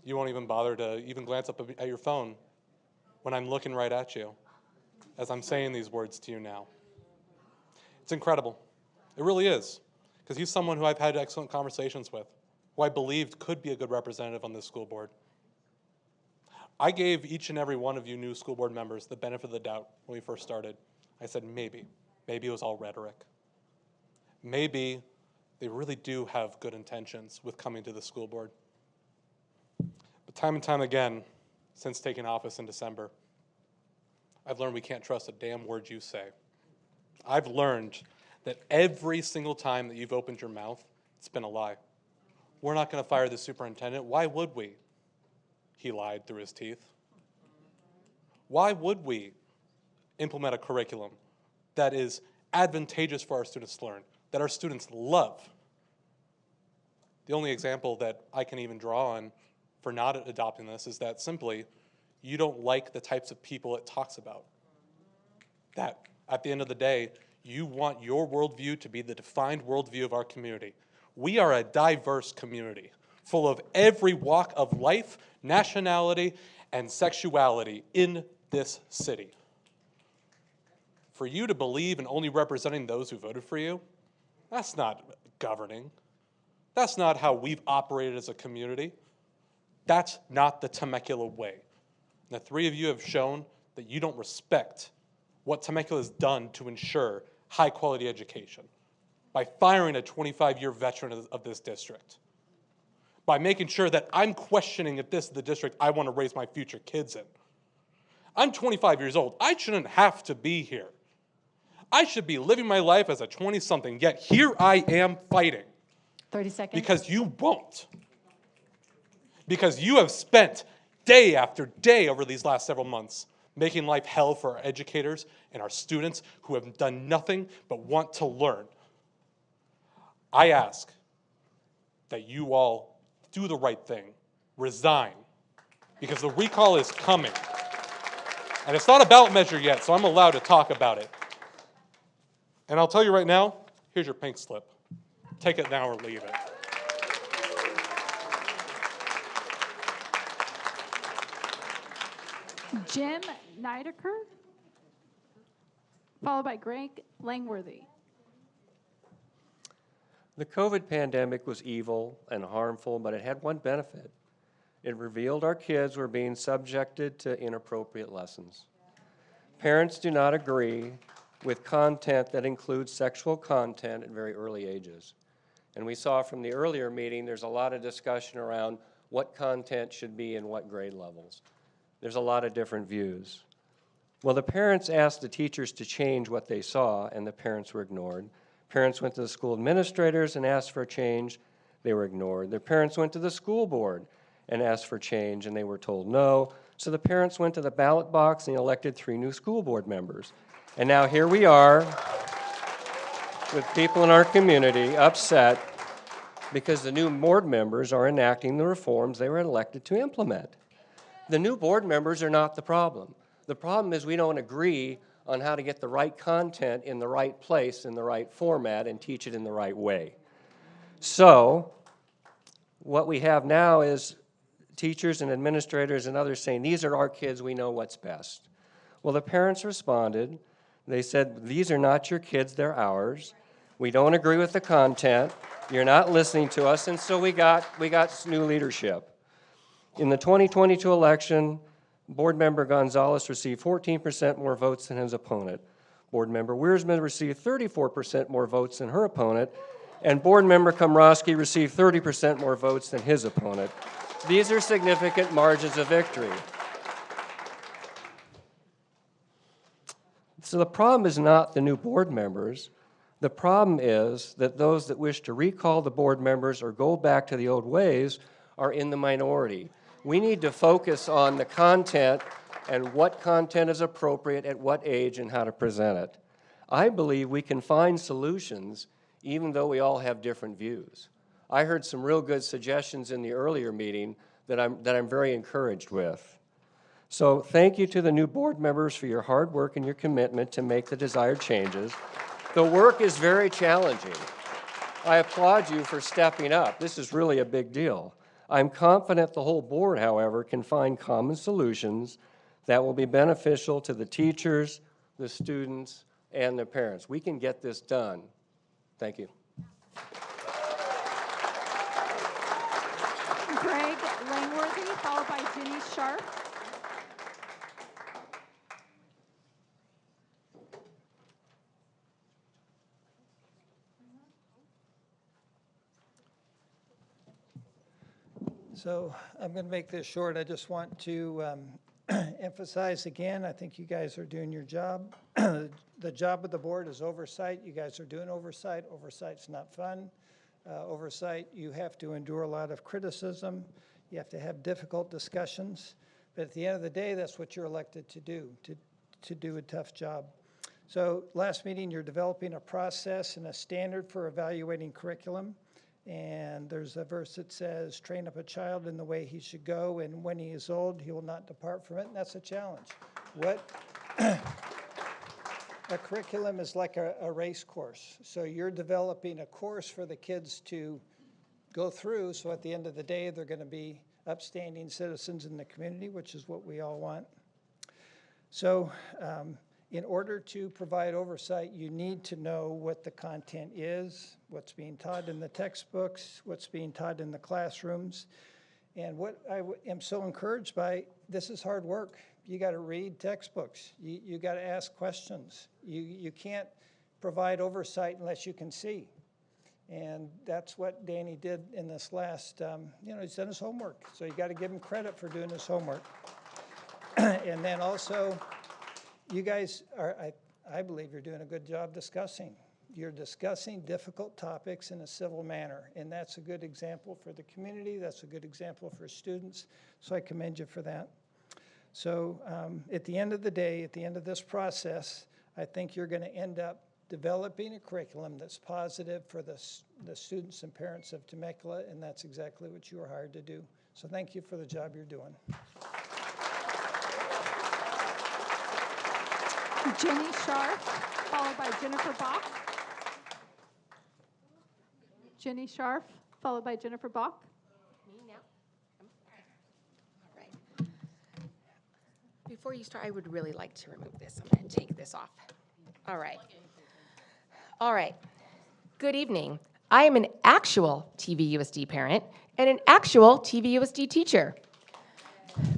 You won't even bother to even glance up at your phone when I'm looking right at you as I'm saying these words to you now. It's incredible. It really is. Because he's someone who I've had excellent conversations with, who I believed could be a good representative on this school board. I gave each and every one of you new school board members the benefit of the doubt when we first started. I said, maybe it was all rhetoric. Maybe they really do have good intentions with coming to the school board. But time and time again, since taking office in December, I've learned we can't trust a damn word you say. I've learned that every single time that you've opened your mouth, it's been a lie. We're not going to fire the superintendent. Why would we? He lied through his teeth. Why would we implement a curriculum that is advantageous for our students to learn, that our students love? The only example that I can even draw on for not adopting this is that simply you don't like the types of people it talks about. That at the end of the day, you want your worldview to be the defined worldview of our community. We are a diverse community full of every walk of life, nationality, and sexuality in this city. For you to believe in only representing those who voted for you, that's not governing. That's not how we've operated as a community. That's not the Temecula way. And the three of you have shown that you don't respect what Temecula has done to ensure high-quality education by firing a 25-year veteran of this district, by making sure that I'm questioning if this is the district I want to raise my future kids in. I'm 25 years old. I shouldn't have to be here. I should be living my life as a 20-something, yet here I am fighting. 30 seconds. Because you won't. Because you have spent day after day over these last several months making life hell for our educators and our students who have done nothing but want to learn. I ask that you all do the right thing, resign, because the recall is coming. And it's not a ballot measure yet, so I'm allowed to talk about it. And I'll tell you right now, here's your pink slip. Take it now or leave it. Jim Niederker, followed by Greg Langworthy. The COVID pandemic was evil and harmful, but it had one benefit. It revealed our kids were being subjected to inappropriate lessons. Parents do not agree with content that includes sexual content at very early ages. And we saw from the earlier meeting, there's a lot of discussion around what content should be in what grade levels. There's a lot of different views. Well, the parents asked the teachers to change what they saw, and the parents were ignored. Parents went to the school administrators and asked for a change. They were ignored. Their parents went to the school board and asked for change, and they were told no. So the parents went to the ballot box and elected 3 new school board members. And now here we are with people in our community upset because the new board members are enacting the reforms they were elected to implement. The new board members are not the problem. The problem is we don't agree on how to get the right content in the right place, in the right format, and teach it in the right way. So what we have now is teachers and administrators and others saying, these are our kids, we know what's best. Well, the parents responded. They said, these are not your kids, they're ours. We don't agree with the content. You're not listening to us, and so we got new leadership. In the 2022 election, Board Member Gonzalez received 14% more votes than his opponent. Board Member Wiersma received 34% more votes than her opponent, and Board Member Komrosky received 30% more votes than his opponent. These are significant margins of victory. So the problem is not the new board members. The problem is that those that wish to recall the board members or go back to the old ways are in the minority. We need to focus on the content and what content is appropriate at what age and how to present it. I believe we can find solutions even though we all have different views. I heard some real good suggestions in the earlier meeting that I'm very encouraged with. So thank you to the new board members for your hard work and your commitment to make the desired changes. The work is very challenging. I applaud you for stepping up. This is really a big deal. I'm confident the whole board, however, can find common solutions that will be beneficial to the teachers, the students, and the parents. We can get this done. Thank you. Greg Langworthy, followed by Jenny Sharp. So I'm going to make this short. I just want to emphasize again, I think you guys are doing your job. The job of the board is oversight. You guys are doing oversight. Oversight's not fun. Oversight, you have to endure a lot of criticism. You have to have difficult discussions. But at the end of the day, that's what you're elected to do a tough job. So last meeting, you're developing a process and a standard for evaluating curriculum. And there's a verse that says, train up a child in the way he should go, and when he is old, he will not depart from it. And that's a challenge. A curriculum is like a race course. So you're developing a course for the kids to go through, so at the end of the day, they're going to be upstanding citizens in the community, which is what we all want. So in order to provide oversight, you need to know what the content is, what's being taught in the textbooks, what's being taught in the classrooms. And what I am so encouraged by, this is hard work. You got to read textbooks. You got to ask questions. You can't provide oversight unless you can see. And that's what Danny did in this last, he's done his homework. So you got to give him credit for doing his homework. And then also, you guys are, I believe you're doing a good job discussing. You're discussing difficult topics in a civil manner, and that's a good example for the community. That's a good example for students, so I commend you for that. So at the end of the day, at the end of this process, I think you're going to end up developing a curriculum that's positive for the students and parents of Temecula, and that's exactly what you were hired to do. So thank you for the job you're doing. Jenny Sharp, followed by Jennifer Bach. Jenny Sharp, followed by Jennifer Bach. Me now? All right. Before you start, I would really like to remove this. I'm going to take this off. All right. All right. Good evening. I am an actual TVUSD parent and an actual TVUSD teacher.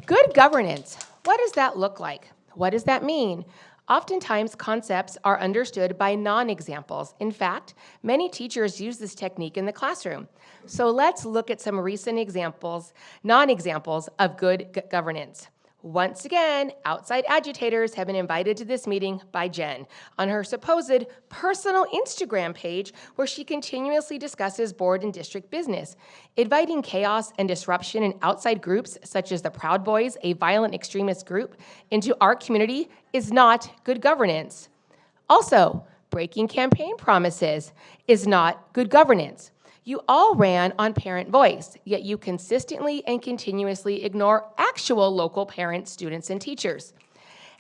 Good governance. What does that look like? What does that mean? Oftentimes, concepts are understood by non-examples. In fact, many teachers use this technique in the classroom. So let's look at some recent examples, non-examples of good governance. Once again, outside agitators have been invited to this meeting by Jen on her supposed personal Instagram page where she continuously discusses board and district business. Inviting chaos and disruption in outside groups such as the Proud Boys, a violent extremist group, into our community is not good governance. Also, breaking campaign promises is not good governance. You all ran on parent voice, yet you consistently and continuously ignore actual local parents, students, and teachers.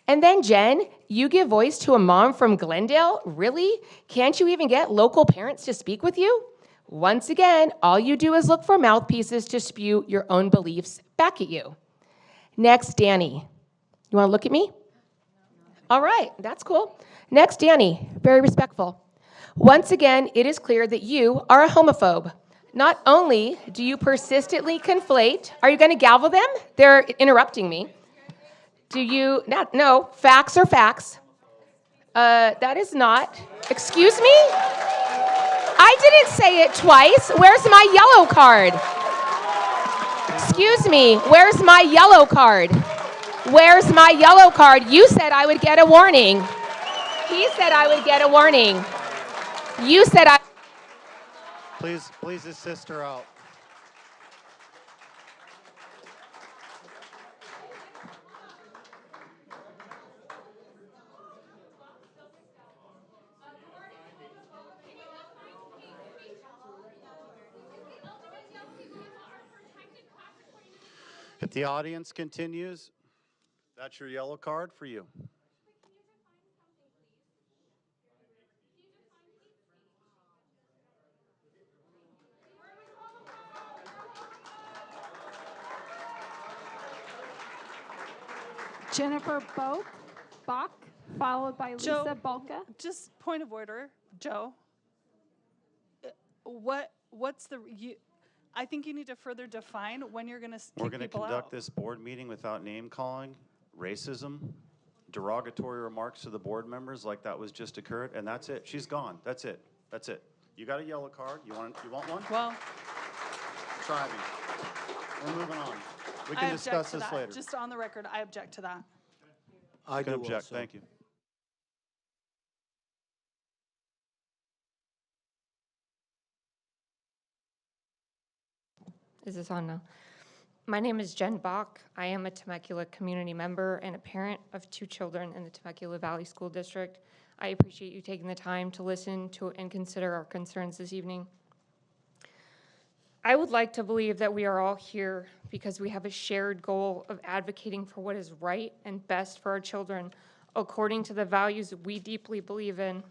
And then, Jen, you give voice to a mom from Glendale? Really? Can't you even get local parents to speak with you? Once again, all you do is look for mouthpieces to spew your own beliefs back at you. Next, Danny. You want to look at me? All right, that's cool. Next, Danny, very respectful. Once again, it is clear that you are a homophobe. Not only do you persistently conflate, are you going to gavel them? They're interrupting me. Do you, no, facts are facts. That is not, excuse me? I didn't say it twice. Where's my yellow card? Excuse me, where's my yellow card? Where's my yellow card? You said I would get a warning. He said I would get a warning. You said I... Please assist her out. If the audience continues, that's your yellow card for you. Jennifer Bach, followed by Joe. Lisa Balka. Just point of order, Joe. What's the, I think you need to further define when you're going to We're kick going to people conduct out. this board meeting without name calling, racism, derogatory remarks to the board members like that was just occurred, and that's it. She's gone. That's it. That's it. You got a yellow card. You want one? Well, Try me. We're moving on. We I can object discuss to this that. later. Just on the record, I object to that. I You can do object. also. Thank you. Is this on now? My name is Jen Bach. I am a Temecula community member and a parent of 2 children in the Temecula Valley School District. I appreciate you taking the time to listen to and consider our concerns this evening. I would like to believe that we are all here because we have a shared goal of advocating for what is right and best for our children according to the values we deeply believe in,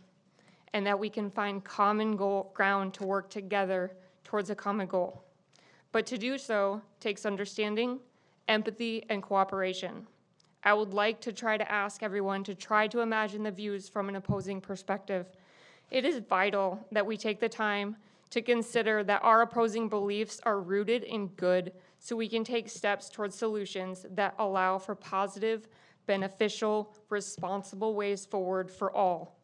and that we can find common ground to work together towards a common goal. But to do so takes understanding, empathy, and cooperation. I would like to try to ask everyone to try to imagine the views from an opposing perspective. It is vital that we take the time to consider that our opposing beliefs are rooted in good, so we can take steps towards solutions that allow for positive, beneficial, responsible ways forward for all.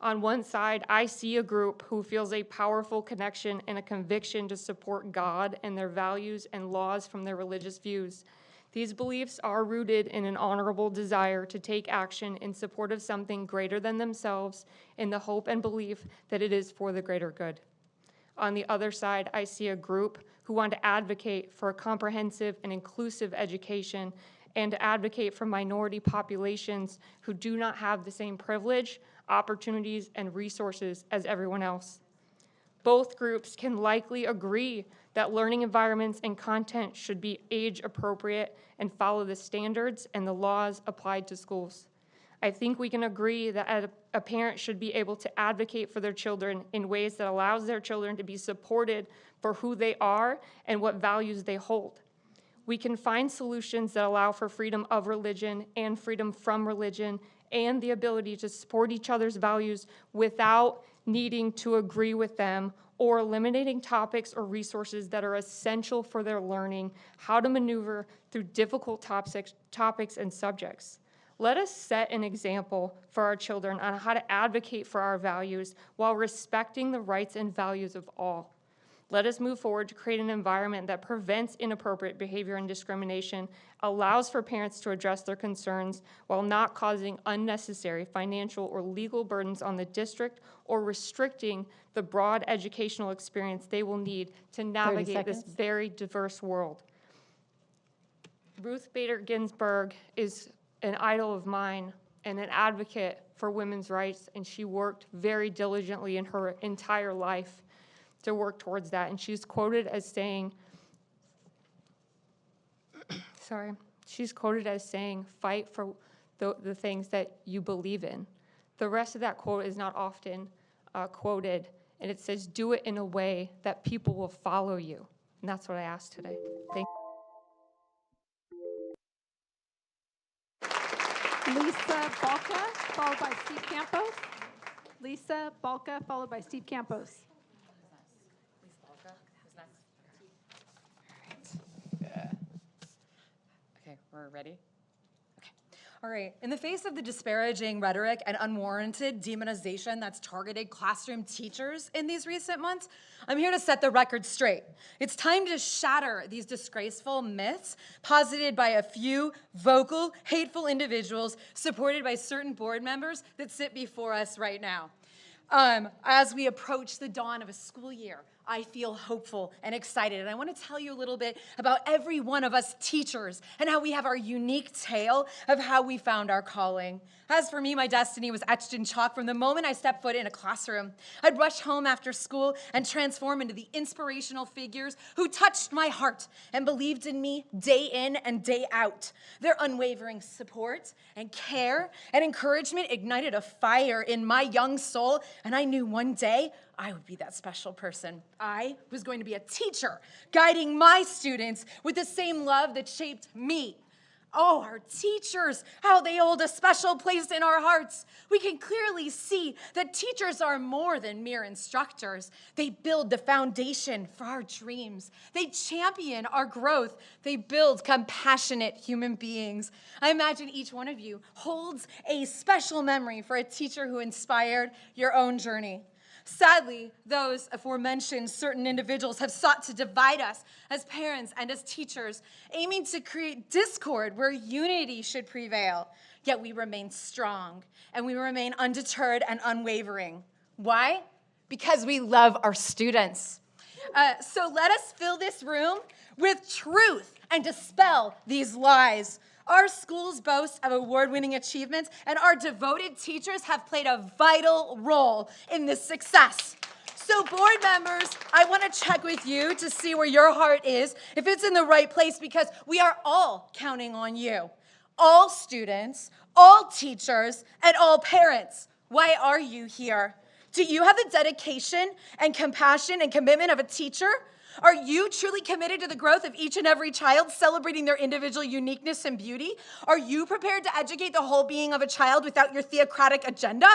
On one side, I see a group who feels a powerful connection and a conviction to support God and their values and laws from their religious views. These beliefs are rooted in an honorable desire to take action in support of something greater than themselves in the hope and belief that it is for the greater good. On the other side, I see a group who want to advocate for a comprehensive and inclusive education and to advocate for minority populations who do not have the same privilege, opportunities, and resources as everyone else. Both groups can likely agree that learning environments and content should be age appropriate and follow the standards and the laws applied to schools. I think we can agree that a parent should be able to advocate for their children in ways that allows their children to be supported for who they are and what values they hold. We can find solutions that allow for freedom of religion and freedom from religion and the ability to support each other's values without needing to agree with them or eliminating topics or resources that are essential for their learning, how to maneuver through difficult topics and subjects. Let us set an example for our children on how to advocate for our values while respecting the rights and values of all. Let us move forward to create an environment that prevents inappropriate behavior and discrimination, allows for parents to address their concerns while not causing unnecessary financial or legal burdens on the district or restricting the broad educational experience they will need to navigate this very diverse world. Ruth Bader Ginsburg is an idol of mine and an advocate for women's rights, and she worked very diligently in her entire life to work towards that. And she's quoted as saying, fight for the things that you believe in. The rest of that quote is not often quoted, and it says, do it in a way that people will follow you. And that's what I asked today. Thank you. Lisa Balka, followed by Steve Campos. Lisa Balka, followed by Steve Campos. Okay, we're ready? Okay. All right. In the face of the disparaging rhetoric and unwarranted demonization that's targeted classroom teachers in these recent months, I'm here to set the record straight. It's time to shatter these disgraceful myths posited by a few vocal, hateful individuals supported by certain board members that sit before us right now. As we approach the dawn of a school year, I feel hopeful and excited, and I want to tell you a little bit about every one of us teachers and how we have our unique tale of how we found our calling. As for me, my destiny was etched in chalk from the moment I stepped foot in a classroom. I'd rush home after school and transform into the inspirational figures who touched my heart and believed in me day in and day out. Their unwavering support and care and encouragement ignited a fire in my young soul, and I knew one day I would be that special person. I was going to be a teacher, guiding my students with the same love that shaped me. Oh, our teachers, how they hold a special place in our hearts. We can clearly see that teachers are more than mere instructors. They build the foundation for our dreams. They champion our growth. They build compassionate human beings. I imagine each one of you holds a special memory for a teacher who inspired your own journey. Sadly, those aforementioned certain individuals have sought to divide us as parents and as teachers, aiming to create discord where unity should prevail. Yet we remain strong and we remain undeterred and unwavering. Why? Because we love our students. So let us fill this room with truth and dispel these lies. Our schools boast of award-winning achievements, and our devoted teachers have played a vital role in this success. So board members, I want to check with you to see where your heart is, if it's in the right place, because we are all counting on you. All students, all teachers, and all parents. Why are you here? Do you have the dedication and compassion and commitment of a teacher? Are you truly committed to the growth of each and every child, celebrating their individual uniqueness and beauty? Are you prepared to educate the whole being of a child without your theocratic agenda?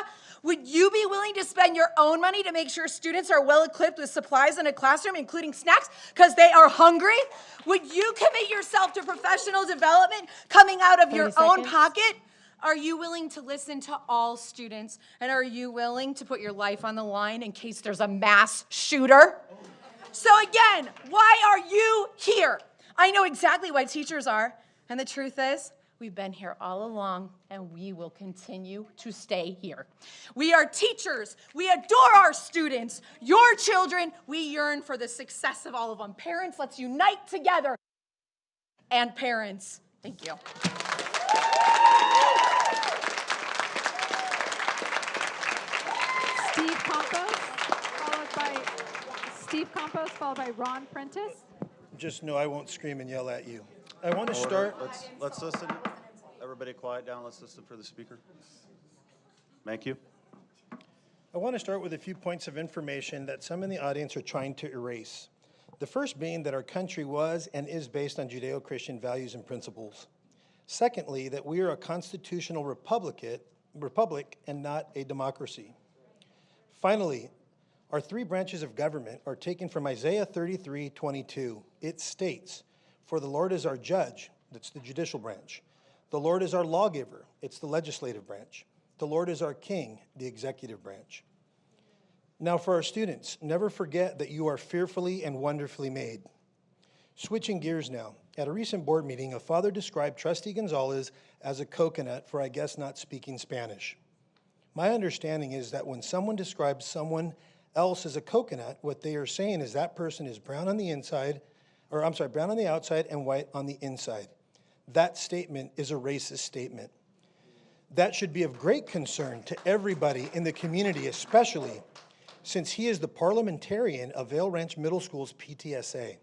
Would you be willing to spend your own money to make sure students are well equipped with supplies in a classroom, including snacks, because they are hungry? Would you commit yourself to professional development coming out of your own pocket? Are you willing to listen to all students? And are you willing to put your life on the line in case there's a mass shooter? So again, why are you here? I know exactly why teachers are. And the truth is, we've been here all along, and we will continue to stay here. We are teachers. We adore our students. Your children, we yearn for the success of all of them. Parents, let's unite together. And parents, thank you. Steve Campos, followed by Ron Prentice. Just know I won't scream and yell at you. I want to start. Let's listen. Everybody quiet down. Let's listen for the speaker. Thank you. I want to start with a few points of information that some in the audience are trying to erase. The first being that our country was and is based on Judeo-Christian values and principles. Secondly, that we are a constitutional republic and not a democracy. Finally, our three branches of government are taken from Isaiah 33:22. It states, "For the Lord is our judge," that's the judicial branch. "The Lord is our lawgiver," it's the legislative branch. "The Lord is our king," the executive branch. Now for our students, never forget that you are fearfully and wonderfully made. Switching gears now, at a recent board meeting, a father described Trustee Gonzalez as a coconut for, I guess, not speaking Spanish. My understanding is that when someone describes someone else as a coconut, what they are saying is that person is brown on the inside, or I'm sorry, brown on the outside and white on the inside. That statement is a racist statement. That should be of great concern to everybody in the community, especially since he is the parliamentarian of Vail Ranch Middle School's PTSA.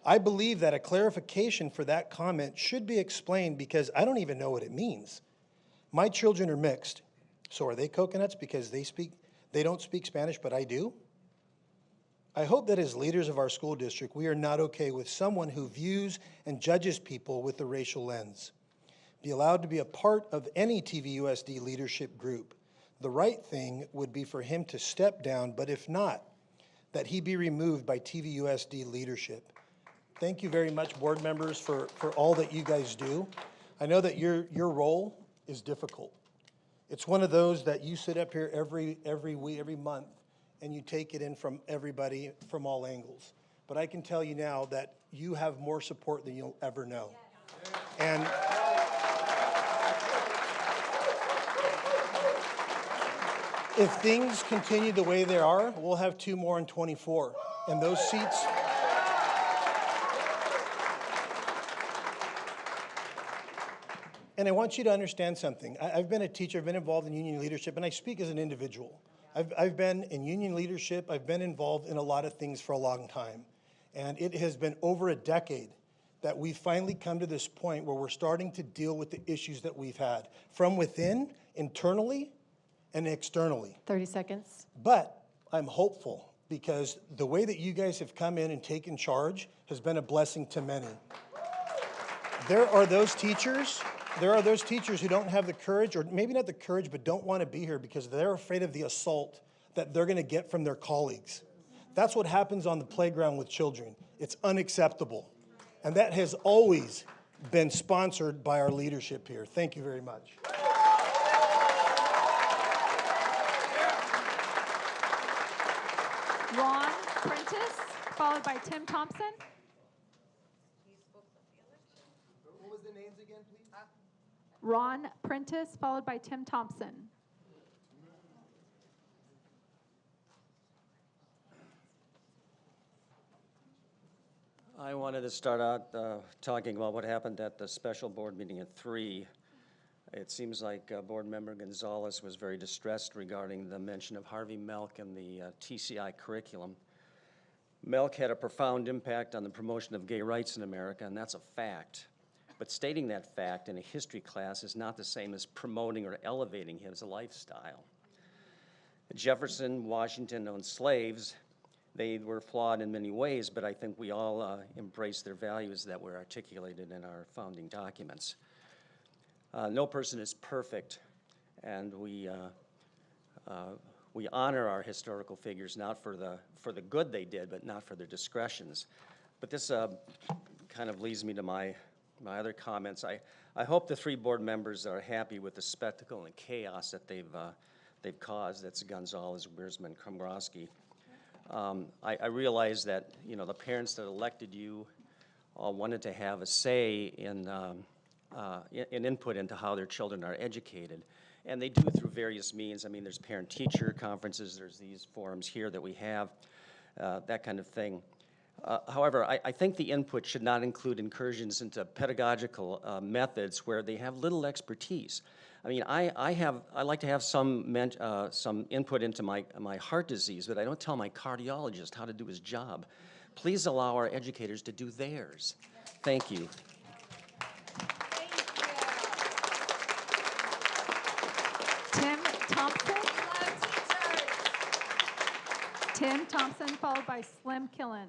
I believe that a clarification for that comment should be explained because I don't even know what it means. My children are mixed, so are they coconuts because they don't speak Spanish, but I do? I hope that as leaders of our school district, we are not okay with someone who views and judges people with a racial lens. Be allowed to be a part of any TVUSD leadership group. The right thing would be for him to step down, but if not, that he be removed by TVUSD leadership. Thank you very much, board members, for all that you guys do. I know that your role is difficult. It's one of those that you sit up here every week, every month, and you take it in from everybody from all angles. But I can tell you now that you have more support than you'll ever know. And if things continue the way they are, we'll have 2 more in 24. And those seats... And I want you to understand something. I've been a teacher, I've been involved in union leadership, and I speak as an individual. I've been in union leadership, I've been involved in a lot of things for a long time. And it has been over a decade that we've finally come to this point where we're starting to deal with the issues that we've had from within, internally, and externally. 30 seconds. But I'm hopeful because the way that you guys have come in and taken charge has been a blessing to many. There are those teachers who don't have the courage, or maybe not the courage, but don't want to be here because they're afraid of the assault that they're going to get from their colleagues. That's what happens on the playground with children. It's unacceptable. And that has always been sponsored by our leadership here. Thank you very much. Ron Prentice, followed by Tim Thompson. What was the names again, please? Ron Prentice, followed by Tim Thompson. I wanted to start out talking about what happened at the special board meeting at 3. It seems like Board Member Gonzalez was very distressed regarding the mention of Harvey Milk and the TCI curriculum. Milk had a profound impact on the promotion of gay rights in America, and that's a fact. But stating that fact in a history class is not the same as promoting or elevating his lifestyle. Jefferson, Washington owned slaves. They were flawed in many ways, but I think we all embrace their values that were articulated in our founding documents. No person is perfect, and we honor our historical figures not for the good they did, but not for their discretions. But this kind of leads me to my other comments. I hope the 3 board members are happy with the spectacle and chaos that they've caused. That's Gonzalez, Wiersman, Kromgrosky. I realize that, you know, the parents that elected you all wanted to have a say in input into how their children are educated. And they do through various means. I mean, there's parent-teacher conferences, there's these forums here that we have, that kind of thing. However, I think the input should not include incursions into pedagogical methods where they have little expertise. I mean, I like to have some input into my heart disease, but I don't tell my cardiologist how to do his job. Please allow our educators to do theirs. Thank you. Tim Thompson. Tim Thompson, followed by Slim Killen.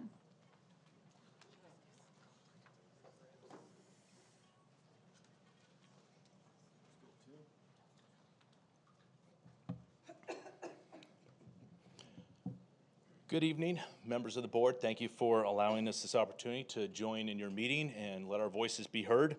Good evening, members of the board. Thank you for allowing us this opportunity to join in your meeting and let our voices be heard.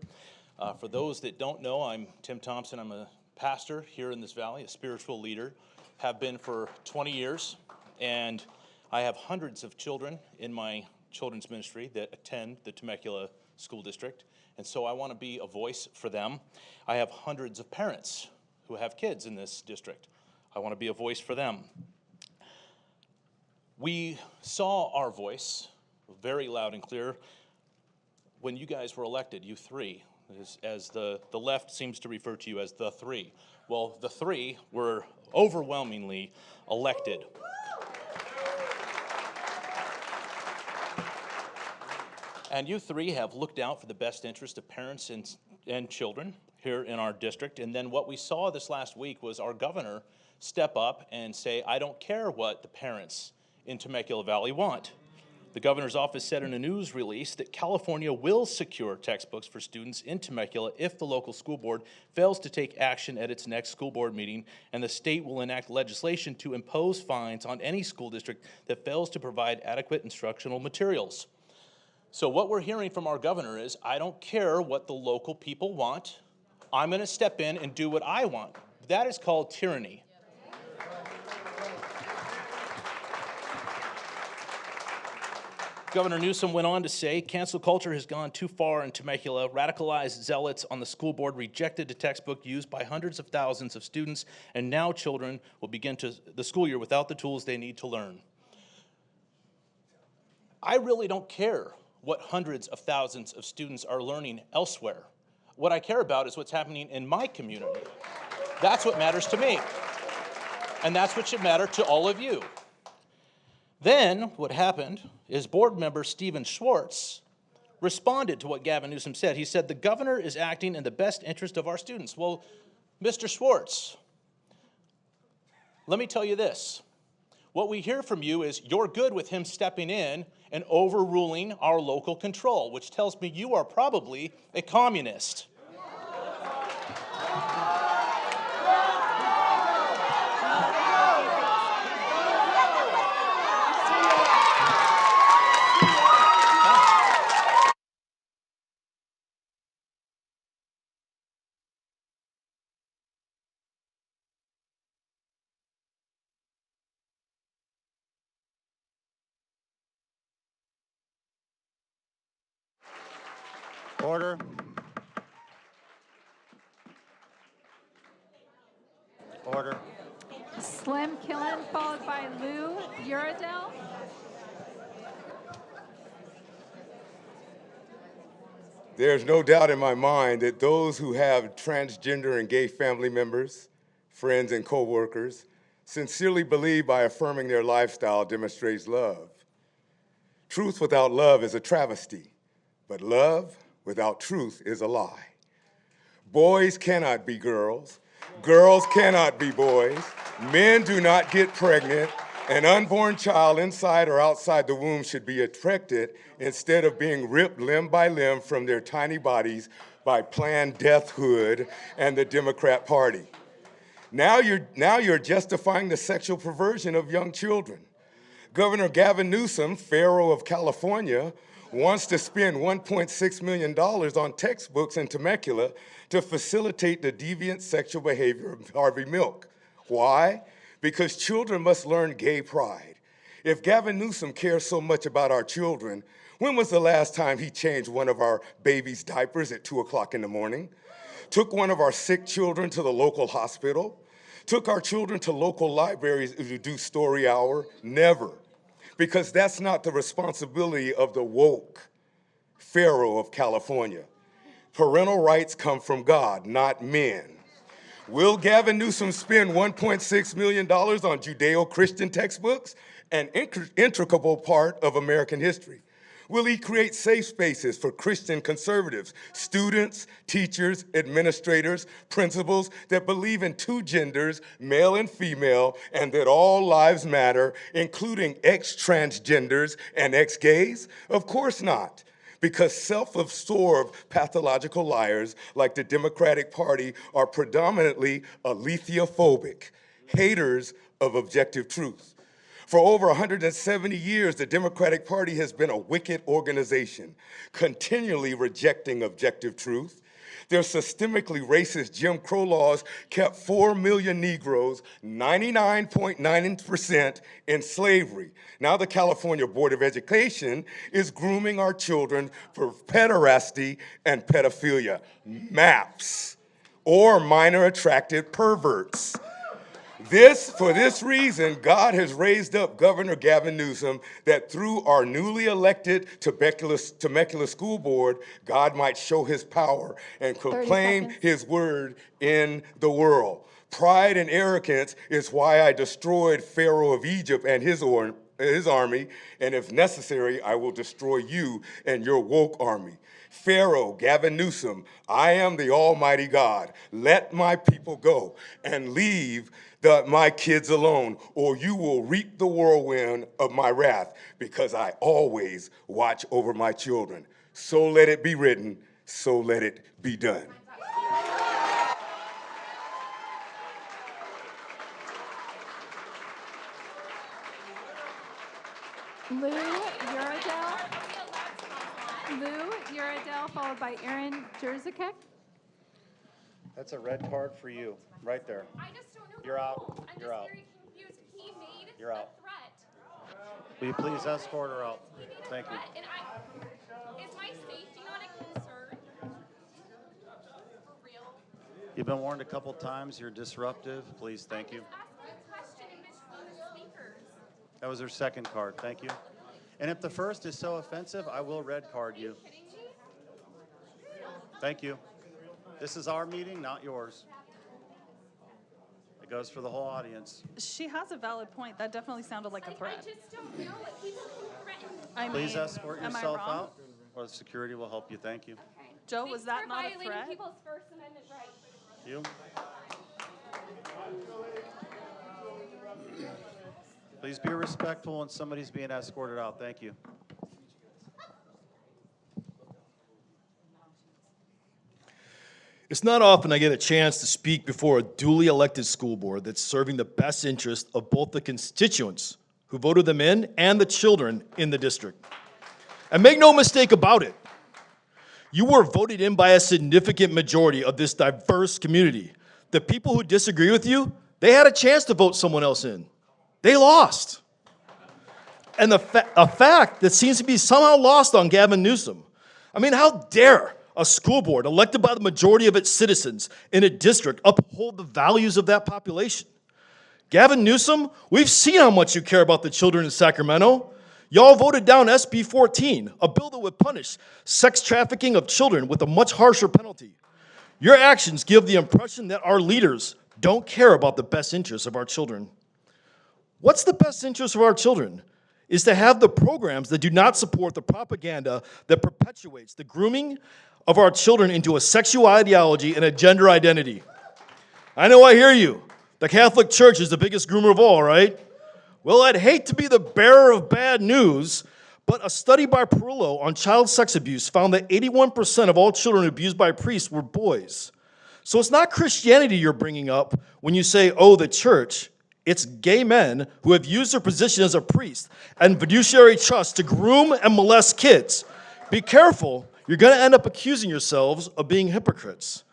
For those that don't know, I'm Tim Thompson. I'm a pastor here in this valley, a spiritual leader, have been for 20 years, and I have hundreds of children in my children's ministry that attend the Temecula School District, and so I want to be a voice for them. I have hundreds of parents who have kids in this district. I want to be a voice for them. We saw our voice very loud and clear when you guys were elected, you 3, as the left seems to refer to you as the 3. Well, the 3 were overwhelmingly elected. And you 3 have looked out for the best interest of parents and children here in our district. And then what we saw this last week was our governor step up and say, I don't care what the parents in Temecula Valley want. The governor's office said in a news release that California will secure textbooks for students in Temecula if the local school board fails to take action at its next school board meeting, and the state will enact legislation to impose fines on any school district that fails to provide adequate instructional materials. So what we're hearing from our governor is, I don't care what the local people want, I'm going to step in and do what I want. That is called tyranny. Governor Newsom went on to say, cancel culture has gone too far in Temecula. Radicalized zealots on the school board rejected a textbook used by hundreds of thousands of students, and now children will begin the school year without the tools they need to learn. I really don't care what hundreds of thousands of students are learning elsewhere. What I care about is what's happening in my community. That's what matters to me. And that's what should matter to all of you. Then what happened is board member Stephen Schwartz responded to what Gavin Newsom said. He said, the governor is acting in the best interest of our students. Well, Mr. Schwartz, let me tell you this. What we hear from you is you're good with him stepping in and overruling our local control, which tells me you are probably a communist. Order. Order. Slim Killen, followed by Lou Uradell. There's no doubt in my mind that those who have transgender and gay family members, friends, and coworkers sincerely believe by affirming their lifestyle demonstrates love. Truth without love is a travesty, but love without truth is a lie. Boys cannot be girls. Girls cannot be boys. Men do not get pregnant. An unborn child inside or outside the womb should be ejected instead of being ripped limb by limb from their tiny bodies by Planned Deathhood and the Democrat Party. Now you're justifying the sexual perversion of young children. Governor Gavin Newsom, Pharaoh of California, wants to spend $1.6 million on textbooks in Temecula to facilitate the deviant sexual behavior of Harvey Milk. Why? Because children must learn gay pride. If Gavin Newsom cares so much about our children, when was the last time he changed one of our babies' diapers at 2 o'clock in the morning? Took one of our sick children to the local hospital? Took our children to local libraries to do story hour? Never. Because that's not the responsibility of the woke Pharaoh of California. Parental rights come from God, not men. Will Gavin Newsom spend $1.6 million on Judeo-Christian textbooks, an integral part of American history? Will he create safe spaces for Christian conservatives, students, teachers, administrators, principals that believe in two genders, male and female, and that all lives matter, including ex-transgenders and ex-gays? Of course not. Because self-absorbed pathological liars like the Democratic Party are predominantly aletheiophobic, haters of objective truth. For over 170 years, the Democratic Party has been a wicked organization, continually rejecting objective truth. Their systemically racist Jim Crow laws kept 4 million Negroes, 99.9%, in slavery. Now the California Board of Education is grooming our children for pederasty and pedophilia, MAPS, or minor attracted perverts. For this reason, God has raised up Governor Gavin Newsom that through our newly elected Temecula School Board, God might show his power and proclaim his word in the world. Pride and arrogance is why I destroyed Pharaoh of Egypt and his army, and if necessary, I will destroy you and your woke army. Pharaoh, Gavin Newsom, I am the Almighty God. Let my people go and leave my kids alone, or you will reap the whirlwind of my wrath, because I always watch over my children. So let it be written, so let it be done. Lou Uradell, followed by Aaron Jerzakek. That's a red card for you, right there. I just don't know. You're out. I'm You're just out. very confused. He made You're out. a threat. Will you please escort her out? He made Thank a you. threat, and is my safety not a concern? For real? You've been warned a couple times. You're disruptive. Please, thank you. Asking a question in between the speakers. That was her second card. Thank you. And if the first is so offensive, I will red card you. Kidding me? Thank you. This is our meeting, not yours. It goes for the whole audience. She has a valid point. That definitely sounded like a I threat. just don't know what people can threaten. I Please mean, escort am I yourself wrong? out, or the security will help you. Thank you. Joe, was that not a violating threat? people's First Amendment rights. You? Please be respectful when somebody's being escorted out. Thank you. It's not often I get a chance to speak before a duly elected school board that's serving the best interest of both the constituents who voted them in and the children in the district. And make no mistake about it, you were voted in by a significant majority of this diverse community. The people who disagree with you, they had a chance to vote someone else in. They lost. And a fact that seems to be somehow lost on Gavin Newsom. I mean, how dare a school board elected by the majority of its citizens in a district uphold the values of that population? Gavin Newsom, we've seen how much you care about the children in Sacramento. Y'all voted down SB 14, a bill that would punish sex trafficking of children with a much harsher penalty. Your actions give the impression that our leaders don't care about the best interests of our children. What's the best interest of our children? Is to have the programs that do not support the propaganda that perpetuates the grooming of our children into a sexual ideology and a gender identity. I know I hear you. The Catholic Church is the biggest groomer of all, right? Well, I'd hate to be the bearer of bad news, but a study by Parental on child sex abuse found that 81% of all children abused by priests were boys. So it's not Christianity you're bringing up when you say, oh, the church. It's gay men who have used their position as a priest and fiduciary trust to groom and molest kids. Be careful, you're going to end up accusing yourselves of being hypocrites.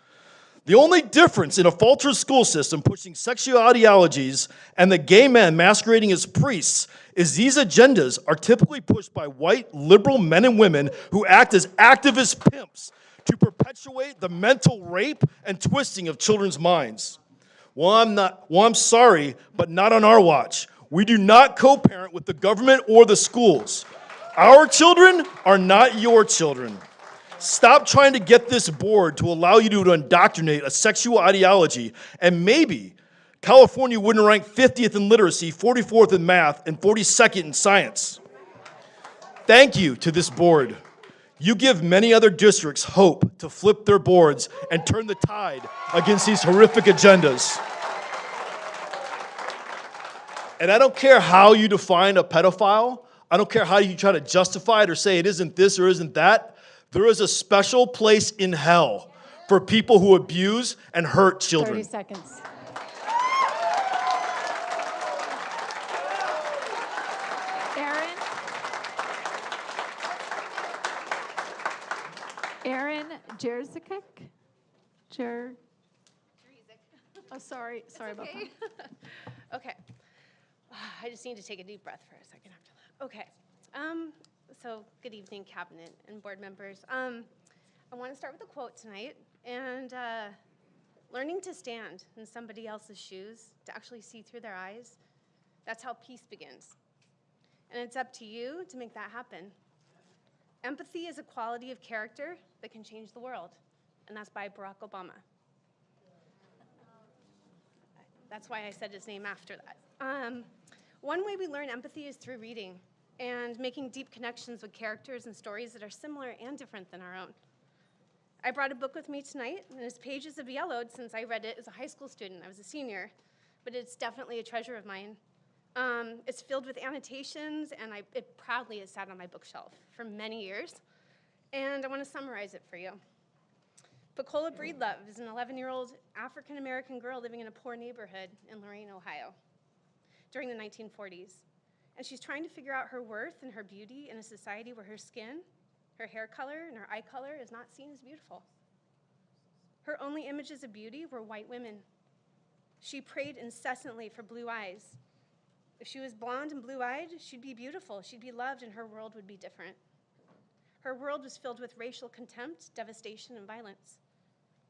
The only difference in a faltered school system pushing sexual ideologies and the gay men masquerading as priests is these agendas are typically pushed by white liberal men and women who act as activist pimps to perpetuate the mental rape and twisting of children's minds. Well, I'm sorry, but not on our watch. We do not co-parent with the government or the schools. Our children are not your children. Stop trying to get this board to allow you to indoctrinate a sexual ideology, and maybe California wouldn't rank 50th in literacy, 44th in math, and 42nd in science. Thank you to this board. You give many other districts hope to flip their boards and turn the tide against these horrific agendas. And I don't care how you define a pedophile. I don't care how you try to justify it or say it isn't this or isn't that. There is a special place in hell for people who abuse and hurt children. 30 seconds. Aaron Jerzyk? Oh, sorry about that. Okay. I just need to take a deep breath for a second after that. Okay. So good evening, Cabinet and board members. I want to start with a quote tonight, and learning to stand in somebody else's shoes, to actually see through their eyes, that's how peace begins. And it's up to you to make that happen. Empathy is a quality of character that can change the world, and that's by Barack Obama. That's why I said his name after that. One way we learn empathy is through reading and making deep connections with characters and stories that are similar and different than our own. I brought a book with me tonight, and its pages have yellowed since I read it as a high school student. I was a senior, but it's definitely a treasure of mine. It's filled with annotations, and it proudly has sat on my bookshelf for many years. And I want to summarize it for you. Pecola Breedlove is an 11-year-old African-American girl living in a poor neighborhood in Lorain, Ohio, during the 1940s. And she's trying to figure out her worth and her beauty in a society where her skin, her hair color, and her eye color is not seen as beautiful. Her only images of beauty were white women. She prayed incessantly for blue eyes. If she was blonde and blue-eyed, she'd be beautiful, she'd be loved, and her world would be different. Her world was filled with racial contempt, devastation, and violence.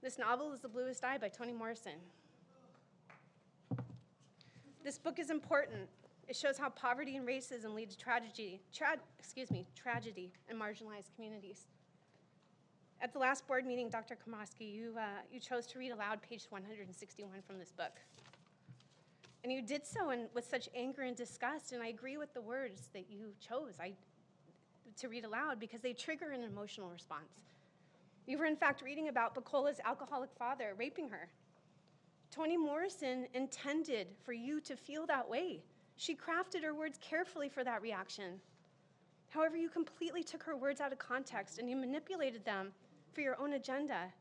This novel is The Bluest Eye by Toni Morrison. This book is important. It shows how poverty and racism lead to tragedy in marginalized communities. At the last board meeting, Dr. Komoski, you chose to read aloud page 161 from this book. And you did so with such anger and disgust, and I agree with the words that you chose to read aloud because they trigger an emotional response. You were in fact reading about Pecola's alcoholic father raping her. Toni Morrison intended for you to feel that way. She crafted her words carefully for that reaction. However, you completely took her words out of context and you manipulated them for your own agenda.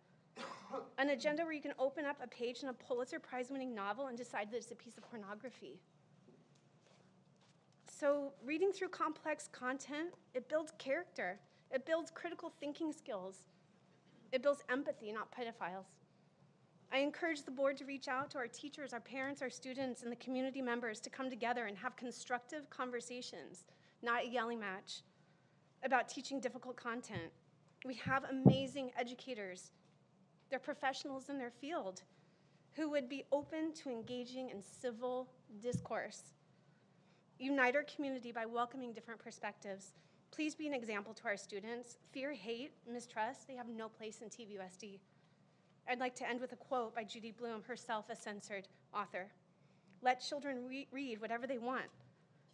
An agenda where you can open up a page in a Pulitzer Prize-winning novel and decide that it's a piece of pornography. So reading through complex content, it builds character. It builds critical thinking skills. It builds empathy, not pedophiles. I encourage the board to reach out to our teachers, our parents, our students, and the community members to come together and have constructive conversations, not a yelling match, about teaching difficult content. We have amazing educators. They're professionals in their field who would be open to engaging in civil discourse. Unite our community by welcoming different perspectives. Please be an example to our students. Fear, hate, mistrust, they have no place in TVUSD. I'd like to end with a quote by Judy Blume, herself a censored author. Let children read whatever they want,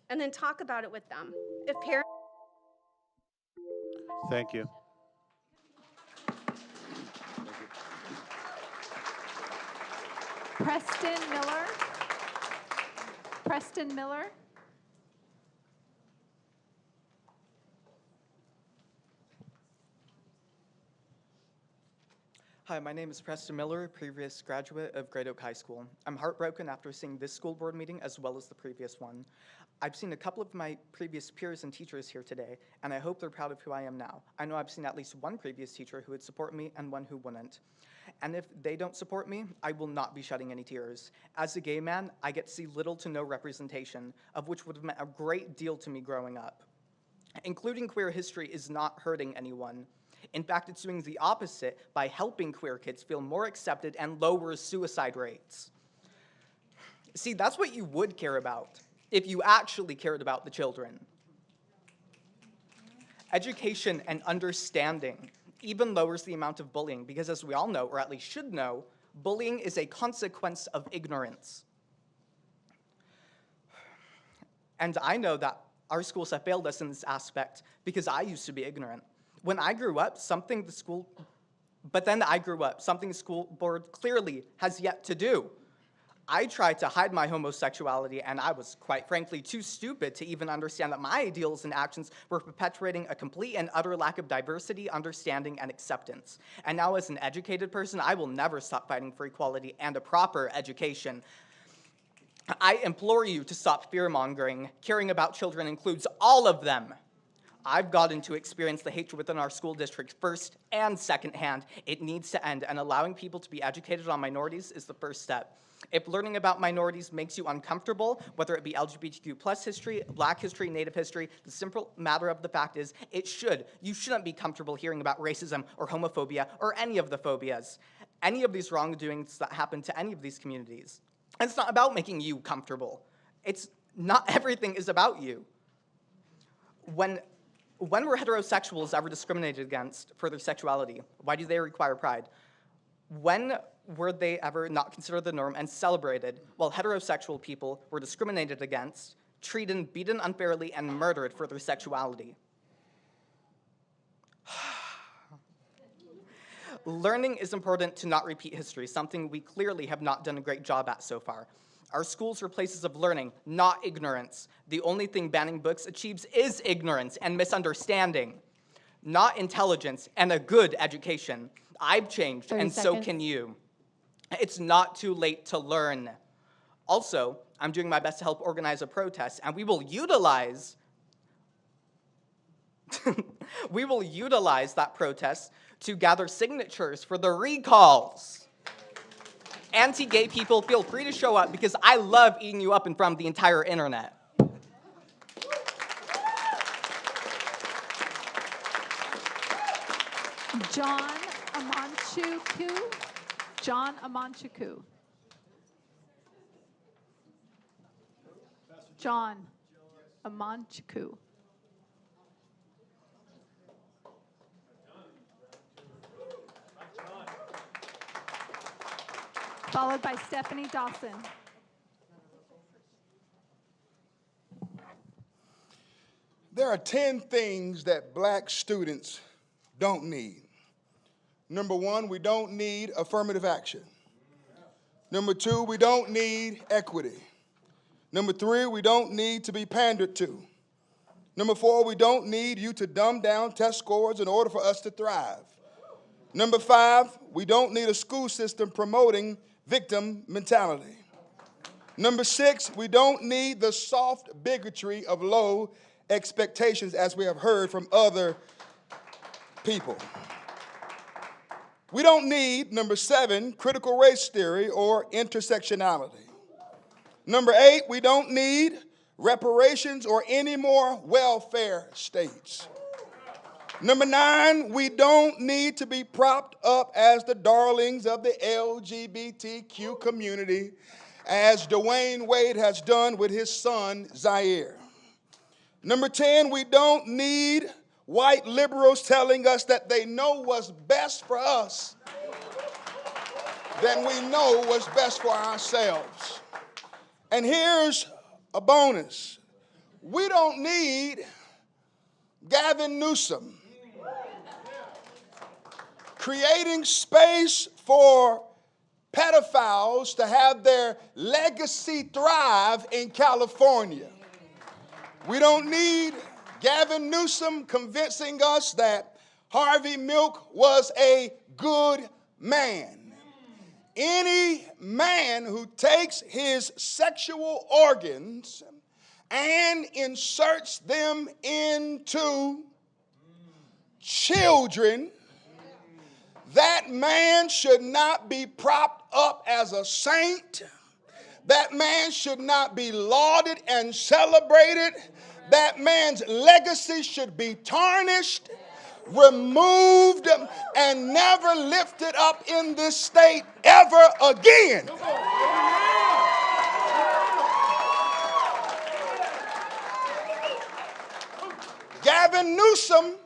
and then talk about it with them. If parents... Thank you. Preston Miller. Preston Miller. Hi, my name is Preston Miller, previous graduate of Great Oak High School. I'm heartbroken after seeing this school board meeting as well as the previous one. I've seen a couple of my previous peers and teachers here today, and I hope they're proud of who I am now. I know I've seen at least one previous teacher who would support me and one who wouldn't. And if they don't support me, I will not be shedding any tears. As a gay man, I get to see little to no representation, of which would have meant a great deal to me growing up. Including queer history is not hurting anyone. In fact, it's doing the opposite by helping queer kids feel more accepted and lowers suicide rates. See, that's what you would care about if you actually cared about the children. Education and understanding even lowers the amount of bullying because, as we all know, or at least should know, bullying is a consequence of ignorance. And I know that our schools have failed us in this aspect because I used to be ignorant. When I grew up, something the school board clearly has yet to do. I tried to hide my homosexuality, and I was, quite frankly, too stupid to even understand that my ideals and actions were perpetuating a complete and utter lack of diversity, understanding, and acceptance. And now, as an educated person, I will never stop fighting for equality and a proper education. I implore you to stop fear-mongering. Caring about children includes all of them. I've gotten to experience the hatred within our school district first and secondhand. It needs to end, and allowing people to be educated on minorities is the first step. If learning about minorities makes you uncomfortable, whether it be LGBTQ plus history, Black history, Native history, the simple matter of the fact is it should. You shouldn't be comfortable hearing about racism or homophobia or any of the phobias, any of these wrongdoings that happen to any of these communities. And it's not about making you comfortable. It's not everything is about you. When were heterosexuals ever discriminated against for their sexuality? Why do they require pride? When were they ever not considered the norm and celebrated, while heterosexual people were discriminated against, treated, beaten unfairly, and murdered for their sexuality? Learning is important to not repeat history, something we clearly have not done a great job at so far. Our schools are places of learning, not ignorance. The only thing banning books achieves is ignorance and misunderstanding, not intelligence and a good education. I've changed, and so can you. It's not too late to learn. Also, I'm doing my best to help organize a protest, and we will utilize that protest to gather signatures for the recalls. Anti-gay people, feel free to show up because I love eating you up in front of the entire internet. John Amanchuku. John Amanchuku. John Amanchuku. Followed by Stephanie Dawson. There are 10 things that black students don't need. Number one, we don't need affirmative action. Number two, we don't need equity. Number three, we don't need to be pandered to. Number four, we don't need you to dumb down test scores in order for us to thrive. Number 5, we don't need a school system promoting victim mentality. Number 6, we don't need the soft bigotry of low expectations, as we have heard from other people. We don't need, number 7, critical race theory or intersectionality. Number 8, we don't need reparations or any more welfare states. Number 9, we don't need to be propped up as the darlings of the LGBTQ community, as Dwayne Wade has done with his son, Zaire. Number 10, we don't need white liberals telling us that they know what's best for us than we know what's best for ourselves. And here's a bonus. We don't need Gavin Newsom creating space for pedophiles to have their legacy thrive in California. We don't need Gavin Newsom convincing us that Harvey Milk was a good man. Any man who takes his sexual organs and inserts them into children, that man should not be propped up as a saint. That man should not be lauded and celebrated. That man's legacy should be tarnished, removed, and never lifted up in this state ever again. Gavin Newsom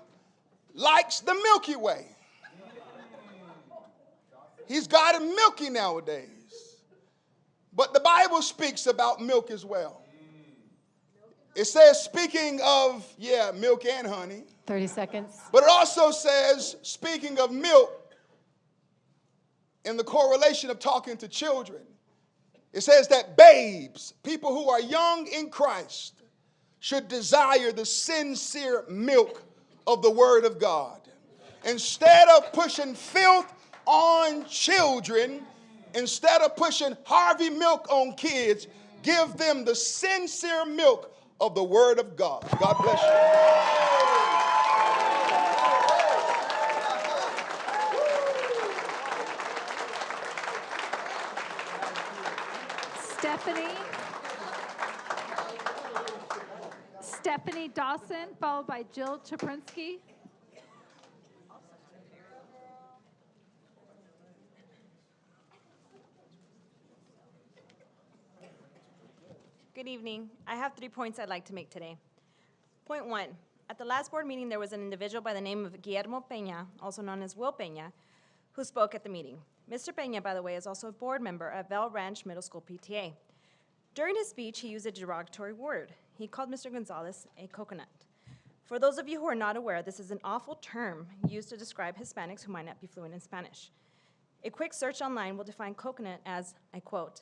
likes the Milky Way. He's got it milky nowadays. But the Bible speaks about milk as well. It says, speaking of, milk and honey. 30 seconds. But it also says, speaking of milk, in the correlation of talking to children, it says that babes, people who are young in Christ, should desire the sincere milk of the Word of God. Instead of pushing filth on children, instead of pushing Harvey Milk on kids, give them the sincere milk of the Word of God. God bless you. Stephanie Dawson, followed by Jill Chaprinsky. Good evening. I have 3 points I'd like to make today. Point 1, at the last board meeting, there was an individual by the name of Guillermo Peña, also known as Will Peña, who spoke at the meeting. Mr. Peña, by the way, is also a board member at Bell Ranch Middle School PTA. During his speech, he used a derogatory word. He called Mr. Gonzalez a coconut. For those of you who are not aware, this is an awful term used to describe Hispanics who might not be fluent in Spanish. A quick search online will define coconut as, I quote,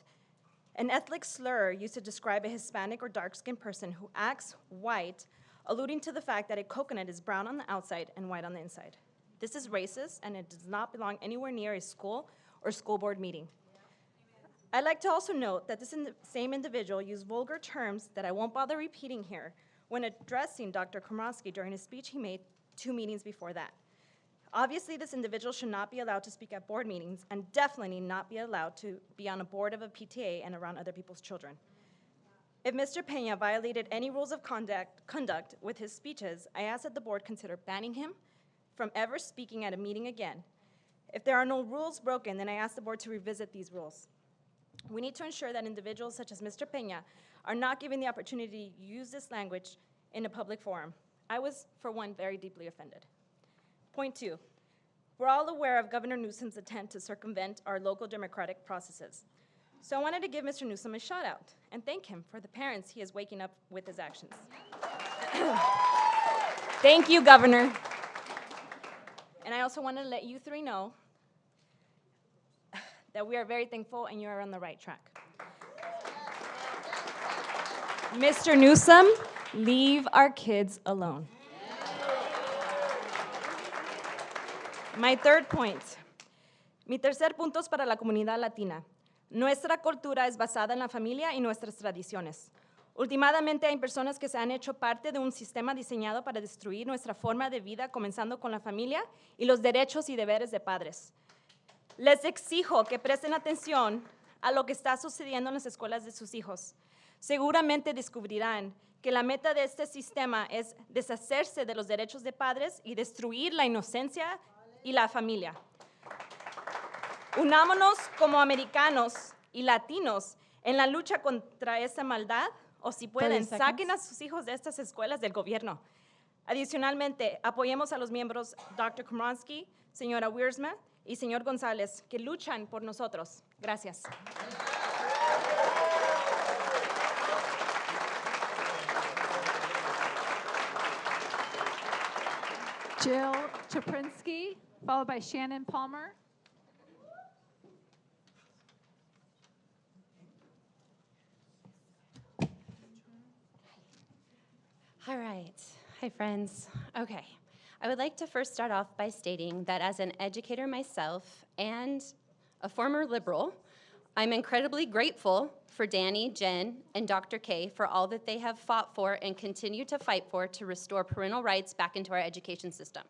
an ethnic slur used to describe a Hispanic or dark-skinned person who acts white, alluding to the fact that a coconut is brown on the outside and white on the inside. This is racist, and it does not belong anywhere near a school or school board meeting. I'd like to also note that this same individual used vulgar terms that I won't bother repeating here when addressing Dr. Komrosky during a speech he made 2 meetings before that. Obviously, this individual should not be allowed to speak at board meetings and definitely not be allowed to be on a board of a PTA and around other people's children. If Mr. Peña violated any rules of conduct with his speeches, I ask that the board consider banning him from ever speaking at a meeting again. If there are no rules broken, then I ask the board to revisit these rules. We need to ensure that individuals such as Mr. Peña are not given the opportunity to use this language in a public forum. I was, for one, very deeply offended. Point 2, we're all aware of Governor Newsom's attempt to circumvent our local democratic processes. So I wanted to give Mr. Newsom a shout out and thank him for the parents he is waking up with his actions. Thank you, Governor. And I also want to let you 3 know that we are very thankful and you are on the right track. Mr. Newsom, leave our kids alone. My third point. Mi tercer punto es para la comunidad latina. Nuestra cultura es basada en la familia y nuestras tradiciones. Últimamente hay personas que se han hecho parte de un sistema diseñado para destruir nuestra forma de vida, comenzando con la familia y los derechos y deberes de padres. Les exijo que presten atención a lo que está sucediendo en las escuelas de sus hijos. Seguramente descubrirán que la meta de este sistema es deshacerse de los derechos de padres y destruir la inocencia y la familia. Unámonos como americanos y latinos en la lucha contra esa maldad, o si pueden, 30 saquen a sus hijos de estas escuelas del gobierno. Adicionalmente, apoyemos a los miembros Dr. Komronsky, señora Wiersma y señor González, que luchan por nosotros. Gracias. Jill Chaprinsky, followed by Shannon Palmer. All right. Hi, friends. Okay. I would like to first start off by stating that as an educator myself and a former liberal, I'm incredibly grateful for Danny, Jen, and Dr. K for all that they have fought for and continue to fight for to restore parental rights back into our education system,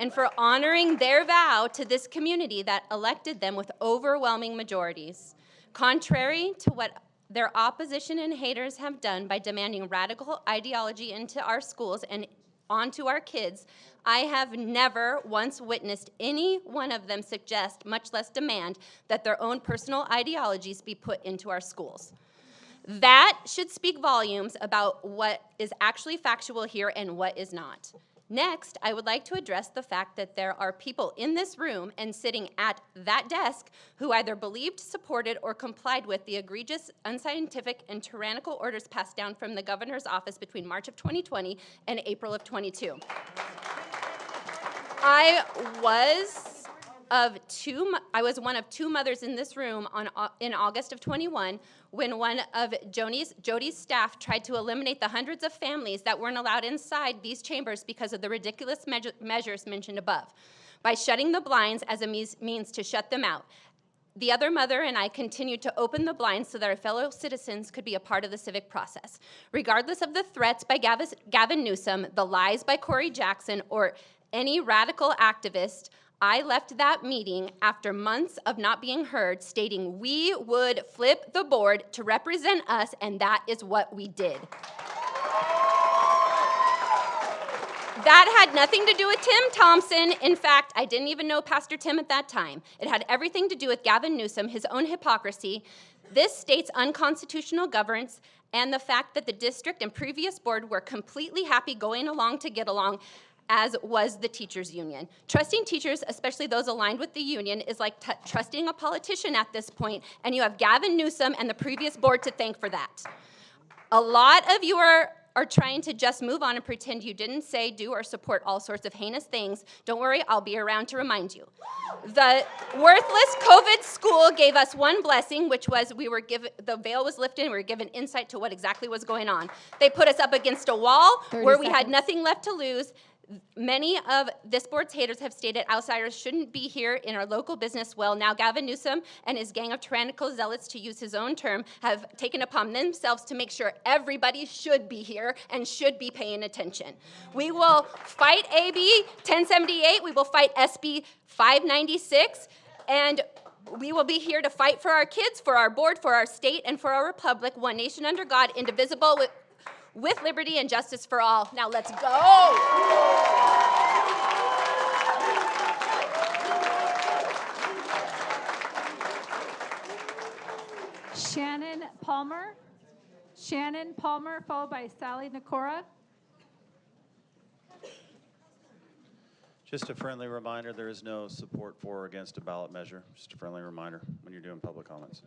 and for honoring their vow to this community that elected them with overwhelming majorities, contrary to what their opposition and haters have done by demanding radical ideology into our schools and onto our kids. I have never once witnessed any one of them suggest, much less demand, that their own personal ideologies be put into our schools. That should speak volumes about what is actually factual here and what is not. Next, I would like to address the fact that there are people in this room and sitting at that desk who either believed, supported, or complied with the egregious, unscientific, and tyrannical orders passed down from the governor's office between March of 2020 and April of 22. I was one of two mothers in this room in August of 21 when one of Jody's staff tried to eliminate the hundreds of families that weren't allowed inside these chambers because of the ridiculous measures mentioned above, by shutting the blinds as a means to shut them out. The other mother and I continued to open the blinds so that our fellow citizens could be a part of the civic process. Regardless of the threats by Gavin Newsom, the lies by Corey Jackson, or any radical activist, I left that meeting after months of not being heard, stating we would flip the board to represent us, and that is what we did. That had nothing to do with Tim Thompson. In fact, I didn't even know Pastor Tim at that time. It had everything to do with Gavin Newsom, his own hypocrisy, this state's unconstitutional governance, and the fact that the district and previous board were completely happy going along to get along, as was the teachers' union. Trusting teachers, especially those aligned with the union, is like trusting a politician at this point, and you have Gavin Newsom and the previous board to thank for that. A lot of you are trying to just move on and pretend you didn't say, do, or support all sorts of heinous things. Don't worry, I'll be around to remind you. The worthless COVID school gave us one blessing, which was the veil was lifted and we were given insight to what exactly was going on. They put us up against a wall where we had nothing left to lose. Many of this board's haters have stated outsiders shouldn't be here in our local business. Well, now Gavin Newsom and his gang of tyrannical zealots, to use his own term, have taken upon themselves to make sure everybody should be here and should be paying attention. We will fight AB 1078. We will fight SB 596. And we will be here to fight for our kids, for our board, for our state, and for our republic, one nation under God, indivisible, with liberty and justice for all. Now let's go. Shannon Palmer, followed by Sally Nakora. Just a friendly reminder, there is no support for or against a ballot measure. Just a friendly reminder when you're doing public comments.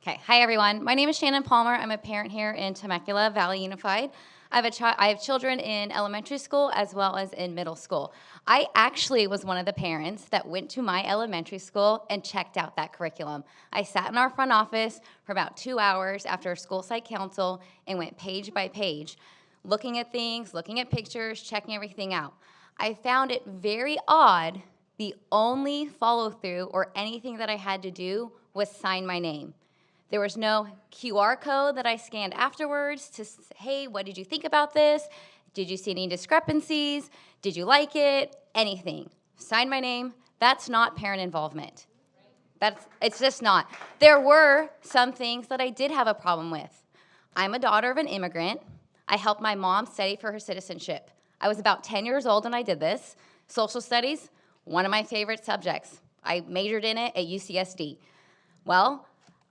Okay, hi everyone. My name is Shannon Palmer. I'm a parent here in Temecula Valley Unified. I have children in elementary school as well as in middle school. I actually was one of the parents that went to my elementary school and checked out that curriculum. I sat in our front office for about 2 hours after school site council and went page by page. looking at things, looking at pictures, checking everything out. I found it very odd. The only follow through or anything that I had to do was sign my name. There was no QR code that I scanned afterwards to, hey, what did you think about this? Did you see any discrepancies? Did you like it? Anything. Sign my name. That's not parent involvement. It's just not. There were some things that I did have a problem with. I'm a daughter of an immigrant. I helped my mom study for her citizenship. I was about 10 years old when I did this. Social studies, one of my favorite subjects. I majored in it at UCSD. Well,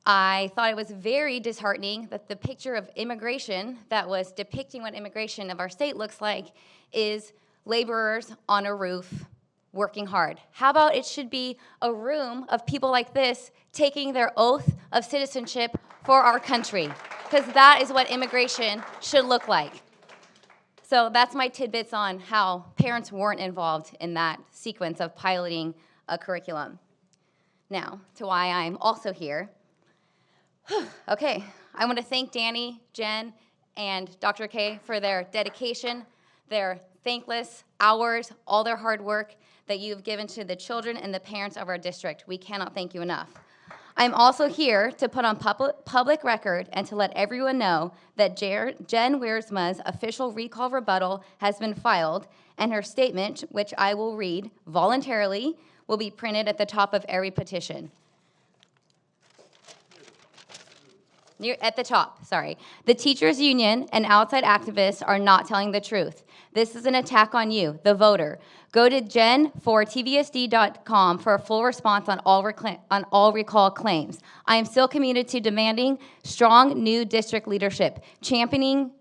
I thought it was very disheartening that the picture of immigration that was depicting what immigration of our state looks like is laborers on a roof working hard. How about it should be a room of people like this taking their oath of citizenship for our country, because that is what immigration should look like. So that's my tidbits on how parents weren't involved in that sequence of piloting a curriculum. Now, to why I'm also here. Okay, I want to thank Danny, Jen, and Dr. K for their dedication, their thankless hours, all their hard work that you've given to the children and the parents of our district. We cannot thank you enough. I'm also here to put on public record and to let everyone know that Jen Wiersma's official recall rebuttal has been filed, and her statement, which I will read voluntarily, will be printed at the top of every petition. At the top, sorry. The teachers union and outside activists are not telling the truth. This is an attack on you, the voter. Go to TVUSD.com for a full response on all recall claims. I am still committed to demanding strong new district leadership, championing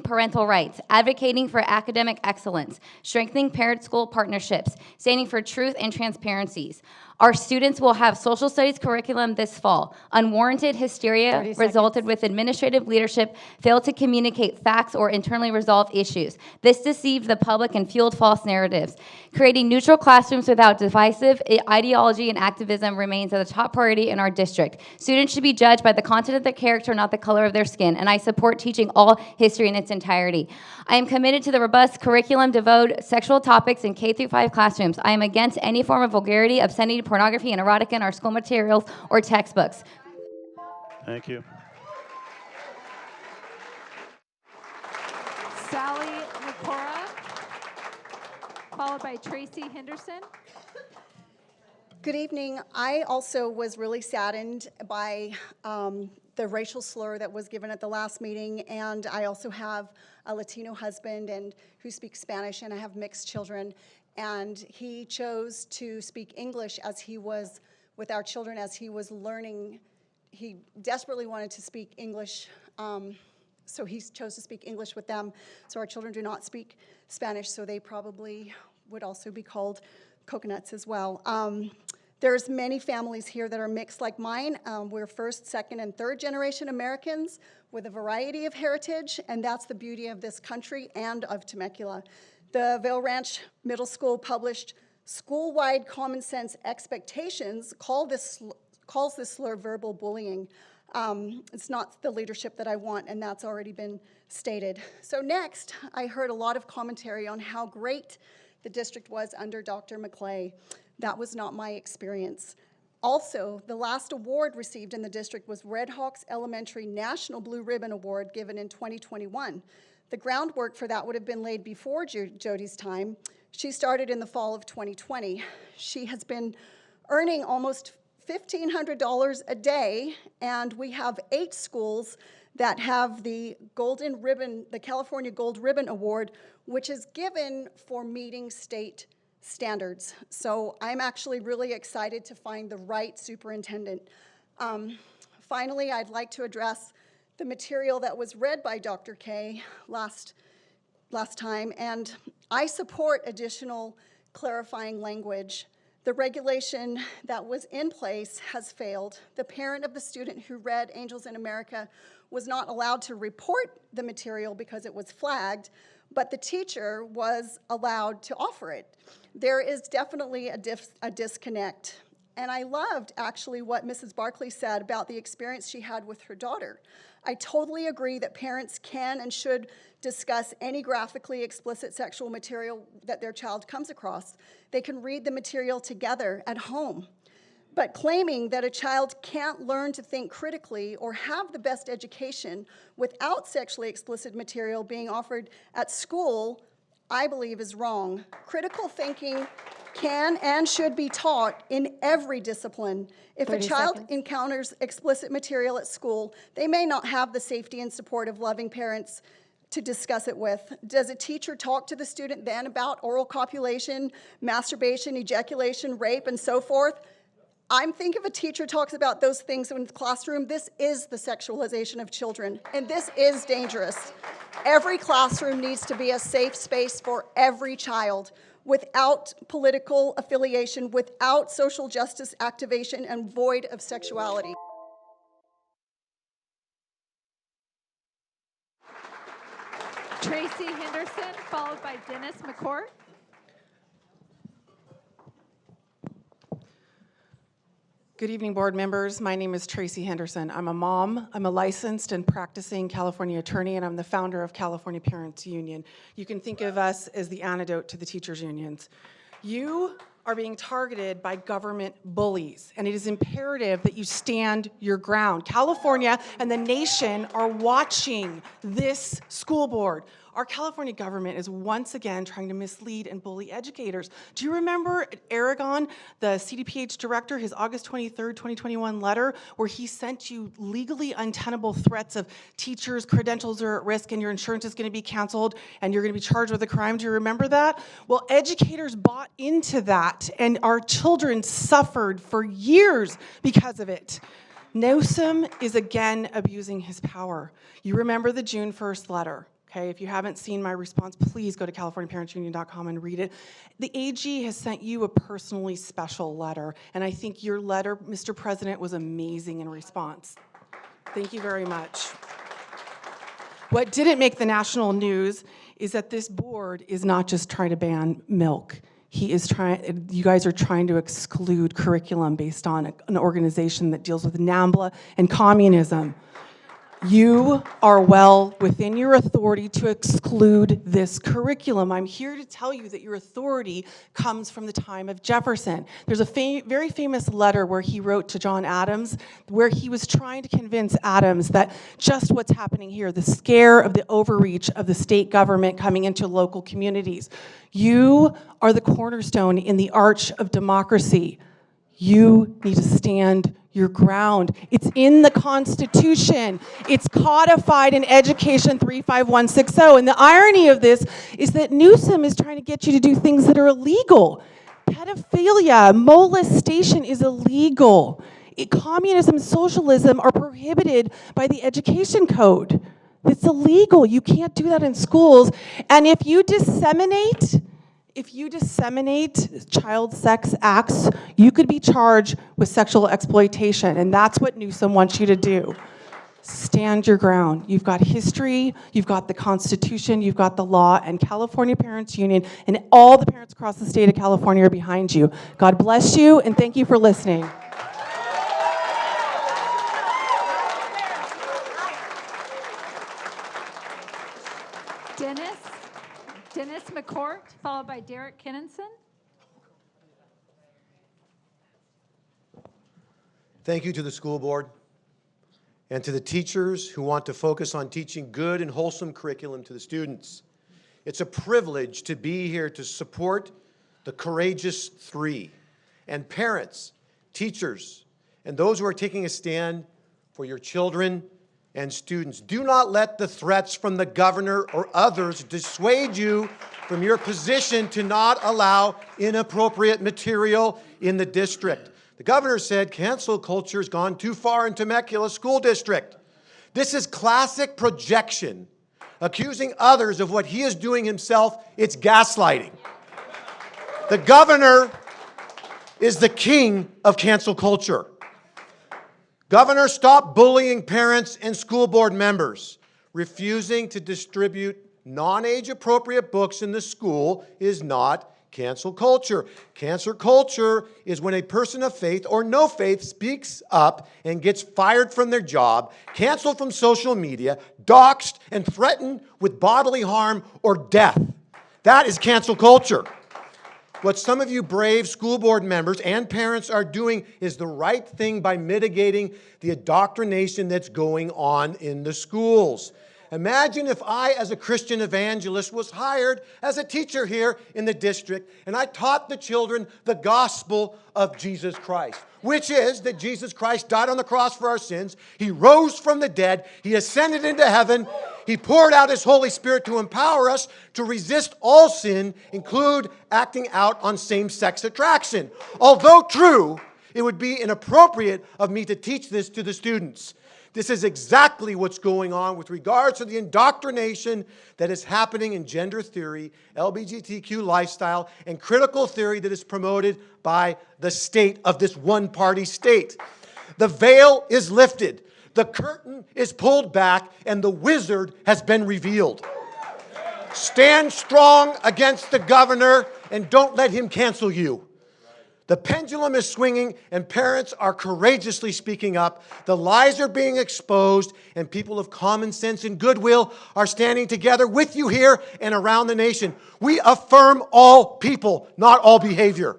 parental rights, advocating for academic excellence, strengthening parent-school partnerships, standing for truth and transparencies. Our students will have social studies curriculum this fall. Unwarranted hysteria resulted with administrative leadership failed to communicate facts or internally resolve issues. This deceived the public and fueled false narratives. Creating neutral classrooms without divisive ideology and activism remains a top priority in our district. Students should be judged by the content of their character, not the color of their skin, and I support teaching all history in its entirety. I am committed to the robust curriculum devote sexual topics in K-5 classrooms. I am against any form of vulgarity, obscenity, pornography, and erotica in our school materials or textbooks. Thank you. Sally Nicora, followed by Tracy Henderson. Good evening. I also was really saddened by the racial slur that was given at the last meeting, and I also have a Latino husband who speaks Spanish, and I have mixed children, and he chose to speak English as he was with our children as he was learning. He desperately wanted to speak English, so he chose to speak English with them. So our children do not speak Spanish, so they probably would also be called coconuts as well. There's many families here that are mixed like mine. We're first, second, and third generation Americans with a variety of heritage, and that's the beauty of this country and of Temecula. The Vail Ranch Middle School published school-wide common sense expectations calls this slur verbal bullying. It's not the leadership that I want, and that's already been stated. So next, I heard a lot of commentary on how great the district was under Dr. McClay. That was not my experience. Also, the last award received in the district was Red Hawks Elementary National Blue Ribbon Award given in 2021. The groundwork for that would have been laid before Jody's time. She started in the fall of 2020. She has been earning almost $1,500 a day, and we have 8 schools that have the Golden Ribbon, the California Gold Ribbon Award, which is given for meeting state standards. So I'm actually really excited to find the right superintendent. Finally, I'd like to address the material that was read by Dr. K last time, and I support additional clarifying language. The regulation that was in place has failed. The parent of the student who read Angels in America was not allowed to report the material because it was flagged, but the teacher was allowed to offer it. There is definitely a disconnect. And I loved actually what Mrs. Barkley said about the experience she had with her daughter. I totally agree that parents can and should discuss any graphically explicit sexual material that their child comes across. They can read the material together at home. But claiming that a child can't learn to think critically or have the best education without sexually explicit material being offered at school, I believe is wrong. Critical thinking can and should be taught in every discipline. If a 30 child seconds. encounters explicit material at school, they may not have the safety and support of loving parents to discuss it with. Does a teacher talk to the student then about oral copulation, masturbation, ejaculation, rape, and so forth? I think if a teacher talks about those things in the classroom, this is the sexualization of children, and this is dangerous. Every classroom needs to be a safe space for every child, without political affiliation, without social justice activation, and void of sexuality. Tracy Henderson, followed by Dennis McCourt. Good evening, board members. My name is Tracy Henderson. I'm a mom. I'm a licensed and practicing California attorney, and I'm the founder of California Parents Union. You can think of us as the antidote to the teachers' unions. You are being targeted by government bullies, and it is imperative that you stand your ground. California and the nation are watching this school board. Our California government is once again trying to mislead and bully educators. Do you remember Aragon, the CDPH director, his August 23rd, 2021 letter, where he sent you legally untenable threats of teachers' credentials are at risk and your insurance is going to be canceled and you're going to be charged with a crime? Do you remember that? Well, educators bought into that, and our children suffered for years because of it. Newsom is again abusing his power. You remember the June 1st letter. Okay, if you haven't seen my response, please go to CaliforniaParentsUnion.com and read it. The AG has sent you a personally special letter, and I think your letter, Mr. President, was amazing in response. Thank you very much. What didn't make the national news is that this board is not just trying to ban milk. You guys are trying to exclude curriculum based on an organization that deals with NAMBLA and communism. You are well within your authority to exclude this curriculum. I'm here to tell you that your authority comes from the time of Jefferson. There's a very famous letter where he wrote to John Adams, where he was trying to convince Adams that just what's happening here, the scare of the overreach of the state government coming into local communities. You are the cornerstone in the arch of democracy. You need to stand your ground. It's in the Constitution. It's codified in Education 35160. And the irony of this is that Newsom is trying to get you to do things that are illegal. Pedophilia, molestation is illegal. Communism, socialism are prohibited by the education code. It's illegal. You can't do that in schools. And if you disseminate child sex acts, you could be charged with sexual exploitation, and that's what Newsom wants you to do. Stand your ground. You've got history, you've got the Constitution, you've got the law, and California Parents Union and all the parents across the state of California are behind you. God bless you, and thank you for listening. Dennis McCourt, followed by Derek Kinnison. Thank you to the school board and to the teachers who want to focus on teaching good and wholesome curriculum to the students. It's a privilege to be here to support the courageous three, and parents, teachers, and those who are taking a stand for your children and students. Do not let the threats from the governor or others dissuade you from your position to not allow inappropriate material in the district. The governor said cancel culture has gone too far in Temecula School District. This is classic projection, accusing others of what he is doing himself. It's gaslighting. The governor is the king of cancel culture. Governor, stop bullying parents and school board members. Refusing to distribute non-age appropriate books in the school is not Cancel culture. Cancel culture is when a person of faith or no faith speaks up and gets fired from their job, canceled from social media, doxxed, and threatened with bodily harm or death. That is cancel culture. What some of you brave school board members and parents are doing is the right thing by mitigating the indoctrination that's going on in the schools. Imagine if I, as a Christian evangelist, was hired as a teacher here in the district, and I taught the children the gospel of Jesus Christ, which is that Jesus Christ died on the cross for our sins. He rose from the dead. He ascended into heaven. He poured out His Holy Spirit to empower us to resist all sin, include acting out on same-sex attraction. Although true, it would be inappropriate of me to teach this to the students. This is exactly what's going on with regards to the indoctrination that is happening in gender theory, LGBTQ lifestyle, and critical theory that is promoted by the state of this one-party state. The veil is lifted, the curtain is pulled back, and the wizard has been revealed. Stand strong against the governor and don't let him cancel you. The pendulum is swinging, and parents are courageously speaking up. The lies are being exposed, and people of common sense and goodwill are standing together with you here and around the nation. We affirm all people, not all behavior.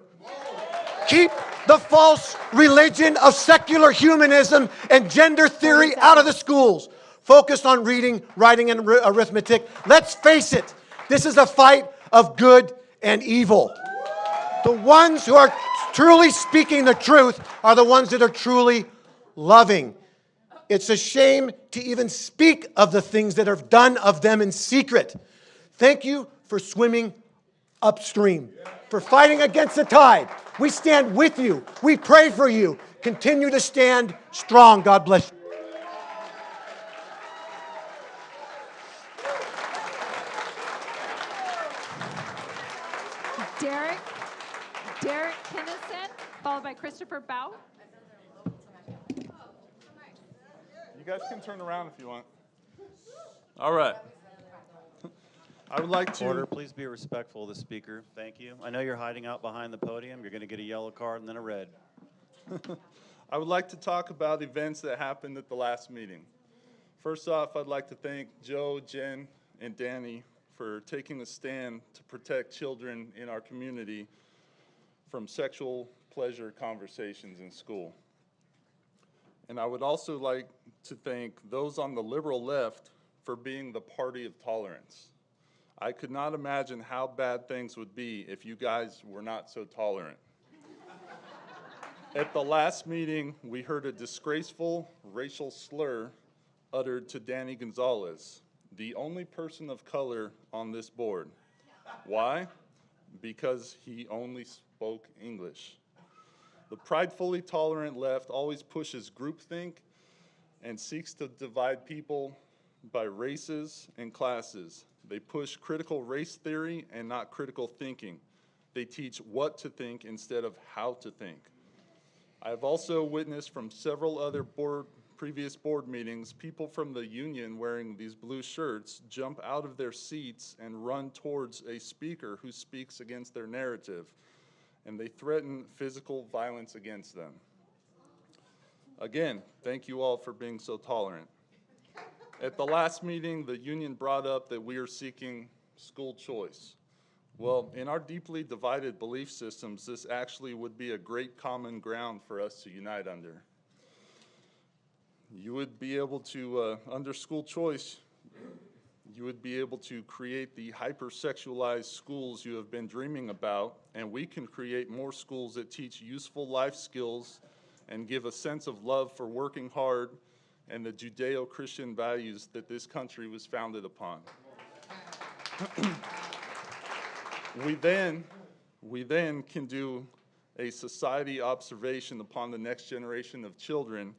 Keep the false religion of secular humanism and gender theory out of the schools. Focus on reading, writing, and arithmetic. Let's face it, this is a fight of good and evil. The ones who are truly speaking the truth are the ones that are truly loving. It's a shame to even speak of the things that are done of them in secret. Thank you for swimming upstream, for fighting against the tide. We stand with you. We pray for you. Continue to stand strong. God bless you. Derek Kinnison, followed by Christopher Bow. You guys can turn around if you want. All right. I would like to... Order, please be respectful of the speaker. Thank you. I know you're hiding out behind the podium. You're going to get a yellow card and then a red. I would like to talk about events that happened at the last meeting. First off, I'd like to thank Joe, Jen, and Danny for taking a stand to protect children in our community from sexual pleasure conversations in school. And I would also like to thank those on the liberal left for being the party of tolerance. I could not imagine how bad things would be if you guys were not so tolerant. At the last meeting, we heard a disgraceful racial slur uttered to Danny Gonzalez, the only person of color on this board. Why? Because he only spoke English. The pridefully tolerant left always pushes groupthink and seeks to divide people by races and classes. They push critical race theory and not critical thinking. They teach what to think instead of how to think. I've also witnessed from several other previous board meetings, people from the union wearing these blue shirts jump out of their seats and run towards a speaker who speaks against their narrative, and they threaten physical violence against them. Again, thank you all for being so tolerant. At the last meeting, the union brought up that we are seeking school choice. Well, in our deeply divided belief systems, this actually would be a great common ground for us to unite under. You would be able to, under school choice, you would be able to create the hypersexualized schools you have been dreaming about, and we can create more schools that teach useful life skills and give a sense of love for working hard and the Judeo-Christian values that this country was founded upon. We then can do a society observation upon the next generation of children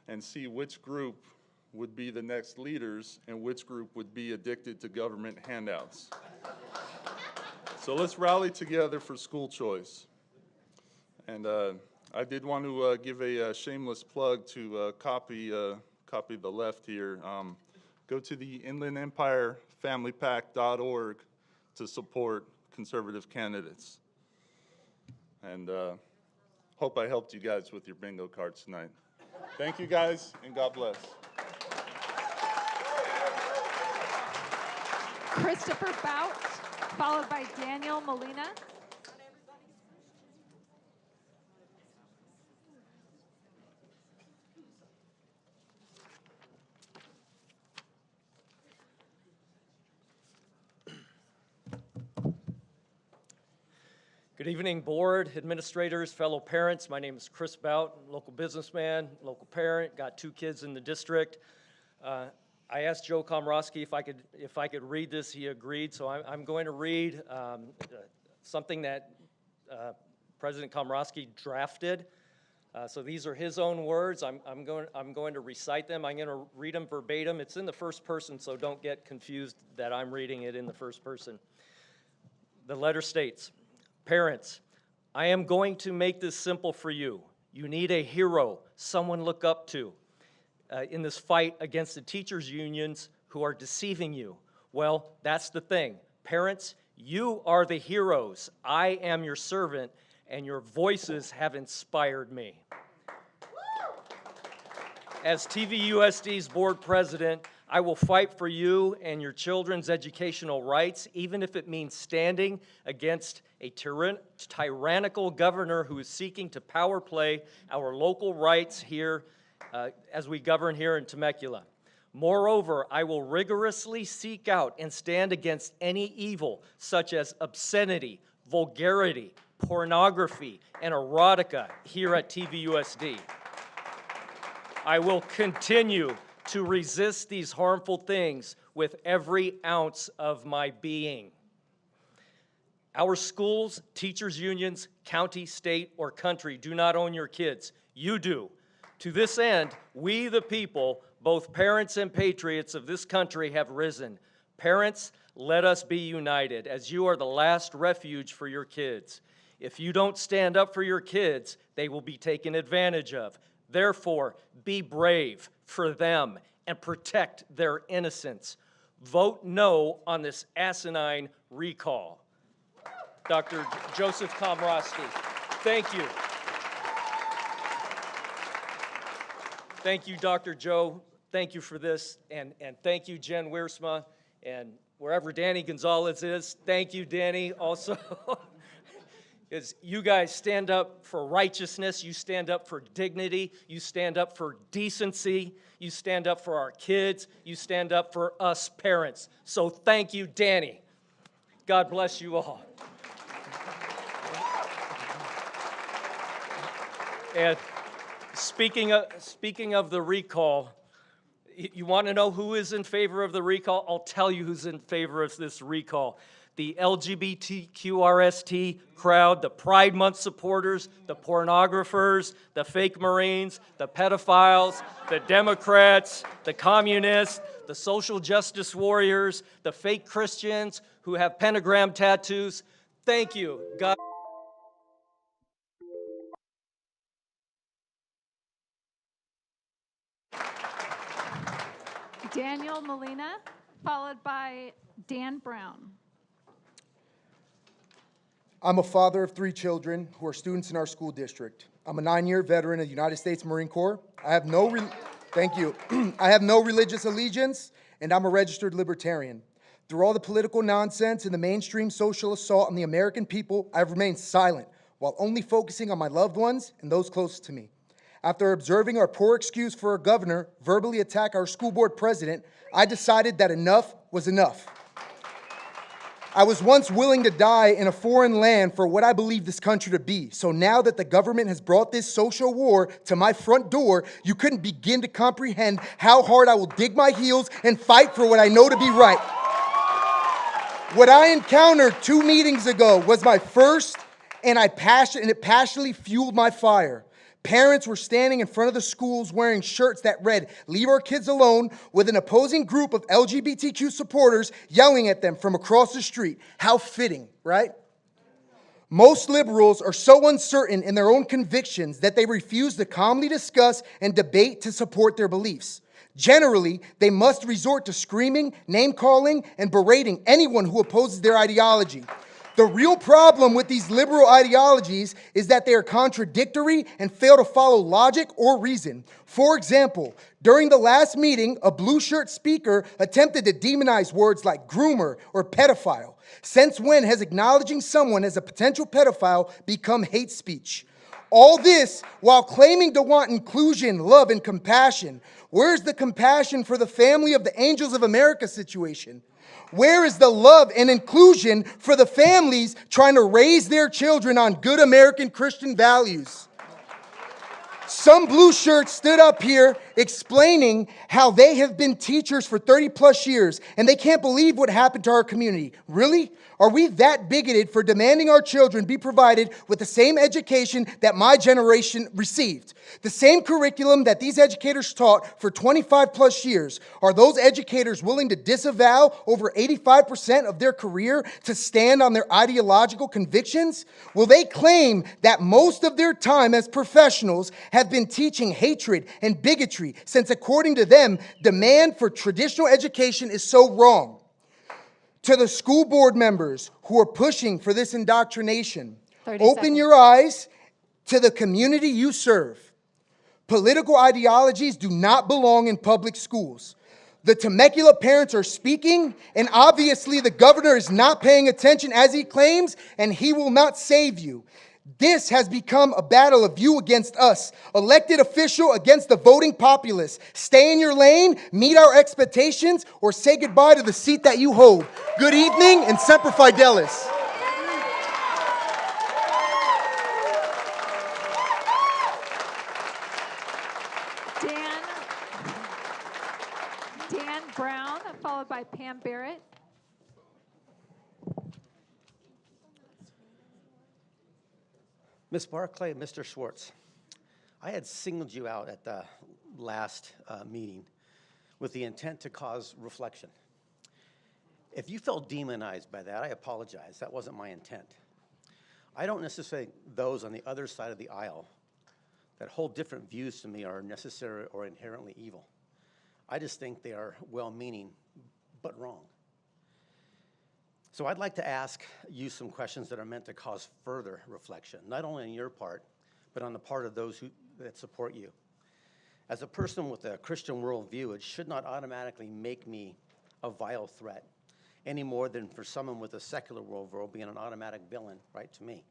and see which group would be the next leaders and which group would be addicted to government handouts. So let's rally together for school choice. And I did want to give a shameless plug to copy the left here. Go to the Inland Empire FamilyPack.org to support conservative candidates. And hope I helped you guys with your bingo cards tonight. Thank you guys, and God bless. Christopher Bout, followed by Daniel Molina. Good evening, board, administrators, fellow parents. My name is Chris Bout, local businessman, local parent, got 2 kids in the district. I asked Joe Komrosky if I could read this. He agreed, so I'm going to read something that President Komrosky drafted. So these are his own words. I'm going to recite them. I'm going to read them verbatim. It's in the first person, so don't get confused that I'm reading it in the first person. The letter states, "Parents, I am going to make this simple for you. You need a hero, someone look up to, in this fight against the teachers' unions who are deceiving you. Well, that's the thing. Parents, you are the heroes. I am your servant, and your voices have inspired me." As TVUSD's board president, I will fight for you and your children's educational rights, even if it means standing against a tyrannical governor who is seeking to power play our local rights here as we govern here in Temecula. Moreover, I will rigorously seek out and stand against any evil such as obscenity, vulgarity, pornography, and erotica here at TVUSD. I will continue to resist these harmful things with every ounce of my being. Our schools, teachers' unions, county, state, or country do not own your kids. You do. To this end, we the people, both parents and patriots of this country, have risen. Parents, let us be united, as you are the last refuge for your kids. If you don't stand up for your kids, they will be taken advantage of. Therefore, be brave for them and protect their innocence. Vote no on this asinine recall. Dr. Joseph Komrosky, thank you. Thank you, Dr. Joe. Thank you for this, and thank you, Jen Wiersma, and wherever Danny Gonzalez is, thank you, Danny, also. Is you guys stand up for righteousness, you stand up for dignity, you stand up for decency, you stand up for our kids, you stand up for us parents. So thank you, Danny. God bless you all. And speaking of the recall, you want to know who is in favor of the recall? I'll tell you who's in favor of this recall. The LGBTQRST crowd, the Pride Month supporters, the pornographers, the fake Marines, the pedophiles, the Democrats, the communists, the social justice warriors, the fake Christians who have pentagram tattoos. Thank you. God. Daniel Molina, followed by Dan Brown. I'm a father of 3 children who are students in our school district. I'm a 9-year veteran of the United States Marine Corps. I have no religious allegiance, and I'm a registered libertarian. Through all the political nonsense and the mainstream social assault on the American people, I've remained silent while only focusing on my loved ones and those closest to me. After observing our poor excuse for our governor verbally attack our school board president, I decided that enough was enough. I was once willing to die in a foreign land for what I believe this country to be. So now that the government has brought this social war to my front door, you couldn't begin to comprehend how hard I will dig my heels and fight for what I know to be right. What I encountered 2 meetings ago was my first, and it passionately fueled my fire. Parents were standing in front of the schools wearing shirts that read, "Leave our kids alone," with an opposing group of LGBTQ supporters yelling at them from across the street. How fitting, right? Most liberals are so uncertain in their own convictions that they refuse to calmly discuss and debate to support their beliefs. Generally, they must resort to screaming, name-calling, and berating anyone who opposes their ideology. The real problem with these liberal ideologies is that they are contradictory and fail to follow logic or reason. For example, during the last meeting, a blue shirt speaker attempted to demonize words like groomer or pedophile. Since when has acknowledging someone as a potential pedophile become hate speech? All this while claiming to want inclusion, love, and compassion. Where's the compassion for the family of the Angels of America situation? Where is the love and inclusion for the families trying to raise their children on good American Christian values? Some blue shirts stood up here explaining how they have been teachers for 30 plus years and they can't believe what happened to our community. Really? Are we that bigoted for demanding our children be provided with the same education that my generation received? The same curriculum that these educators taught for 25 plus years. Are those educators willing to disavow over 85% of their career to stand on their ideological convictions? Will they claim that most of their time as professionals have been teaching hatred and bigotry since, according to them, demand for traditional education is so wrong? To the school board members who are pushing for this indoctrination, 30 open seconds. your eyes to the community you serve. Political ideologies do not belong in public schools. The Temecula parents are speaking, and obviously the governor is not paying attention as he claims, and he will not save you. This has become a battle of you against us, elected official against the voting populace. Stay in your lane, meet our expectations, or say goodbye to the seat that you hold. Good evening, and Semper Fidelis. Dan Brown, followed by Pam Barrett. Ms. Barclay, Mr. Schwartz, I had singled you out at the last meeting with the intent to cause reflection. If you felt demonized by that, I apologize. That wasn't my intent. I don't necessarily think those on the other side of the aisle that hold different views to me are necessary or inherently evil. I just think they are well-meaning, but wrong. So I'd like to ask you some questions that are meant to cause further reflection, not only on your part, but on the part of those that support you. As a person with a Christian worldview, it should not automatically make me a vile threat, any more than for someone with a secular worldview being an automatic villain, right, to me.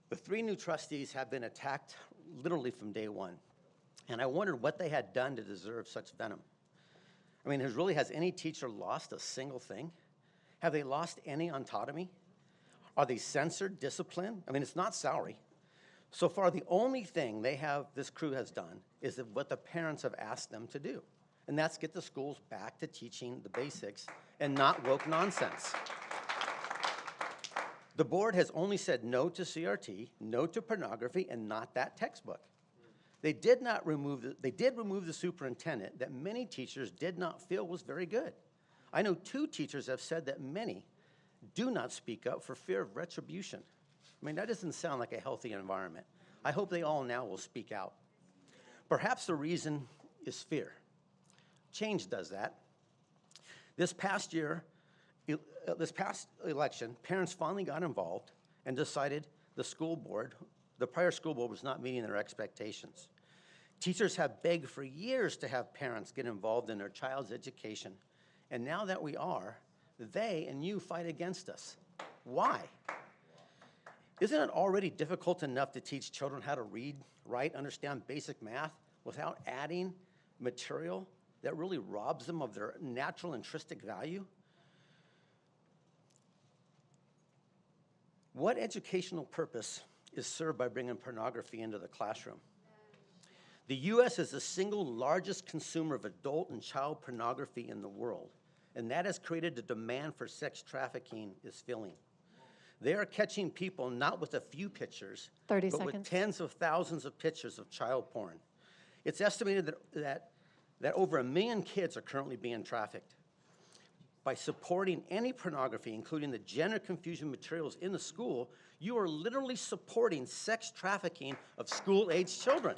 The 3 new trustees have been attacked literally from day one, and I wondered what they had done to deserve such venom. I mean, has any teacher lost a single thing? Have they lost any autonomy? Are they censored, disciplined? I mean, it's not salary. So far, the only thing this crew has done is what the parents have asked them to do, and that's get the schools back to teaching the basics and not woke nonsense. The board has only said no to CRT, no to pornography, and not that textbook. They did remove the superintendent that many teachers did not feel was very good. I know 2 teachers have said that many do not speak up for fear of retribution. I mean, that doesn't sound like a healthy environment. I hope they all now will speak out. Perhaps the reason is fear. Change does that. This past election, parents finally got involved and decided the prior school board was not meeting their expectations. Teachers have begged for years to have parents get involved in their child's education. And now that we are, they and you fight against us. Why? Isn't it already difficult enough to teach children how to read, write, understand basic math without adding material that really robs them of their natural intrinsic value? What educational purpose is served by bringing pornography into the classroom? The U.S. is the single largest consumer of adult and child pornography in the world, and that has created a demand for sex trafficking is filling. They are catching people not with a few pictures, 30 but seconds. with tens of thousands of pictures of child porn. It's estimated that over 1 million kids are currently being trafficked. By supporting any pornography, including the gender confusion materials in the school, you are literally supporting sex trafficking of school-aged children.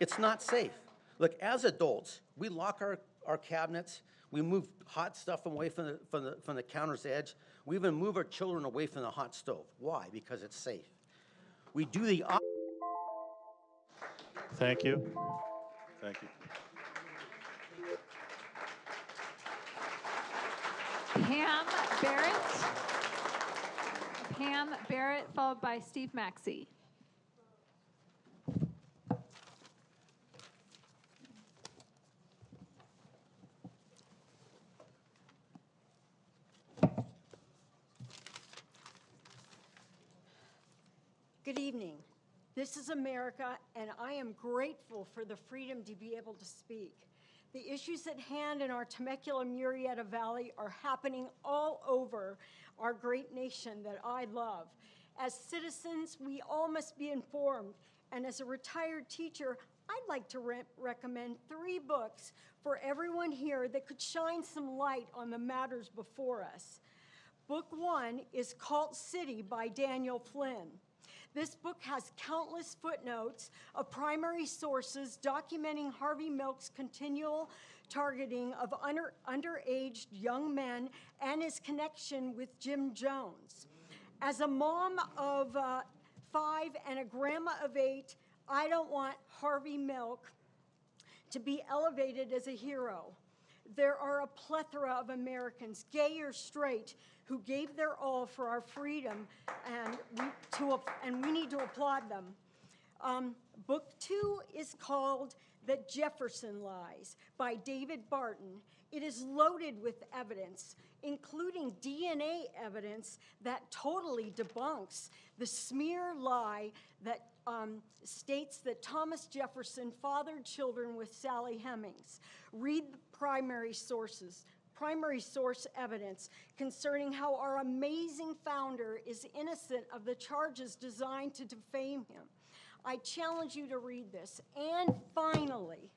It's not safe. Look, as adults, we lock our cabinets, We move hot stuff away from the counter's edge. We even move our children away from the hot stove. Why? Because it's safe. We do the Thank you. Thank you. Pam Barrett, followed by Steve Maxey. Good evening. This is America, and I am grateful for the freedom to be able to speak. The issues at hand in our Temecula-Murrieta Valley are happening all over our great nation that I love. As citizens, we all must be informed, and as a retired teacher, I'd like to recommend 3 books for everyone here that could shine some light on the matters before us. Book 1 is Cult City by Daniel Flynn. This book has countless footnotes of primary sources documenting Harvey Milk's continual targeting of underage young men and his connection with Jim Jones. As a mom of 5 and a grandma of 8, I don't want Harvey Milk to be elevated as a hero. There are a plethora of Americans, gay or straight, who gave their all for our freedom, and we need to applaud them. Book 2 is called The Jefferson Lies by David Barton. It is loaded with evidence, including DNA evidence that totally debunks the smear lie that states that Thomas Jefferson fathered children with Sally Hemings. Read the primary source evidence concerning how our amazing founder is innocent of the charges designed to defame him. I challenge you to read this. And finally,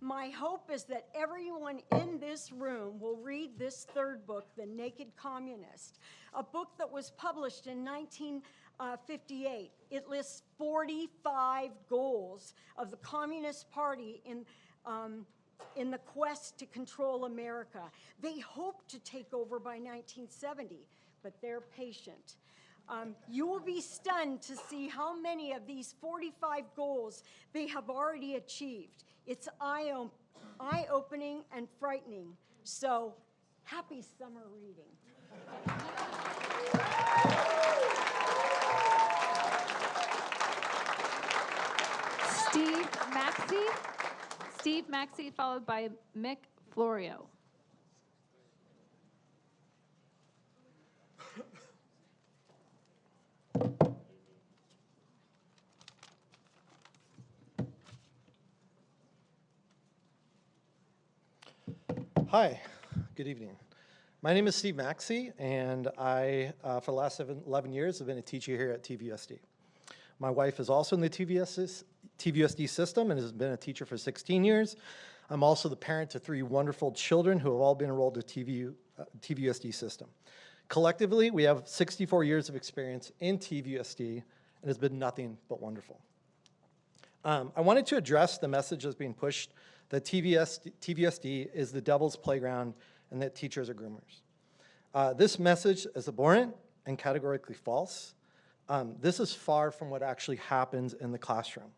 my hope is that everyone in this room will read this 3rd book, The Naked Communist, a book that was published in 1958. It lists 45 goals of the Communist Party in the quest to control America. They hope to take over by 1970, but they're patient. You will be stunned to see how many of these 45 goals they have already achieved. It's eye-opening and frightening. So, happy summer reading. Steve Maxey, followed by Mick Florio. Hi, good evening. My name is Steve Maxey, and I, for the last 11 years, have been a teacher here at TVUSD. My wife is also in the TVUSD system and has been a teacher for 16 years. I'm also the parent to 3 wonderful children who have all been enrolled to TVUSD system. Collectively, we have 64 years of experience in TVUSD, and it's been nothing but wonderful. I wanted to address the message that's being pushed that TVUSD is the devil's playground and that teachers are groomers. This message is abhorrent and categorically false. This is far from what actually happens in the classroom.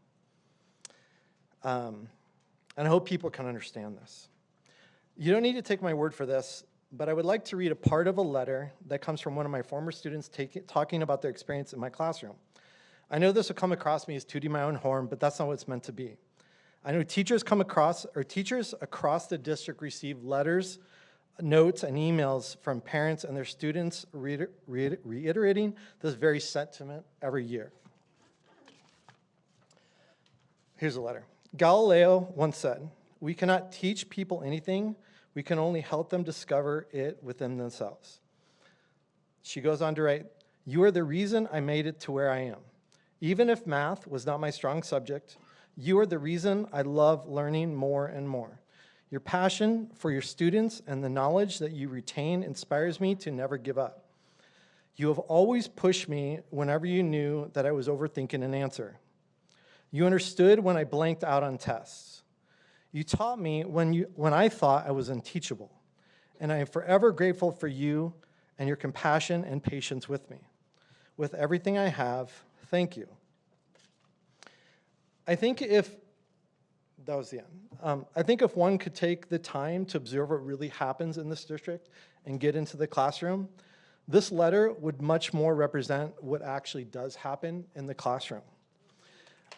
And I hope people can understand this. You don't need to take my word for this, but I would like to read a part of a letter that comes from one of my former students talking about their experience in my classroom. I know this will come across me as tooting my own horn, but that's not what it's meant to be. I know teachers across the district receive letters, notes, and emails from parents and their students reiterating this very sentiment every year. Here's a letter. Galileo once said, "We cannot teach people anything, we can only help them discover it within themselves." She goes on to write, "You are the reason I made it to where I am. Even if math was not my strong subject, you are the reason I love learning more and more. Your passion for your students and the knowledge that you retain inspires me to never give up. You have always pushed me whenever you knew that I was overthinking an answer. You understood when I blanked out on tests. You taught me when I thought I was unteachable, and I am forever grateful for you and your compassion and patience with me. With everything I have, thank you. I think if one could take the time to observe what really happens in this district and get into the classroom, this letter would much more represent what actually does happen in the classroom.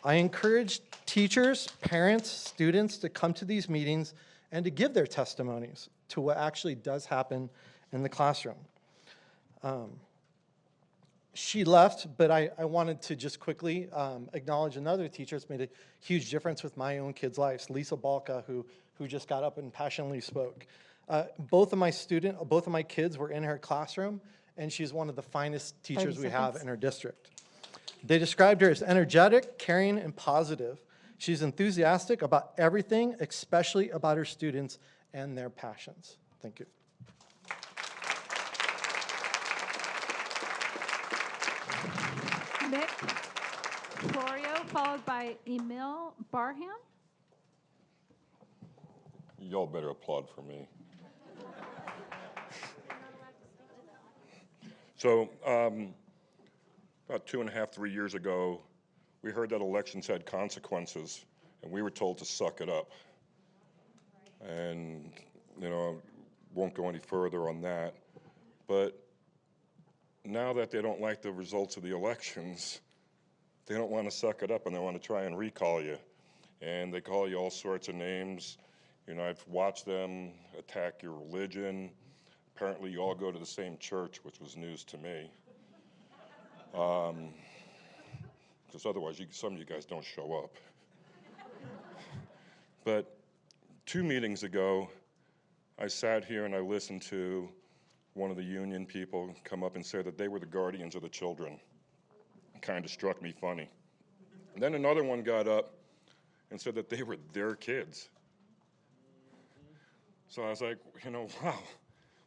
I encourage teachers, parents, students to come to these meetings and to give their testimonies to what actually does happen in the classroom. She left, but I wanted to just quickly acknowledge another teacher that's made a huge difference with my own kids' lives, Lisa Balka, who just got up and passionately spoke. Both of my kids were in her classroom, and she's one of the finest teachers we have in our district. They described her as energetic, caring, and positive. She's enthusiastic about everything, especially about her students and their passions. Thank you. Mick Florio, followed by Emil Barham. Y'all better applaud for me. So, about 2.5, 3 years ago, we heard that elections had consequences, and we were told to suck it up. And, won't go any further on that. But now that they don't like the results of the elections, they don't want to suck it up and they want to try and recall you. And they call you all sorts of names. I've watched them attack your religion. Apparently you all go to the same church, which was news to me. Because otherwise some of you guys don't show up. But 2 meetings ago, I sat here and I listened to one of the union people come up and say that they were the guardians of the children. It kind of struck me funny. And then another one got up and said that they were their kids. So I was like, wow,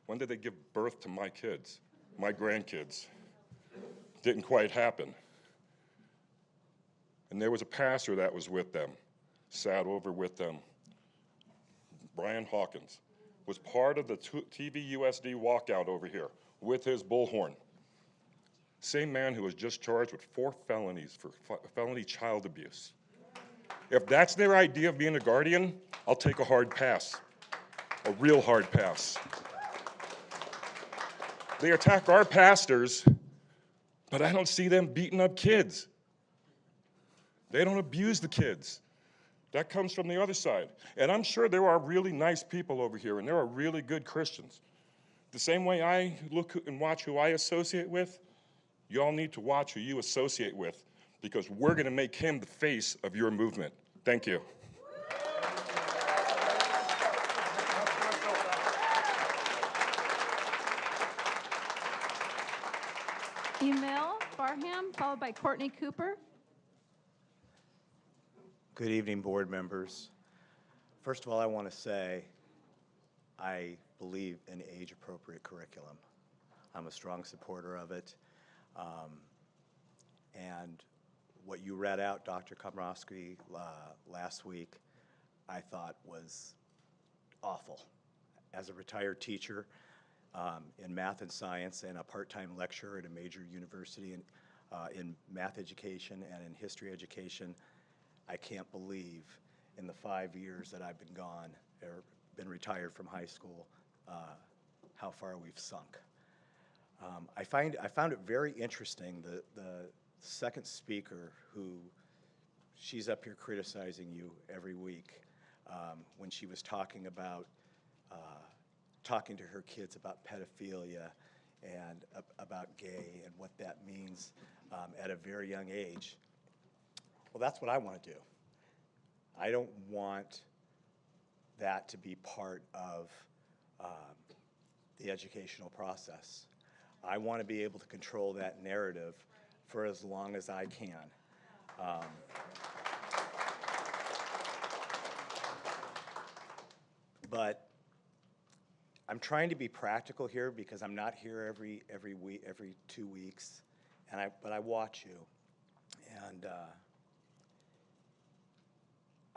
when did they give birth to my kids, my grandkids? Didn't quite happen. And there was a pastor that was with them, sat over with them. Brian Hawkins was part of the TVUSD walkout over here with his bullhorn. Same man who was just charged with 4 felonies for felony child abuse. If that's their idea of being a guardian, I'll take a hard pass, a real hard pass. They attack our pastors, but I don't see them beating up kids. They don't abuse the kids. That comes from the other side. And I'm sure there are really nice people over here, and there are really good Christians. The same way I look and watch who I associate with, you all need to watch who you associate with, because we're going to make him the face of your movement. Thank you. Emil Barham, followed by Courtney Cooper. Good evening, board members. First of all, I want to say I believe in age-appropriate curriculum. I'm a strong supporter of it. And what you read out, Dr. Komrosky, last week, I thought was awful. As a retired teacher in math and science and a part-time lecturer at a major university in math education and in history education, I can't believe in the 5 years that I've been gone or been retired from high school how far we've sunk. I found it very interesting, the second speaker she's up here criticizing you every week when she was talking about talking to her kids about pedophilia and about gay and what that means at a very young age. Well, that's what I want to do. I don't want that to be part of the educational process. I want to be able to control that narrative for as long as I can. But I'm trying to be practical here because I'm not here every week, every 2 weeks, but I watch you, and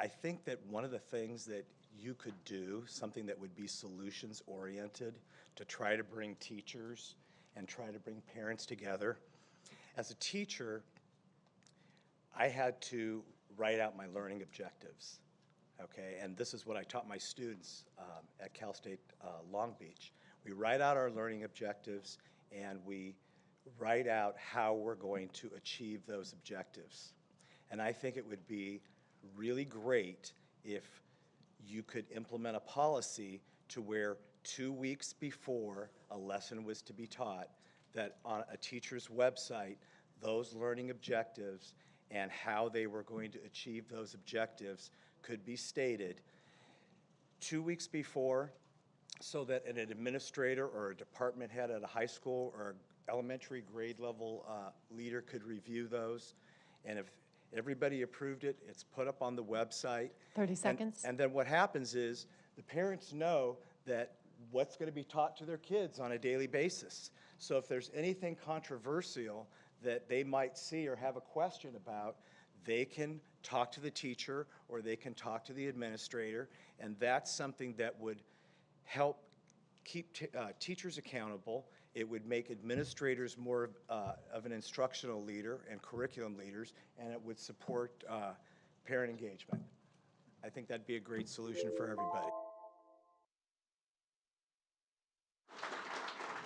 I think that one of the things that you could do, something that would be solutions-oriented to try to bring teachers and try to bring parents together. As a teacher, I had to write out my learning objectives, okay? And this is what I taught my students at Cal State Long Beach. We write out our learning objectives and we write out how we're going to achieve those objectives. And I think it would be really great if you could implement a policy to where 2 weeks before a lesson was to be taught, that on a teacher's website, those learning objectives and how they were going to achieve those objectives could be stated 2 weeks before, so that an administrator or a department head at a high school or elementary grade level leader could review those. And if everybody approved it, it's put up on the website. 30 seconds. And then what happens is the parents know that what's going to be taught to their kids on a daily basis. So if there's anything controversial that they might see or have a question about, they can talk to the teacher or they can talk to the administrator, and that's something that would help keep teachers accountable. It would make administrators more of an instructional leader and curriculum leaders, and it would support parent engagement. I think that'd be a great solution for everybody.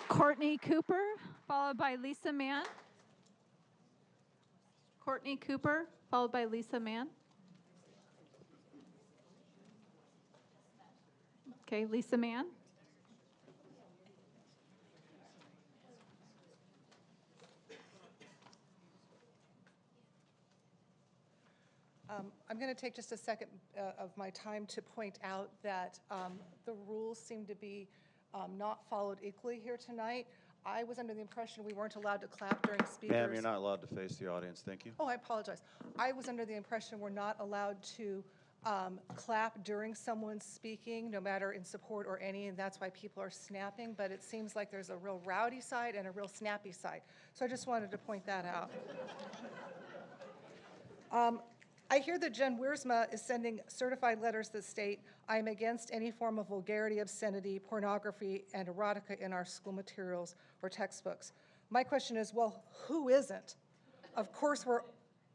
Courtney Cooper, followed by Lisa Mann. Courtney Cooper, followed by Lisa Mann. Okay, Lisa Mann. I'm going to take just a second of my time to point out that the rules seem to be not followed equally here tonight. I was under the impression we weren't allowed to clap during speakers. Ma'am, you're not allowed to face the audience. Thank you. Oh, I apologize. I was under the impression we're not allowed to clap during someone's speaking, no matter in support or any, and that's why people are snapping. But it seems like there's a real rowdy side and a real snappy side. So I just wanted to point that out. I hear that Jen Wiersma is sending certified letters that state, I am against any form of vulgarity, obscenity, pornography, and erotica in our school materials or textbooks. My question is, well, who isn't? Of course, we're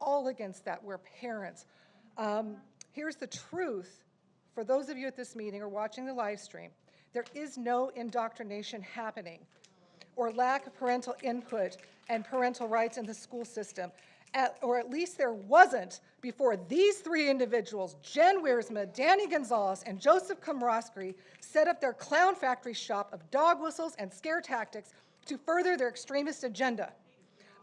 all against that. We're parents. Here's the truth. For those of you at this meeting or watching the live stream, there is no indoctrination happening or lack of parental input and parental rights in the school system. Or at least there wasn't before these three individuals, Jen Wiersma, Danny Gonzalez, and Joseph Komrosky, set up their clown factory shop of dog whistles and scare tactics to further their extremist agenda.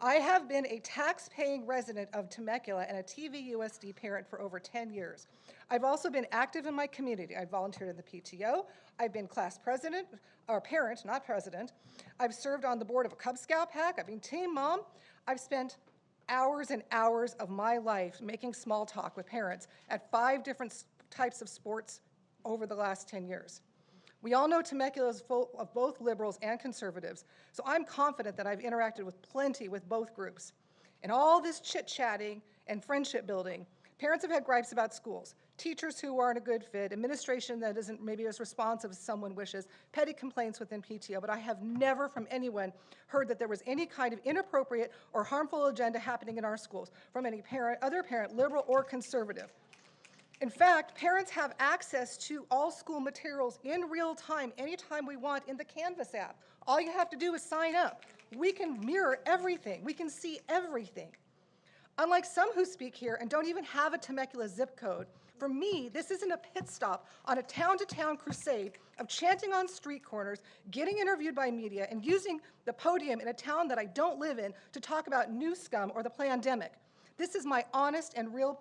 I have been a tax-paying resident of Temecula and a TVUSD parent for over 10 years. I've also been active in my community. I volunteered in the PTO. I've been class president, or parent, not president. I've served on the board of a Cub Scout pack. I've been team mom. I've spent hours and hours of my life making small talk with parents at 5 different types of sports over the last 10 years. We all know Temecula is full of both liberals and conservatives, so I'm confident that I've interacted with plenty with both groups. In all this chit-chatting and friendship building, parents have had gripes about schools, teachers who aren't a good fit, administration that isn't maybe as responsive as someone wishes, petty complaints within PTO, but I have never from anyone heard that there was any kind of inappropriate or harmful agenda happening in our schools from any parent, other parent, liberal or conservative. In fact, parents have access to all school materials in real time, anytime we want in the Canvas app. All you have to do is sign up. We can mirror everything. We can see everything. Unlike some who speak here and don't even have a Temecula zip code, for me, this isn't a pit stop on a town-to-town crusade of chanting on street corners, getting interviewed by media, and using the podium in a town that I don't live in to talk about new scum or the pandemic. This is my honest and real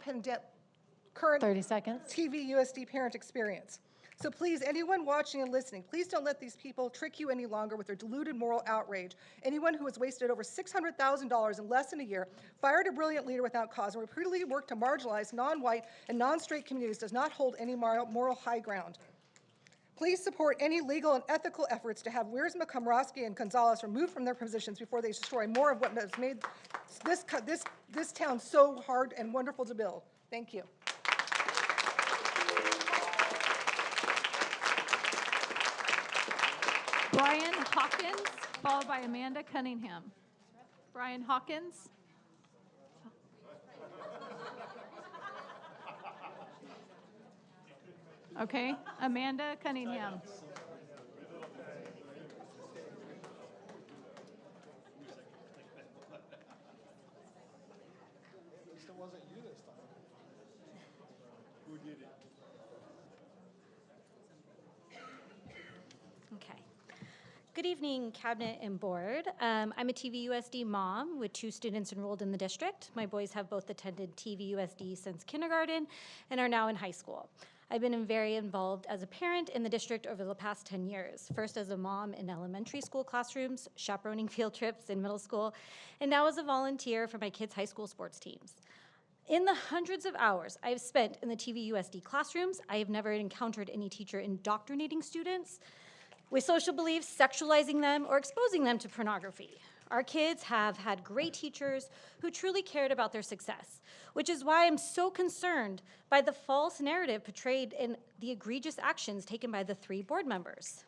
current 30 seconds. TVUSD parent experience. So please, anyone watching and listening, please don't let these people trick you any longer with their deluded moral outrage. Anyone who has wasted over $600,000 in less than a year, fired a brilliant leader without cause, and repeatedly worked to marginalize non-white and non-straight communities does not hold any moral high ground. Please support any legal and ethical efforts to have Wiersma, Komrosky, and Gonzalez removed from their positions before they destroy more of what has made this town so hard and wonderful to build. Thank you. Brian Hawkins, followed by Amanda Cunningham. Brian Hawkins. Okay, Amanda Cunningham. Okay. Good evening, Cabinet and Board. I'm a TVUSD mom with 2 students enrolled in the district. My boys have both attended TVUSD since kindergarten and are now in high school. I've been very involved as a parent in the district over the past 10 years, first as a mom in elementary school classrooms, chaperoning field trips in middle school, and now as a volunteer for my kids' high school sports teams. In the hundreds of hours I have spent in the TVUSD classrooms, I have never encountered any teacher indoctrinating students with social beliefs, sexualizing them, or exposing them to pornography. Our kids have had great teachers who truly cared about their success, which is why I'm so concerned by the false narrative portrayed in the egregious actions taken by the 3 board members.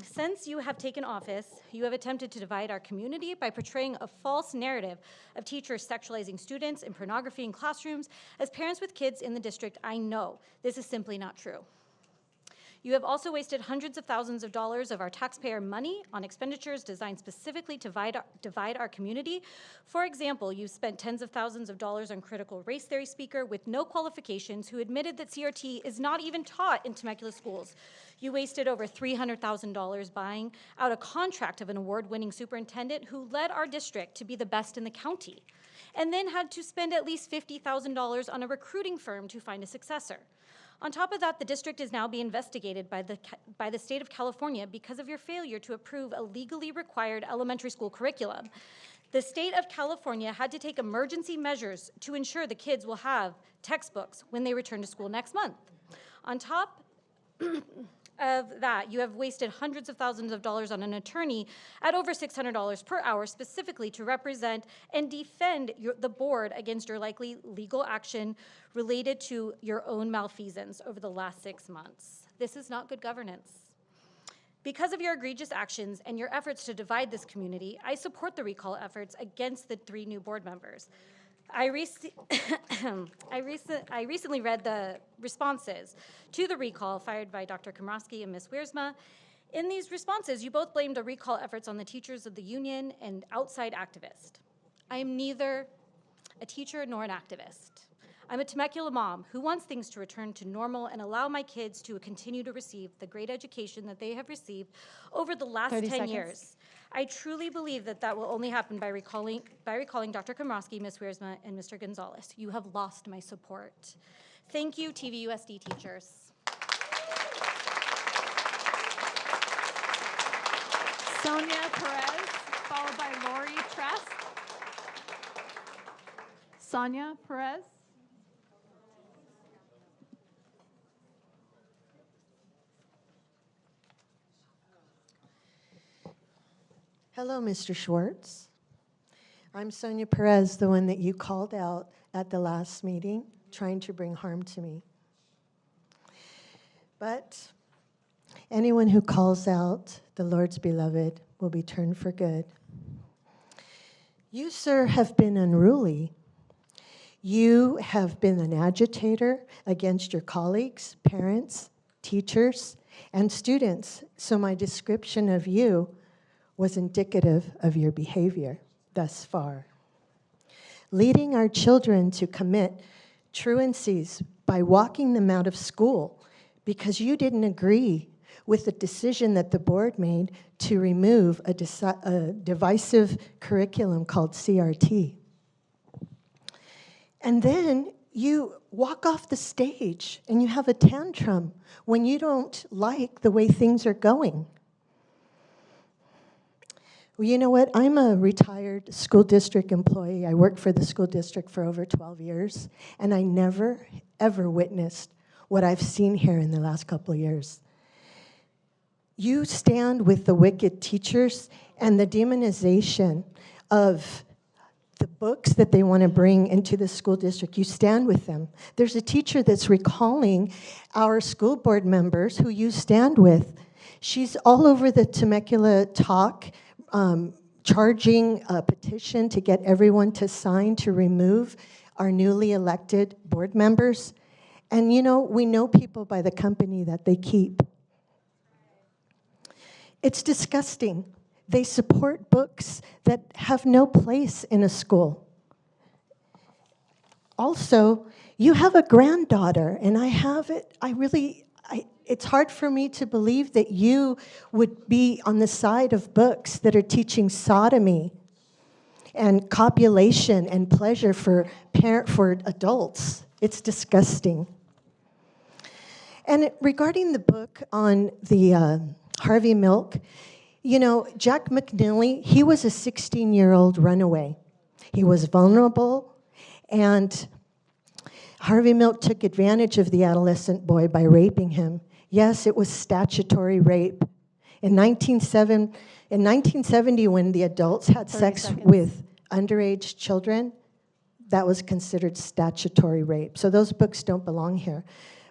Since you have taken office, you have attempted to divide our community by portraying a false narrative of teachers sexualizing students and pornography in classrooms. As parents with kids in the district, I know this is simply not true. You have also wasted hundreds of thousands of dollars of our taxpayer money on expenditures designed specifically to divide our community. For example, you've spent tens of thousands of dollars on critical race theory speaker with no qualifications who admitted that CRT is not even taught in Temecula schools. You wasted over $300,000 buying out a contract of an award-winning superintendent who led our district to be the best in the county, and then had to spend at least $50,000 on a recruiting firm to find a successor. On top of that, the district is now being investigated by the state of California because of your failure to approve a legally required elementary school curriculum. The state of California had to take emergency measures to ensure the kids will have textbooks when they return to school next month. On top of that, you have wasted hundreds of thousands of dollars on an attorney at over $600 per hour specifically to represent and defend the board against your likely legal action related to your own malfeasance over the last 6 months. This is not good governance. Because of your egregious actions and your efforts to divide this community, I support the recall efforts against the 3 new board members. I recently read the responses to the recall fired by Dr. Komrosky and Ms. Wiersma. In these responses, you both blamed the recall efforts on the teachers of the union and outside activists. I am neither a teacher nor an activist. I'm a Temecula mom who wants things to return to normal and allow my kids to continue to receive the great education that they have received over the last 10 years. I truly believe that that will only happen by recalling Dr. Komrosky, Ms. Wiersma, and Mr. Gonzalez. You have lost my support. Thank you, TVUSD teachers. Sonia Perez, followed by Lori Trest. Sonia Perez. Hello, Mr. Schwartz. I'm Sonia Perez, the one that you called out at the last meeting, trying to bring harm to me. But anyone who calls out the Lord's beloved will be turned for good. You, sir, have been unruly. You have been an agitator against your colleagues, parents, teachers, and students. So my description of you was indicative of your behavior thus far. Leading our children to commit truancies by walking them out of school because you didn't agree with the decision that the board made to remove a divisive curriculum called CRT. And then you walk off the stage and you have a tantrum when you don't like the way things are going. Well, you know what? I'm a retired school district employee. I worked for the school district for over 12 years, and I never, ever witnessed what I've seen here in the last couple of years. You stand with the wicked teachers and the demonization of the books that they want to bring into the school district. You stand with them. There's a teacher that's recalling our school board members who you stand with She's all over the Temecula talk, charging a petition to get everyone to sign to remove our newly elected board members. And you know, we know people by the company that they keep. It's disgusting. They support books that have no place in a school. Also, you have a granddaughter, and it's hard for me to believe that you would be on the side of books that are teaching sodomy and copulation and pleasure for adults. It's disgusting. And regarding the book on the Harvey Milk, you know, Jack McNeely, he was a 16-year-old runaway. He was vulnerable, and Harvey Milk took advantage of the adolescent boy by raping him. Yes, it was statutory rape. In 1970, when the adults had sex with underage children, that was considered statutory rape. So those books don't belong here.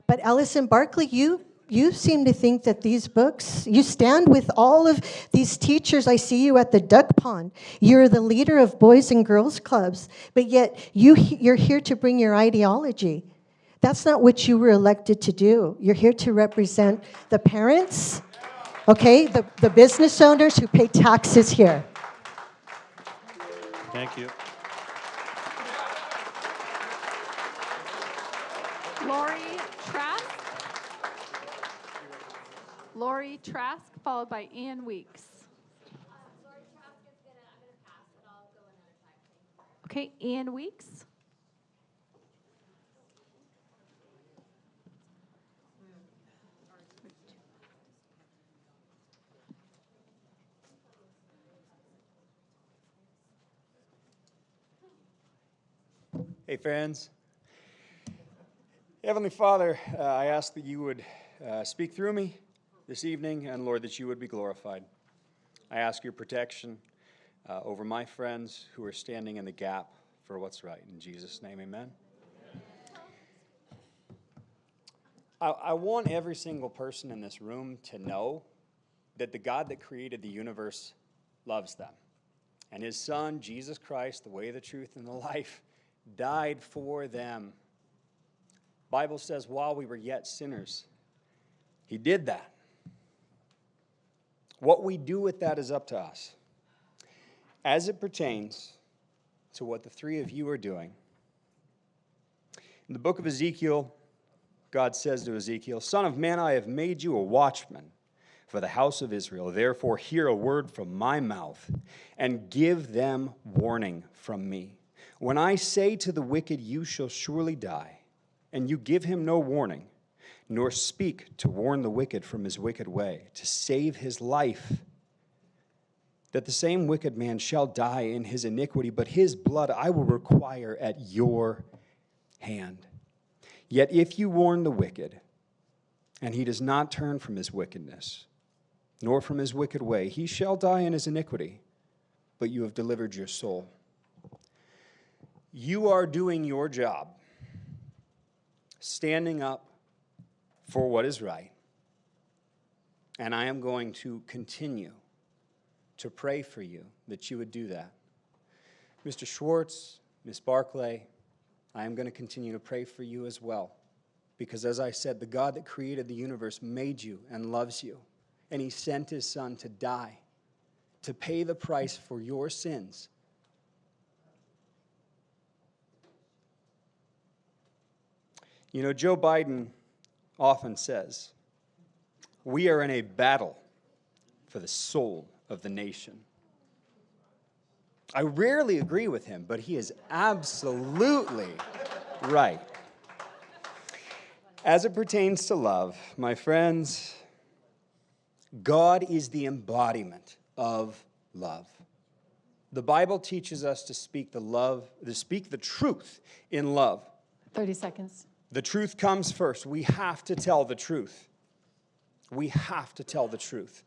But Allison Barkley, you seem to think that these books, you stand with all of these teachers. I see you at the duck pond. You're the leader of boys and girls clubs, but yet you're here to bring your ideology. That's not what you were elected to do. You're here to represent the parents, okay, the business owners who pay taxes here. Thank you. Lori Trask, followed by Ian Weeks. Okay, Ian Weeks. Hey, friends. Heavenly Father, I ask that you would speak through me this evening, and Lord, that you would be glorified. I ask your protection over my friends who are standing in the gap for what's right. In Jesus' name, amen. I want every single person in this room to know that the God that created the universe loves them. And his Son, Jesus Christ, the way, the truth, and the life, died for them. Bible says while we were yet sinners, he did that. What we do with that is up to us. As it pertains to what the three of you are doing, in the book of Ezekiel, God says to Ezekiel, "Son of man, I have made you a watchman for the house of Israel. Therefore, hear a word from my mouth and give them warning from me. When I say to the wicked, you shall surely die, and you give him no warning, nor speak to warn the wicked from his wicked way, to save his life, that the same wicked man shall die in his iniquity, but his blood I will require at your hand. Yet if you warn the wicked, and he does not turn from his wickedness, nor from his wicked way, he shall die in his iniquity, but you have delivered your soul." You are doing your job, standing up for what is right. And I am going to continue to pray for you that you would do that. Mr. Schwartz, Ms. Barclay, I am going to continue to pray for you as well. Because as I said, the God that created the universe made you and loves you. And he sent his Son to die, to pay the price for your sins. You know, Joe Biden often says, we are in a battle for the soul of the nation. I rarely agree with him, but he is absolutely right. As it pertains to love, my friends, God is the embodiment of love. The Bible teaches us to speak the truth in love. 30 seconds. The truth comes first. We have to tell the truth. We have to tell the truth.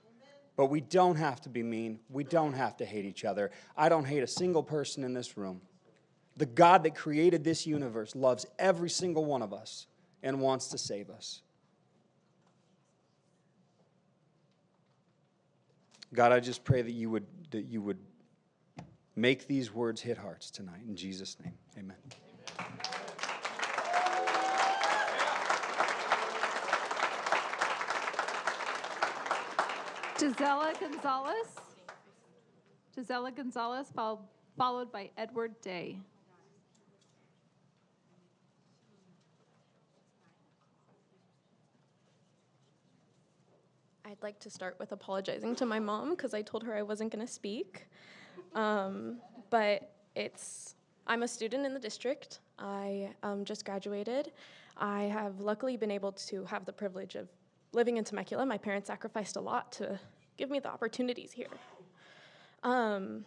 But we don't have to be mean. We don't have to hate each other. I don't hate a single person in this room. The God that created this universe loves every single one of us and wants to save us. God, I just pray that you would make these words hit hearts tonight. In Jesus' name, amen. Gisela Gonzalez. Gisela Gonzalez, followed by Edward Day. I'd like to start with apologizing to my mom because I told her I wasn't going to speak. But I'm a student in the district. I just graduated. I have luckily been able to have the privilege of living in Temecula. My parents sacrificed a lot to give me the opportunities here. So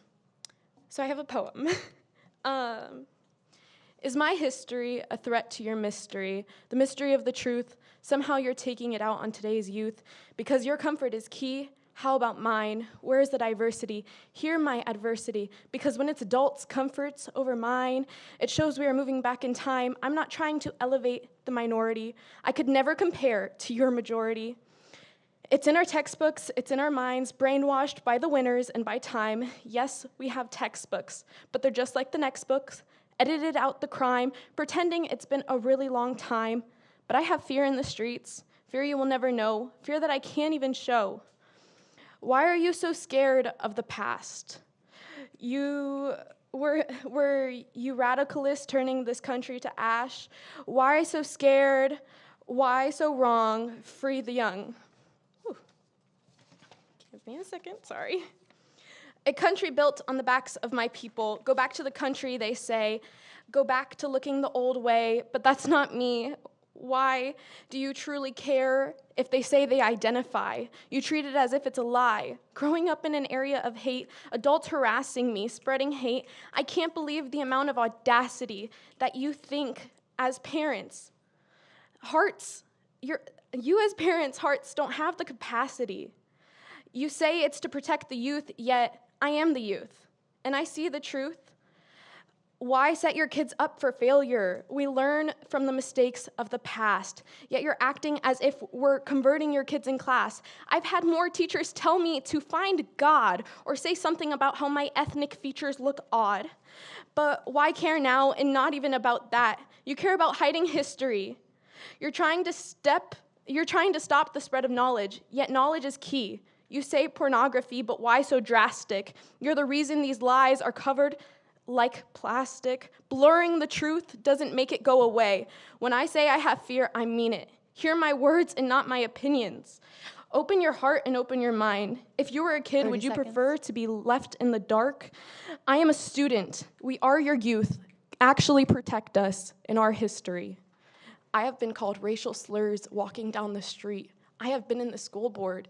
I have a poem. Is my history a threat to your mystery, the mystery of the truth? Somehow you're taking it out on today's youth. Because your comfort is key, how about mine? Where is the diversity? Hear my adversity. Because when it's adults' comforts over mine, it shows we are moving back in time. I'm not trying to elevate the minority. I could never compare to your majority. It's in our textbooks, it's in our minds, brainwashed by the winners and by time. Yes, we have textbooks, but they're just like the next books. Edited out the crime, pretending it's been a really long time. But I have fear in the streets, fear you will never know, fear that I can't even show. Why are you so scared of the past? Were you radicalists turning this country to ash? Why so scared? Why so wrong? Free the young. Whew. Give me a second, sorry. A country built on the backs of my people. Go back to the country, they say. Go back to looking the old way, but that's not me. Why do you truly care if they say they identify? You treat it as if it's a lie. Growing up in an area of hate, adults harassing me, spreading hate, I can't believe the amount of audacity that you think as parents. You as parents' hearts don't have the capacity. You say it's to protect the youth, yet I am the youth, and I see the truth. Why set your kids up for failure? We learn from the mistakes of the past, yet you're acting as if we're converting your kids in class. I've had more teachers tell me to find God or say something about how my ethnic features look odd. But why care now and not even about that? You care about hiding history. You're trying to stop the spread of knowledge, yet knowledge is key. You say pornography, but why so drastic? You're the reason these lies are covered like plastic. Blurring the truth doesn't make it go away. When I say I have fear, I mean it. Hear my words and not my opinions. Open your heart and open your mind. If you were a kid, would you prefer to be left in the dark? I am a student. We are your youth. Actually protect us in our history. I have been called racial slurs walking down the street. I have been in the school board.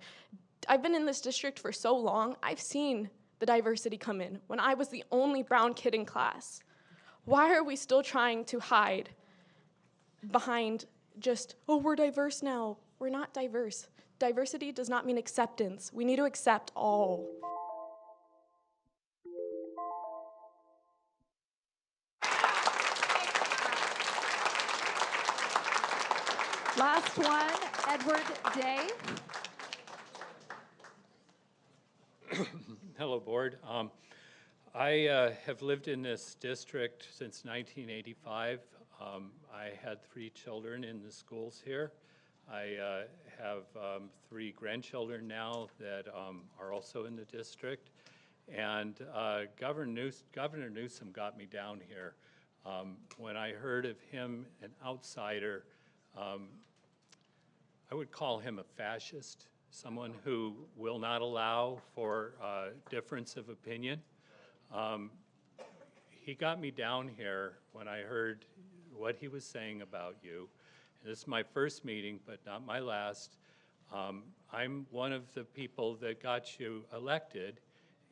I've been in this district for so long, I've seen the diversity come in when I was the only brown kid in class. Why are we still trying to hide behind just, oh, we're diverse now? We're not diverse. Diversity does not mean acceptance. We need to accept all. Last one, Edward Day. Hello, Board. I have lived in this district since 1985. I had 3 children in the schools here. I have 3 grandchildren now that are also in the district. And Governor Newsom got me down here. When I heard of him, an outsider, I would call him a fascist. Someone who will not allow for difference of opinion. He got me down here when I heard what he was saying about you. And this is my first meeting, but not my last. I'm one of the people that got you elected,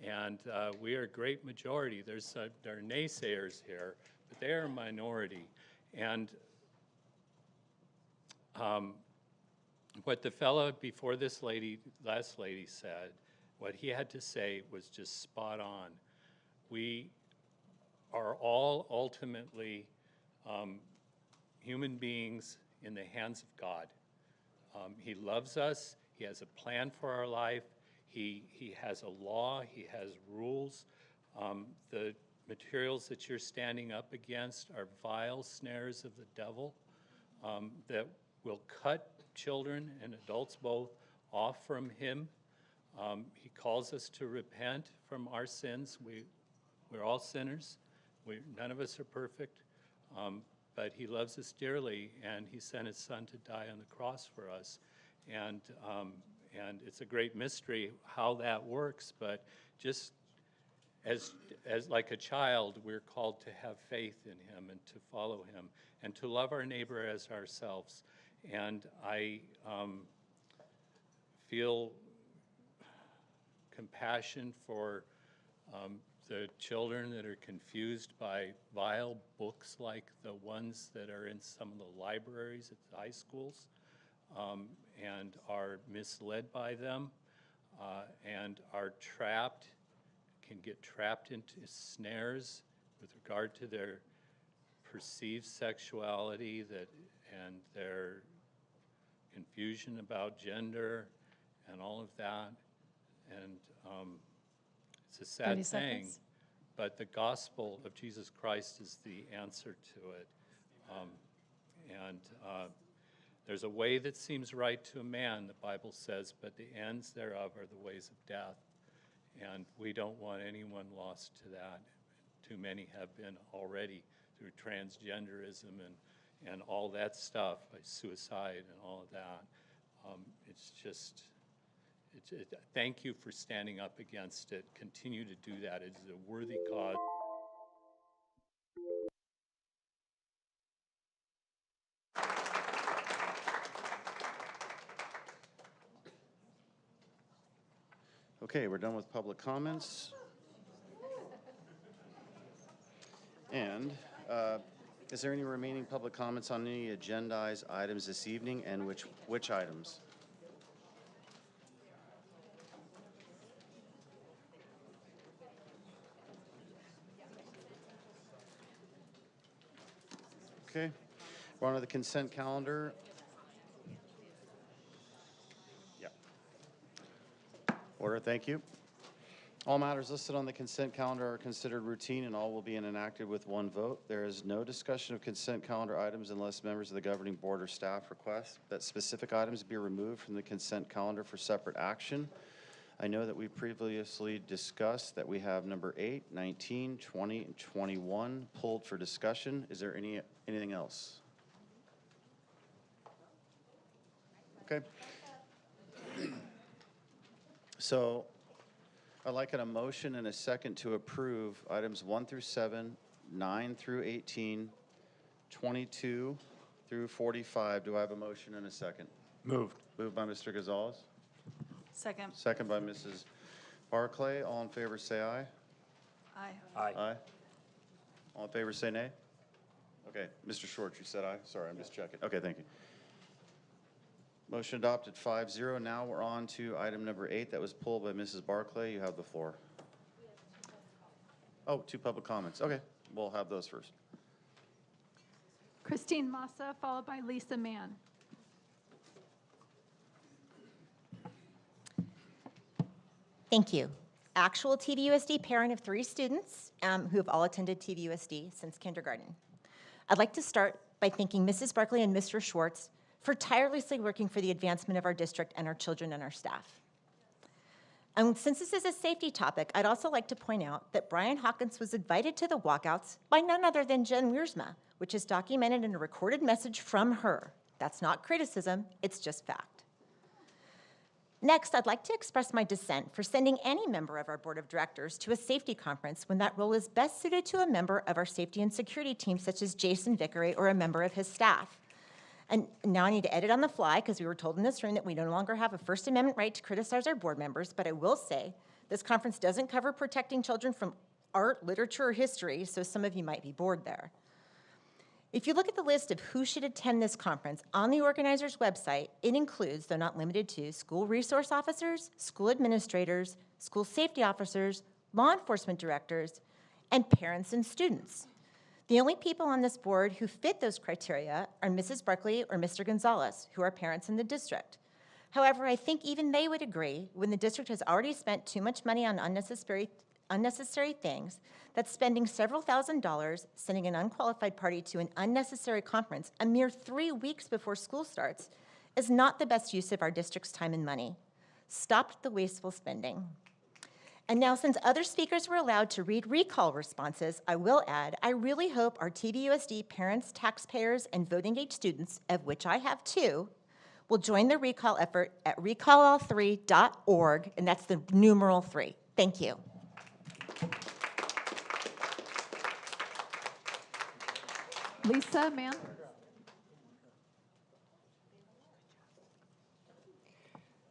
and we are a great majority. there are naysayers here, but they are a minority. And what the fellow before this last lady said, what he had to say was just spot on. We are all ultimately human beings in the hands of God. He loves us. He has a plan for our life. He has a law, he has rules. The materials that you're standing up against are vile snares of the devil that will cut children and adults both off from him. He calls us to repent from our sins. We're all sinners. None of us are perfect, but he loves us dearly, and he sent his son to die on the cross for us. And it's a great mystery how that works, but just as like a child, we're called to have faith in him and to follow him and to love our neighbor as ourselves. And I feel compassion for the children that are confused by vile books like the ones that are in some of the libraries at the high schools, and are misled by them, and can get trapped into snares with regard to their perceived sexuality and their confusion about gender and all of that. And it's a sad 30 thing, seconds. but the gospel of Jesus Christ is the answer to it. There's a way that seems right to a man, the Bible says, but the ends thereof are the ways of death. And we don't want anyone lost to that. Too many have been already through transgenderism and all that stuff, like suicide and all of that. Thank you for standing up against it. Continue to do that. It is a worthy cause. Okay, we're done with public comments. And is there any remaining public comments on any agendized items this evening, and which items? Okay, we're on to the consent calendar. Yeah. Order, thank you. All matters listed on the consent calendar are considered routine, and all will be enacted with one vote. There is no discussion of consent calendar items unless members of the governing board or staff request that specific items be removed from the consent calendar for separate action. I know that we previously discussed that we have number 8, 19, 20, and 21 pulled for discussion. Is there anything else? Okay. So I'd like a motion and a second to approve items 1 through 7, 9 through 18, 22 through 45. Do I have a motion and a second? Moved. Moved by Mr. Gonzalez. Second. Second by Mrs. Barclay. All in favor say aye. Aye. Aye. Aye. All in favor say nay. Okay, Mr. Schwartz, you said aye? Sorry, I'm just checking. Okay, thank you. Motion adopted 5-0. Now we're on to item number 8 that was pulled by Mrs. Barclay. You have the floor. Oh, 2 public comments. Okay, we'll have those first. Christine Massa, followed by Lisa Mann. Thank you. Actual TVUSD parent of 3 students who have all attended TVUSD since kindergarten. I'd like to start by thanking Mrs. Barclay and Mr. Schwartz for tirelessly working for the advancement of our district and our children and our staff. And since this is a safety topic, I'd also like to point out that Brian Hawkins was invited to the walkouts by none other than Jen Wiersma, which is documented in a recorded message from her. That's not criticism, it's just fact. Next, I'd like to express my dissent for sending any member of our board of directors to a safety conference when that role is best suited to a member of our safety and security team, such as Jason Vickery or a member of his staff. And now I need to edit on the fly because we were told in this room that we no longer have a First Amendment right to criticize our board members, but I will say this conference doesn't cover protecting children from art, literature, or history, so some of you might be bored there. If you look at the list of who should attend this conference on the organizer's website, it includes, though not limited to, school resource officers, school administrators, school safety officers, law enforcement directors, and parents and students. The only people on this board who fit those criteria are Mrs. Barclay or Mr. Gonzalez, who are parents in the district. However, I think even they would agree, when the district has already spent too much money on unnecessary things, that spending several $1,000s sending an unqualified party to an unnecessary conference a mere 3 weeks before school starts is not the best use of our district's time and money. Stop the wasteful spending. And now, since other speakers were allowed to read recall responses, I will add, I really hope our TVUSD parents, taxpayers, and voting age students, of which I have 2, will join the recall effort at recallall3.org, and that's the numeral 3. Thank you. Lisa, ma'am.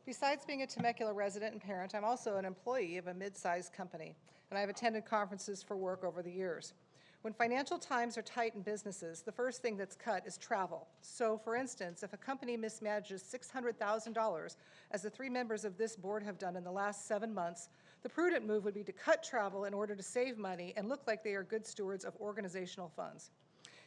Besides being a Temecula resident and parent, I'm also an employee of a mid-sized company, and I've attended conferences for work over the years. When financial times are tight in businesses, the first thing that's cut is travel. So, for instance, if a company mismanages $600,000, as the 3 members of this board have done in the last 7 months, the prudent move would be to cut travel in order to save money and look like they are good stewards of organizational funds.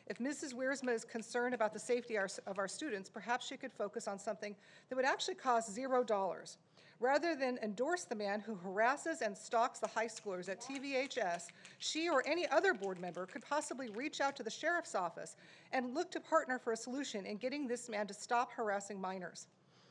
If Mrs. Wiersma is concerned about the safety of our students, perhaps she could focus on something that would actually cost $0. Rather than endorse the man who harasses and stalks the high schoolers at TVHS, she or any other board member could possibly reach out to the sheriff's office and look to partner for a solution in getting this man to stop harassing minors.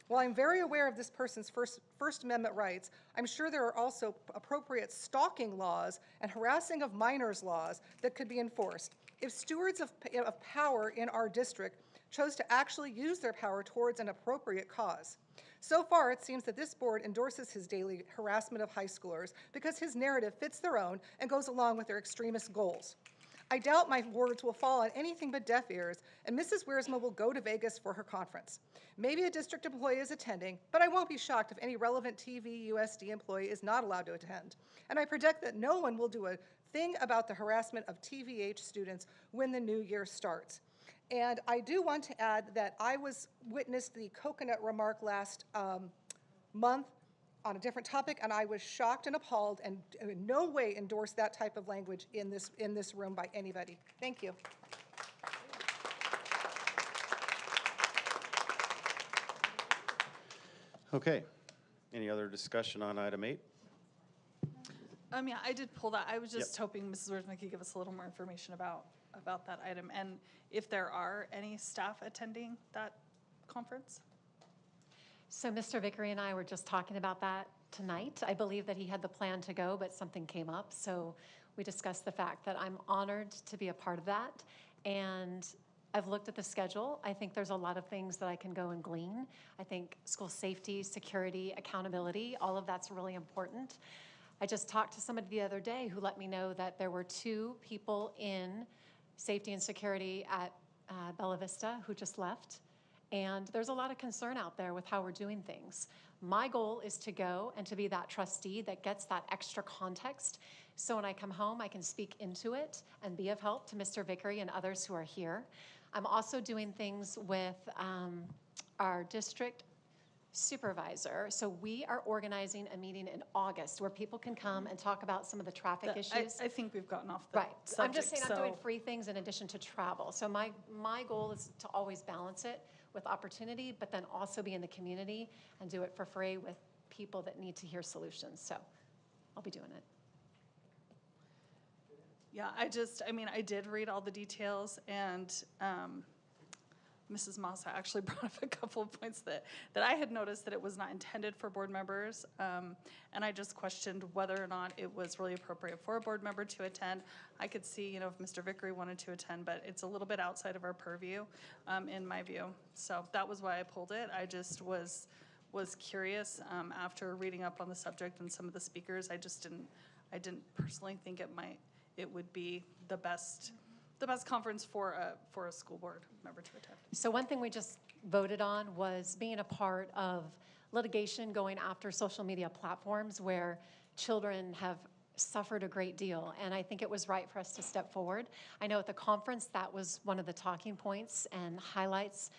While I'm very aware of this person's First Amendment rights, I'm sure there are also appropriate stalking laws and harassing of minors laws that could be enforced. If stewards of power in our district chose to actually use their power towards an appropriate cause. So far, it seems that this board endorses his daily harassment of high schoolers because his narrative fits their own and goes along with their extremist goals. I doubt my words will fall on anything but deaf ears, and Mrs. Wiersma will go to Vegas for her conference. Maybe a district employee is attending, but I won't be shocked if any relevant TVUSD employee is not allowed to attend. And I predict that no one will do a thing about the harassment of TVH students when the new year starts. And I do want to add that I witnessed the coconut remark last month on a different topic, and I was shocked and appalled and in no way endorsed that type of language in this room by anybody. Thank you. Okay. Any other discussion on item 8? Yeah, I did pull that. I was just hoping Mrs. Wiersma could give us a little more information about that item, and if there are any staff attending that conference. So Mr. Vickery and I were just talking about that tonight. I believe that he had the plan to go, but something came up. So we discussed the fact that I'm honored to be a part of that. And I've looked at the schedule. I think there's a lot of things that I can go and glean. I think school safety, security, accountability, all of that's really important. I just talked to somebody the other day who let me know that there were 2 people in safety and security at Bella Vista who just left. And there's a lot of concern out there with how we're doing things. My goal is to go and to be that trustee that gets that extra context. So when I come home, I can speak into it and be of help to Mr. Vickery and others who are here. I'm also doing things with our district supervisor. So we are organizing a meeting in August where people can come and talk about some of the traffic issues. I think we've gotten off the subject. I'm just saying I'm doing free things in addition to travel. So my goal is to always balance it with opportunity, but then also be in the community and do it for free with people that need to hear solutions. So I'll be doing it. Yeah, I did read all the details, and Mrs. Massa actually brought up a couple of points that I had noticed that it was not intended for board members, and I just questioned whether or not it was really appropriate for a board member to attend. I could see, if Mr. Vickery wanted to attend, but it's a little bit outside of our purview, in my view. So that was why I pulled it. I just was curious after reading up on the subject and some of the speakers. I didn't personally think it would be the best conference for a school board member to attend. So one thing we just voted on was being a part of litigation going after social media platforms where children have suffered a great deal, and I think it was right for us to step forward. I know at the conference that was one of the talking points and highlights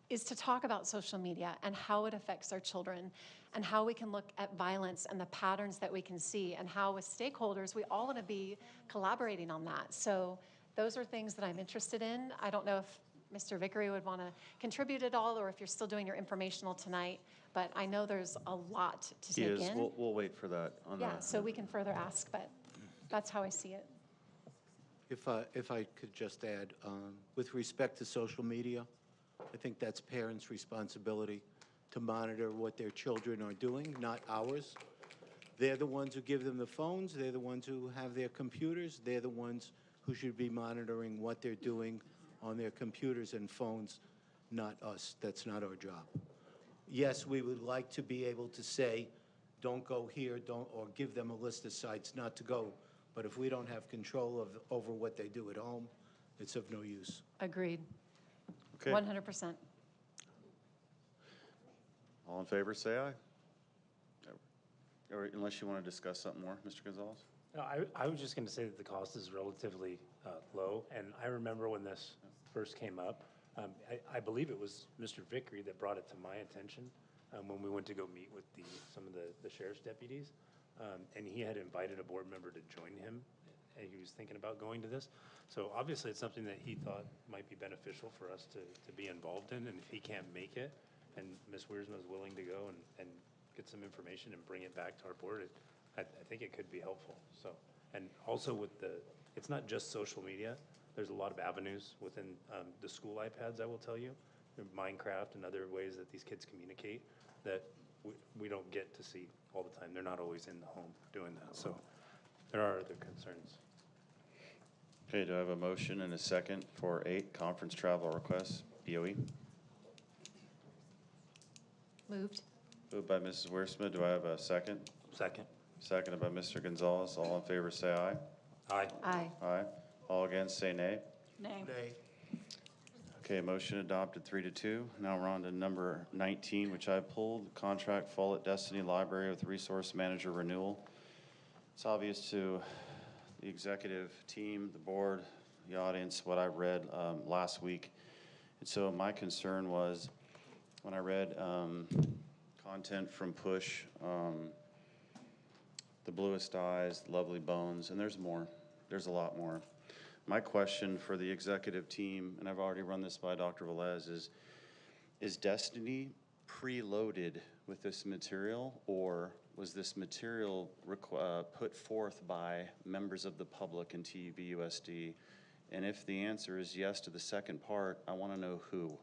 is to talk about social media and how it affects our children and how we can look at violence and the patterns that we can see and how with stakeholders we all want to be collaborating on that. So those are things that I'm interested in. I don't know if Mr. Vickery would want to contribute at all or if you're still doing your informational tonight, But I know there's a lot to He take is, in. we'll wait for that on Yeah, the. so we can further ask, but that's how I see it. If I could just add, with respect to social media, I think that's parents' responsibility to monitor what their children are doing, not ours. They're the ones who give them the phones, they're the ones who have their computers, they're the ones who should be monitoring what they're doing on their computers and phones, not us. That's not our job. Yes, we would like to be able to say, don't go here, or give them a list of sites not to go. But if we don't have control over what they do at home, it's of no use. Agreed. Okay. 100%. All in favor, say aye. Or unless you want to discuss something more, Mr. Gonzalez? No, I was just going to say that the cost is relatively low, and I remember when this first came up, I believe it was Mr. Vickery that brought it to my attention when we went to go meet with some of the sheriff's deputies, and he had invited a board member to join him, and he was thinking about going to this. So obviously it's something that he thought might be beneficial for us to be involved in, and if he can't make it, and Ms. Wiersma is willing to go and get some information and bring it back to our board, I think it could be helpful. So, and also with it's not just social media. There's a lot of avenues within the school iPads, I will tell you, Minecraft and other ways that these kids communicate that we don't get to see all the time. They're not always in the home doing that. So there are other concerns. Okay, do I have a motion and a second for 8 conference travel requests, BOE? Moved. Moved by Mrs. Wiersma. Do I have a second? Second. Seconded by Mr. Gonzalez. All in favor, say aye. Aye. Aye. Aye. All against, say nay. Nay. Okay, motion adopted 3-2. Now we're on to number 19, which I pulled, contract Follett Destiny Library with Resource Manager Renewal. It's obvious to the executive team, the board, the audience, what I read last week. And so my concern was when I read content from Push, The Bluest Eyes, Lovely Bones, and there's more. There's a lot more. My question for the executive team, and I've already run this by Dr. Velez, is Destiny preloaded with this material, or was this material put forth by members of the public in TVUSD? And if the answer is yes to the second part, I want to know who.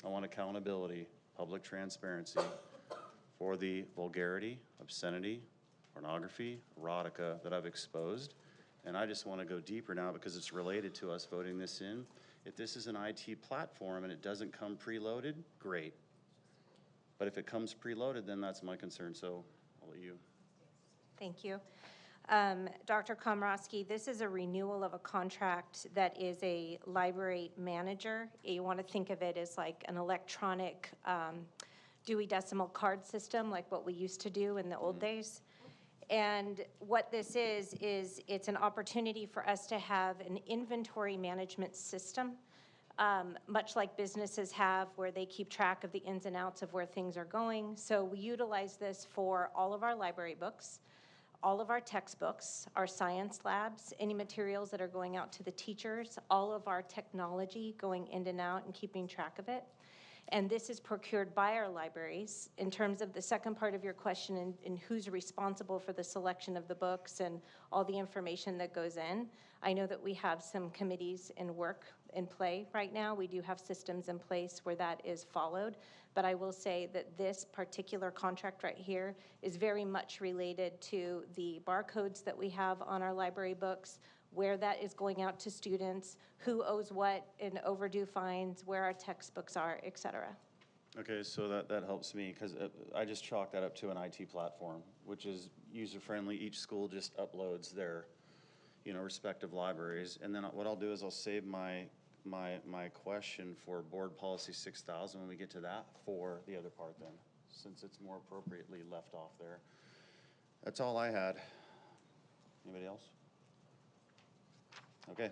I want accountability, public transparency for the vulgarity, obscenity, pornography, erotica that I've exposed. And I just want to go deeper now because it's related to us voting this in. If this is an IT platform and it doesn't come preloaded, great. But if it comes preloaded, then that's my concern. So I'll let you. Thank you. Dr. Komrosky, this is a renewal of a contract that is a library manager. You want to think of it as like an electronic Dewey Decimal card system, like what we used to do in the old days. And what this is it's an opportunity for us to have an inventory management system, much like businesses have, where they keep track of the ins and outs of where things are going. So we utilize this for all of our library books, all of our textbooks, our science labs, any materials that are going out to the teachers, all of our technology going in and out and keeping track of it. And this is procured by our libraries. In terms of the second part of your question and who's responsible for the selection of the books and all the information that goes in, I know that we have some committees in play right now. We do have systems in place where that is followed. But I will say that this particular contract right here is very much related to the barcodes that we have on our library books, where that is going out to students, who owes what in overdue fines, where our textbooks are, et cetera. Okay, so that helps me because I just chalk that up to an IT platform, which is user-friendly. Each school just uploads their, respective libraries. And then what I'll do is I'll save my question for Board Policy 6000 when we get to that for the other part then, since it's more appropriately left off there. That's all I had. Anybody else? Okay.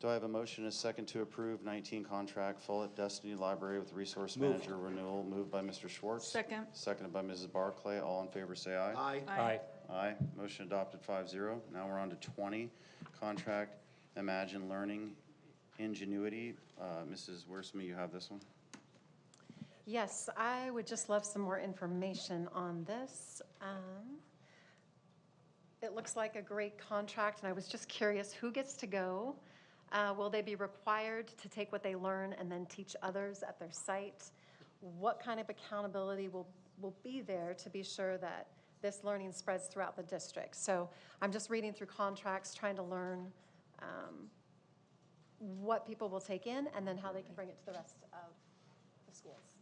Do I have a motion and a second to approve 19 contract Follett Destiny Library with Resource Manager renewal? Moved by Mr. Schwartz. Second. Seconded by Mrs. Barclay. All in favor say aye. Aye. Aye. Aye. Motion adopted 5-0. Now we're on to 20. Contract Imagine Learning Ingenuity. Mrs. Wiersma, you have this one. Yes, I would just love some more information on this. It looks like a great contract, and I was just curious, who gets to go? Will they be required to take what they learn and then teach others at their site? What kind of accountability will be there to be sure that this learning spreads throughout the district? So I'm just reading through contracts, trying to learn what people will take in and then how they can bring it to the rest of the schools.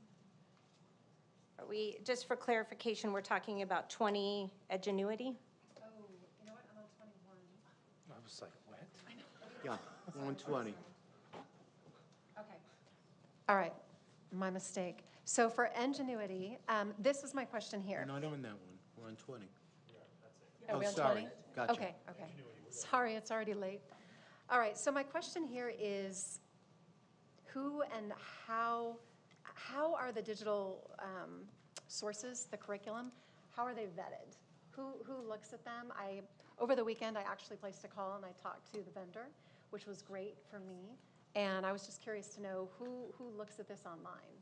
Are we, just for clarification, we're talking about 20 Edgenuity? Oh, you know what, I'm on 21. I was like, what? Yeah, 120. Okay. All right, my mistake. So for Ingenuity, this is my question here. We're not on that one. We're on 20. Are we on sorry. 20? Gotcha. Okay, okay. Sorry, it's already late. All right, so my question here is who and how are the digital sources, the curriculum, how are they vetted? Who looks at them? Over the weekend, I actually placed a call and I talked to the vendor, which was great for me. And I was just curious to know who looks at this online?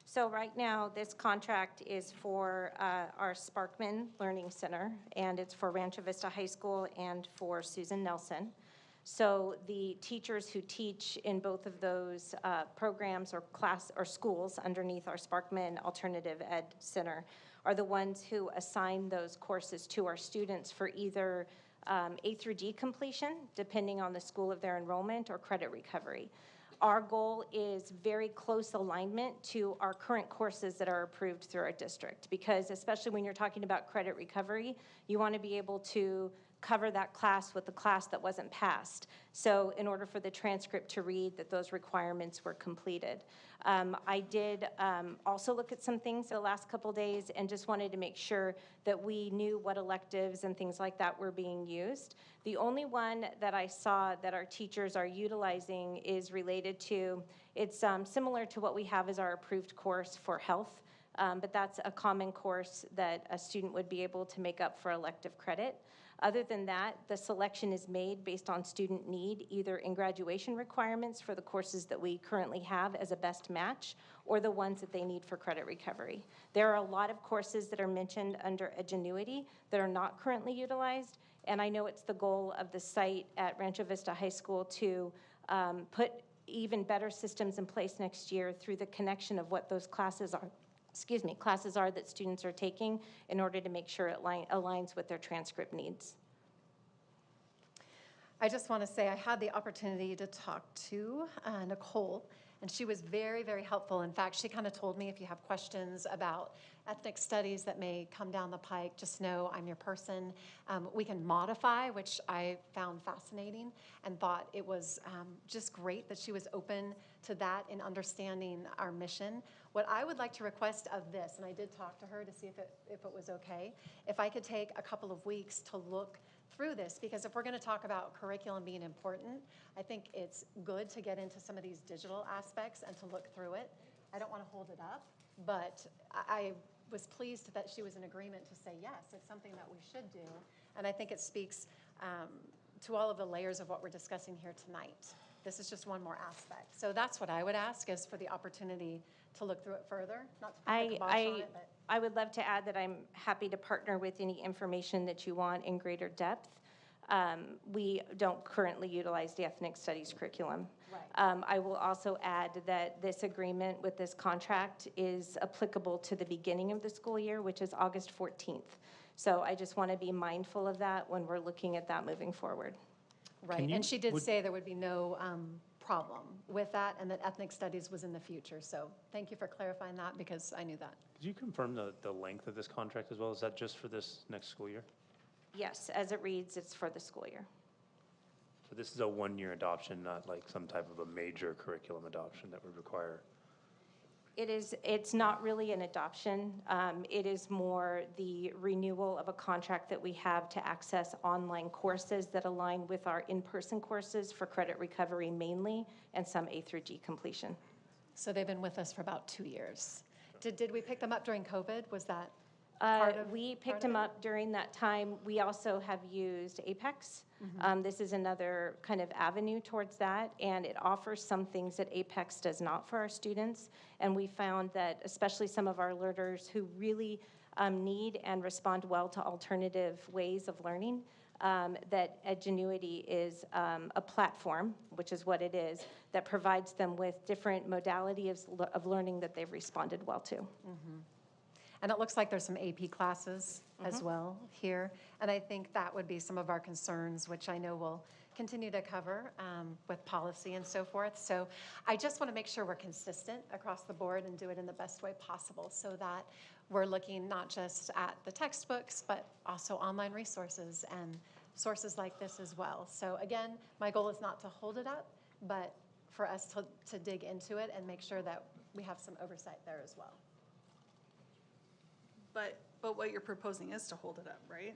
So right now, this contract is for our Sparkman Learning Center, and it's for Rancho Vista High School and for Susan Nelson. So the teachers who teach in both of those programs or schools underneath our Sparkman Alternative Ed Center are the ones who assign those courses to our students for either A through D completion, depending on the school of their enrollment, or credit recovery. Our goal is very close alignment to our current courses that are approved through our district, because especially when you're talking about credit recovery, you want to be able to cover that class with the class that wasn't passed. So in order for the transcript to read that those requirements were completed. I did also look at some things the last couple days and just wanted to make sure that we knew what electives and things like that were being used. The only one that I saw that our teachers are utilizing is related to, it's similar to what we have as our approved course for health, but that's a common course that a student would be able to make up for elective credit. Other than that, the selection is made based on student need, either in graduation requirements for the courses that we currently have as a best match, or the ones that they need for credit recovery. There are a lot of courses that are mentioned under Ingenuity that are not currently utilized, and I know it's the goal of the site at Rancho Vista High School to put even better systems in place next year through the connection of what those classes are that students are taking in order to make sure it aligns with their transcript needs. I just want to say I had the opportunity to talk to Nicole, and she was very, very helpful. In fact, she kind of told me if you have questions about ethnic studies that may come down the pike, just know I'm your person. We can modify, which I found fascinating and thought it was just great that she was open to that in understanding our mission. What I would like to request of this, and I did talk to her to see if it was okay, if I could take a couple of weeks to look through this, because if we're going to talk about curriculum being important, I think it's good to get into some of these digital aspects and to look through it. I don't want to hold it up, but I was pleased that she was in agreement to say, yes, it's something that we should do. And I think it speaks to all of the layers of what we're discussing here tonight. This is just one more aspect. So that's what I would ask, is for the opportunity to look through it further, not to put the kibosh on it, but. I would love to add that I'm happy to partner with any information that you want in greater depth. We don't currently utilize the ethnic studies curriculum. Right. I will also add that this agreement with this contract is applicable to the beginning of the school year, which is August 14th. So I just want to be mindful of that when we're looking at that moving forward. Right, and she did say there would be no problem with that, and that ethnic studies was in the future. So thank you for clarifying that, because I knew that. Could you confirm the length of this contract as well? Is that just for this next school year? Yes, as it reads, it's for the school year. So this is a one-year adoption, not like some type of a major curriculum adoption that would require? It's not really an adoption. It is more the renewal of a contract that we have to access online courses that align with our in-person courses for credit recovery mainly, and some A through G completion. So they've been with us for about 2 years. Did we pick them up during COVID? Was that? We picked them up during that time. We also have used Apex. This is another kind of avenue towards that, and it offers some things that Apex does not for our students. And we found that especially some of our learners who really need and respond well to alternative ways of learning, that Edgenuity is a platform, which is what it is, that provides them with different modalities of learning that they've responded well to. And it looks like there's some AP classes as well here. And I think that would be some of our concerns, which I know we'll continue to cover with policy and so forth. So I just want to make sure we're consistent across the board and do it in the best way possible so that we're looking not just at the textbooks, but also online resources and sources like this as well. So again, my goal is not to hold it up, but for us to dig into it and make sure that we have some oversight there as well. But what you're proposing is to hold it up, right?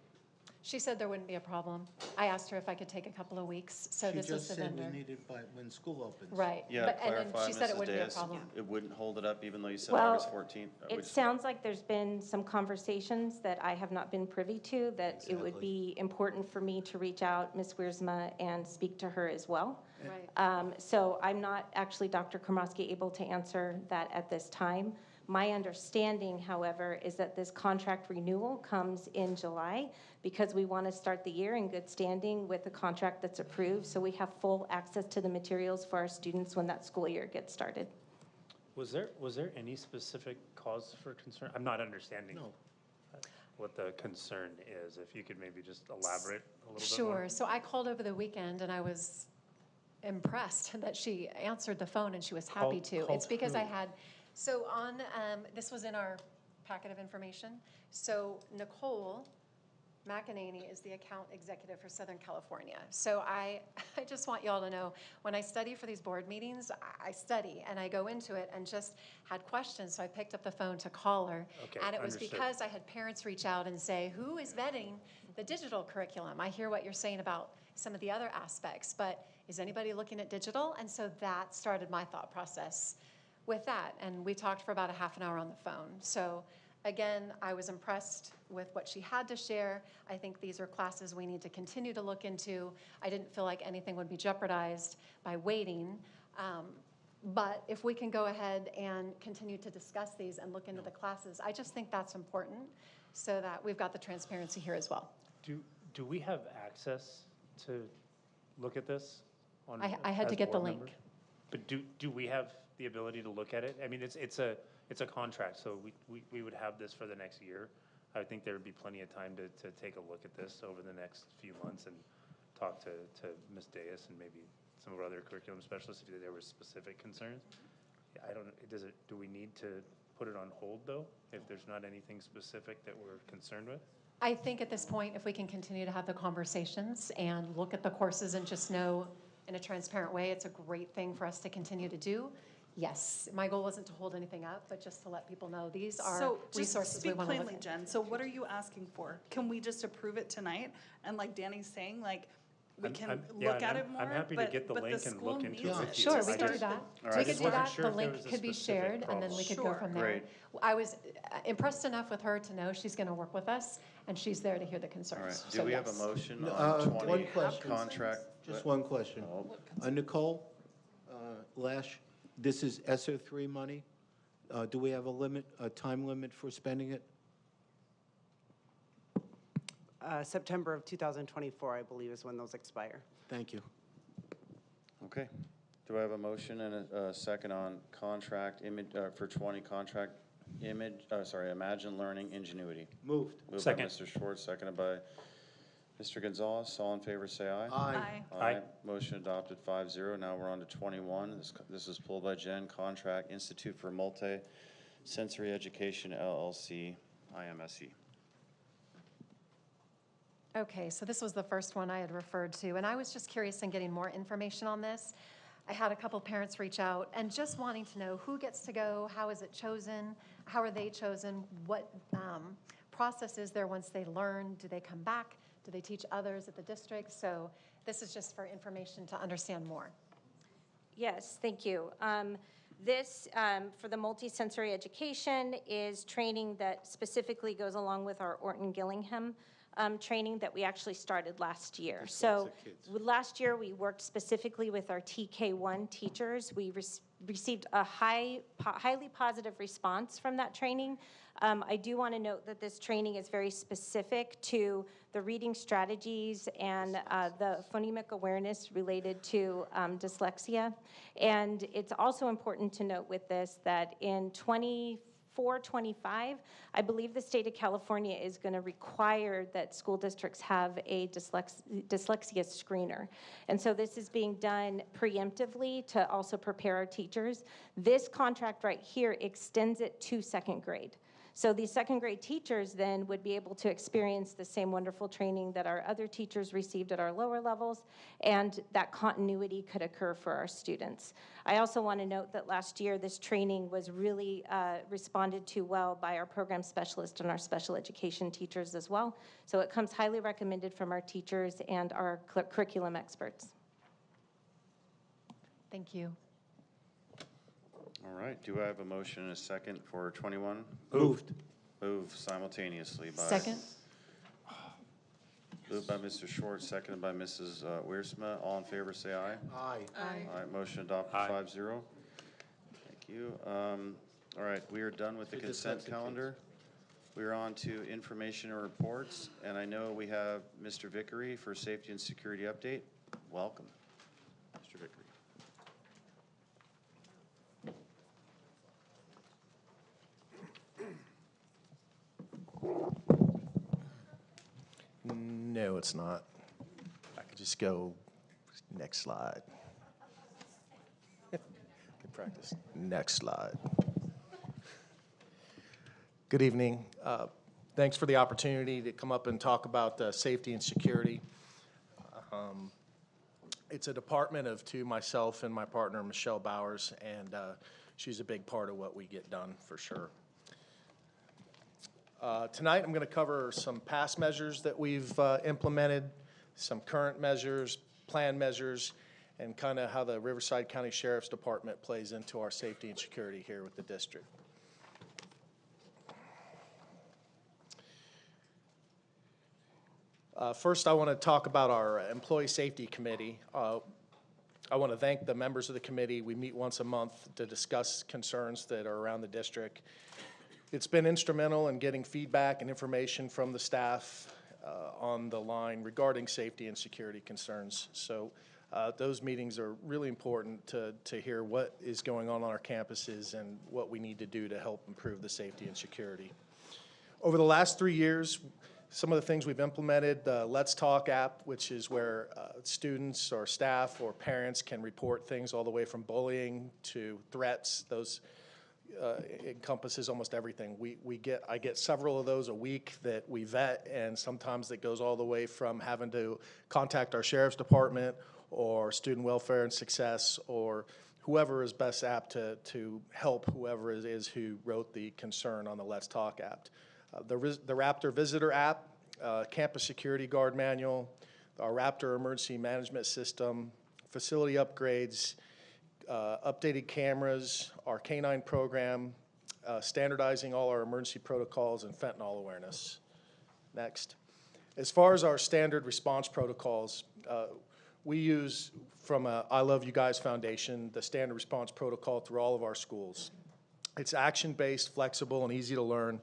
She said there wouldn't be a problem. I asked her if I could take a couple of weeks, so this was the vendor. She just said we need it by when school opens. Right. Yeah, But- and then clarify, she said it Mrs. wouldn't be a Diaz, problem. it wouldn't hold it up even though you said Well, August 14th? It sounds like there's been some conversations that I have not been privy to, that it would be important for me to reach out, Ms. Wiersma, and speak to her as well. Right. So I'm not actually, Dr. Kromowski, able to answer that at this time. My understanding, however, is that this contract renewal comes in July because we want to start the year in good standing with a contract that's approved, so we have full access to the materials for our students when that school year gets started. Was there any specific cause for concern? I'm not understanding what the concern is. If you could maybe just elaborate a little bit more. Sure. So I called over the weekend and I was impressed that she answered the phone and she was happy to. It's because I had, so on, this was in our packet of information. So Nicole McEnany is the account executive for Southern California. So I just want y'all to know, when I study for these board meetings, I study and I go into it and just had questions. So I picked up the phone to call her. Okay, And it was understood. because I had parents reach out and say, who is vetting the digital curriculum? I hear what you're saying about some of the other aspects, but is anybody looking at digital? And so that started my thought process with that. And we talked for about a half an hour on the phone. So again, I was impressed with what she had to share. I think these are classes we need to continue to look into. I didn't feel like anything would be jeopardized by waiting. But if we can go ahead and continue to discuss these and look into the classes, I just think that's important so that we've got the transparency here as well. Do we have access to look at this? I had to as get the board link. members? But do we have the ability to look at it? I mean, it's a contract, so we would have this for the next year. I think there would be plenty of time to take a look at this over the next few months and talk to Ms. Diaz and maybe some of our other curriculum specialists if there were specific concerns. I don't, do we need to put it on hold though, if there's not anything specific that we're concerned with? I think at this point, if we can continue to have the conversations and look at the courses and just know in a transparent way, it's a great thing for us to continue to do. Yes, my goal wasn't to hold anything up, but just to let people know these are resources we want to look plainly, at. Jen, so what are you asking for? Can we just approve it tonight? And like Danny's saying, like, we can look at it more, I'm happy to get the link and look into it with you. Sure, we can do that. All right, We I could just do wasn't that. sure The if there link was a could be specific shared, and then we could go problem. from there. Great. I was impressed enough with her to know she's going to work with us, and she's there to hear the concerns. All right, So do we have yes. a motion on One 20 question. contract? Just one question. Nicole, Lash, this is ESSER 3 money. Do we have a limit, a time limit for spending it? September of 2024, I believe, is when those expire. Thank you. Okay. Do I have a motion and a second on contract image, for 20 contract Imagine Learning Ingenuity? Moved. Moved Second. by Mr. Schwartz, seconded by Mr. Gonzalez. All in favor, say aye. Aye. Aye. Motion adopted 5-0. Now we're on to 21. This is pulled by Jen. Contract Institute for Multi-Sensory Education, LLC, IMSE. Okay, so this was the first one I had referred to, and I was just curious in getting more information on this. I had a couple parents reach out and just wanting to know who gets to go, how is it chosen, how are they chosen, what process is there once they learn, do they come back, do they teach others at the district? So this is just for information to understand more. Yes, thank you. This, for the multisensory education, is training that specifically goes along with our Orton-Gillingham training that we actually started last year. So last year, we worked specifically with our TK1 teachers. We received a highly positive response from that training. I do want to note that this training is very specific to the reading strategies and the phonemic awareness related to dyslexia. And it's also important to note with this that in 24-25, I believe the state of California is going to require that school districts have a dyslexia screener. And so this is being done preemptively to also prepare our teachers. This contract right here extends it to second grade. So these second grade teachers then would be able to experience the same wonderful training that our other teachers received at our lower levels, and that continuity could occur for our students. I also want to note that last year this training was really responded to well by our program specialists and our special education teachers as well. So it comes highly recommended from our teachers and our curriculum experts. Thank you. All right, do I have a motion and a second for 21? Moved. Moved simultaneously by. Second. Moved by Mr. Schwartz, seconded by Mrs. Wiersma. All in favor, say aye. Aye. All right, motion adopted 5-0. Thank you. All right, we are done with the consent calendar. We are on to information and reports, and I know we have Mr. Vickery for safety and security update. Welcome, Mr. Vickery. No, it's not. I could just go next slide. Good practice. Next slide. Good evening. Thanks for the opportunity to come up and talk about safety and security. It's a department of two, myself and my partner, Michelle Bowers, and she's a big part of what we get done for sure. Tonight, I'm going to cover some past measures that we've implemented, some current measures, planned measures, and kind of how the Riverside County Sheriff's Department plays into our safety and security here with the district. First, I want to talk about our Employee Safety Committee. I want to thank the members of the committee. We meet once a month to discuss concerns that are around the district. It's been instrumental in getting feedback and information from the staff on the line regarding safety and security concerns. So those meetings are really important to hear what is going on our campuses and what we need to do to help improve the safety and security. Over the last 3 years, some of the things we've implemented, the Let's Talk app, which is where students or staff or parents can report things all the way from bullying to threats. Those encompasses almost everything. I get several of those a week that we vet, and sometimes it goes all the way from having to contact our sheriff's department or student welfare and success or whoever is best apt to help whoever it is who wrote the concern on the Let's Talk app. The Raptor Visitor app, Campus Security Guard Manual, our Raptor Emergency Management System, facility upgrades, updated cameras, our K-9 program, standardizing all our emergency protocols, and fentanyl awareness. Next. As far as our standard response protocols, we use from I Love You Guys Foundation the standard response protocol through all of our schools. It's action-based, flexible, and easy to learn,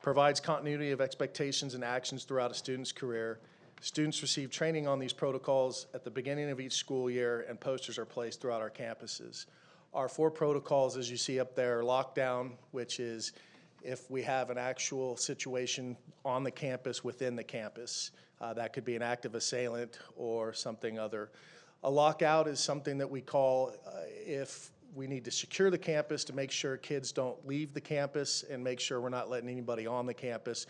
provides continuity of expectations and actions throughout a student's career. Students receive training on these protocols at the beginning of each school year, and posters are placed throughout our campuses. Our 4 protocols, as you see up there, are lockdown, which is if we have an actual situation on the campus, within the campus. That could be an active assailant or something other. A lockout is something that we call if we need to secure the campus to make sure kids don't leave the campus and make sure we're not letting anybody on the campus.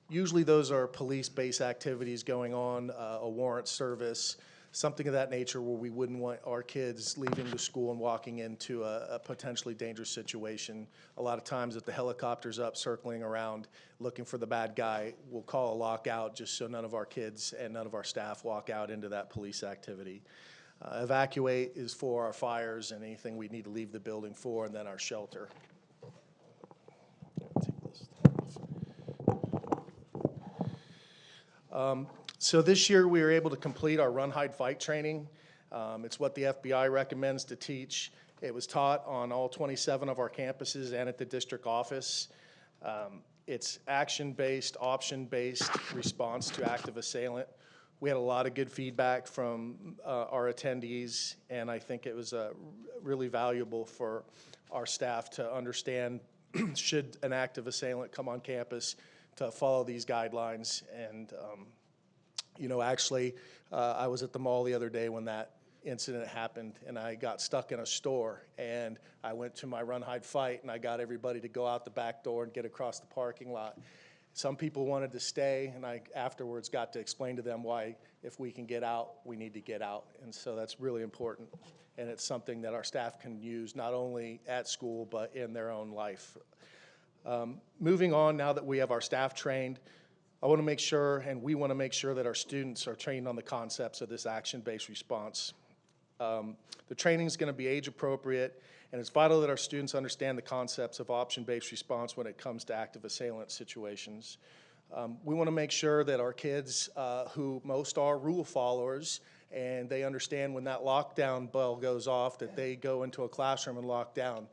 Usually those are police-based activities going on, a warrant service, something of that nature where we wouldn't want our kids leaving the school and walking into a potentially dangerous situation. A lot of times if the helicopter's up circling around looking for the bad guy, we'll call a lockout just so none of our kids and none of our staff walk out into that police activity. Evacuate is for our fires and anything we need to leave the building for, and then our shelter. So this year we were able to complete our Run, Hide, Fight training. It's what the FBI recommends to teach. It was taught on all 27 of our campuses and at the district office. It's action-based, option-based response to active assailant. We had a lot of good feedback from our attendees, and I think it was really valuable for our staff to understand should an active assailant come on campus to follow these guidelines. And you know, actually, I was at the mall the other day when that incident happened, and I got stuck in a store, and I went to my Run, Hide, Fight, and I got everybody to go out the back door and get across the parking lot. Some people wanted to stay, and I afterwards got to explain to them why, if we can get out, we need to get out. And so that's really important, and it's something that our staff can use not only at school but in their own life. Moving on, now that we have our staff trained, I want to make sure, and we want to make sure, that our students are trained on the concepts of this action-based response. The training is going to be age appropriate, and it's vital that our students understand the concepts of option-based response when it comes to active assailant situations. We want to make sure that our kids, who most are rule followers, and they understand when that lockdown bell goes off that they go into a classroom and lock down.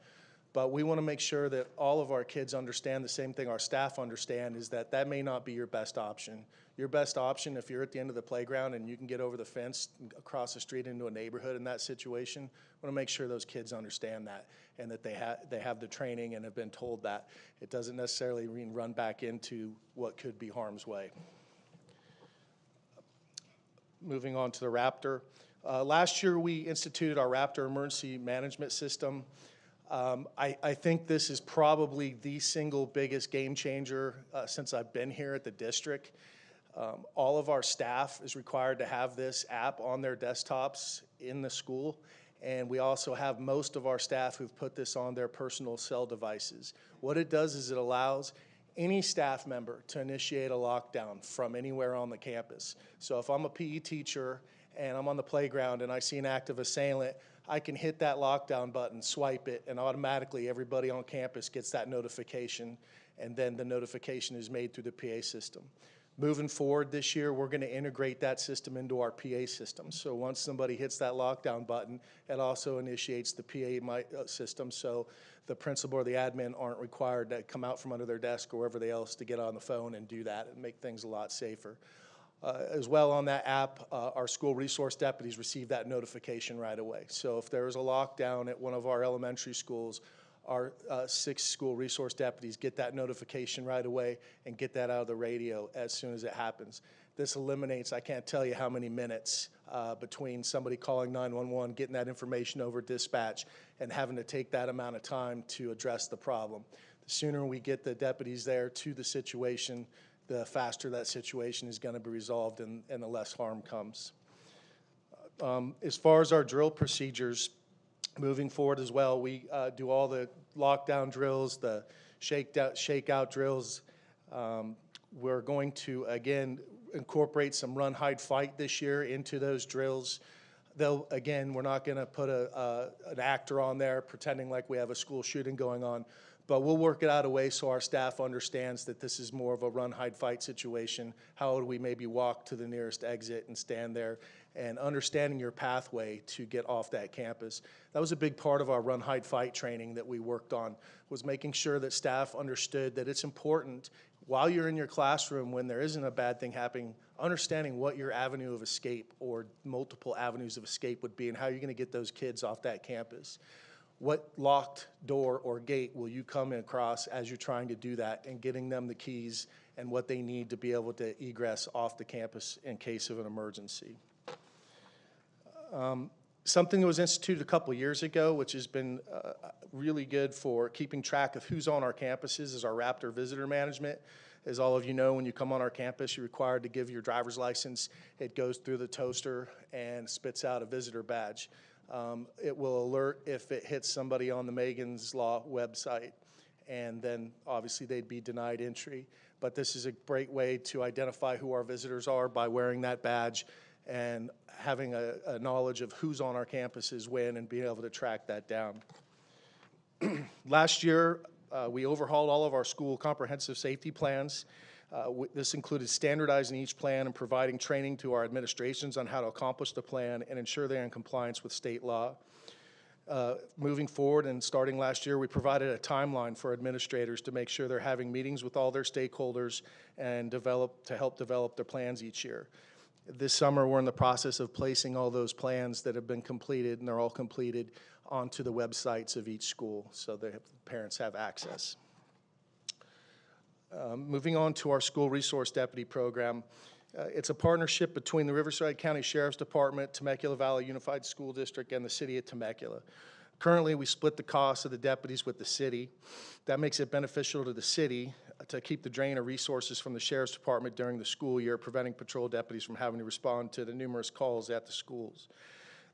But we want to make sure that all of our kids understand the same thing our staff understand, is that that may not be your best option. Your best option, if you're at the end of the playground and you can get over the fence across the street into a neighborhood in that situation, we want to make sure those kids understand that, and that they have the training and have been told that. It doesn't necessarily mean run back into what could be harm's way. Moving on to the Raptor. Last year we instituted our Raptor emergency management system. I think this is probably the single biggest game changer since I've been here at the district. All of our staff is required to have this app on their desktops in the school, and we also have most of our staff who've put this on their personal cell devices. What it does is it allows any staff member to initiate a lockdown from anywhere on the campus. So if I'm a PE teacher and I'm on the playground and I see an active assailant, I can hit that lockdown button, swipe it, and automatically everybody on campus gets that notification, and then the notification is made through the PA system. Moving forward this year, we're going to integrate that system into our PA system. So once somebody hits that lockdown button, it also initiates the PA system, so the principal or the admin aren't required to come out from under their desk or wherever else to get on the phone and do that and make things a lot safer. As well, on that app, our school resource deputies receive that notification right away. So if there is a lockdown at one of our elementary schools, our 6 school resource deputies get that notification right away and get that out of the radio as soon as it happens. This eliminates, I can't tell you how many minutes between somebody calling 911, getting that information over dispatch, and having to take that amount of time to address the problem. The sooner we get the deputies there to the situation, the faster that situation is going to be resolved, and the less harm comes. As far as our drill procedures, moving forward as well, we do all the lockdown drills, the shakeout drills. We're going to, again, incorporate some run, hide, fight this year into those drills. Though, again, we're not going to put an actor on there pretending like we have a school shooting going on, but we'll work it out a way so our staff understands that this is more of a run, hide, fight situation. How would we maybe walk to the nearest exit and stand there, and understanding your pathway to get off that campus. That was a big part of our run, hide, fight training that we worked on, was making sure that staff understood that it's important while you're in your classroom, when there isn't a bad thing happening, understanding what your avenue of escape or multiple avenues of escape would be and how you're going to get those kids off that campus. What locked door or gate will you come across as you're trying to do that, and getting them the keys and what they need to be able to egress off the campus in case of an emergency. Something that was instituted a couple years ago, which has been really good for keeping track of who's on our campuses, is our Raptor visitor management. As all of you know, when you come on our campus, you're required to give your driver's license. It goes through the toaster and spits out a visitor badge. It will alert if it hits somebody on the Megan's Law website, and then obviously they'd be denied entry. But this is a great way to identify who our visitors are by wearing that badge, and having a knowledge of who's on our campuses when and being able to track that down. Last year, we overhauled all of our school comprehensive safety plans. This included standardizing each plan and providing training to our administrations on how to accomplish the plan and ensure they're in compliance with state law. Moving forward and starting last year, we provided a timeline for administrators to make sure they're having meetings with all their stakeholders and to help develop their plans each year. This summer, we're in the process of placing all those plans that have been completed, and they're all completed, onto the websites of each school so that parents have access. Moving on to our school resource deputy program. It's a partnership between the Riverside County Sheriff's Department, Temecula Valley Unified School District, and the City of Temecula. Currently, we split the cost of the deputies with the city. That makes it beneficial to the city to keep the drain of resources from the Sheriff's Department during the school year, preventing patrol deputies from having to respond to the numerous calls at the schools.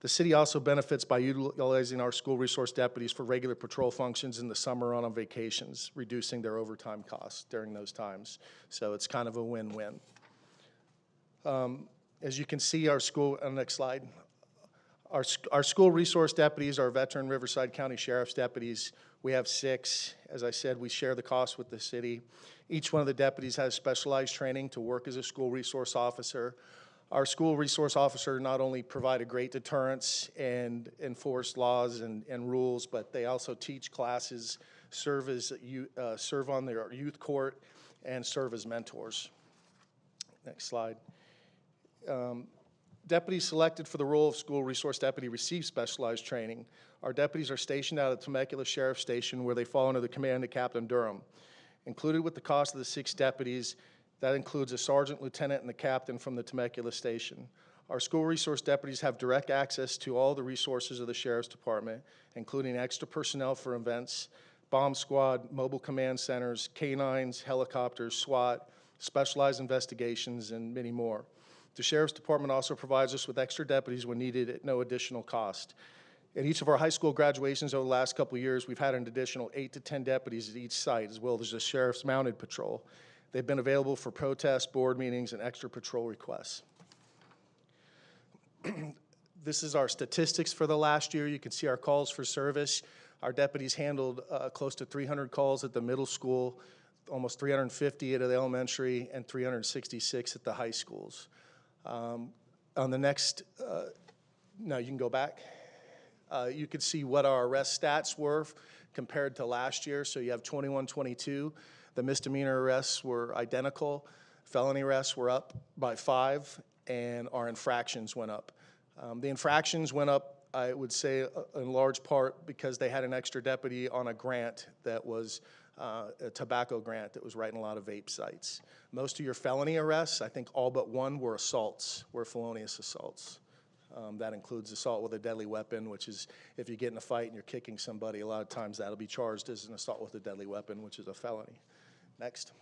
The city also benefits by utilizing our school resource deputies for regular patrol functions in the summer on vacations, reducing their overtime costs during those times. So it's kind of a win-win. As you can see, our school, on the next slide, our school resource deputies are veteran Riverside County Sheriff's deputies. We have 6. As I said, we share the cost with the city. Each one of the deputies has specialized training to work as a school resource officer. Our school resource officer not only provide a great deterrence and enforce laws and rules, but they also teach classes, serve on their youth court, and serve as mentors. Next slide. Deputies selected for the role of school resource deputy receive specialized training. Our deputies are stationed out of Temecula Sheriff Station, where they fall under the command of Captain Durham. Included with the cost of the 6 deputies, that includes a sergeant, lieutenant, and the captain from the Temecula station. Our school resource deputies have direct access to all the resources of the Sheriff's Department, including extra personnel for events, bomb squad, mobile command centers, canines, helicopters, SWAT, specialized investigations, and many more. The Sheriff's Department also provides us with extra deputies when needed at no additional cost. At each of our high school graduations over the last couple of years, we've had an additional 8 to 10 deputies at each site, as well as the Sheriff's Mounted Patrol. They've been available for protests, board meetings, and extra patrol requests. This is our statistics for the last year. You can see our calls for service. Our deputies handled close to 300 calls at the middle school, almost 350 at the elementary, and 366 at the high schools. On the next, no, you can go back. You can see what our arrest stats were compared to last year. So you have 21, 22. The misdemeanor arrests were identical. Felony arrests were up by 5, and our infractions went up. The infractions went up, I would say, in large part because they had an extra deputy on a grant that was a tobacco grant that was writing a lot of vape sites. Most of your felony arrests, I think all but 1 were assaults, were felonious assaults. That includes assault with a deadly weapon, which is if you get in a fight and you're kicking somebody, a lot of times that'll be charged as an assault with a deadly weapon, which is a felony. Next.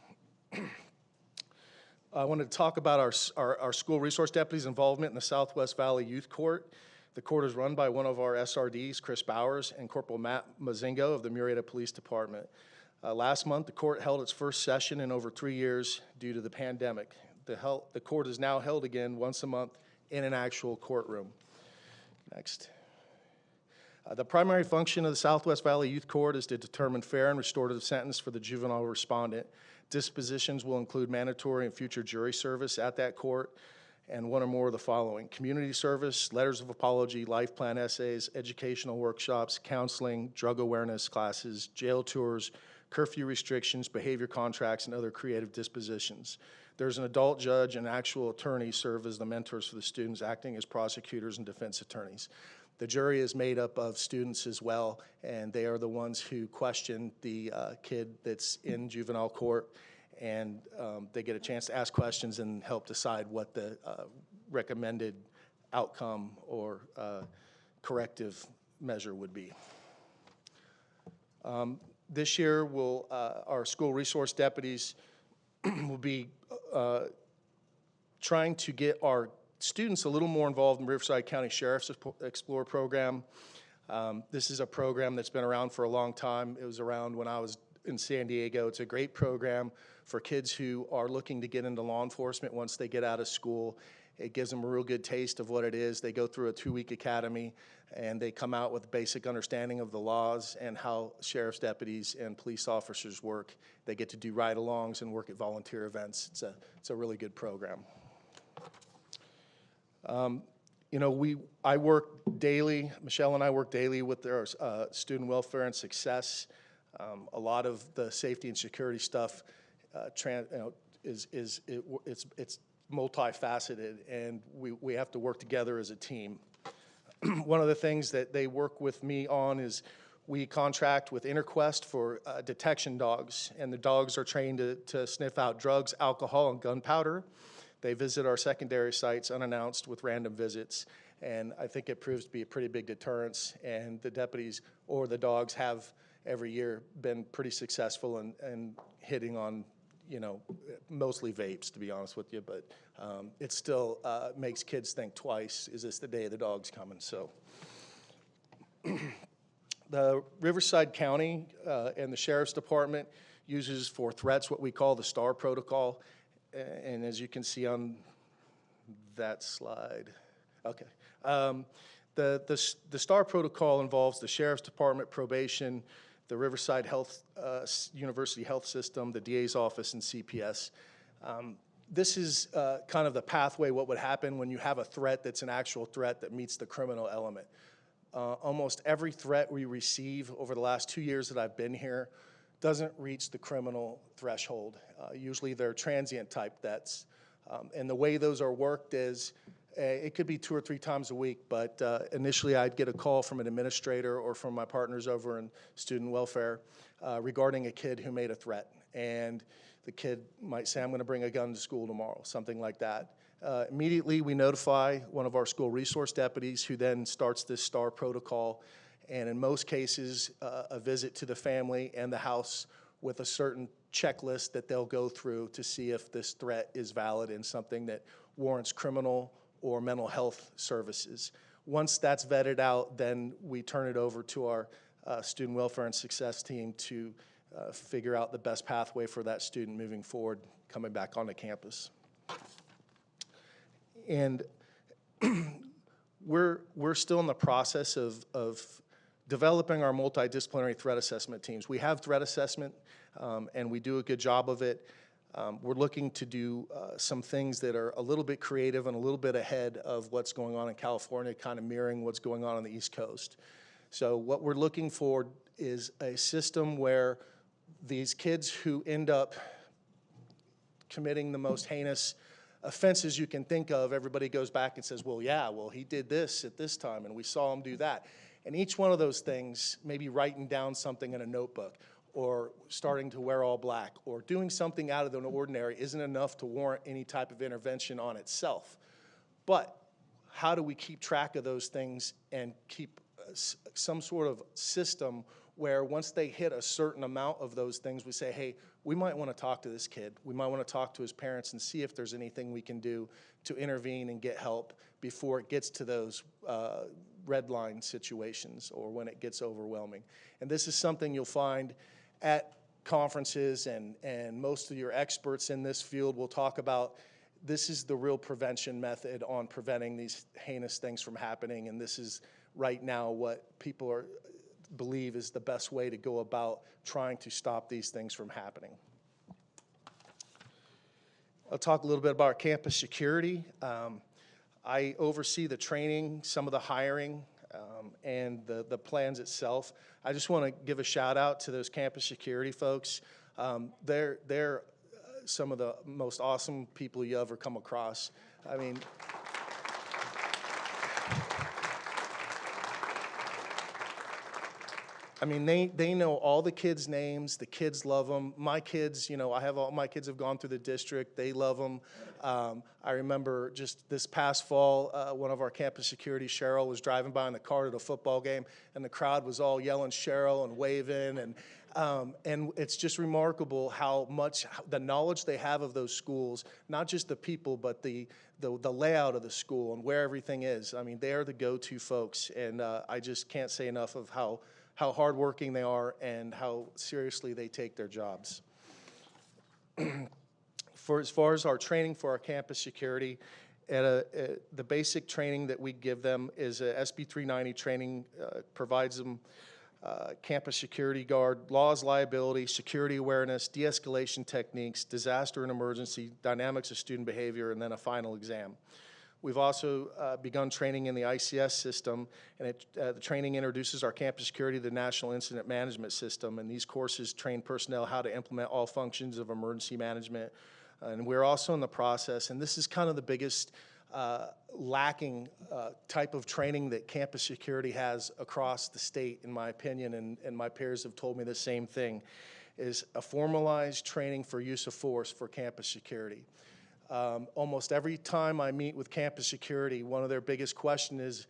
I wanted to talk about our school resource deputies' involvement in the Southwest Valley Youth Court. The court is run by one of our SRDs, Chris Bowers, and Corporal Matt Mazingo of the Murrieta Police Department. Last month, the court held its first session in over 3 years due to the pandemic. The court is now held again once a month in an actual courtroom. Next. The primary function of the Southwest Valley Youth Court is to determine fair and restorative sentence for the juvenile respondent. Dispositions will include mandatory and future jury service at that court, and 1 or more of the following: community service, letters of apology, life plan essays, educational workshops, counseling, drug awareness classes, jail tours, curfew restrictions, behavior contracts, and other creative dispositions. There's an adult judge and actual attorney serve as the mentors for the students, acting as prosecutors and defense attorneys. The jury is made up of students as well, and they are the ones who question the kid that's in juvenile court, and they get a chance to ask questions and help decide what the recommended outcome or corrective measure would be. This year, our school resource deputies will be trying to get our students a little more involved in Riverside County Sheriff's Explore program. This is a program that's been around for a long time. It was around when I was in San Diego. It's a great program for kids who are looking to get into law enforcement once they get out of school. It gives them a real good taste of what it is. They go through a 2-week academy, and they come out with a basic understanding of the laws and how sheriff's deputies and police officers work. They get to do ride-alongs and work at volunteer events. It's a really good program. You know, I work daily, Michelle and I work daily with our student welfare and success. A lot of the safety and security stuff it's multifaceted, and we have to work together as a team. One of the things that they work with me on is we contract with InterQuest for detection dogs, and the dogs are trained to sniff out drugs, alcohol, and gunpowder. They visit our secondary sites unannounced with random visits, and I think it proves to be a pretty big deterrence, and the deputies or the dogs have every year been pretty successful in hitting on, you know, mostly vapes, to be honest with you, but it still makes kids think twice, is this the day the dog's coming? So the Riverside County and the Sheriff's Department uses for threats what we call the STAR protocol. And as you can see on that slide, okay. The STAR protocol involves the Sheriff's Department, probation, the Riverside Health University Health System, the DA's office, and CPS. This is kind of the pathway, what would happen when you have a threat that's an actual threat that meets the criminal element. Almost every threat we receive over the last 2 years that I've been here doesn't reach the criminal threshold. Usually they're transient type threats. And the way those are worked is it could be 2 or 3 times a week, but initially I'd get a call from an administrator or from my partners over in student welfare regarding a kid who made a threat. And the kid might say, I'm going to bring a gun to school tomorrow, something like that. Immediately we notify one of our school resource deputies, who then starts this STAR protocol. And in most cases, a visit to the family and the house with a certain checklist that they'll go through to see if this threat is valid and something that warrants criminal or mental health services. Once that's vetted out, then we turn it over to our student welfare and success team to figure out the best pathway for that student moving forward, coming back onto campus. And we're still in the process of developing our multidisciplinary threat assessment teams. We have threat assessment, and we do a good job of it. We're looking to do some things that are a little bit creative and a little bit ahead of what's going on in California, kind of mirroring what's going on the East Coast. So what we're looking for is a system where these kids who end up committing the most heinous offenses you can think of, everybody goes back and says, well, yeah, well, he did this at this time, and we saw him do that. And each one of those things, maybe writing down something in a notebook, or starting to wear all black, or doing something out of the ordinary, isn't enough to warrant any type of intervention on itself. But how do we keep track of those things and keep some sort of system where once they hit a certain amount of those things, we say, hey, we might want to talk to this kid. We might want to talk to his parents and see if there's anything we can do to intervene and get help before it gets to those red line situations or when it gets overwhelming. And this is something you'll find at conferences, and most of your experts in this field will talk about. This is the real prevention method on preventing these heinous things from happening, and this is right now what people believe is the best way to go about trying to stop these things from happening. I'll talk a little bit about campus security. I oversee the training, some of the hiring, and the plans itself. I just want to give a shout out to those campus security folks. They're some of the most awesome people you ever come across. I mean, they know all the kids' names. The kids love them. My kids, you know, all my kids have gone through the district. They love them. I remember just this past fall, one of our campus security, Cheryl, was driving by in the car to a football game, and the crowd was all yelling Cheryl and waving, and it's just remarkable how much the knowledge they have of those schools, not just the people, but the layout of the school and where everything is. I mean, they are the go-to folks, and I just can't say enough of how hardworking they are and how seriously they take their jobs. As far as our training for our campus security, The basic training that we give them is a SB 390 training, provides them campus security guard, laws, liability, security awareness, de-escalation techniques, disaster and emergency, dynamics of student behavior, and then a final exam. We've also begun training in the ICS system, and the training introduces our campus security to the National Incident Management System, and these courses train personnel how to implement all functions of emergency management. And we're also in the process, and this is kind of the biggest lacking type of training that campus security has across the state, in my opinion, and my peers have told me the same thing, is a formalized training for use of force for campus security. Almost every time I meet with campus security, one of their biggest questions is,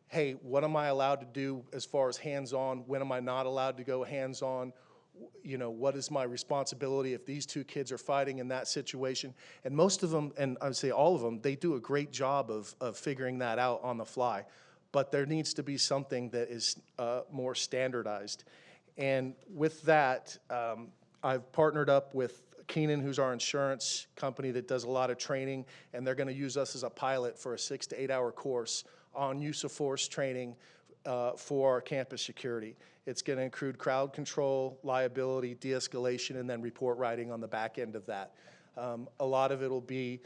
hey, what am I allowed to do as far as hands-on? When am I not allowed to go hands-on? You know, what is my responsibility if these two kids are fighting in that situation? And most of them, and I would say all of them, they do a great job of figuring that out on the fly. But there needs to be something that is more standardized. And with that, I've partnered up with Keenan, who's our insurance company that does a lot of training, and they're going to use us as a pilot for a 6 to 8 hour course on use of force training for our campus security. It's going to include crowd control, liability, de-escalation, and then report writing on the back end of that. A lot of it will be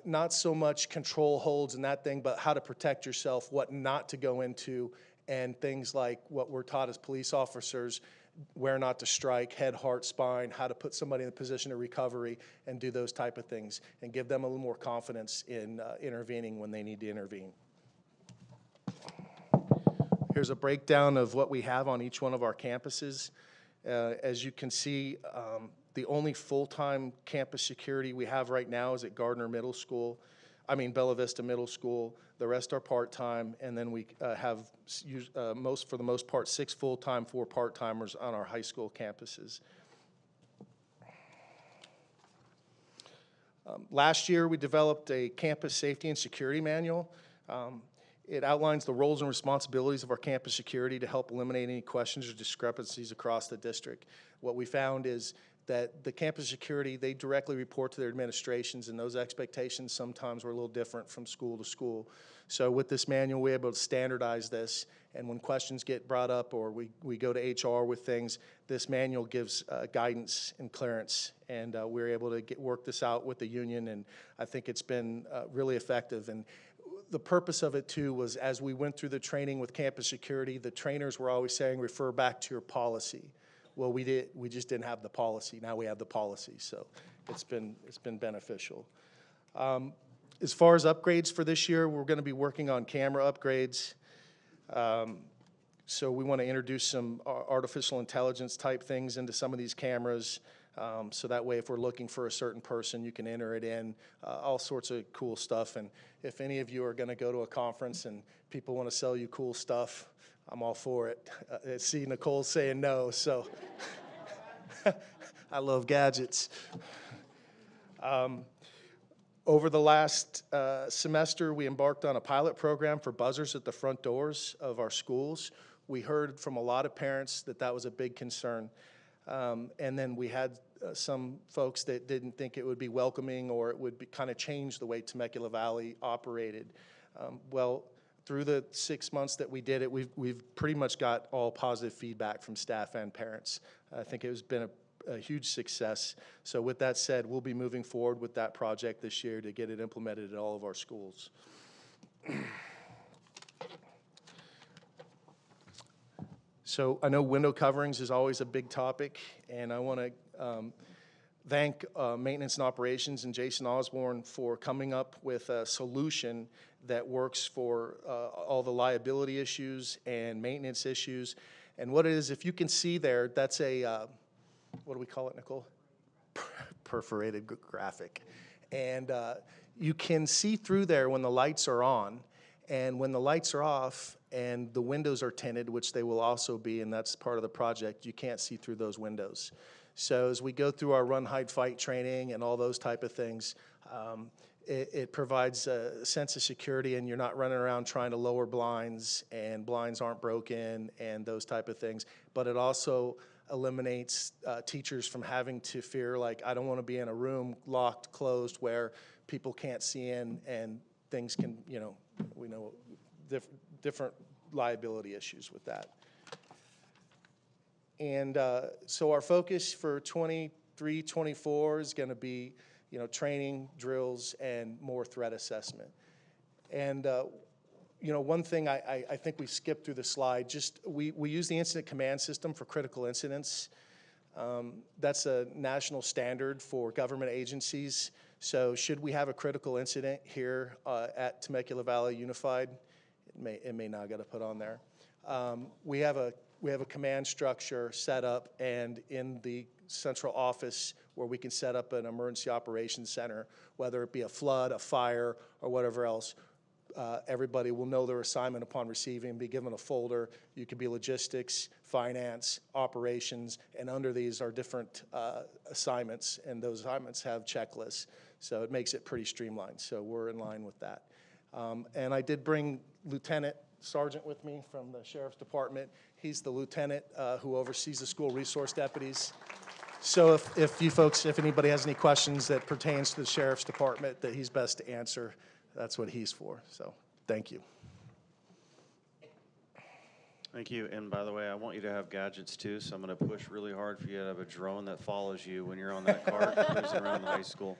not so much control holds and that thing, but how to protect yourself, what not to go into, and things like what we're taught as police officers, where not to strike, head, heart, spine, how to put somebody in a position of recovery and do those type of things, and give them a little more confidence in intervening when they need to intervene. Here's a breakdown of what we have on each one of our campuses. As you can see, the only full-time campus security we have right now is at Bella Vista Middle School. The rest are part-time, and then we have, for the most part, 6 full-time, 4 part-timers on our high school campuses. Last year, we developed a campus safety and security manual. It outlines the roles and responsibilities of our campus security to help eliminate any questions or discrepancies across the district. What we found is that the campus security, they directly report to their administrations, and those expectations sometimes were a little different from school to school. So with this manual, we're able to standardize this, and when questions get brought up or we go to HR with things, this manual gives guidance and clearance, and we're able to work this out with the union, and I think it's been really effective. And the purpose of it, too, was as we went through the training with campus security, the trainers were always saying, refer back to your policy. Well, we just didn't have the policy. Now we have the policy, so it's been beneficial. As far as upgrades for this year, we're going to be working on camera upgrades. So we want to introduce some artificial intelligence type things into some of these cameras. So that way, if we're looking for a certain person, you can enter it in, all sorts of cool stuff. And if any of you are going to go to a conference and people want to sell you cool stuff, I'm all for it. See, Nicole's saying no, so I love gadgets. Over the last semester, we embarked on a pilot program for buzzers at the front doors of our schools. We heard from a lot of parents that that was a big concern. And then we had some folks that didn't think it would be welcoming or it would kind of change the way Temecula Valley operated. Well, through the 6 months that we did it, we've pretty much got all positive feedback from staff and parents. I think it has been a huge success. So with that said, we'll be moving forward with that project this year to get it implemented at all of our schools. So I know window coverings is always a big topic, and I want to thank Maintenance and Operations and Jason Osborne for coming up with a solution that works for all the liability issues and maintenance issues. And what it is, if you can see there, that's a, what do we call it, Nicole? Perforated graphic. And you can see through there when the lights are on, and when the lights are off and the windows are tinted, which they will also be, and that's part of the project, you can't see through those windows. So as we go through our run, hide, fight training and all those type of things, it provides a sense of security, and you're not running around trying to lower blinds, and blinds aren't broken and those type of things. But it also eliminates teachers from having to fear, like, I don't want to be in a room locked, closed, where people can't see in, and things can, we know different liability issues with that. And so our focus for 23, 24 is going to be, training, drills, and more threat assessment. And, one thing I think we skipped through the slide, we use the incident command system for critical incidents. That's a national standard for government agencies. So should we have a critical incident here at Temecula Valley Unified, it may not get put on there. We have a command structure set up, and in the central office where we can set up an emergency operations center, whether it be a flood, a fire, or whatever else. Everybody will know their assignment upon receiving, be given a folder. You could be logistics, finance, operations, and under these are different assignments, and those assignments have checklists. So it makes it pretty streamlined. So we're in line with that. And I did bring Lieutenant Sergeant with me from the Sheriff's Department. He's the lieutenant who oversees the school resource deputies. So if anybody has any questions that pertains to the Sheriff's Department that he's best to answer, that's what he's for. So thank you. Thank you. And by the way, I want you to have gadgets too, so I'm going to push really hard for you to have a drone that follows you when you're on that cart cruising around the high school.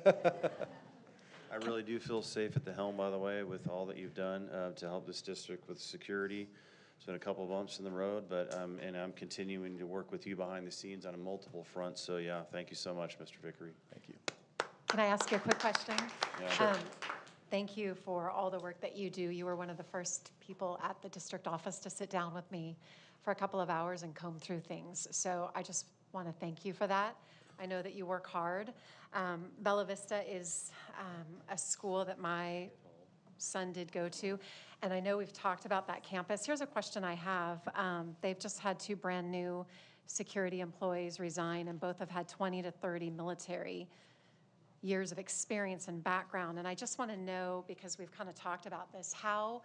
I really do feel safe at the helm, by the way, with all that you've done to help this district with security. There's been a couple of bumps in the road, but and I'm continuing to work with you behind the scenes on multiple fronts. So yeah, thank you so much, Mr. Vickery. Thank you. Can I ask you a quick question? Yeah. Sure. Thank you for all the work that you do. You were one of the first people at the district office to sit down with me for a couple of hours and comb through things. So I just want to thank you for that. I know that you work hard. Bella Vista is a school that my son did go to, and I know we've talked about that campus. Here's a question I have. They've just had 2 brand new security employees resign, and both have had 20 to 30 military years of experience and background. And I just want to know, because we've kind of talked about this, how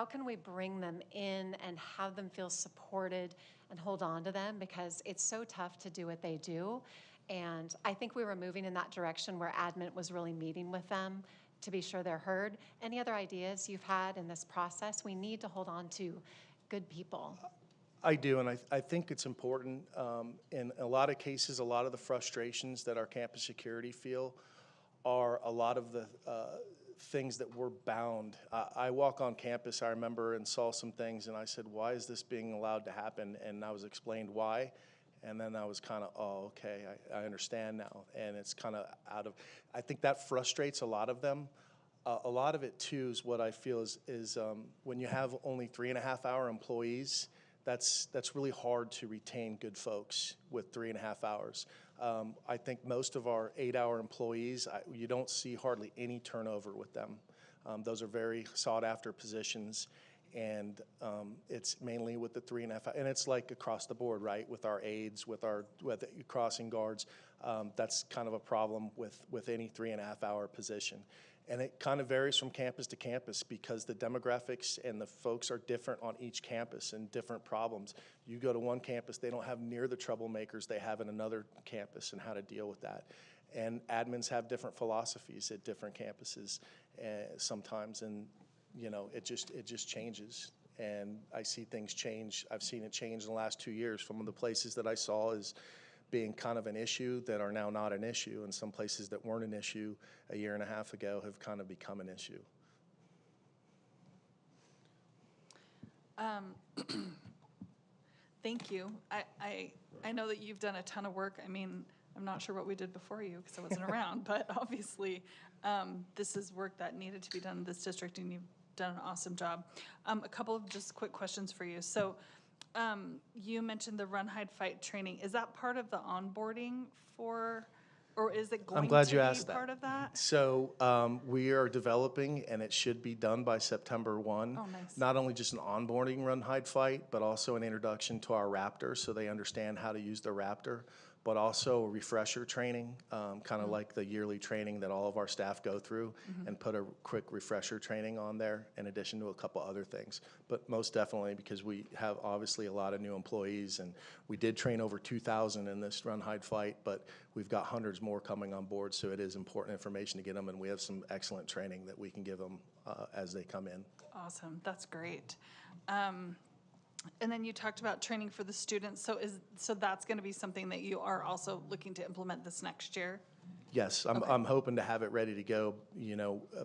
can we bring them in and have them feel supported and hold on to them? Because it's so tough to do what they do. And I think we were moving in that direction where admin was really meeting with them to be sure they're heard. Any other ideas you've had in this process? We need to hold on to good people. I do, and I think it's important. In a lot of cases, a lot of the frustrations that our campus security feel are a lot of the things that we're bound. I walk on campus, I remember, and saw some things, and I said, why is this being allowed to happen? And I was explained why, and then I was kind of, oh, okay, I understand now. And it's kind of out of, I think that frustrates a lot of them. A lot of it, too, is what I feel is when you have only 3.5-hour employees, that's really hard to retain good folks with 3.5 hours. I think most of our 8-hour employees, you don't see hardly any turnover with them. Those are very sought-after positions, and it's mainly with the 3.5, and it's like across the board, right? With our aides, with the crossing guards, that's kind of a problem with any 3.5-hour position. And it kind of varies from campus to campus because the demographics and the folks are different on each campus and different problems. You go to one campus, they don't have near the troublemakers they have in another campus and how to deal with that. And admins have different philosophies at different campuses sometimes, and it just changes. And I see things change. I've seen it change in the last 2 years. From the places that I saw as being kind of an issue that are now not an issue, and some places that weren't an issue a year and a half ago have kind of become an issue. Thank you. I know that you've done a ton of work. I mean, I'm not sure what we did before you because I wasn't around, but obviously this is work that needed to be done in this district, and you've done an awesome job. A couple of just quick questions for you. So you mentioned the run, hide, fight training. Is that part of the onboarding for, or is it going I'm glad to you be asked part that. of that? So we are developing, and it should be done by September 1. Oh, nice. Not only just an onboarding run, hide, fight, but also an introduction to our Raptor so they understand how to use the Raptor. but also refresher training, kind of like the yearly training that all of our staff go through, and put a quick refresher training on there in addition to a couple other things. But most definitely, because we have obviously a lot of new employees, and we did train over 2,000 in this run, hide, fight, but we've got hundreds more coming on board, so it is important information to get them, and we have some excellent training that we can give them as they come in. Awesome, that's great. And then you talked about training for the students, so that's gonna be something that you are also looking to implement this next year? Yes, I'm hoping to have it ready to go,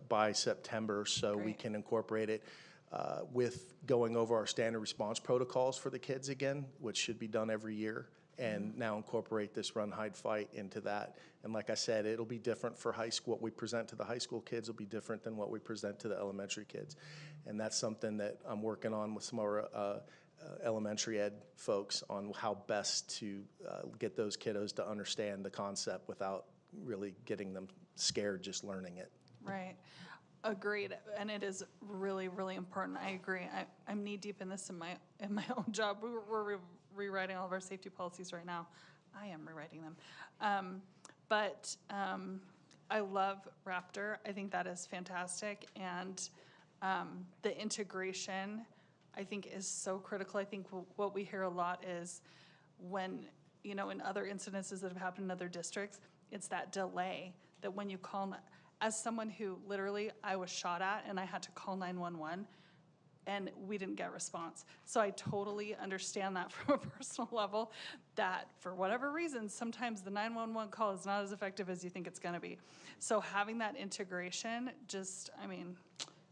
by September, so we can incorporate it with going over our standard response protocols for the kids again, which should be done every year, and now incorporate this run, hide, fight into that. And like I said, it'll be different for high school. What we present to the high school kids will be different than what we present to the elementary kids. And that's something that I'm working on with some of our elementary ed folks on how best to get those kiddos to understand the concept without really getting them scared just learning it. Right, agreed, and it is really, really important, I agree. I'm knee-deep in this in my own job. We're rewriting all of our safety policies right now. I am rewriting them. But I love Raptor, I think that is fantastic, and the integration, I think, is so critical. I think what we hear a lot is when, in other incidences that have happened in other districts, it's that delay that when you call, as someone who literally I was shot at and I had to call 911 and we didn't get response. So I totally understand that from a personal level, that for whatever reason, sometimes the 911 call is not as effective as you think it's gonna be. So having that integration just,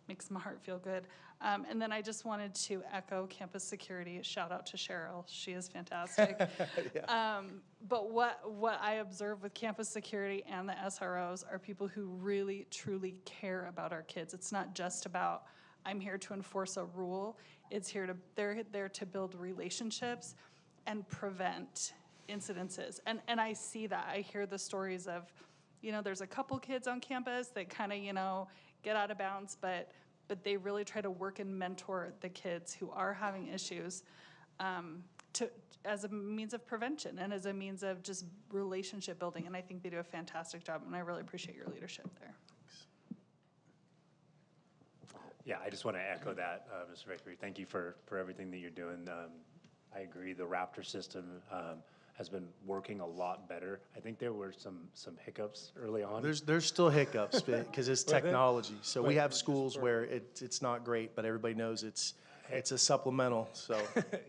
makes my heart feel good. And then I just wanted to echo campus security. Shout out to Cheryl. She is fantastic. But what I observe with campus security and the SROs are people who really, truly care about our kids. It's not just about, I'm here to enforce a rule. They're there to build relationships and prevent incidences. And I see that. I hear the stories of, there's a couple kids on campus that kind of, get out of bounds, but they really try to work and mentor the kids who are having issues as a means of prevention and as a means of just relationship building. And I think they do a fantastic job, and I really appreciate your leadership there. Yeah, I just want to echo that, Mr. Vickery. Thank you for everything that you're doing. I agree, the Raptor system has been working a lot better. I think there were some hiccups early on. There's still hiccups because it's technology. So we have schools where it's not great, but everybody knows it's a supplemental. So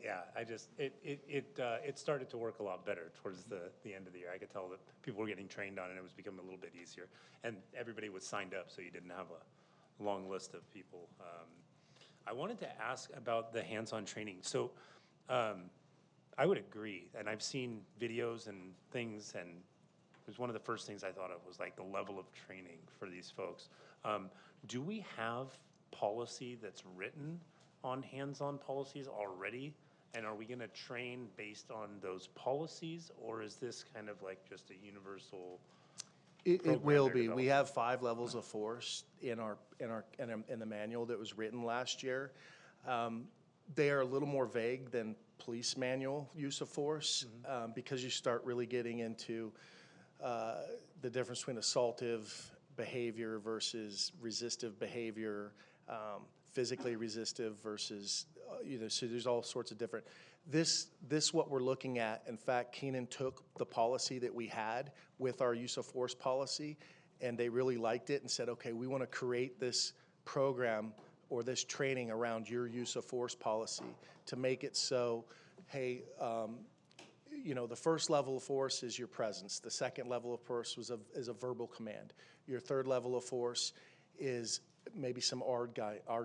yeah, it started to work a lot better towards the end of the year. I could tell that people were getting trained on it, and it was becoming a little bit easier. And everybody was signed up, so you didn't have a long list of people. I wanted to ask about the hands-on training. So I would agree, and I've seen videos and things, and it was one of the first things I thought of was like the level of training for these folks. Do we have policy that's written on hands-on policies already? And are we gonna train based on those policies, or is this kind of like just a universal? It will be. We have 5 levels of force in the manual that was written last year. They are a little more vague than police manual use of force because you start really getting into the difference between assaultive behavior versus resistive behavior, physically resistive versus, so there's all sorts of different. This what we're looking at, in fact, Keenan took the policy that we had with our use of force policy, and they really liked it and said, okay, we want to create this program or this training around your use of force policy to make it so, hey, the first level of force is your presence. The second level of force is a verbal command. Your third level of force is maybe some ARD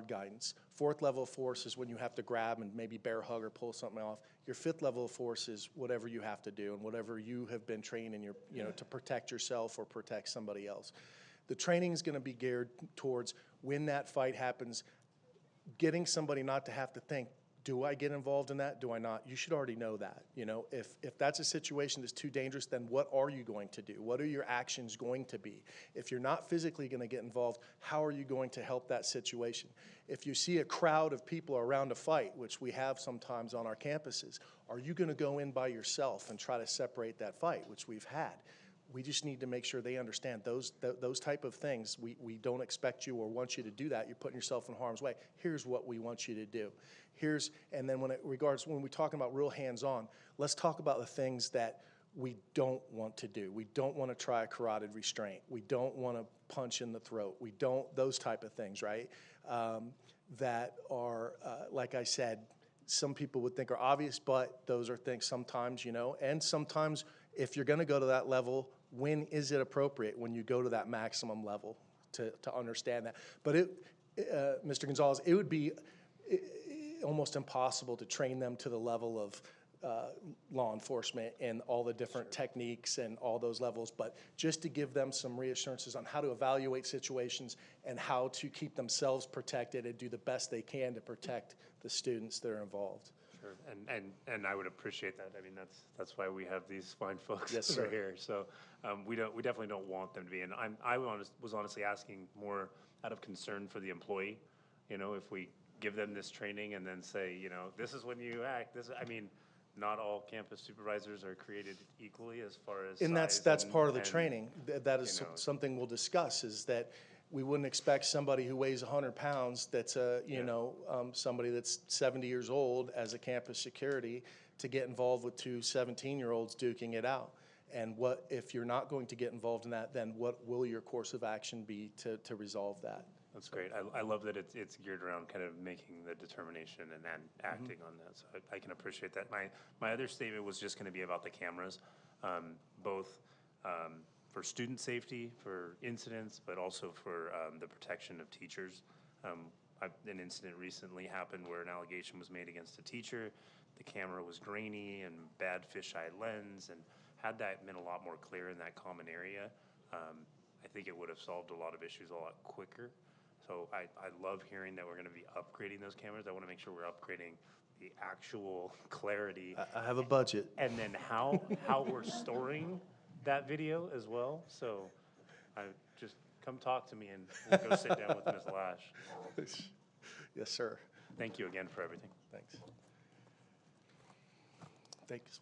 guidance. Fourth level of force is when you have to grab and maybe bear hug or pull something off. Your fifth level of force is whatever you have to do and whatever you have been trained in to protect yourself or protect somebody else. The training is going to be geared towards when that fight happens, getting somebody not to have to think, Do I get involved in that? Do I not? You should already know that. You know, if that's a situation that's too dangerous, then what are you going to do? What are your actions going to be? If you're not physically going to get involved, how are you going to help that situation? If you see a crowd of people around a fight, which we have sometimes on our campuses, are you going to go in by yourself and try to separate that fight, which we've had? We just need to make sure they understand those type of things. We don't expect you or want you to do that. You're putting yourself in harm's way. Here's what we want you to do. And then when we're talking about real hands-on, let's talk about the things that we don't want to do. We don't want to try a carotid restraint. We don't want to punch in the throat. We don't, those type of things, right? That are, like I said, some people would think are obvious, but those are things sometimes, you know, and sometimes if you're going to go to that level, when is it appropriate when you go to that maximum level to understand that? But Mr. Gonzalez, it would be almost impossible to train them to the level of law enforcement and all the different techniques and all those levels, but just to give them some reassurances on how to evaluate situations and how to keep themselves protected and do the best they can to protect the students that are involved. Sure, and I would appreciate that. I mean, that's why we have these fine folks Yes, over sir. here. So we definitely don't want them to be. And I was honestly asking more out of concern for the employee. You know, if we give them this training and then say, you know, this is when you act. I mean, not all campus supervisors are created equally as far as And size that's part of the and, training. That is you know, something we'll discuss, is that we wouldn't expect somebody who weighs 100 pounds that's somebody that's 70 years old as a campus security to get involved with two 17-year-olds duking it out. And what if you're not going to get involved in that, then what will your course of action be to resolve that? That's great. I love that it's geared around kind of making the determination and then acting on that. So I can appreciate that. My other statement was just going to be about the cameras, both for student safety, for incidents, but also for the protection of teachers. An incident recently happened where an allegation was made against a teacher. The camera was grainy and bad fisheye lens, and had that been a lot more clear in that common area, I think it would have solved a lot of issues a lot quicker. So I love hearing that we're going to be upgrading those cameras. I want to make sure we're upgrading the actual clarity. I have a budget. And then how we're storing that video as well. So just come talk to me and we'll go sit down with Ms. Lash. Yes, sir. Thank you again for everything. Thanks. Thanks.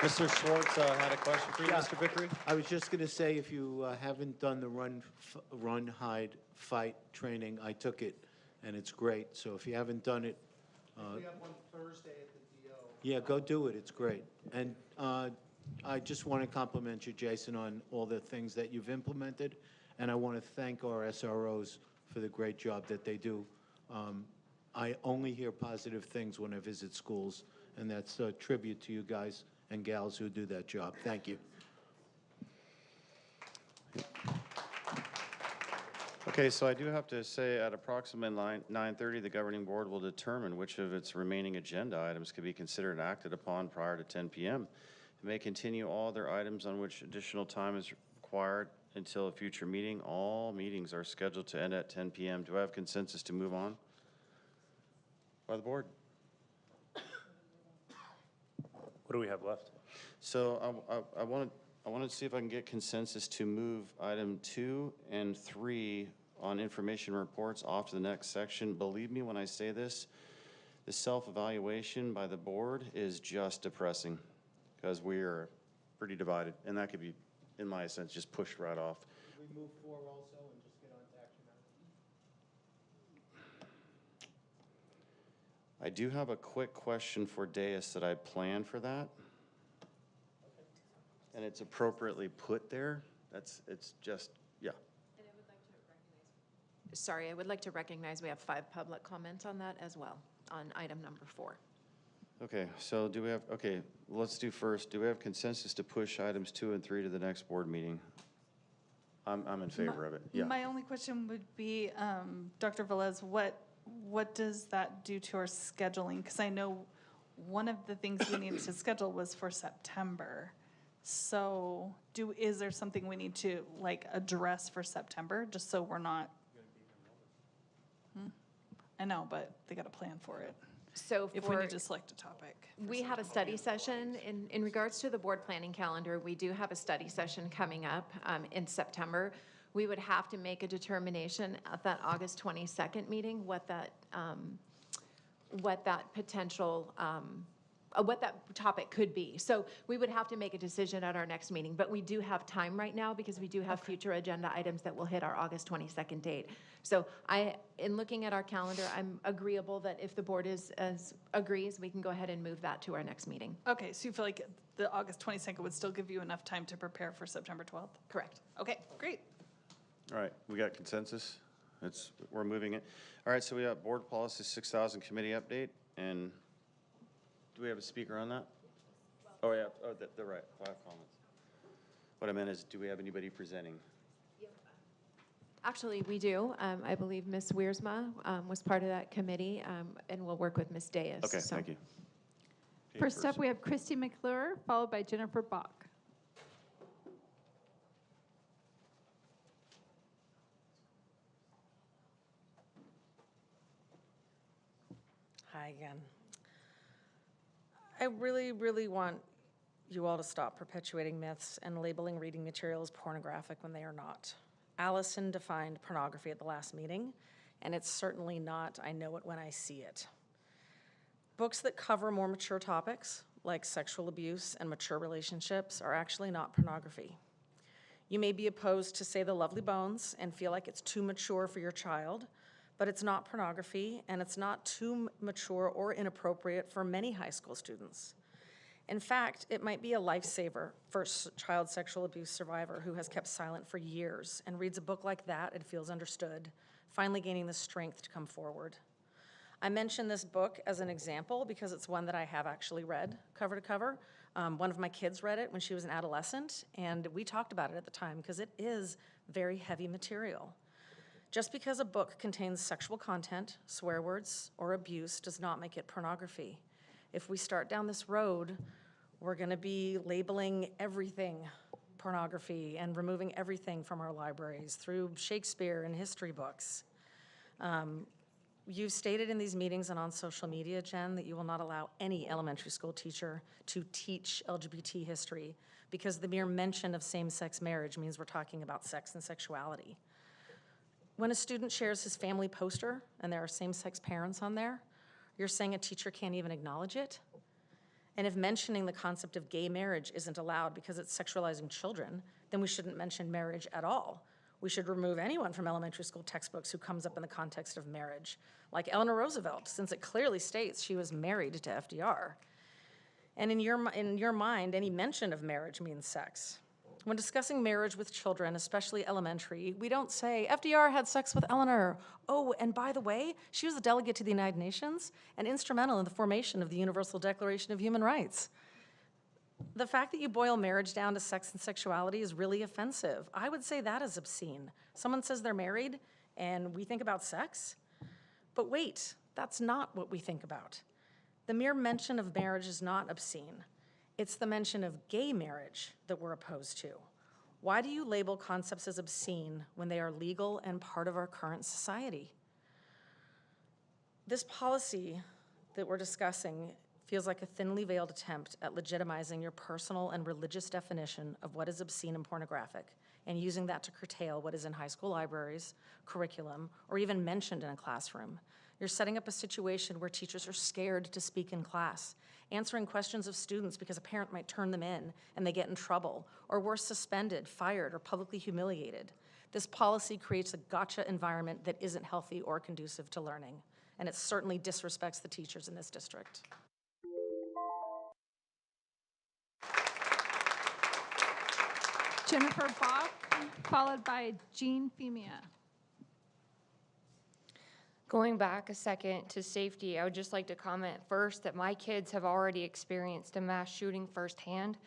Mr. Schwartz had a question for you, Yeah. Mr. Vickery? I was just going to say, if you haven't done the run, hide, fight training, I took it, and it's great. So if you haven't done it, We have one Thursday at the DO. yeah, go do it. It's great. And I just want to compliment you, Jason, on all the things that you've implemented, and I want to thank our SROs for the great job that they do. I only hear positive things when I visit schools, and that's a tribute to you guys and gals who do that job. Thank you. Okay, so I do have to say at approximately 9:30, the governing board will determine which of its remaining agenda items can be considered and acted upon prior to 10 p.m. It may continue all other items on which additional time is required until a future meeting. All meetings are scheduled to end at 10 p.m. Do I have consensus to move on by the board? What do we have left? So I wanted to see if I can get consensus to move item 2 and 3 on information reports off to the next section. Believe me when I say this, the self-evaluation by the board is just depressing because we are pretty divided, and that could be, in my sense, just pushed right off. Can we move 4 also and just get on to action items? I do have a quick question for Deus that I planned for that. And it's appropriately put there. It's just, yeah. Sorry, I would like to recognize we have 5 public comments on that as well, on item number 4. Okay, so do we have, okay, let's do first, do we have consensus to push items 2 and 3 to the next board meeting? I'm in favor of it, yeah. My only question would be, Dr. Velez, what does that do to our scheduling? Because I know one of the things we needed to schedule was for September. So is there something we need to address for September, just so we're not? I know, but they got to plan for it. So If we for- need to select a topic. We have a study session. In regards to the board planning calendar, we do have a study session coming up in September. We would have to make a determination at that August 22nd meeting what that potential, what that topic could be. So we would have to make a decision at our next meeting, but we do have time right now because we do have future agenda items that will hit our August 22nd date. So in looking at our calendar, I'm agreeable that if the board agrees, we can go ahead and move that to our next meeting. Okay, so you feel like the August 22nd would still give you enough time to prepare for September 12th? Correct. Okay, great. All right, we got consensus? We're moving it. All right, so we have Board Policy 6000 Committee update, and do we have a speaker on that? Oh, yeah, they're right, 5 comments. What I meant is, do we have anybody presenting? Actually, we do. I believe Ms. Wiersma was part of that committee, and we'll work with Ms. Diaz. Okay, So- thank you. First up, we have Christy McClure, followed by Jennifer Bach. Hi again. I really, really want you all to stop perpetuating myths and labeling reading materials pornographic when they are not. Allison defined pornography at the last meeting, and it's certainly not, I know it when I see it. Books that cover more mature topics, like sexual abuse and mature relationships, are actually not pornography. You may be opposed to Say the Lovely Bones and feel like it's too mature for your child, but it's not pornography, and it's not too mature or inappropriate for many high school students. In fact, it might be a lifesaver for a child sexual abuse survivor who has kept silent for years and reads a book like that and feels understood, finally gaining the strength to come forward. I mention this book as an example because it's one that I have actually read cover to cover. One of my kids read it when she was an adolescent, and we talked about it at the time because it is very heavy material. Just because a book contains sexual content, swear words, or abuse does not make it pornography. If we start down this road, we're going to be labeling everything pornography and removing everything from our libraries through Shakespeare and history books. You've stated in these meetings and on social media, Jen, that you will not allow any elementary school teacher to teach LGBT history because the mere mention of same-sex marriage means we're talking about sex and sexuality. When a student shares his family poster and there are same-sex parents on there, you're saying a teacher can't even acknowledge it? And if mentioning the concept of gay marriage isn't allowed because it's sexualizing children, then we shouldn't mention marriage at all. We should remove anyone from elementary school textbooks who comes up in the context of marriage, like Eleanor Roosevelt, since it clearly states she was married to FDR. And in your mind, any mention of marriage means sex. When discussing marriage with children, especially elementary, we don't say, FDR had sex with Eleanor. Oh, and by the way, she was a delegate to the United Nations and instrumental in the formation of the Universal Declaration of Human Rights. The fact that you boil marriage down to sex and sexuality is really offensive. I would say that is obscene. Someone says they're married and we think about sex? But wait, that's not what we think about. The mere mention of marriage is not obscene. It's the mention of gay marriage that we're opposed to. Why do you label concepts as obscene when they are legal and part of our current society? This policy that we're discussing feels like a thinly veiled attempt at legitimizing your personal and religious definition of what is obscene and pornographic, and using that to curtail what is in high school libraries, curriculum, or even mentioned in a classroom. You're setting up a situation where teachers are scared to speak in class, answering questions of students because a parent might turn them in and they get in trouble, or worse, suspended, fired, or publicly humiliated. This policy creates a gotcha environment that isn't healthy or conducive to learning, and it certainly disrespects the teachers in this district. Jennifer Bach, followed by Jean Femia. Going back a second to safety, I would just like to comment first that my kids have already experienced a mass shooting firsthand,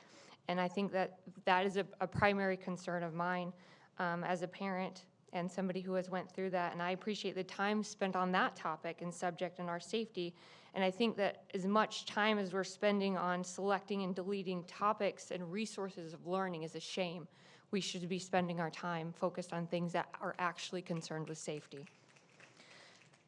and I think that that is a primary concern of mine as a parent and somebody who has went through that, and I appreciate the time spent on that topic and subject and our safety, and I think that as much time as we're spending on selecting and deleting topics and resources of learning is a shame. We should be spending our time focused on things that are actually concerned with safety.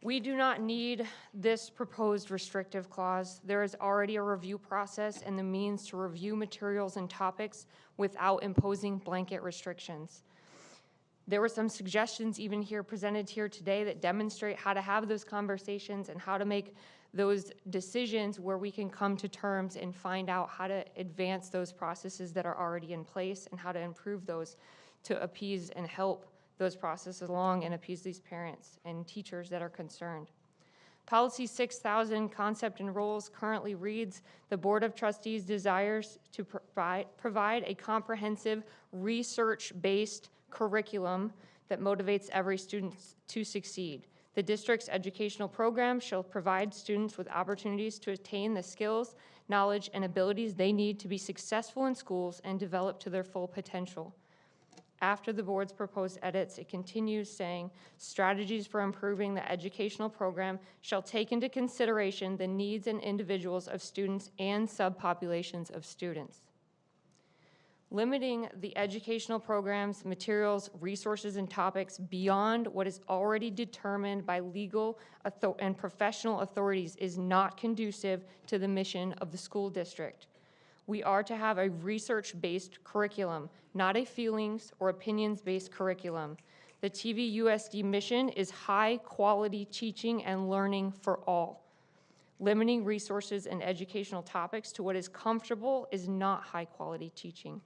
We do not need this proposed restrictive clause. There is already a review process and the means to review materials and topics without imposing blanket restrictions. There were some suggestions even here presented here today that demonstrate how to have those conversations and how to make those decisions where we can come to terms and find out how to advance those processes that are already in place and how to improve those to appease and help those processes along and appease these parents and teachers that are concerned. Policy 6000 concept and roles currently reads, the Board of Trustees desires to provide a comprehensive research-based curriculum that motivates every student to succeed. The district's educational program shall provide students with opportunities to attain the skills, knowledge, and abilities they need to be successful in schools and develop to their full potential. After the board's proposed edits, it continues saying, strategies for improving the educational program shall take into consideration the needs and individuals of students and subpopulations of students. Limiting the educational programs, materials, resources, and topics beyond what is already determined by legal and professional authorities is not conducive to the mission of the school district. We are to have a research-based curriculum, not a feelings or opinions-based curriculum. The TVUSD mission is high-quality teaching and learning for all. Limiting resources and educational topics to what is comfortable is not high-quality teaching.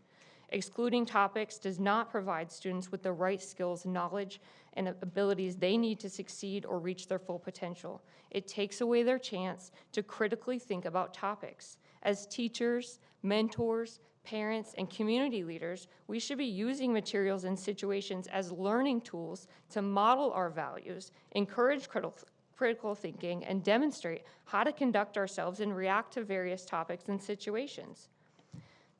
Excluding topics does not provide students with the right skills, knowledge, and abilities they need to succeed or reach their full potential. It takes away their chance to critically think about topics. As teachers, mentors, parents, and community leaders, we should be using materials and situations as learning tools to model our values, encourage critical thinking, and demonstrate how to conduct ourselves and react to various topics and situations.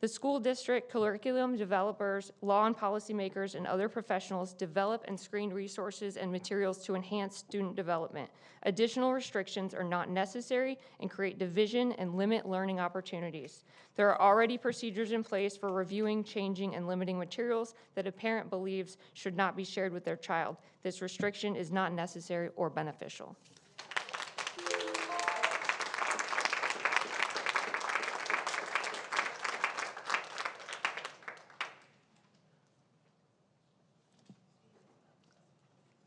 The school district, curriculum developers, law and policymakers, and other professionals develop and screen resources and materials to enhance student development. Additional restrictions are not necessary and create division and limit learning opportunities. There are already procedures in place for reviewing, changing, and limiting materials that a parent believes should not be shared with their child. This restriction is not necessary or beneficial.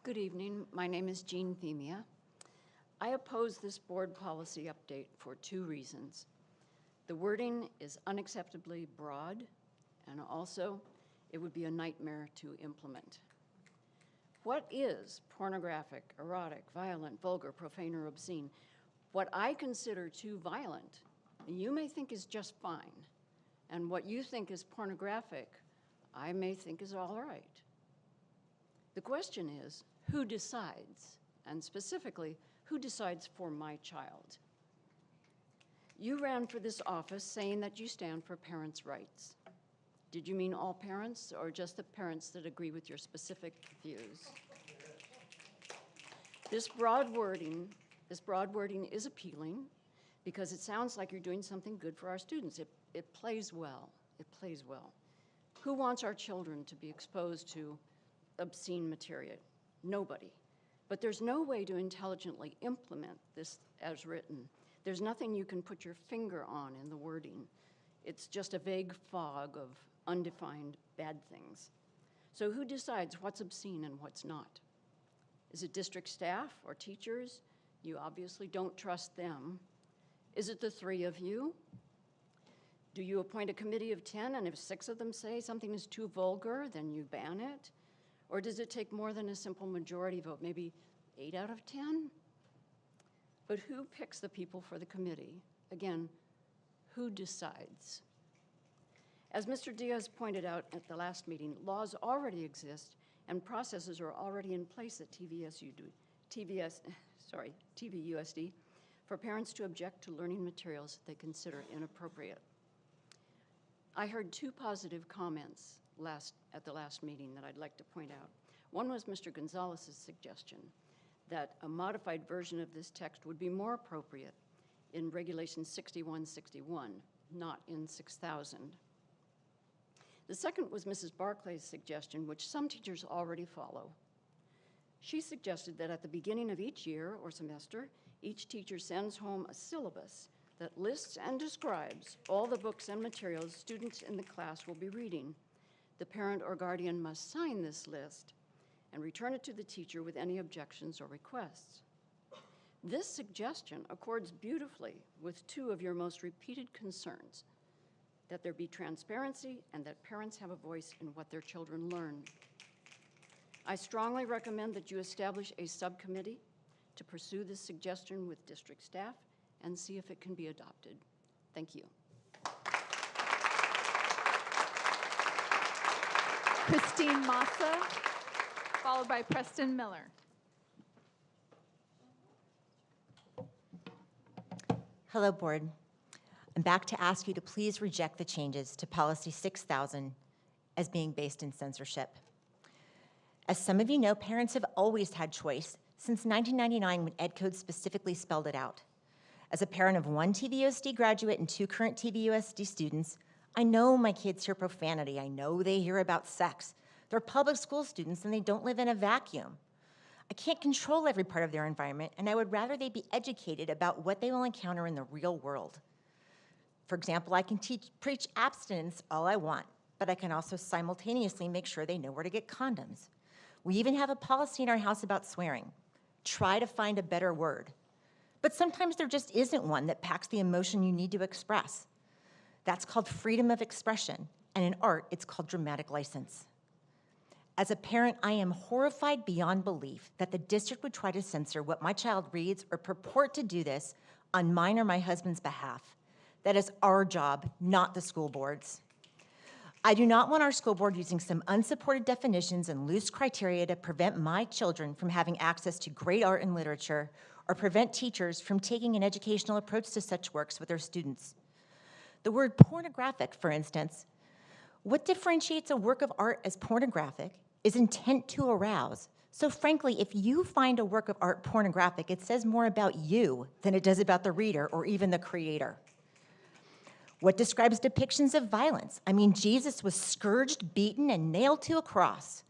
Good evening. My name is Jean Themia. I oppose this board policy update for two reasons. The wording is unacceptably broad, and also it would be a nightmare to implement. What is pornographic, erotic, violent, vulgar, profane, or obscene? What I consider too violent, you may think is just fine, and what you think is pornographic, I may think is all right. The question is, who decides? And specifically, who decides for my child? You ran for this office saying that you stand for parents' rights. Did you mean all parents or just the parents that agree with your specific views? This broad wording is appealing because it sounds like you're doing something good for our students. It plays well. It plays well. Who wants our children to be exposed to obscene material? Nobody. But there's no way to intelligently implement this as written. There's nothing you can put your finger on in the wording. It's just a vague fog of undefined bad things. So who decides what's obscene and what's not? Is it district staff or teachers? You obviously don't trust them. Is it the three of you? Do you appoint a committee of 10, and if 6 of them say something is too vulgar, then you ban it? Or does it take more than a simple majority vote, maybe 8 out of 10? But who picks the people for the committee? Again, who decides? As Mr. Diaz pointed out at the last meeting, laws already exist and processes are already in place at TVUSD for parents to object to learning materials they consider inappropriate. I heard 2 positive comments at the last meeting that I'd like to point out. One was Mr. Gonzalez's suggestion that a modified version of this text would be more appropriate in Regulation 6161, not in 6000. The second was Mrs. Barclay's suggestion, which some teachers already follow. She suggested that at the beginning of each year or semester, each teacher sends home a syllabus that lists and describes all the books and materials students in the class will be reading. The parent or guardian must sign this list and return it to the teacher with any objections or requests. This suggestion accords beautifully with two of your most repeated concerns, that there be transparency and that parents have a voice in what their children learn. I strongly recommend that you establish a subcommittee to pursue this suggestion with district staff and see if it can be adopted. Thank you. Christine Massa, followed by Preston Miller. Hello, Board. I'm back to ask you to please reject the changes to Policy 6000 as being based in censorship. As some of you know, parents have always had choice since 1999 when Ed Code specifically spelled it out. As a parent of one TVUSD graduate and 2 current TVUSD students, I know my kids hear profanity. I know they hear about sex. They're public school students and they don't live in a vacuum. I can't control every part of their environment, and I would rather they be educated about what they will encounter in the real world. For example, I can preach abstinence all I want, but I can also simultaneously make sure they know where to get condoms. We even have a policy in our house about swearing. Try to find a better word. But sometimes there just isn't one that packs the emotion you need to express. That's called freedom of expression, and in art, it's called dramatic license. As a parent, I am horrified beyond belief that the district would try to censor what my child reads or purport to do this on mine or my husband's behalf. That is our job, not the school board's. I do not want our school board using some unsupported definitions and loose criteria to prevent my children from having access to great art and literature or prevent teachers from taking an educational approach to such works with their students. The word pornographic, for instance, what differentiates a work of art as pornographic is intent to arouse. So frankly, if you find a work of art pornographic, it says more about you than it does about the reader or even the creator. What describes depictions of violence? I mean, Jesus was scourged, beaten, and nailed to a cross.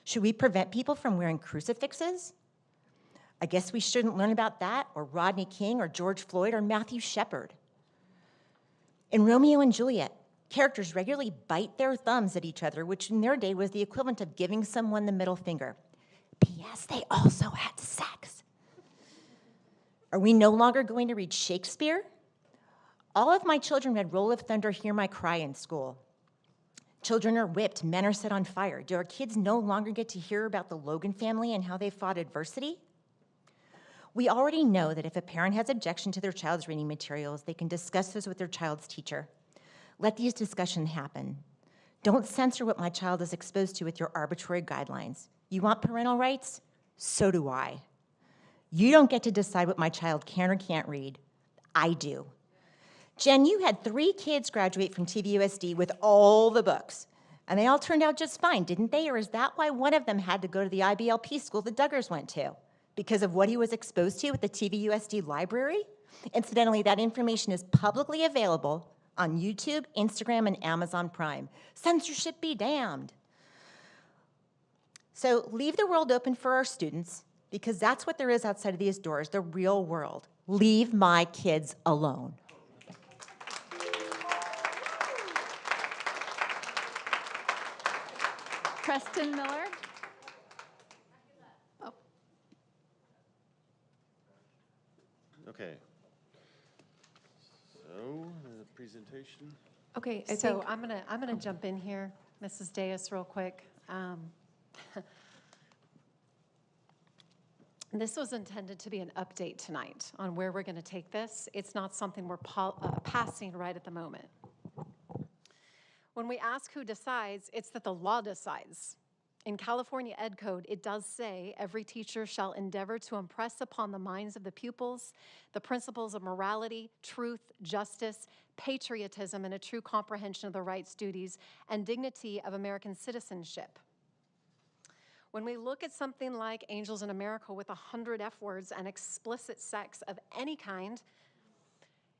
Should we prevent people from wearing crucifixes? I guess we shouldn't learn about that, or Rodney King, or George Floyd, or Matthew Shepard. In Romeo and Juliet, characters regularly bite their thumbs at each other, which in their day was the equivalent of giving someone the middle finger. P.S. They also had sex. Are we no longer going to read Shakespeare? All of my children read Roll of Thunder, Hear My Cry in school. Children are whipped, men are set on fire. Do our kids no longer get to hear about the Logan family and how they fought adversity? We already know that if a parent has objection to their child's reading materials, they can discuss those with their child's teacher. Let these discussions happen. Don't censor what my child is exposed to with your arbitrary guidelines. You want parental rights? So do I. You don't get to decide what my child can or can't read. I do. Jen, you had 3 kids graduate from TVUSD with all the books, and they all turned out just fine, didn't they? Or is that why one of them had to go to the IBLP school that Duggars went to? Because of what he was exposed to at the TVUSD library? Incidentally, that information is publicly available on YouTube, Instagram, and Amazon Prime. Censorship be damned. So leave the world open for our students, because that's what there is outside of these doors, the real world. Leave my kids alone. Preston Miller. Oh. Okay. So, the presentation. Okay, so I'm gonna jump in here, Mrs. Deus, real quick. This was intended to be an update tonight on where we're gonna take this. It's not something we're passing right at the moment. When we ask who decides, it's that the law decides. In California Ed Code, it does say every teacher shall endeavor to impress upon the minds of the pupils the principles of morality, truth, justice, patriotism, and a true comprehension of the rights, duties, and dignity of American citizenship. When we look at something like Angels in America with 100 F words and explicit sex of any kind,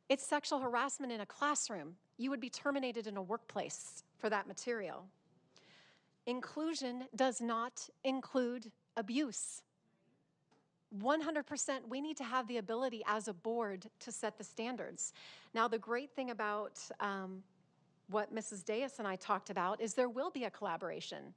it's sexual harassment in a classroom. You would be terminated in a workplace for that material. Inclusion does not include abuse. 100%, we need to have the ability as a board to set the standards. Now, the great thing about what Mrs. Deus and I talked about is there will be a collaboration.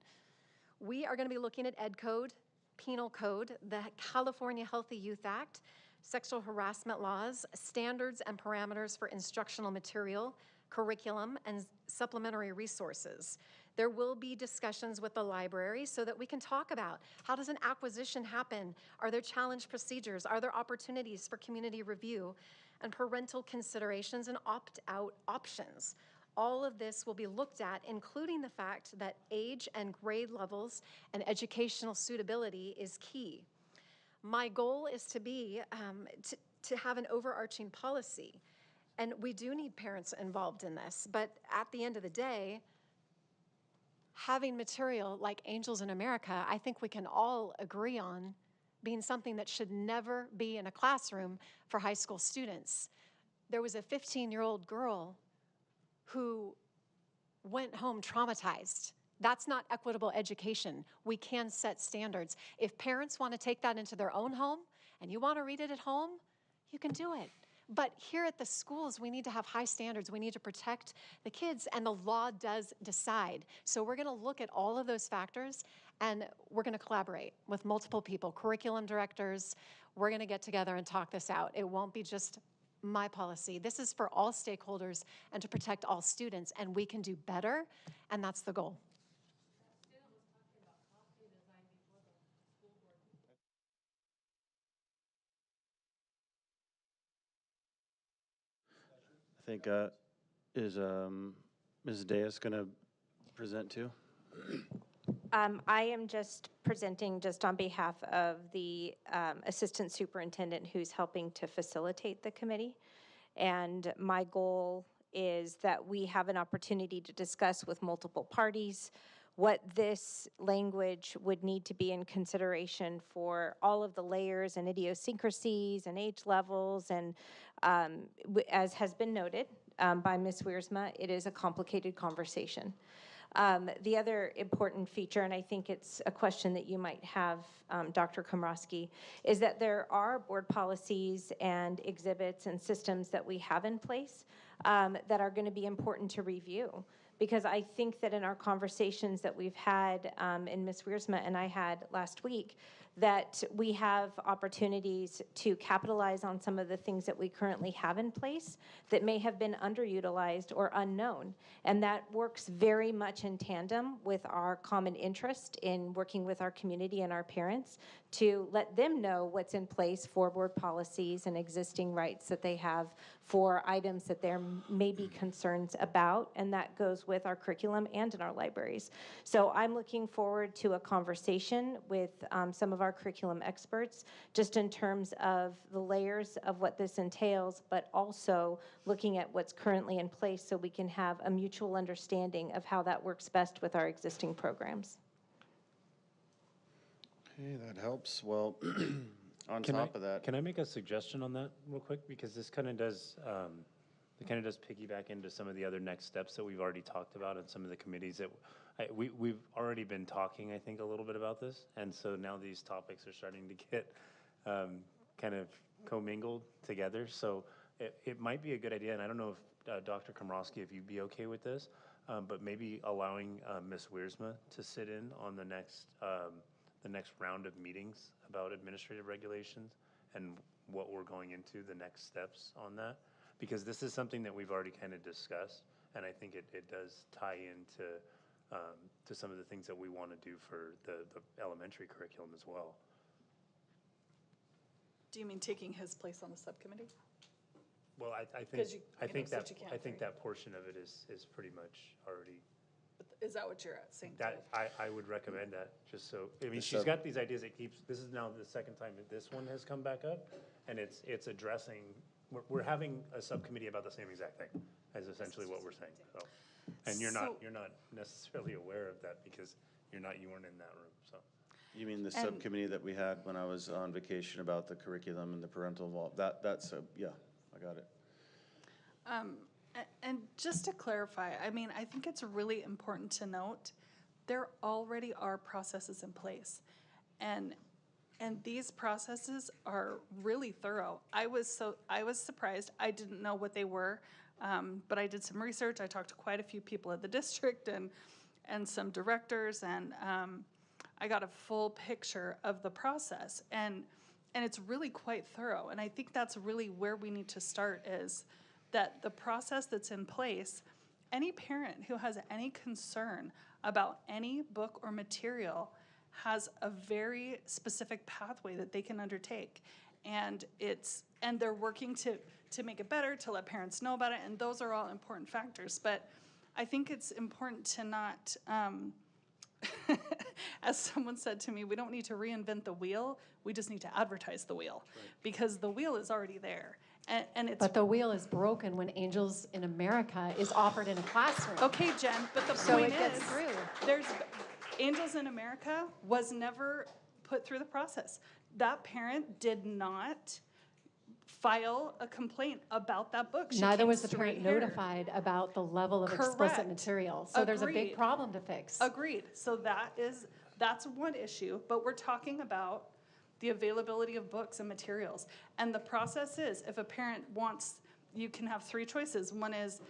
We are going to be looking at Ed Code, Penal Code, the California Healthy Youth Act, sexual harassment laws, standards and parameters for instructional material, curriculum, and supplementary resources. There will be discussions with the library so that we can talk about how does an acquisition happen? Are there challenge procedures? Are there opportunities for community review and parental considerations and opt-out options? All of this will be looked at, including the fact that age and grade levels and educational suitability is key. My goal is to be, to have an overarching policy. And we do need parents involved in this, but at the end of the day, having material like Angels in America, I think we can all agree on being something that should never be in a classroom for high school students. There was a 15-year-old girl who went home traumatized. That's not equitable education. We can set standards. If parents want to take that into their own home and you want to read it at home, you can do it. But here at the schools, we need to have high standards. We need to protect the kids, and the law does decide. So we're going to look at all of those factors, and we're going to collaborate with multiple people, curriculum directors. We're going to get together and talk this out. It won't be just my policy. This is for all stakeholders and to protect all students, and we can do better, and that's the goal. I think, is Ms. Deus going to present too? I am just presenting just on behalf of the assistant superintendent who's helping to facilitate the committee. And my goal is that we have an opportunity to discuss with multiple parties what this language would need to be in consideration for all of the layers and idiosyncrasies and age levels. And as has been noted by Ms. Wiersma, it is a complicated conversation. The other important feature, and I think it's a question that you might have, Dr. Komrosky, is that there are board policies and exhibits and systems that we have in place that are going to be important to review. Because I think that in our conversations that we've had, and Ms. Wiersma and I had last week, that we have opportunities to capitalize on some of the things that we currently have in place that may have been underutilized or unknown. And that works very much in tandem with our common interest in working with our community and our parents to let them know what's in place for board policies and existing rights that they have for items that there may be concerns about. And that goes with our curriculum and in our libraries. So I'm looking forward to a conversation with some of our curriculum experts, just in terms of the layers of what this entails, but also looking at what's currently in place so we can have a mutual understanding of how that works best with our existing programs. Okay, that helps. Well, on top of that. Can I make a suggestion on that real quick? Because this kind of does, piggyback into some of the other next steps that we've already talked about and some of the committees that we've already been talking, I think, a little bit about this. And so now these topics are starting to get kind of commingled together. So it might be a good idea, and I don't know if Dr. Komrosky, if you'd be okay with this, but maybe allowing Ms. Wiersma to sit in on the next round of meetings about administrative regulations and what we're going into, the next steps on that. Because this is something that we've already kind of discussed, and I think it does tie into to some of the things that we want to do for the elementary curriculum as well. Do you mean taking his place on the subcommittee? Well, I think that portion of it is pretty much already. Is that what you're saying? That I would recommend that, just so, I mean, she's got these ideas that this is now the second time that this one has come back up, and it's addressing, we're having a subcommittee about the same exact thing, as essentially what we're saying, so. And you're not necessarily aware of that because you weren't in that room, so. You mean the subcommittee that we had when I was on vacation about the curriculum and the parental involvement? Yeah, I got it. And just to clarify, I mean, I think it's really important to note there already are processes in place. And And these processes are really thorough. I was surprised. I didn't know what they were, but I did some research. I talked to quite a few people at the district and some directors, and I got a full picture of the process. And it's really quite thorough. And I think that's really where we need to start, is that the process that's in place, any parent who has any concern about any book or material has a very specific pathway that they can undertake. And they're working to make it better, to let parents know about it, and those are all important factors. But I think it's important to not, as someone said to me, we don't need to reinvent the wheel, we just need to advertise the wheel. Right. Because the wheel is already there. And it's, But the wheel is broken when Angels in America is offered in a classroom. Okay, Jen, but the So point it gets is, through. Angels in America was never put through the process. That parent did not file a complaint about that book. She Neither came was the parent straight here. notified about the level of explicit Correct. material. So there's a big Agreed. problem to fix. Agreed. So that's one issue, but we're talking about the availability of books and materials. And the process is, if a parent wants, you can have three choices. One is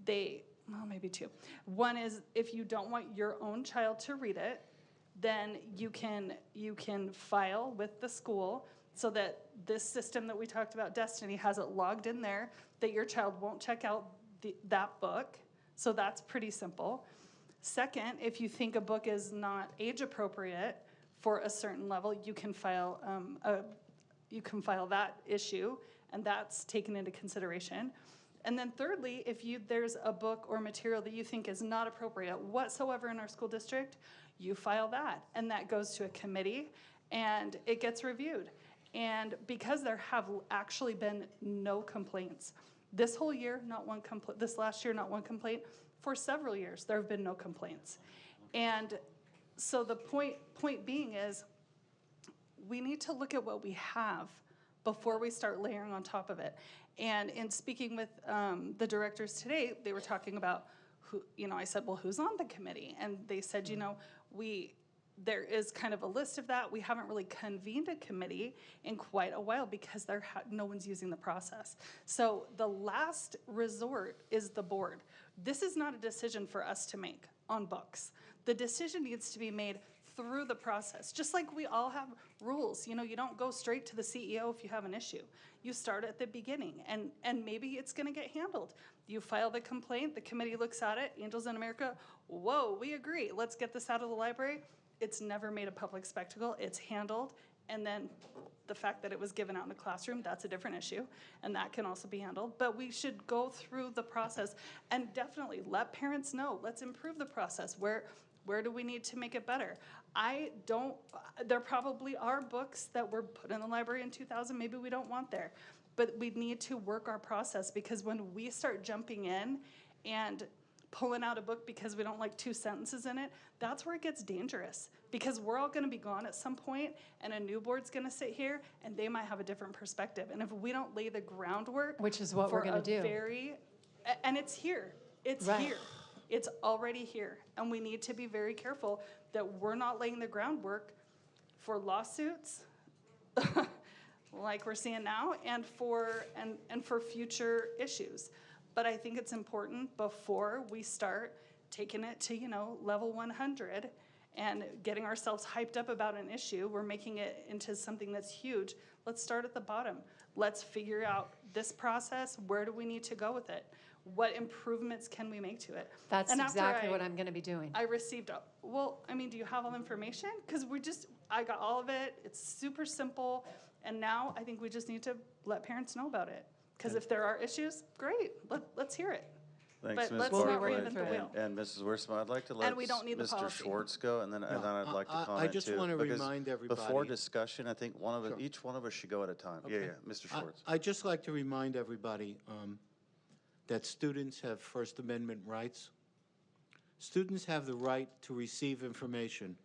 maybe two. One is, if you don't want your own child to read it, then you can file with the school so that this system that we talked about, Destiny, has it logged in there that your child won't check out that book. So that's pretty simple. Second, if you think a book is not age appropriate for a certain level, you can file that issue, and that's taken into consideration. And then thirdly, if there's a book or material that you think is not appropriate whatsoever in our school district, you file that, and that goes to a committee, and it gets reviewed. And because there have actually been no complaints, this whole year, not one complaint, this last year, not one complaint, for several years, there have been no complaints. And so the point being is, we need to look at what we have before we start layering on top of it. And in speaking with the directors today, they were talking about who, I said, well, who's on the committee? And they said, there is kind of a list of that. We haven't really convened a committee in quite a while because no one's using the process. So the last resort is the board. This is not a decision for us to make on books. The decision needs to be made through the process. Just like we all have rules. You don't go straight to the CEO if you have an issue. You start at the beginning, and maybe it's gonna get handled. You file the complaint, the committee looks at it, Angels in America, whoa, we agree, let's get this out of the library. It's never made a public spectacle, it's handled, and then the fact that it was given out in the classroom, that's a different issue, and that can also be handled. But we should go through the process and definitely let parents know, let's improve the process. Where do we need to make it better? There probably are books that were put in the library in 2000, maybe we don't want there. But we need to work our process, because when we start jumping in and pulling out a book because we don't like 2 sentences in it, that's where it gets dangerous. Because we're all gonna be gone at some point, and a new board's gonna sit here, and they might have a different perspective. And if we don't lay the groundwork, which is what we're gonna do. And it's here, it's right. here. It's already here, and we need to be very careful that we're not laying the groundwork for lawsuits like we're seeing now, and for future issues. But I think it's important, before we start taking it to level 100 and getting ourselves hyped up about an issue, we're making it into something that's huge. Let's start at the bottom. Let's figure out this process. Where do we need to go with it? What improvements can we make to it? That's exactly what I'm going to be doing. I received, do you have all the information? Because I got all of it. It's super simple. And now I think we just need to let parents know about it. Because if there are issues, great, let's hear it. Thanks, But Ms. let's not Barclay. reinvent the wheel. And Mrs. Wiersma, I'd like to let we don't need the Mr. policy. Schwartz go, and then I'd like to comment too. I just want to because remind everybody. Before discussion, I think each one of us should go at a time. Okay. Yeah, Mr. Schwartz. I'd just like to remind everybody that students have First Amendment rights. Students have the right to receive information.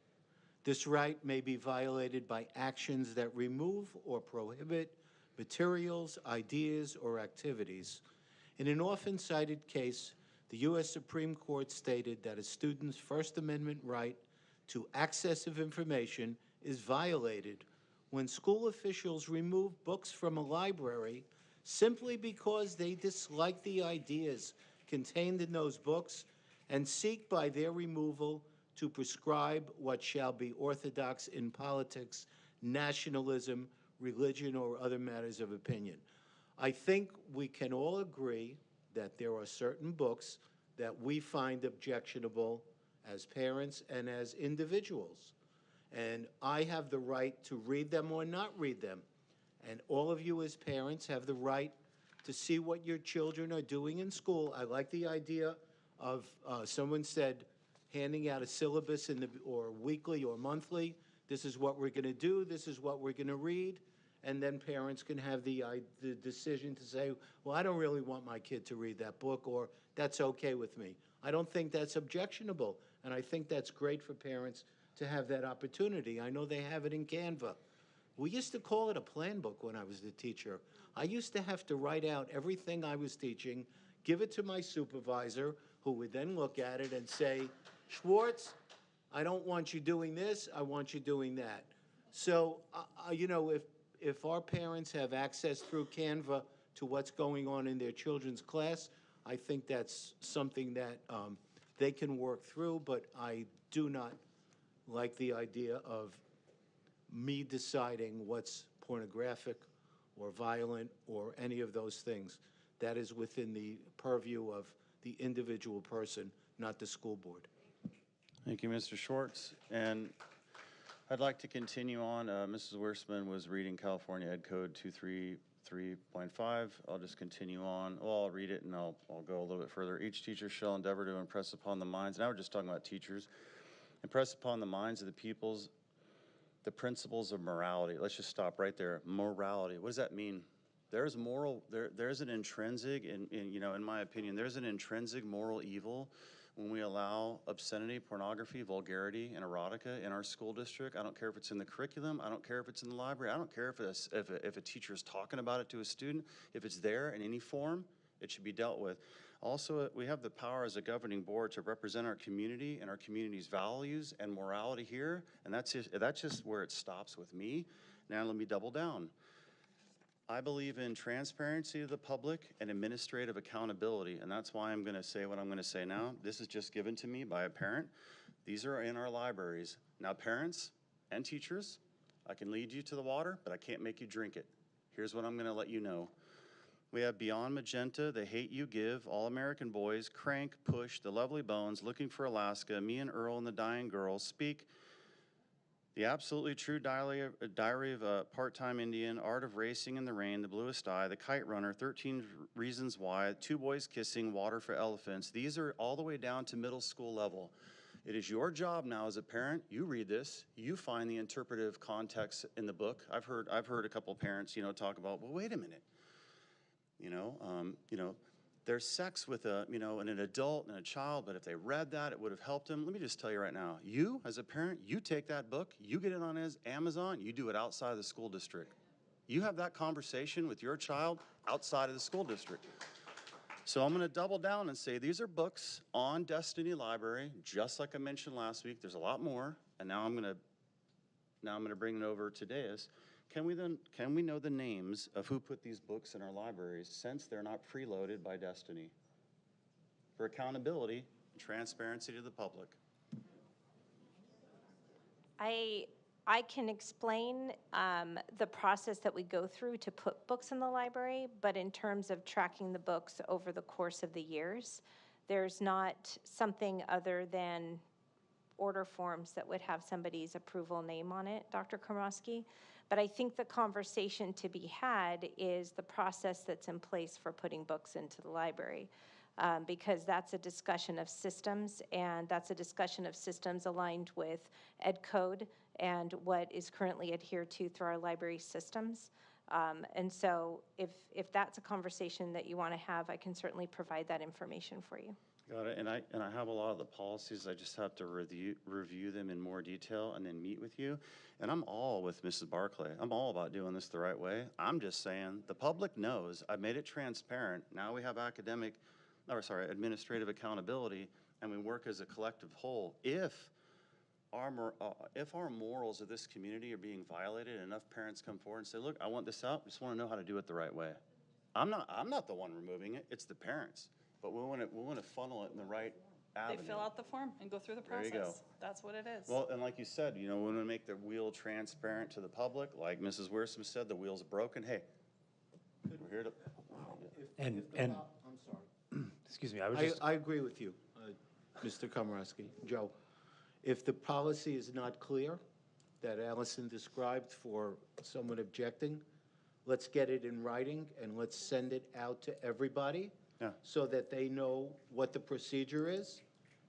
This right may be violated by actions that remove or prohibit materials, ideas, or activities. In an often cited case, the U.S. Supreme Court stated that a student's First Amendment right to access of information is violated when school officials remove books from a library simply because they dislike the ideas contained in those books and seek by their removal to prescribe what shall be orthodox in politics, nationalism, religion, or other matters of opinion. I think we can all agree that there are certain books that we find objectionable as parents and as individuals. And I have the right to read them or not read them. And all of you as parents have the right to see what your children are doing in school. I like the idea of, someone said, handing out a syllabus or weekly or monthly. This is what we're going to do. This is what we're going to read. And then parents can have the decision to say, well, I don't really want my kid to read that book, or that's okay with me. I don't think that's objectionable. And I think that's great for parents to have that opportunity. I know they have it in Canva. We used to call it a plan book when I was the teacher. I used to have to write out everything I was teaching, give it to my supervisor, who would then look at it and say, Schwartz, I don't want you doing this, I want you doing that. So, you know, if our parents have access through Canva to what's going on in their children's class, I think that's something that they can work through, but I do not like the idea of me deciding what's pornographic or violent or any of those things. That is within the purview of the individual person, not the school board. Thank you, Mr. Schwartz. And I'd like to continue on. Mrs. Wiersman was reading California Ed Code 233.5. I'll just continue on. Well, I'll read it and I'll go a little bit further. Each teacher shall endeavor to impress upon the minds, now we're just talking about teachers, impress upon the minds of the pupils the principles of morality. Let's just stop right there. Morality. What does that mean? There's an intrinsic, in my opinion, there's an intrinsic moral evil when we allow obscenity, pornography, vulgarity, and erotica in our school district. I don't care if it's in the curriculum. I don't care if it's in the library. I don't care if a teacher is talking about it to a student. If it's there in any form, it should be dealt with. Also, we have the power as a governing board to represent our community and our community's values and morality here, and that's just where it stops with me. Now let me double down. I believe in transparency to the public and administrative accountability, and that's why I'm going to say what I'm going to say now. This is just given to me by a parent. These are in our libraries. Now, parents and teachers, I can lead you to the water, but I can't make you drink it. Here's what I'm going to let you know. We have Beyond Magenta, The Hate You Give, All American Boys, Crank, Push, The Lovely Bones, Looking for Alaska, Me and Earl and the Dying Girl, Speak, The Absolutely True Diary of a Part-Time Indian, Art of Racing in the Rain, The Bluest Eye, The Kite Runner, 13 Reasons Why, Two Boys Kissing, Water for Elephants. These are all the way down to middle school level. It is your job now as a parent. You read this, you find the interpretive context in the book. I've heard a couple parents, talk about, well, wait a minute. There's sex with an adult and a child, but if they read that, it would have helped them. Let me just tell you right now, you as a parent, you take that book, you get it on Amazon, you do it outside of the school district. You have that conversation with your child outside of the school district. So I'm going to double down and say these are books on Destiny Library, just like I mentioned last week. There's a lot more, and now I'm going to bring it over to Deus. Can we know the names of who put these books in our libraries, since they're not preloaded by Destiny? For accountability and transparency to the public. I can explain the process that we go through to put books in the library, but in terms of tracking the books over the course of the years, there's not something other than order forms that would have somebody's approval name on it, Dr. Komrosky. But I think the conversation to be had is the process that's in place for putting books into the library. Because that's a discussion of systems, and that's a discussion of systems aligned with Ed Code and what is currently adhered to through our library systems. And so if that's a conversation that you want to have, I can certainly provide that information for you. Got it. And I have a lot of the policies. I just have to review them in more detail and then meet with you. And I'm all with Mrs. Barclay. I'm all about doing this the right way. I'm just saying the public knows. I've made it transparent. Now we have administrative accountability, and we work as a collective whole. If if our morals of this community are being violated, and enough parents come forward and say, look, I want this out, just want to know how to do it the right way. I'm not the one removing it, it's the parents. But we want to funnel it in the right avenue. They fill out the form and go through the There process. you go. That's what it is. Well, and like you said, we want to make the wheel transparent to the public. Like Mrs. Wiersum said, the wheel's broken. Hey, we're here to. And I'm sorry. excuse me, I was just. I agree with you, Mr. Komorowski. Joe, if the policy is not clear, that Allison described for someone objecting, let's get it in writing and let's send it out to everybody so that they know what the procedure is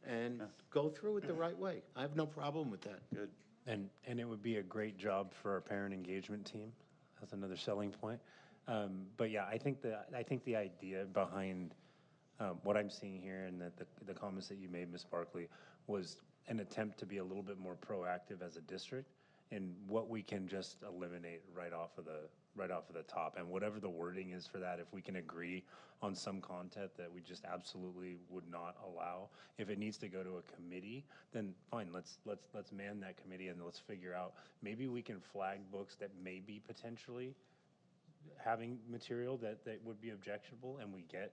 and go through it the right way. I have no problem with that. Good. And it would be a great job for our parent engagement team. That's another selling point. But yeah, I think the idea behind what I'm seeing here and the comments that you made, Ms. Barkley, was an attempt to be a little bit more proactive as a district in what we can just eliminate right off of the top. And whatever the wording is for that, if we can agree on some content that we just absolutely would not allow, if it needs to go to a committee, then fine, let's man that committee and let's figure out, maybe we can flag books that may be potentially having material that would be objectionable, and we get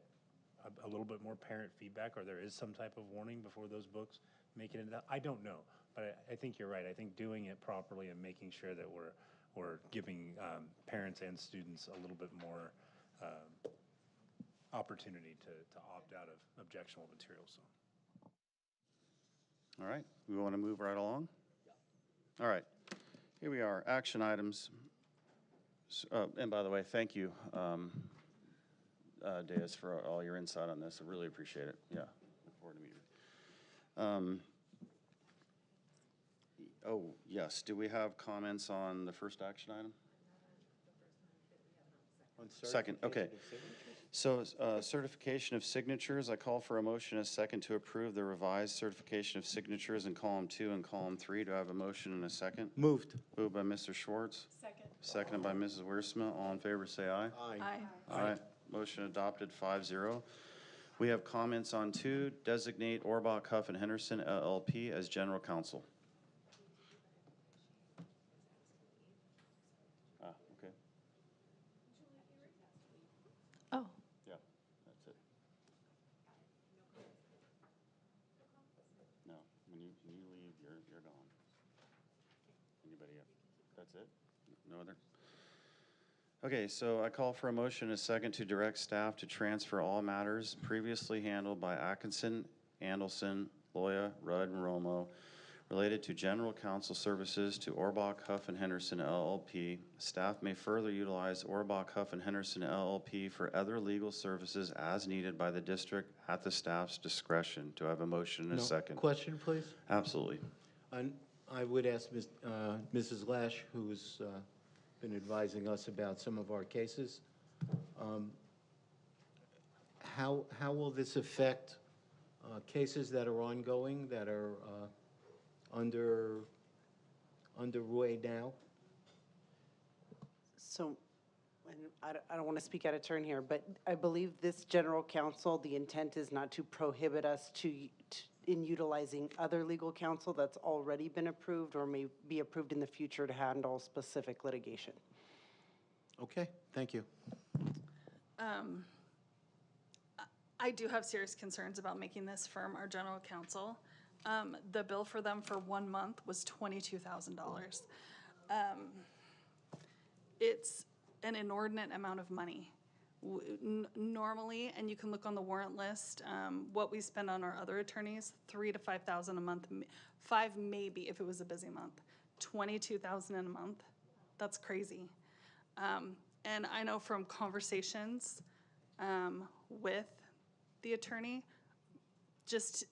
a little bit more parent feedback, or there is some type of warning before those books make it into, I don't know, but I think you're right. I think doing it properly and making sure that we're giving parents and students a little bit more opportunity to opt out of objectionable materials. So. All right, we want to move right along? All right, here we are, action items. And by the way, thank you, Deus, for all your insight on this. I really appreciate it. Yeah, look forward to meeting you. Oh, yes, do we have comments on the first action item? Second, okay. So certification of signatures, I call for a motion and a second to approve the revised certification of signatures in column 2 and column 3. Do I have a motion and a second? Moved. Moved by Mr. Schwartz. Second. Seconded by Mrs. Wiersma. All in favor, say aye. Aye. Aye. Aye. Motion adopted 5-0. We have comments on 2, designate Orbach, Huff, and Henderson LLP as general counsel. Okay. Oh. Yeah, that's it. No, when you leave, you're gone. Anybody else? That's it? No other? Okay, so I call for a motion and a second to direct staff to transfer all matters previously handled by Atkinson, Andelson, Loya, Rudd, and Romo related to general counsel services to Orbach, Huff, and Henderson LLP. Staff may further utilize Orbach, Huff, and Henderson LLP for other legal services as needed by the district at the staff's discretion. Do I have a motion and a second? Question, please? Absolutely. I would ask Mrs. Lash, who's been advising us about some of our cases, how will this affect cases that are ongoing, that are underway now? So, and I don't want to speak out of turn here, but I believe this general counsel, the intent is not to prohibit us in utilizing other legal counsel that's already been approved or may be approved in the future to handle specific litigation. Okay, thank you. I do have serious concerns about making this firm our general counsel. The bill for them for 1 month was $22,000. It's an inordinate amount of money. Normally, and you can look on the warrant list, what we spend on our other attorneys, $3,000 to $5,000 a month, $5,000 maybe if it was a busy month, $22,000 in a month. That's crazy. And I know from conversations with the attorney, just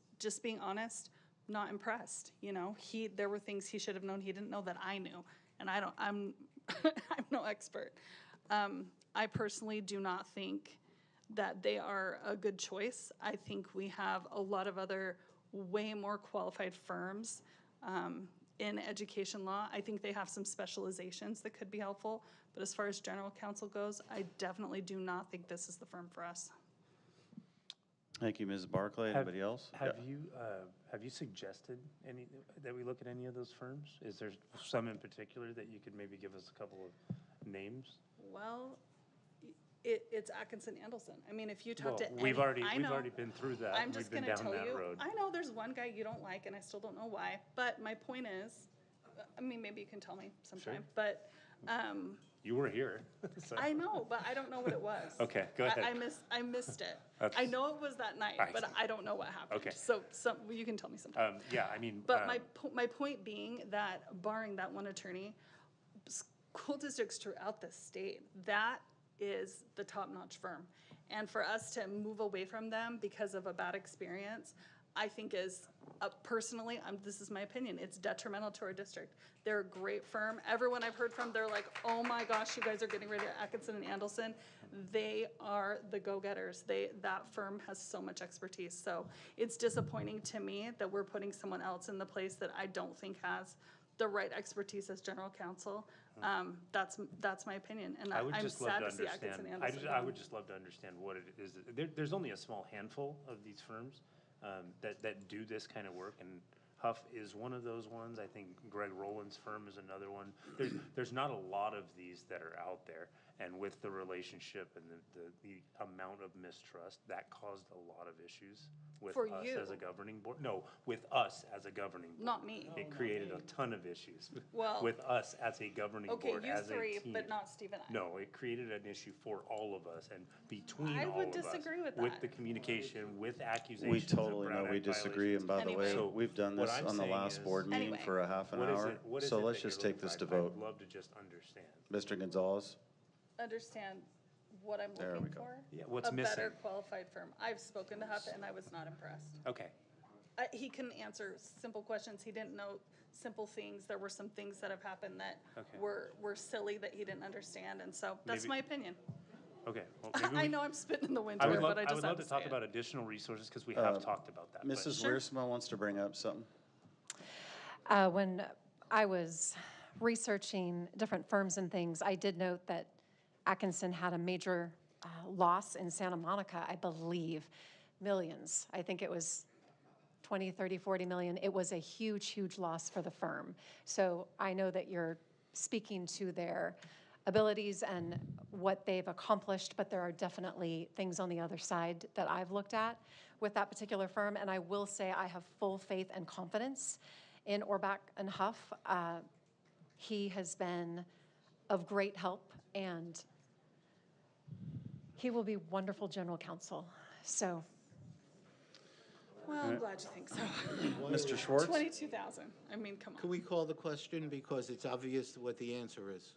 being honest, not impressed. You know, there were things he should have known he didn't know that I knew, and I'm I'm no expert. I personally do not think that they are a good choice. I think we have a lot of other way more qualified firms in education law. I think they have some specializations that could be helpful, but as far as general counsel goes, I definitely do not think this is the firm for us. Thank you, Ms. Barclay. Have- Anybody else? Have you suggested that we look at any of those firms? Is there some in particular that you could maybe give us a couple of names? Well, it's Atkinson Anderson. I mean, if you talk Well, to any, we've already I know. been through that. I'm and just we've gonna been down tell that you, road. I know there's one guy you don't like, and I still don't know why, but my point is, I mean, maybe you can tell me sometime, Sure. but, You were here. so- I know, but I don't know what it was. Okay, go ahead. I missed it. That's- I know it was that night, I but see. I don't know what happened. Okay. So, you can tell me sometime. Yeah, I mean. But my point being that barring that one attorney, school districts throughout the state, that is the top-notch firm. And for us to move away from them because of a bad experience, I think is, personally, this is my opinion, it's detrimental to our district. They're a great firm. Everyone I've heard from, they're like, oh my gosh, you guys are getting rid of Atkinson and Andelson. They are the go-getters. That firm has so much expertise. So it's disappointing to me that we're putting someone else in the place that I don't think has the right expertise as general counsel. That's my opinion, and I would I'm just love sad to to see Atkinson understand, and Anderson I gone. would just love to understand what it is. There's only a small handful of these firms that do this kind of work, and Huff is one of those ones. I think Greg Rowland's firm is another one. There's not a lot of these that are out there, and with the relationship and the amount of mistrust, that caused a lot of issues with For us you. as a governing board. No, with us as a governing board. Not me. It created a ton of issues Well, with us as a governing Okay, board, you as a three, team. but not Steve and I. No, it created an issue for all of us and between I all would of us. disagree with With that. the communication, with accusations We of totally Brown know we Act disagree, and by the way, So we've done what this I'm on the saying last is- board meeting Anyway. for a half an What is hour. it- what is So it let's that just you're take this to looking for? vote. I'd love to just understand. Mr. Gonzalez? Understand what I'm There we looking go. for. Yeah, what's A better missing? qualified firm. I've spoken to Huff and I was not impressed. Okay, He couldn't answer simple questions. He didn't know simple things. There were some things that have happened that Okay. were silly that he didn't understand, and so that's Maybe- my opinion. okay. Well, maybe I we- know I'm spitting in the wind I here, would love, but I I just would have love to to say talk it. about additional resources because we have talked about that. but- Mrs. Wiersma wants to bring up something. When I was researching different firms and things, I did note that Atkinson had a major loss in Santa Monica, I believe, millions. I think it was 20, 30, 40 million. It was a huge, huge loss for the firm. So I know that you're speaking to their abilities and what they've accomplished, but there are definitely things on the other side that I've looked at with that particular firm. And I will say I have full faith and confidence in Orbach and Huff. He has been of great help, and he will be wonderful general counsel. So Well, I'm glad you think so. Mr. Schwartz? 22,000. I mean, come on. Can we call the question because it's obvious what the answer is?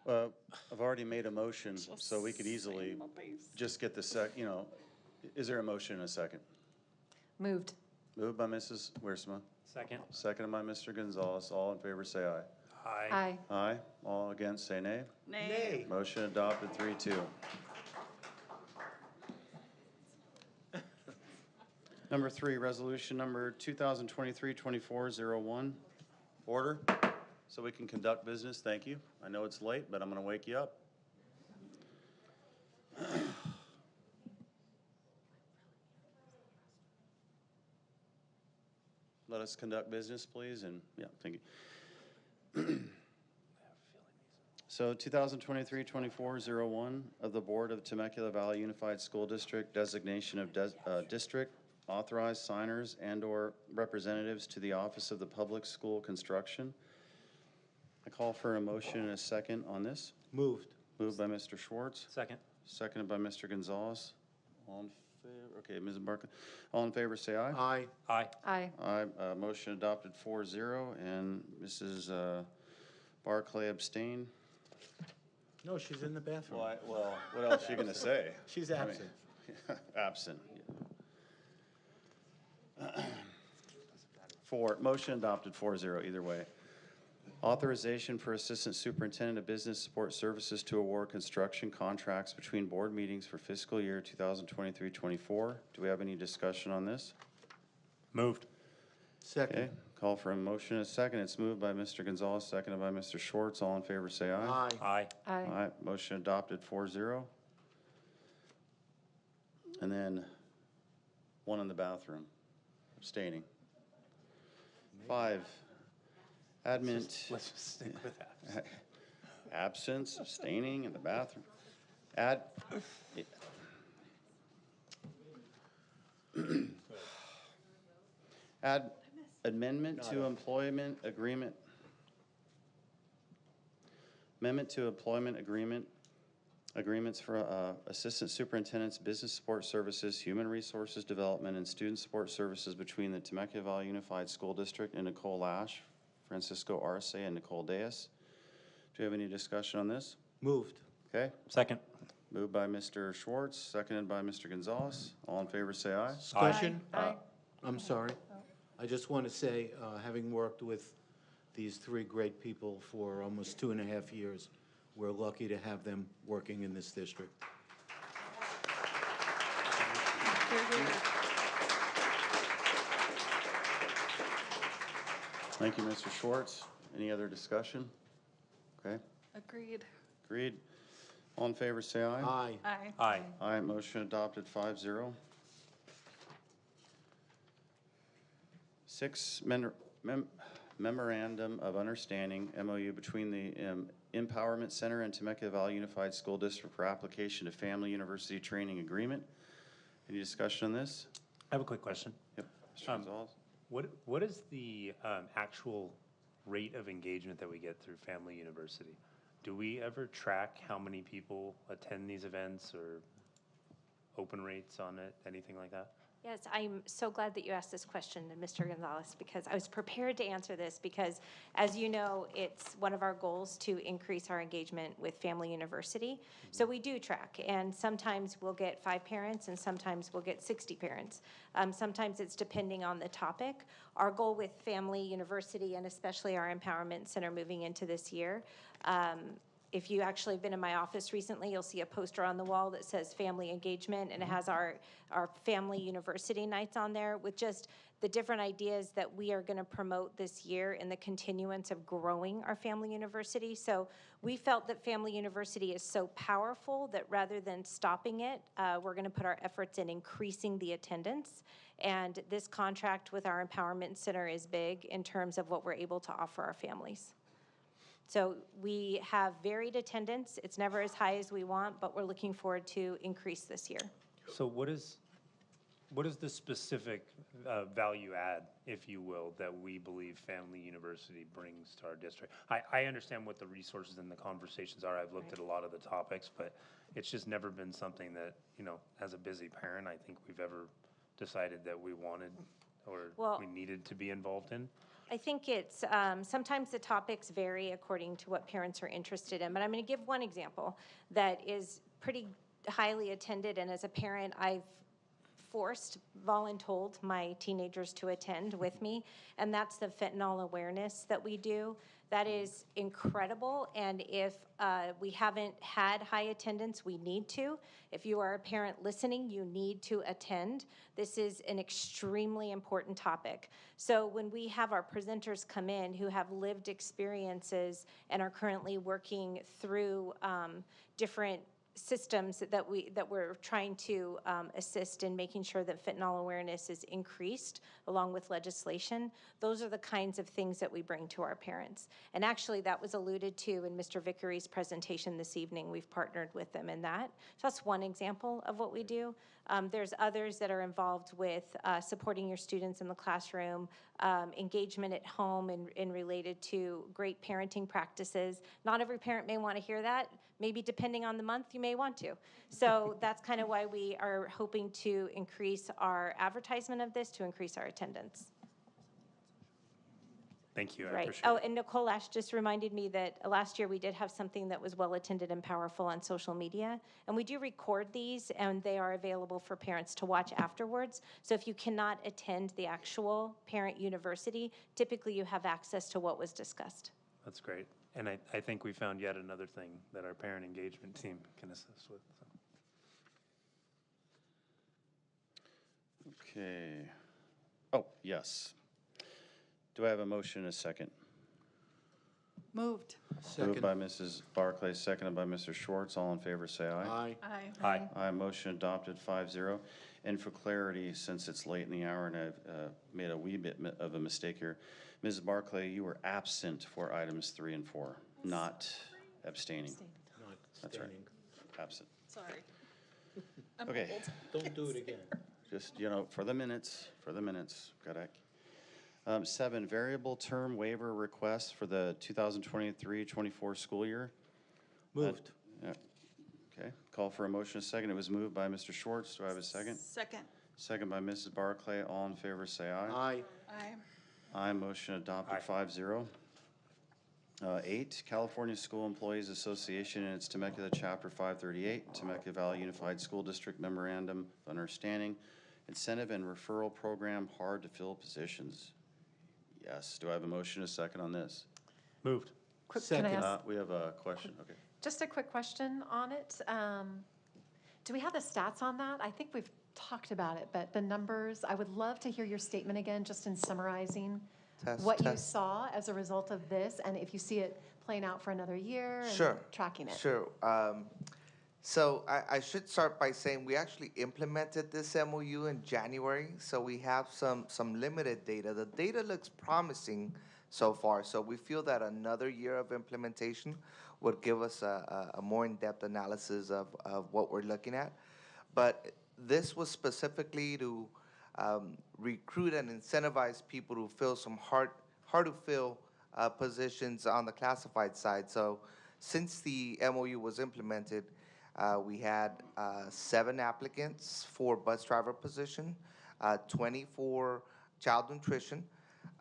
I've already made a motion, so we could easily just get the is there a motion and a second? moved. Moved by Mrs. Wiersma. Second. Seconded by Mr. Gonzalez. All in favor, say aye. Aye. Aye. Aye. All against, say nay. Nay. Motion adopted, 3-2. Number 3, resolution number 2023-2401. Order, so we can conduct business. Thank you. I know it's late, but I'm going to wake you up. Let us conduct business, please, and, yeah, thank you. So 2023-2401 of the Board of Temecula Valley Unified School District designation of district authorized signers and/or representatives to the Office of the Public School Construction. I call for a motion and a second on this. Moved. Moved by Mr. Schwartz. Second. Seconded by Mr. Gonzalez. All in favor? Okay, Ms. Barclay. All in favor, say aye. Aye. Aye. Aye. Aye. Motion adopted 4-0, and Mrs. Barclay abstained. No, she's in the bathroom. Well, what else are you going to say? She's I mean, absent. Absent. Motion adopted 4-0, either way. Authorization for Assistant Superintendent of Business Support Services to award construction contracts between board meetings for fiscal year 2023-24. Do we have any discussion on this? Moved. Second. Okay, call for a motion and a second. It's moved by Mr. Gonzalez, seconded by Mr. Schwartz. All in favor, say aye. Aye. Aye. Aye. Aye, motion adopted 4-0. And then 1 in the bathroom, abstaining. 5, Let's just stick with that. absence, abstaining in the bathroom. Add amendment to employment agreement. Amendment to employment agreements for assistant superintendents, business support services, human resources development, and student support services between the Temecula Valley Unified School District and Nicole Lash, Francisco Arce, and Nicole Deas. Do you have any discussion on this? Moved. Okay. Second. Moved by Mr. Schwartz, seconded by Mr. Gonzalez. All in favor, say aye. Discussion? I'm sorry. I just want to say, having worked with these 3 great people for almost 2.5 years, we're lucky to have them working in this district. Thank you, Mr. Schwartz. Any other discussion? Okay, Agreed. agreed. All in favor, say aye. Aye. Aye. Aye. Aye, motion adopted 5-0. 6, memorandum of understanding, MOU, between the Empowerment Center and Temecula Valley Unified School District for application to Family University Training Agreement. Any discussion on this? I have a quick question. Yep. Mr. Gonzalez? What is the actual rate of engagement that we get through Family University? Do we ever track how many people attend these events or open rates on it, anything like that? Yes, I'm so glad that you asked this question, Mr. Gonzalez, because I was prepared to answer this because, as you know, it's one of our goals to increase our engagement with Family University. So we do track, and sometimes we'll get 5 parents, and sometimes we'll get 60 parents. Sometimes it's depending on the topic. Our goal with Family University, and especially our Empowerment Center moving into this year, if you actually have been in my office recently, you'll see a poster on the wall that says family engagement, and it has our Family University nights on there with just the different ideas that we are going to promote this year in the continuance of growing our Family University. So we felt that Family University is so powerful that rather than stopping it, we're going to put our efforts in increasing the attendance. And this contract with our Empowerment Center is big in terms of what we're able to offer our families. So we have varied attendance. It's never as high as we want, but we're looking forward to increase this year. So what is the specific value add, if you will, that we believe Family University brings to our district? I understand what the resources and the conversations are. I've looked at a lot of the topics, but it's just never been something that, as a busy parent, I think we've ever decided that we wanted or we needed to be involved in. I think it's, sometimes the topics vary according to what parents are interested in, but I'm going to give one example that is pretty highly attended, and as a parent, I've voluntold my teenagers to attend with me, and that's the fentanyl awareness that we do. That is incredible, and if we haven't had high attendance, we need to. If you are a parent listening, you need to attend. This is an extremely important topic. So when we have our presenters come in who have lived experiences and are currently working through different systems that we're trying to assist in making sure that fentanyl awareness is increased along with legislation. Those are the kinds of things that we bring to our parents. And actually that was alluded to in Mr. Vickery's presentation this evening. We've partnered with them in that. So that's one example of what we do. There's others that are involved with supporting your students in the classroom, engagement at home and related to great parenting practices. Not every parent may want to hear that. Maybe depending on the month, you may want to. So that's kind of why we are hoping to increase our advertisement of this to increase our attendance. Thank you. I Right. appreciate Oh, it. and Nicole Ash just reminded me that last year we did have something that was well attended and powerful on social media. And we do record these, and they are available for parents to watch afterwards. So if you cannot attend the actual parent university, typically you have access to what was discussed. That's great. And I think we found yet another thing that our parent engagement team can assist with. So. Okay. Oh, yes. Do I have a motion and a second? Moved. Moved by Mrs. Barclay, seconded by Mr. Schwartz. All in favor, say aye. Aye. Aye. Aye. Aye, motion adopted 5-0. And for clarity, since it's late in the hour and I've made a wee bit of a mistake here, Mrs. Barclay, you were absent for items 3 and 4, not abstaining. Not That's right. abstaining. Absent. Sorry. Okay. Don't do it again. Just, for the minutes, correct. 7, variable term waiver request for the 2023-24 school year. Moved. Yeah. Okay, call for a motion, a second. It was moved by Mr. Schwartz. Do I have a second? Second. Second by Mrs. Barclay. All in favor, say aye. Aye. Aye. Aye, motion adopted 5-0. 8, California School Employees Association and its Temecula Chapter 538, Temecula Valley Unified School District Memorandum of Understanding, Incentive and Referral Program, hard-to-fill positions. Yes, do I have a motion, a second on this? Moved. Can I ask We have a question, okay. just a quick question on it? Do we have the stats on that? I think we've talked about it, but the numbers, I would love to hear your statement again, just in summarizing what you saw as a result of this, and if you see it playing out for another year and tracking it. Sure. So I should start by saying we actually implemented this MOU in January, so we have some limited data. The data looks promising so far, so we feel that another year of implementation would give us a more in-depth analysis of what we're looking at. But this was specifically to recruit and incentivize people to fill some hard-to-fill positions on the classified side. So since the MOU was implemented, we had 7 applicants for bus driver position, 20 for child nutrition,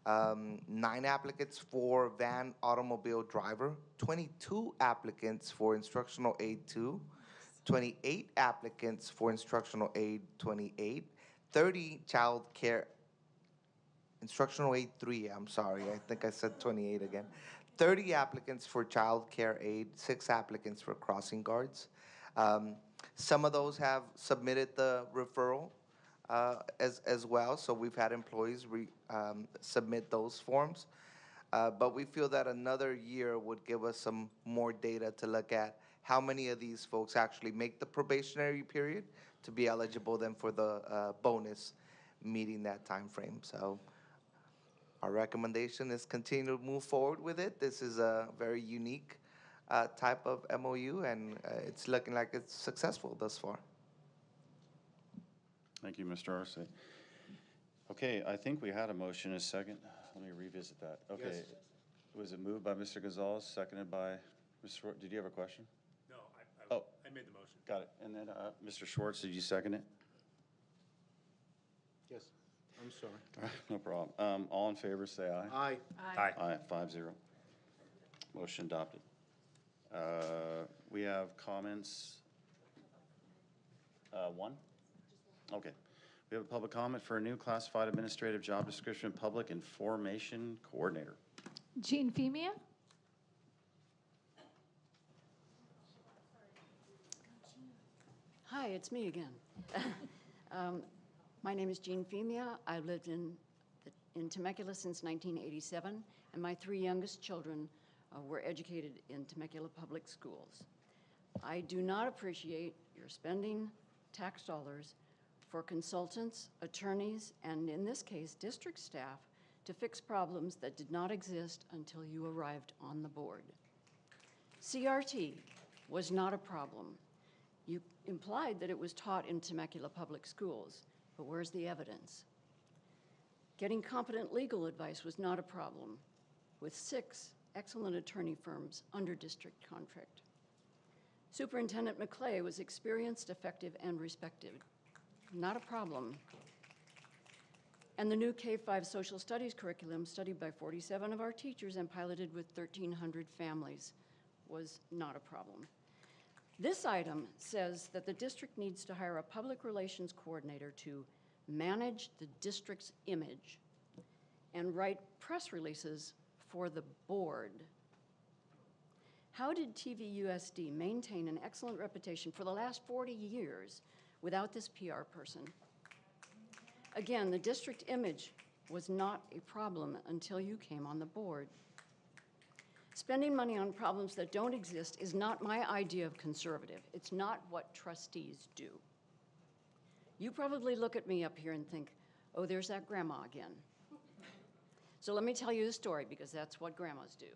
9 applicants for van automobile driver, 22 applicants for instructional aid 2, 28 applicants for instructional aid 28, 30 child care, instructional aid 3, I'm sorry, I think I said 28 again. 30 applicants for child care aid, 6 applicants for crossing guards. Some of those have submitted the referral as well, so we've had employees submit those forms. But we feel that another year would give us some more data to look at how many of these folks actually make the probationary period to be eligible then for the bonus meeting that time frame. So our recommendation is continue to move forward with it. This is a very unique type of MOU, and it's looking like it's successful thus far. Thank you, Mr. Arce. Okay, I think we had a motion, a second. Let me revisit that. Okay. Yes. Was it moved by Mr. Gonzalez, seconded by Mr. Schwartz? Did you have a question? No, Oh. I made the motion. Got it. And then, Mr. Schwartz, did you second it? Yes, I'm sorry. No problem. All in favor, say aye. Aye. Aye. Aye, 5-0. Motion adopted. We have comments. 1? Okay. We have a public comment for a new classified administrative job description, public information coordinator. Jean Femia? Hi, it's me again. My name is Jean Femia. I've lived in Temecula since 1987, and my 3 youngest children were educated in Temecula public schools. I do not appreciate your spending tax dollars for consultants, attorneys, and in this case, district staff to fix problems that did not exist until you arrived on the board. CRT was not a problem. You implied that it was taught in Temecula public schools, but where's the evidence? Getting competent legal advice was not a problem, with 6 excellent attorney firms under district contract. Superintendent McClay was experienced, effective, and respected. Not a problem. And the new K-5 social studies curriculum, studied by 47 of our teachers and piloted with 1,300 families, was not a problem. This item says that the district needs to hire a public relations coordinator to manage the district's image and write press releases for the board. How did TVUSD maintain an excellent reputation for the last 40 years without this PR person? Again, the district image was not a problem until you came on the board. Spending money on problems that don't exist is not my idea of conservative. It's not what trustees do. You probably look at me up here and think, oh, there's that grandma again. So let me tell you the story, because that's what grandmas do.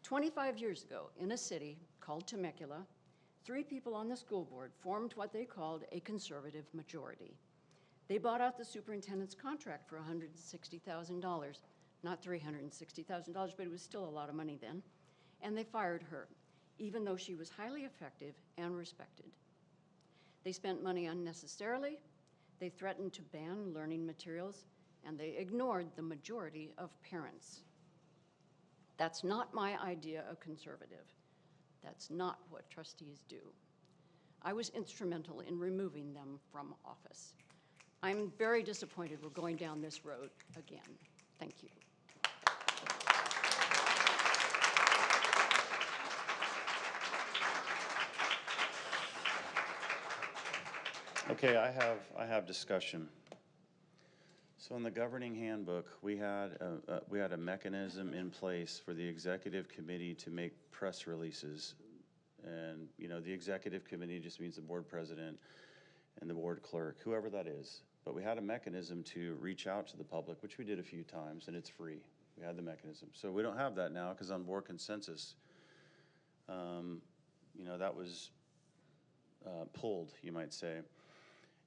25 years ago, in a city called Temecula, 3 people on the school board formed what they called a conservative majority. They bought out the superintendent's contract for $160,000, not $360,000, but it was still a lot of money then, and they fired her, even though she was highly effective and respected. They spent money unnecessarily, they threatened to ban learning materials, and they ignored the majority of parents. That's not my idea of conservative. That's not what trustees do. I was instrumental in removing them from office. I'm very disappointed we're going down this road again. Thank you. Okay, I have discussion. So in the governing handbook, we had a mechanism in place for the executive committee to make press releases. And, you know, the executive committee just means the board president and the board clerk, whoever that is. But we had a mechanism to reach out to the public, which we did a few times, and it's free. We had the mechanism. So we don't have that now because on board consensus, you know, that was pulled, you might say.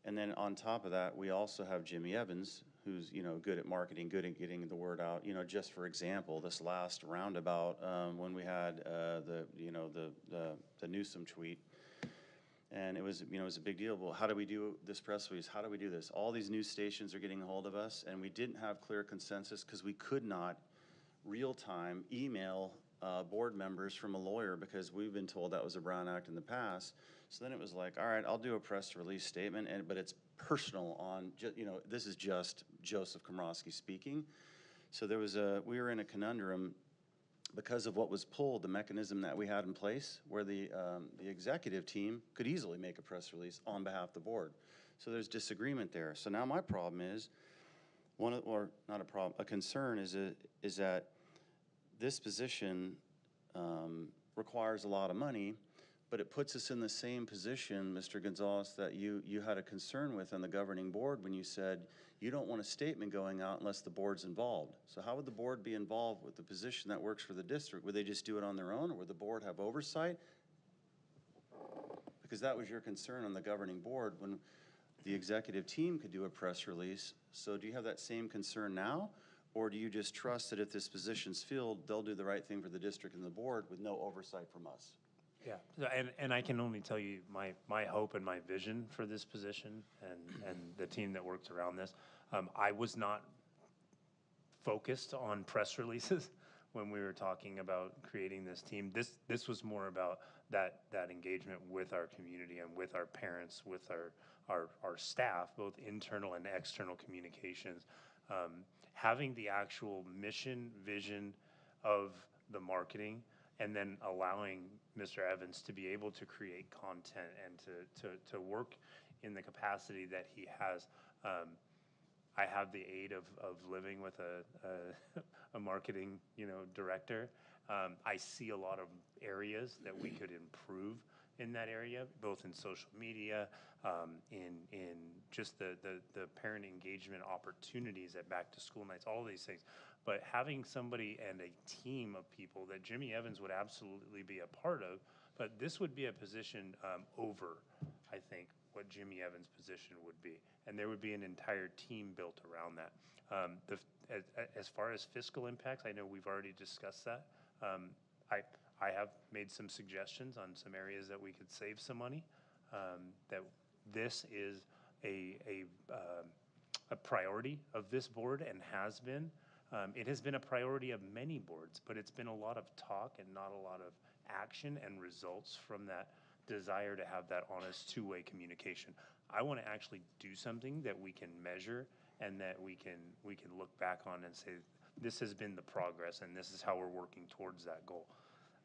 And then on top of that, we also have Jimmy Evans, who's, you know, good at marketing, good at getting the word out. You know, just for example, this last roundabout, when we had the Newsom tweet, and it was, you know, it was a big deal. Well, how do we do this press release? How do we do this? All these news stations are getting a hold of us, and we didn't have clear consensus because we could not real-time email board members from a lawyer because we've been told that was a Brown Act in the past. So then it was like, all right, I'll do a press release statement, but it's personal on, you know, this is just Joseph Komrosky speaking. So we were in a conundrum because of what was pulled, the mechanism that we had in place, where the executive team could easily make a press release on behalf of the board. So there's disagreement there. So now my problem is, a concern is that this position requires a lot of money, but it puts us in the same position, Mr. Gonzalez, that you had a concern with on the governing board when you said you don't want a statement going out unless the board's involved. So how would the board be involved with the position that works for the district? Would they just do it on their own, or would the board have oversight? Because that was your concern on the governing board when the executive team could do a press release. So do you have that same concern now? Or do you just trust that if this position's filled, they'll do the right thing for the district and the board with no oversight from us? Yeah, and I can only tell you my hope and my vision for this position and the team that works around this. I was not focused on press releases when we were talking about creating this team. This was more about that engagement with our community and with our parents, with our staff, both internal and external communications. Having the actual mission, vision of the marketing, and then allowing Mr. Evans to be able to create content and to work in the capacity that he has. I have the aid of living with a marketing, you know, director. I see a lot of areas that we could improve in that area, both in social media, in just the parent engagement opportunities at back to school nights, all these things. But having somebody and a team of people that Jimmy Evans would absolutely be a part of, but this would be a position over, I think, what Jimmy Evans' position would be. And there would be an entire team built around that. As far as fiscal impacts, I know we've already discussed that. I have made some suggestions on some areas that we could save some money. That this is a priority of this board and has been. It has been a priority of many boards, but it's been a lot of talk and not a lot of action and results from that desire to have that honest two-way communication. I want to actually do something that we can measure and that we can look back on and say, this has been the progress and this is how we're working towards that goal.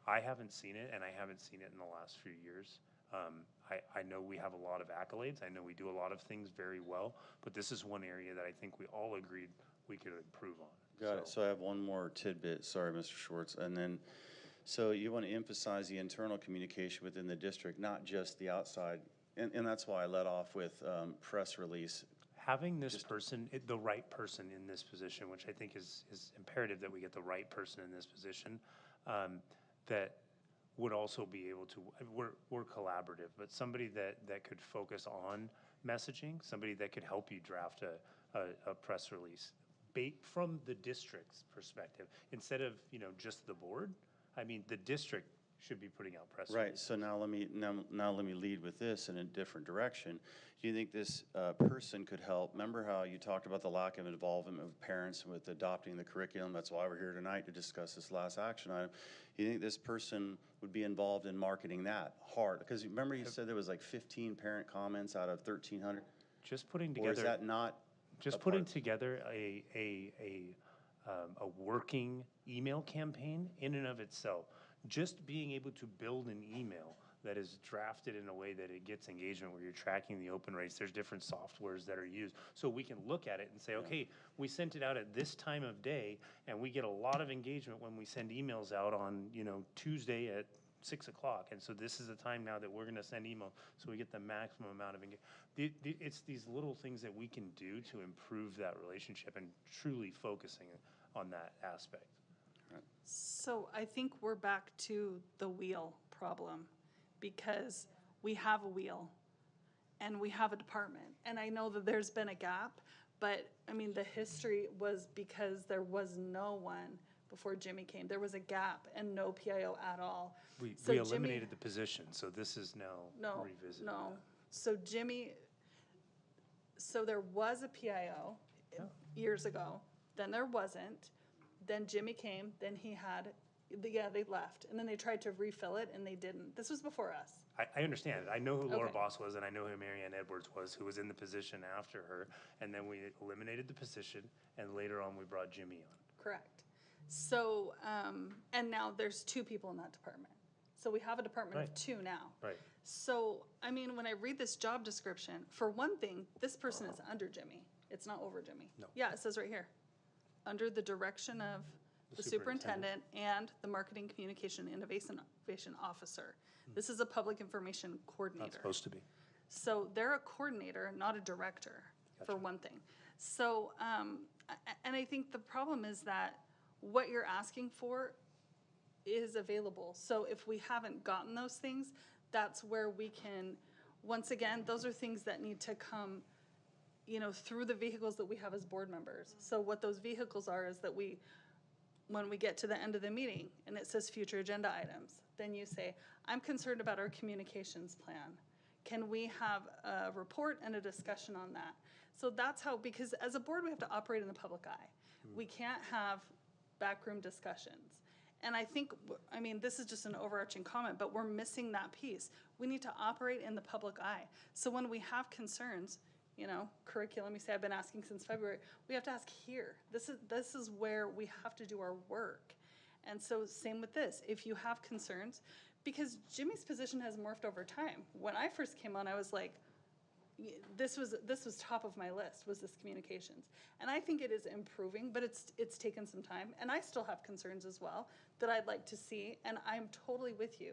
I haven't seen it, and I haven't seen it in the last few years. I know we have a lot of accolades. I know we do a lot of things very well, but this is one area that I think we all agreed we could improve on. Got it. So I have one more tidbit. Sorry, Mr. Schwartz. And then, so you want to emphasize the internal communication within the district, not just the outside. And that's why I led off with press release. Having this person, the right person in this position, which I think is imperative that we get the right person in this position, that would also be able to, we're collaborative, but somebody that could focus on messaging, somebody that could help you draft a press release from the district's perspective, instead of, just the board. I mean, the district should be putting out press Right, releases. so now let me lead with this in a different direction. Do you think this person could help? Remember how you talked about the lack of involvement of parents with adopting the curriculum? That's why we're here tonight, to discuss this last action item. Do you think this person would be involved in marketing that hard? Because remember you said there was like 15 parent comments out of 1,300? Just putting together. Or is that not? Just putting together a working email campaign in and of itself. Just being able to build an email that is drafted in a way that it gets engagement, where you're tracking the open rates. There's different softwares that are used. So we can look at it and say, okay, we sent it out at this time of day, and we get a lot of engagement when we send emails out on, Tuesday at 6 o'clock. And so this is the time now that we're going to send email, so we get the maximum amount of engagement. It's these little things that we can do to improve that relationship and truly focusing on that aspect. So I think we're back to the wheel problem, because we have a wheel and we have a department. And I know that there's been a gap, but I mean, the history was because there was no one before Jimmy came. There was a gap and no PIO at all. We So eliminated the position, so this is now revisited. No, so so there was a PIO years ago, then there wasn't. Then Jimmy came, then he had, they left. And then they tried to refill it and they didn't. This was before us. I understand it. I know who Laura Okay. Boss was, and I know who Marianne Edwards was, who was in the position after her. And then we eliminated the position, and later on we brought Jimmy on. Correct. So, and now there's 2 people in that department. So we have a department of 2 now. Right. So, I mean, when I read this job description, for one thing, this person is under Jimmy. It's not over Jimmy. No. Yeah, it says right here. Under the direction of the superintendent and the marketing communication innovation officer. This is a public information coordinator. Not supposed to be. So they're a coordinator, not a director, for one thing. So, and I think the problem is that what you're asking for is available. So if we haven't gotten those things, that's where we can, once again, those are things that need to come, through the vehicles that we have as board members. So what those vehicles are is that when we get to the end of the meeting and it says future agenda items, then you say, I'm concerned about our communications plan. Can we have a report and a discussion on that? So that's how, because as a board, we have to operate in the public eye. We can't have backroom discussions. And I think, this is just an overarching comment, but we're missing that piece. We need to operate in the public eye. So when we have concerns, curriculum, you say I've been asking since February, we have to ask here. This is where we have to do our work. And so same with this. If you have concerns, because Jimmy's position has morphed over time. When I first came on, I was like, this was top of my list, was this communications. And I think it is improving, but it's taken some time. And I still have concerns as well that I'd like to see, and I'm totally with you.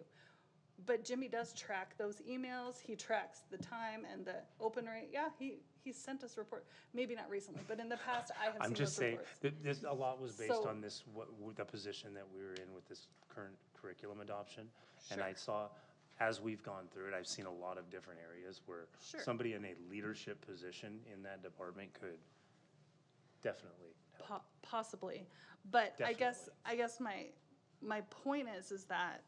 But Jimmy does track those emails. He tracks the time and the open rate. Yeah, he sent us a report. Maybe not recently, but in the past, I have seen I'm just those saying reports. that a lot was based So- on this, the position that we were in with this current curriculum adoption. And Sure. I saw, as we've gone through it, I've seen a lot of different areas where Sure. somebody in a leadership position in that department could definitely help. Possibly, but I Definitely. guess my point is that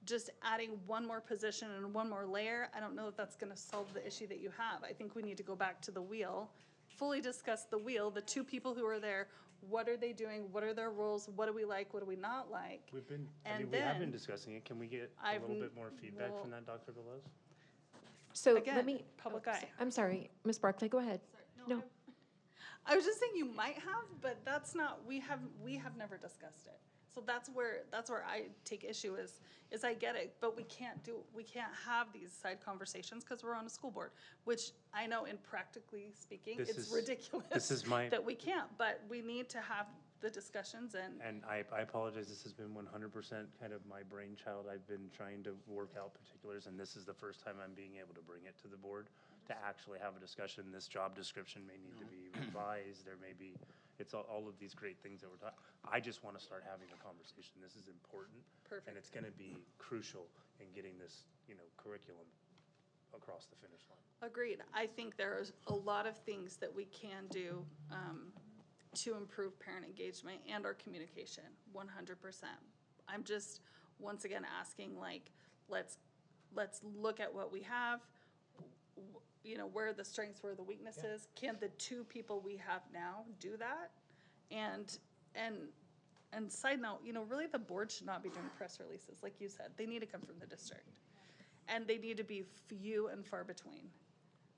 just adding one more position and one more layer, I don't know if that's going to solve the issue that you have. I think we need to go back to the wheel, fully discuss the wheel, the 2 people who are there. What are they doing? What are their roles? What do we like? What do we not like? We And have been then discussing it. Can we get a I've little bit more feedback well- from that, Dr. Velez? So Again, let me, public oh, eye. I'm sorry, Ms. Barclay, go ahead. No. I was just saying you might have, but that's not, we have never discussed it. So that's where I take issue is I get it, but we can't have these side conversations because we're on a school board, which I know in practically speaking, it's ridiculous this is my- that we can't, but we need to have the discussions and. And I apologize, this has been 100% kind of my brainchild. I've been trying to work out particulars, and this is the first time I'm being able to bring it to the board to actually have a discussion. This job description may need to be revised. There may be, it's all of these great things that we're talking. I just want to start having a conversation. This is important. Perfect. And it's going to be crucial in getting this, curriculum across the finish line. Agreed. I think there's a lot of things that we can do to improve parent engagement and our communication, 100%. I'm just, once again, asking, let's look at what we have, where are the strengths, where are the weaknesses? Yeah. Can the two people we have now do that? And side note, really the board should not be doing press releases, like you said. They need to come from the district. And they need to be few and far between.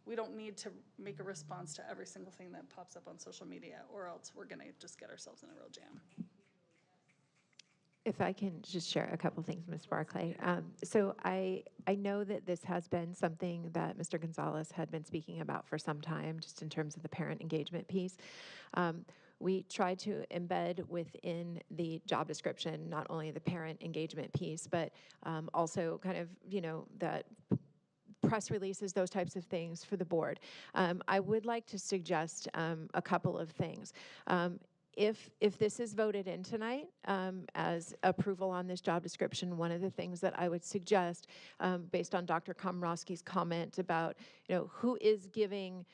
We don't need to make a response to every single thing that pops up on social media, or else we're gonna just get ourselves in a real jam. If I can just share a couple things, Ms. Barclay. So I know that this has been something that Mr. Gonzalez had been speaking about for some time, just in terms of the parent engagement piece. We tried to embed within the job description not only the parent engagement piece, but also kind of, that press releases, those types of things for the board. I would like to suggest a couple of things. If this is voted in tonight as approval on this job description, one of the things that I would suggest, based on Dr. Komrosky's comment about, who is giving,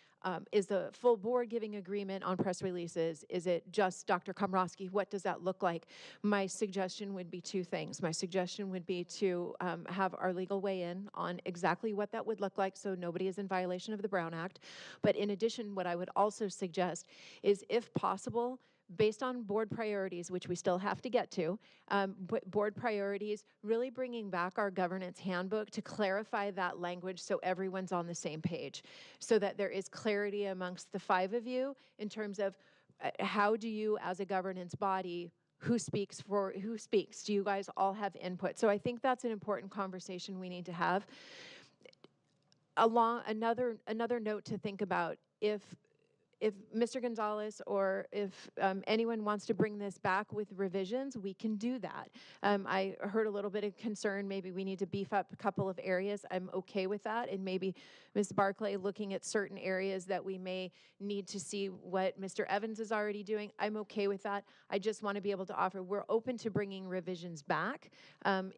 is the full board giving agreement on press releases? Is it just Dr. Komrosky? What does that look like? My suggestion would be two things. My suggestion would be to have our legal weigh in on exactly what that would look like, so nobody is in violation of the Brown Act. But in addition, what I would also suggest is, if possible, based on board priorities, which we still have to get to, board priorities, really bringing back our governance handbook to clarify that language so everyone's on the same page, so that there is clarity amongst the five of you in terms of how do you, as a governance body, who speaks for who speaks? Do you guys all have input? So I think that's an important conversation we need to have. Another note to think about, if Mr. Gonzalez or if anyone wants to bring this back with revisions, we can do that. I heard a little bit of concern, maybe we need to beef up a couple of areas. I'm okay with that. And maybe Ms. Barclay looking at certain areas that we may need to see what Mr. Evans is already doing. I'm okay with that. I just want to be able to offer, we're open to bringing revisions back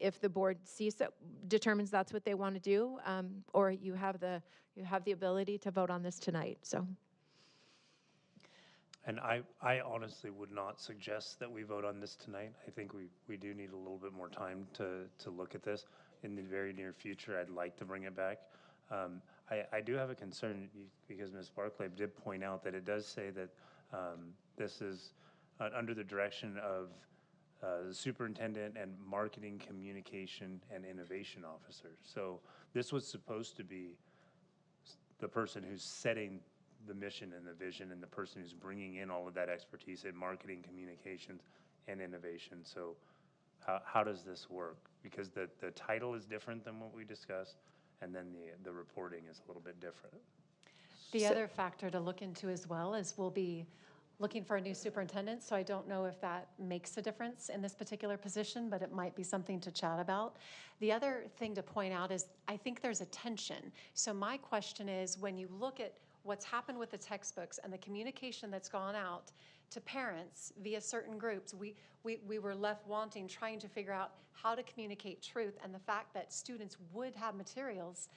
if the board determines that's what they want to do, or you have the ability to vote on this tonight. So. And I honestly would not suggest that we vote on this tonight. I think we do need a little bit more time to look at this. In the very near future, I'd like to bring it back. I do have a concern because Ms. Barclay did point out that it does say that this is under the direction of the superintendent and marketing, communication, and innovation officer. So this was supposed to be the person who's setting the mission and the vision, and the person who's bringing in all of that expertise in marketing, communications, and innovation. So how does this work? Because the title is different than what we discussed, and then the reporting is a little bit different. The other factor to look into as well is we'll be looking for a new superintendent, so I don't know if that makes a difference in this particular position, but it might be something to chat about. The other thing to point out is I think there's a tension. So my question is, when you look at what's happened with the textbooks and the communication that's gone out to parents via certain groups, we were left wanting, trying to figure out how to communicate truth, and the fact that students would have materials,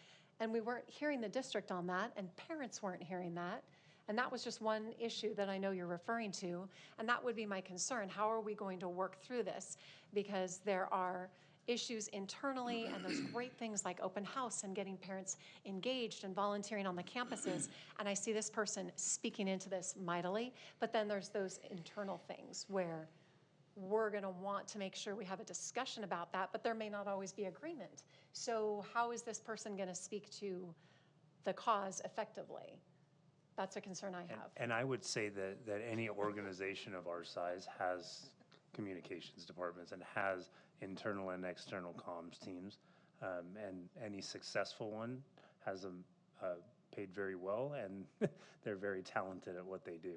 and we weren't hearing the district on that, and parents weren't hearing that. And that was just one issue that I know you're referring to, and that would be my concern. How are we going to work through this? Because there are issues internally, and there's great things like open house and getting parents engaged and volunteering on the campuses. And I see this person speaking into this mightily, but then there's those internal things where we're going to want to make sure we have a discussion about that, but there may not always be agreement. So how is this person going to speak to the cause effectively? That's a concern I have. And I would say that any organization of our size has communications departments and has internal and external comms teams, and any successful one has them paid very well, and they're very talented at what they do.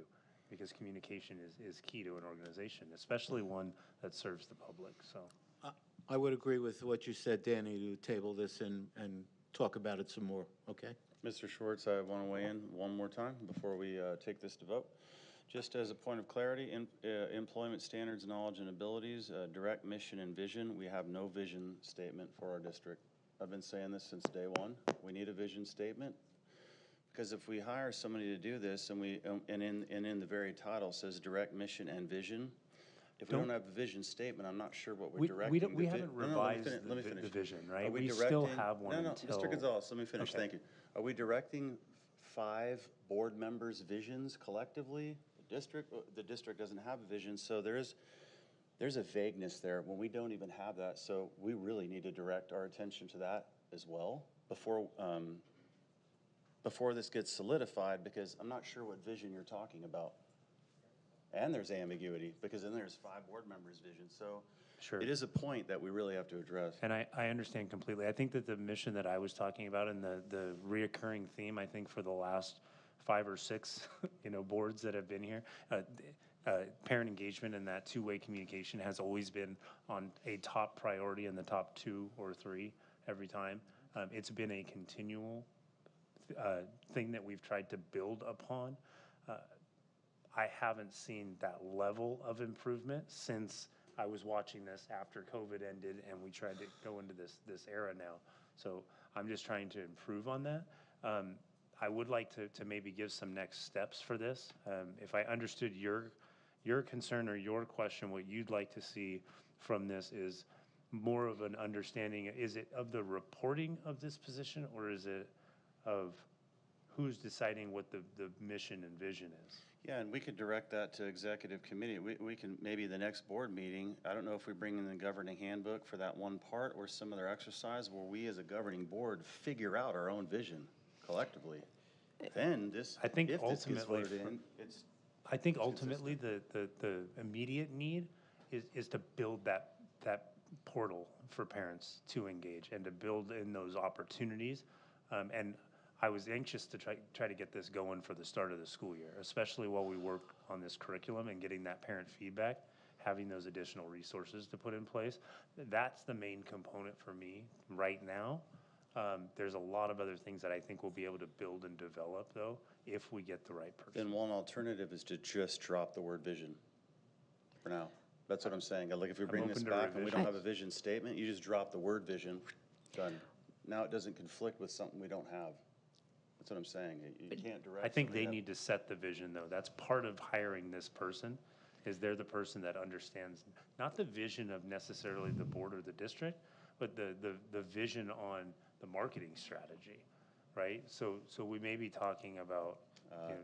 because communication is key to an organization, especially one that serves the public, so. I would agree with what you said, Danny, to table this and talk about it some more, okay? Mr. Schwartz, I want to weigh in one more time before we take this to vote. Just as a point of clarity, employment standards, knowledge, and abilities, direct mission and vision. We have no vision statement for our district. I've been saying this since day one. We need a vision statement, because if we hire somebody to do this and in the very title says direct mission and vision, if we don't have a vision statement, I'm not sure what we're directing. We haven't revised the vision, right? We still have one until. Mr. Gonzalez, let me finish, Okay. thank you. Are we directing 5 board members' visions collectively? The district doesn't have a vision, so there's a vagueness there when we don't even have that, so we really need to direct our attention to that as well before this gets solidified, because I'm not sure what vision you're talking about. And there's ambiguity, because then there's 5 board members' vision. So Sure. it is a point that we really have to address. And I understand completely. I think that the mission that I was talking about and the reoccurring theme, I think for the last 5 or 6, boards that have been here, parent engagement and that two-way communication has always been on a top priority in the top 2 or 3 every time. It's been a continual thing that we've tried to build upon. I haven't seen that level of improvement since I was watching this after COVID ended and we tried to go into this era now. So I'm just trying to improve on that. I would like to maybe give some next steps for this. If I understood your concern or your question, what you'd like to see from this is more of an understanding. Is it of the reporting of this position, or is it of who's deciding what the mission and vision is? Yeah, and we could direct that to executive committee. We can, maybe the next board meeting, I don't know if we bring in the governing handbook for that one part or some other exercise where we as a governing board figure out our own vision collectively. Then this, I think if this gets ultimately, voted in, it's. I think ultimately the immediate need is to build that portal for parents to engage and to build in those opportunities. And I was anxious to try to get this going for the start of the school year, especially while we work on this curriculum and getting that parent feedback, having those additional resources to put in place. That's the main component for me right now. There's a lot of other things that I think we'll be able to build and develop, though, if we get the right person. Then one alternative is to just drop the word vision for now. That's what I'm saying. Like, if we bring this back and we don't have a vision statement, you just drop the word vision, done. Now it doesn't conflict with something we don't have. That's what I'm saying. You can't direct. I think they need to set the vision, though. That's part of hiring this person, is they're the person that understands, not the vision of necessarily the board or the district, but the vision on the marketing strategy, right? So we may be talking about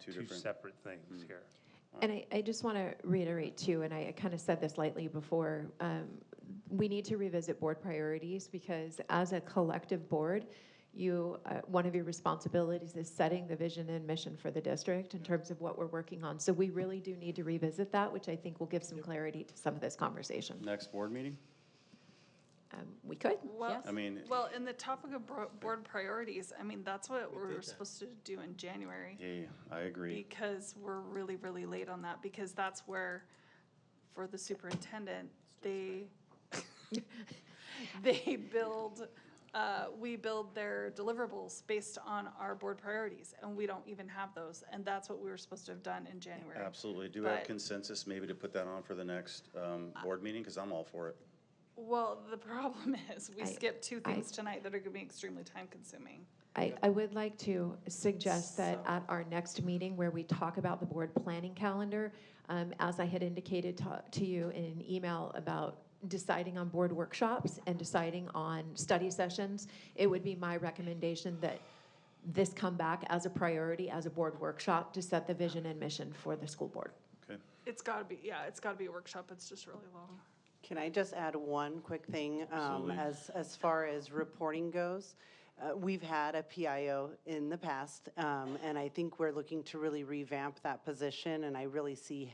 two separate things here. And I just want to reiterate too, and I kind of said this lightly before, we need to revisit board priorities, because as a collective board, one of your responsibilities is setting the vision and mission for the district in terms of what we're working on. So we really do need to revisit that, which I think will give some clarity to some of this conversation. Next board meeting? We could, Well, yes. I mean, Well, in the topic of board priorities, I mean, that's what we're supposed to do in January. yeah, I agree. Because we're really, really late on that, because that's where, for the superintendent, they build, we build their deliverables based on our board priorities, and we don't even have those, and that's what we were supposed to have done in January. Absolutely. Do we have But- consensus maybe to put that on for the next board meeting? Because I'm all for it. Well, the problem is, we skipped 2 things tonight that are gonna be extremely time-consuming. I would like to suggest that at our next meeting, where we talk about the board planning calendar, as I had indicated to you in an email about deciding on board workshops and deciding on study sessions, it would be my recommendation that this come back as a priority, as a board workshop, to set the vision and mission for the school board. Okay. It's gotta be a workshop, it's just really long. Can I just add one quick thing? Absolutely. As far as reporting goes, we've had a PIO in the past, and I think we're looking to really revamp that position, and I really see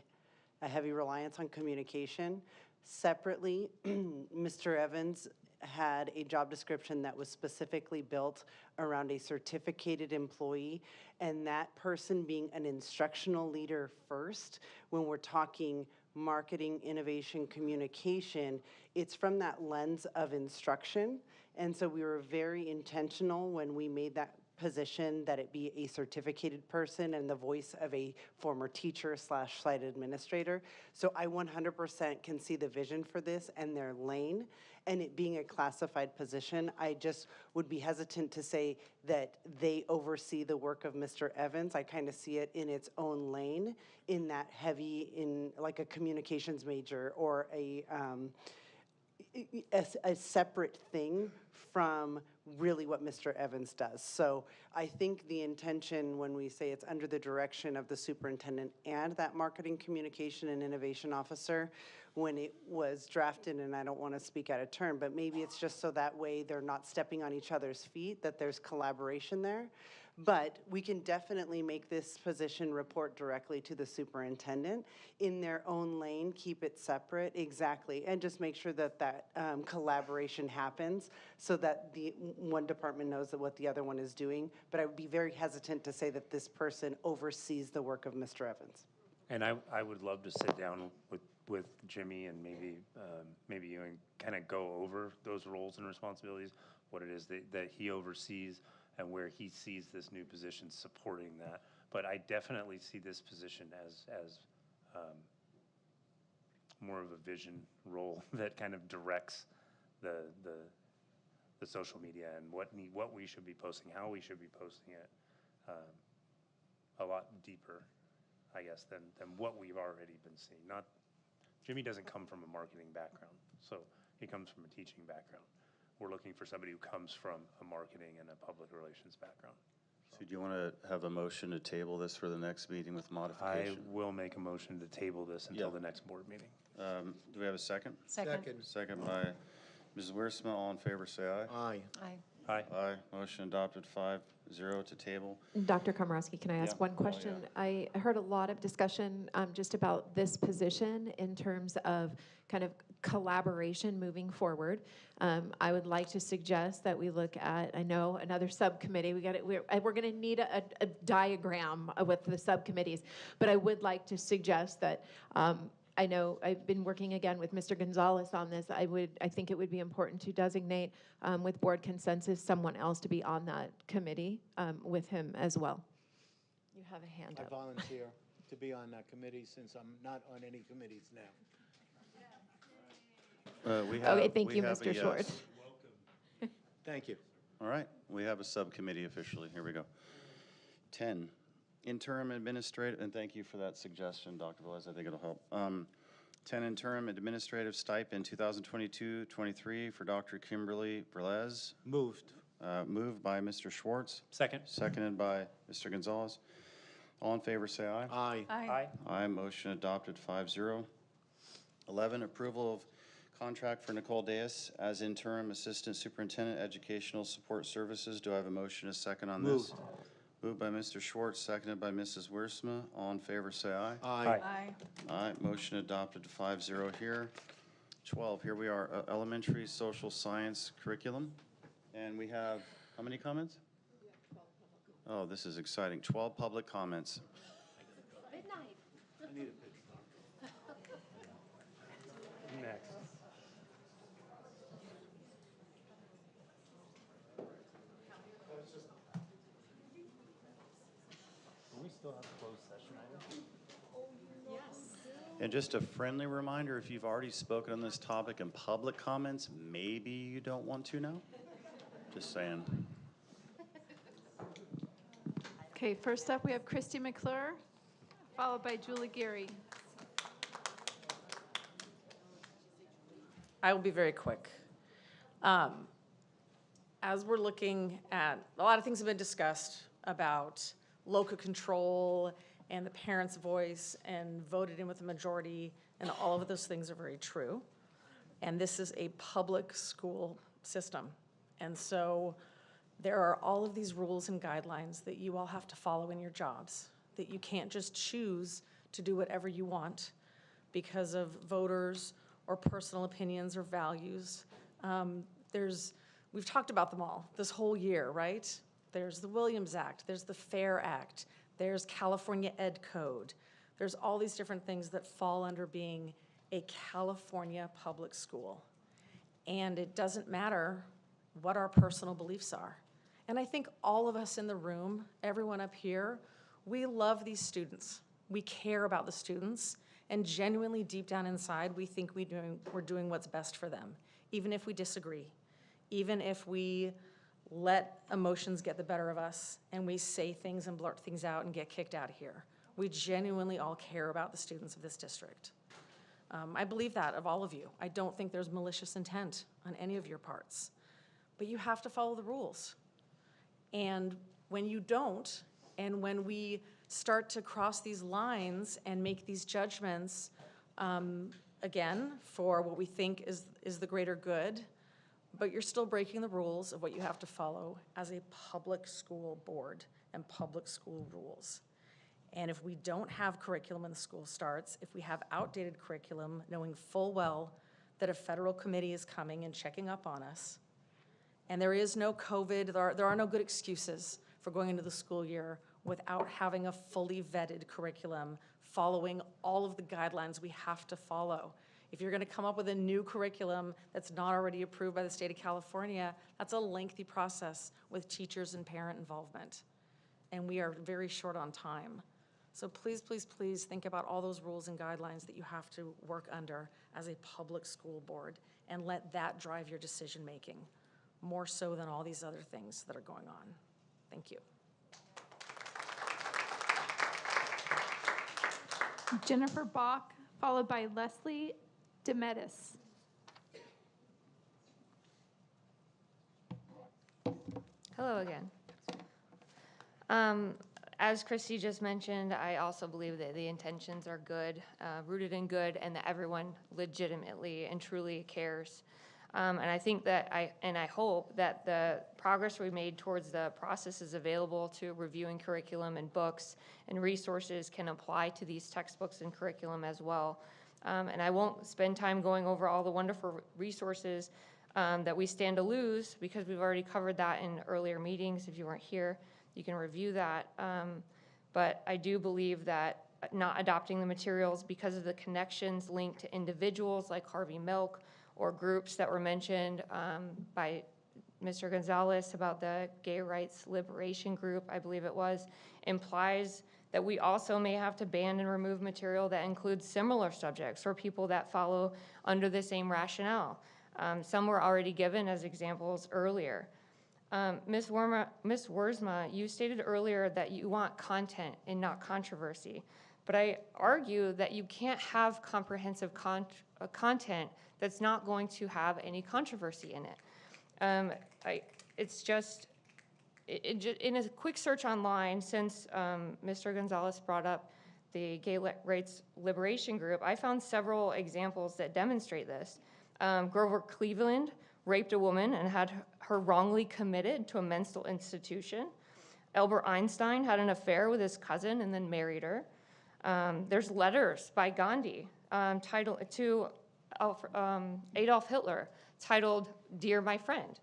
a heavy reliance on communication. Separately, Mr. Evans had a job description that was specifically built around a certificated employee, and that person being an instructional leader first. When we're talking marketing, innovation, communication, it's from that lens of instruction. And so we were very intentional when we made that position that it be a certificated person and the voice of a former teacher / site administrator. So I 100% can see the vision for this and their lane, and it being a classified position. I just would be hesitant to say that they oversee the work of Mr. Evans. I kind of see it in its own lane, in that heavy, in like a communications major or a separate thing from really what Mr. Evans does. So I think the intention when we say it's under the direction of the superintendent and that marketing, communication, and innovation officer, when it was drafted, and I don't want to speak out of turn, but maybe it's just so that way they're not stepping on each other's feet, that there's collaboration there. But we can definitely make this position report directly to the superintendent in their own lane, keep it separate, exactly, and just make sure that that collaboration happens so that the one department knows that what the other one is doing. But I would be very hesitant to say that this person oversees the work of Mr. Evans. And I would love to sit down with Jimmy and maybe you and kind of go over those roles and responsibilities, what it is that he oversees, and where he sees this new position supporting that. But I definitely see this position as more of a vision role that kind of directs the social media and what we should be posting, how we should be posting it, a lot deeper, I guess, than what we've already been seeing. Jimmy doesn't come from a marketing background, so he comes from a teaching background. We're looking for somebody who comes from a marketing and a public relations background. So do you want to have a motion to table this for the next meeting with modification? I will make a motion to table this until the next board meeting. Do we have a second? Second. Second by Mrs. Wiersma. All in favor, say aye. Aye. Aye. Aye. Aye. Motion adopted 5-0 to table. Dr. Komorowski, can I ask one question? I heard a lot of discussion just about this position in terms of kind of collaboration moving forward. I would like to suggest that we look at, I know, another subcommittee. We're going to need a diagram with the subcommittees, but I would like to suggest that I know I've been working again with Mr. Gonzalez on this. I think it would be important to designate with board consensus someone else to be on that committee with him as well. You have a hand up. I volunteer to be on that committee since I'm not on any committees now. Okay, thank you, Mr. Schwartz. Thank you. All right, we have a subcommittee officially. Here we go. 10, interim administrative, and thank you for that suggestion, Dr. Velez. I think it'll help. 10, interim administrative stipend 2022-23 for Dr. Kimberly Velez. Moved. Moved by Mr. Schwartz. Second. Seconded by Mr. Gonzalez. All in favor, say aye. Aye. Aye. Aye, motion adopted 5-0. 11, approval of contract for Nicole Deas as interim assistant superintendent, educational support services. Do I have a motion, a second on this? Moved by Mr. Schwartz, seconded by Mrs. Wiersma. All in favor, say aye. Aye. Aye. Aye, motion adopted 5-0 here. 12, here we are, elementary social science curriculum. And we have, how many comments? Oh, this is exciting. 12 public comments. Midnight. I need a picture. Next. Do we still have closed session items? And just a friendly reminder, if you've already spoken on this topic in public comments, maybe you don't want to now. Just saying. Okay, first up, we have Christy McClure, followed by Julie Geary. I will be very quick. As we're looking at, a lot of things have been discussed about local control and the parents' voice and voted in with a majority, and all of those things are very true. And this is a public school system. And so there are all of these rules and guidelines that you all have to follow in your jobs, that you can't just choose to do whatever you want because of voters or personal opinions or values. we've talked about them all this whole year, right? There's the Williams Act, there's the FAIR Act, there's California Ed Code. There's all these different things that fall under being a California public school. And it doesn't matter what our personal beliefs are. And I think all of us in the room, everyone up here, we love these students. We care about the students, and genuinely deep down inside, we think we're doing what's best for them, even if we disagree, even if we let emotions get the better of us and we say things and blurt things out and get kicked out of here. We genuinely all care about the students of this district. I believe that of all of you. I don't think there's malicious intent on any of your parts, but you have to follow the rules. And when you don't, and when we start to cross these lines and make these judgments, again, for what we think is the greater good, but you're still breaking the rules of what you have to follow as a public school board and public school rules. And if we don't have curriculum when the school starts, if we have outdated curriculum, knowing full well that a federal committee is coming and checking up on us, and there is no COVID, there are no good excuses for going into the school year without having a fully vetted curriculum, following all of the guidelines we have to follow. If you're gonna come up with a new curriculum that's not already approved by the state of California, that's a lengthy process with teachers and parent involvement. And we are very short on time. So please, please, please think about all those rules and guidelines that you have to work under as a public school board, and let that drive your decision-making, more so than all these other things that are going on. Thank you. Jennifer Bach, followed by Leslie Demetis. Hello again. As Christy just mentioned, I also believe that the intentions are good, rooted in good, and that everyone legitimately and truly cares. And I think that I hope that the progress we made towards the processes available to reviewing curriculum and books and resources can apply to these textbooks and curriculum as well. And I won't spend time going over all the wonderful resources that we stand to lose, because we've already covered that in earlier meetings. If you weren't here, you can review that. But I do believe that not adopting the materials because of the connections linked to individuals like Harvey Milk, or groups that were mentioned by Mr. Gonzalez about the Gay Rights Liberation Group, I believe it was, implies that we also may have to ban and remove material that includes similar subjects or people that follow under the same rationale. Some were already given as examples earlier. Ms. Wiersma, you stated earlier that you want content and not controversy, but I argue that you can't have comprehensive content that's not going to have any controversy in it. It's just, in a quick search online, since Mr. Gonzalez brought up the Gay Rights Liberation Group, I found several examples that demonstrate this. Grover Cleveland raped a woman and had her wrongly committed to a mental institution. Albert Einstein had an affair with his cousin and then married her. There's letters by Gandhi titled to Adolf Hitler titled "Dear My Friend."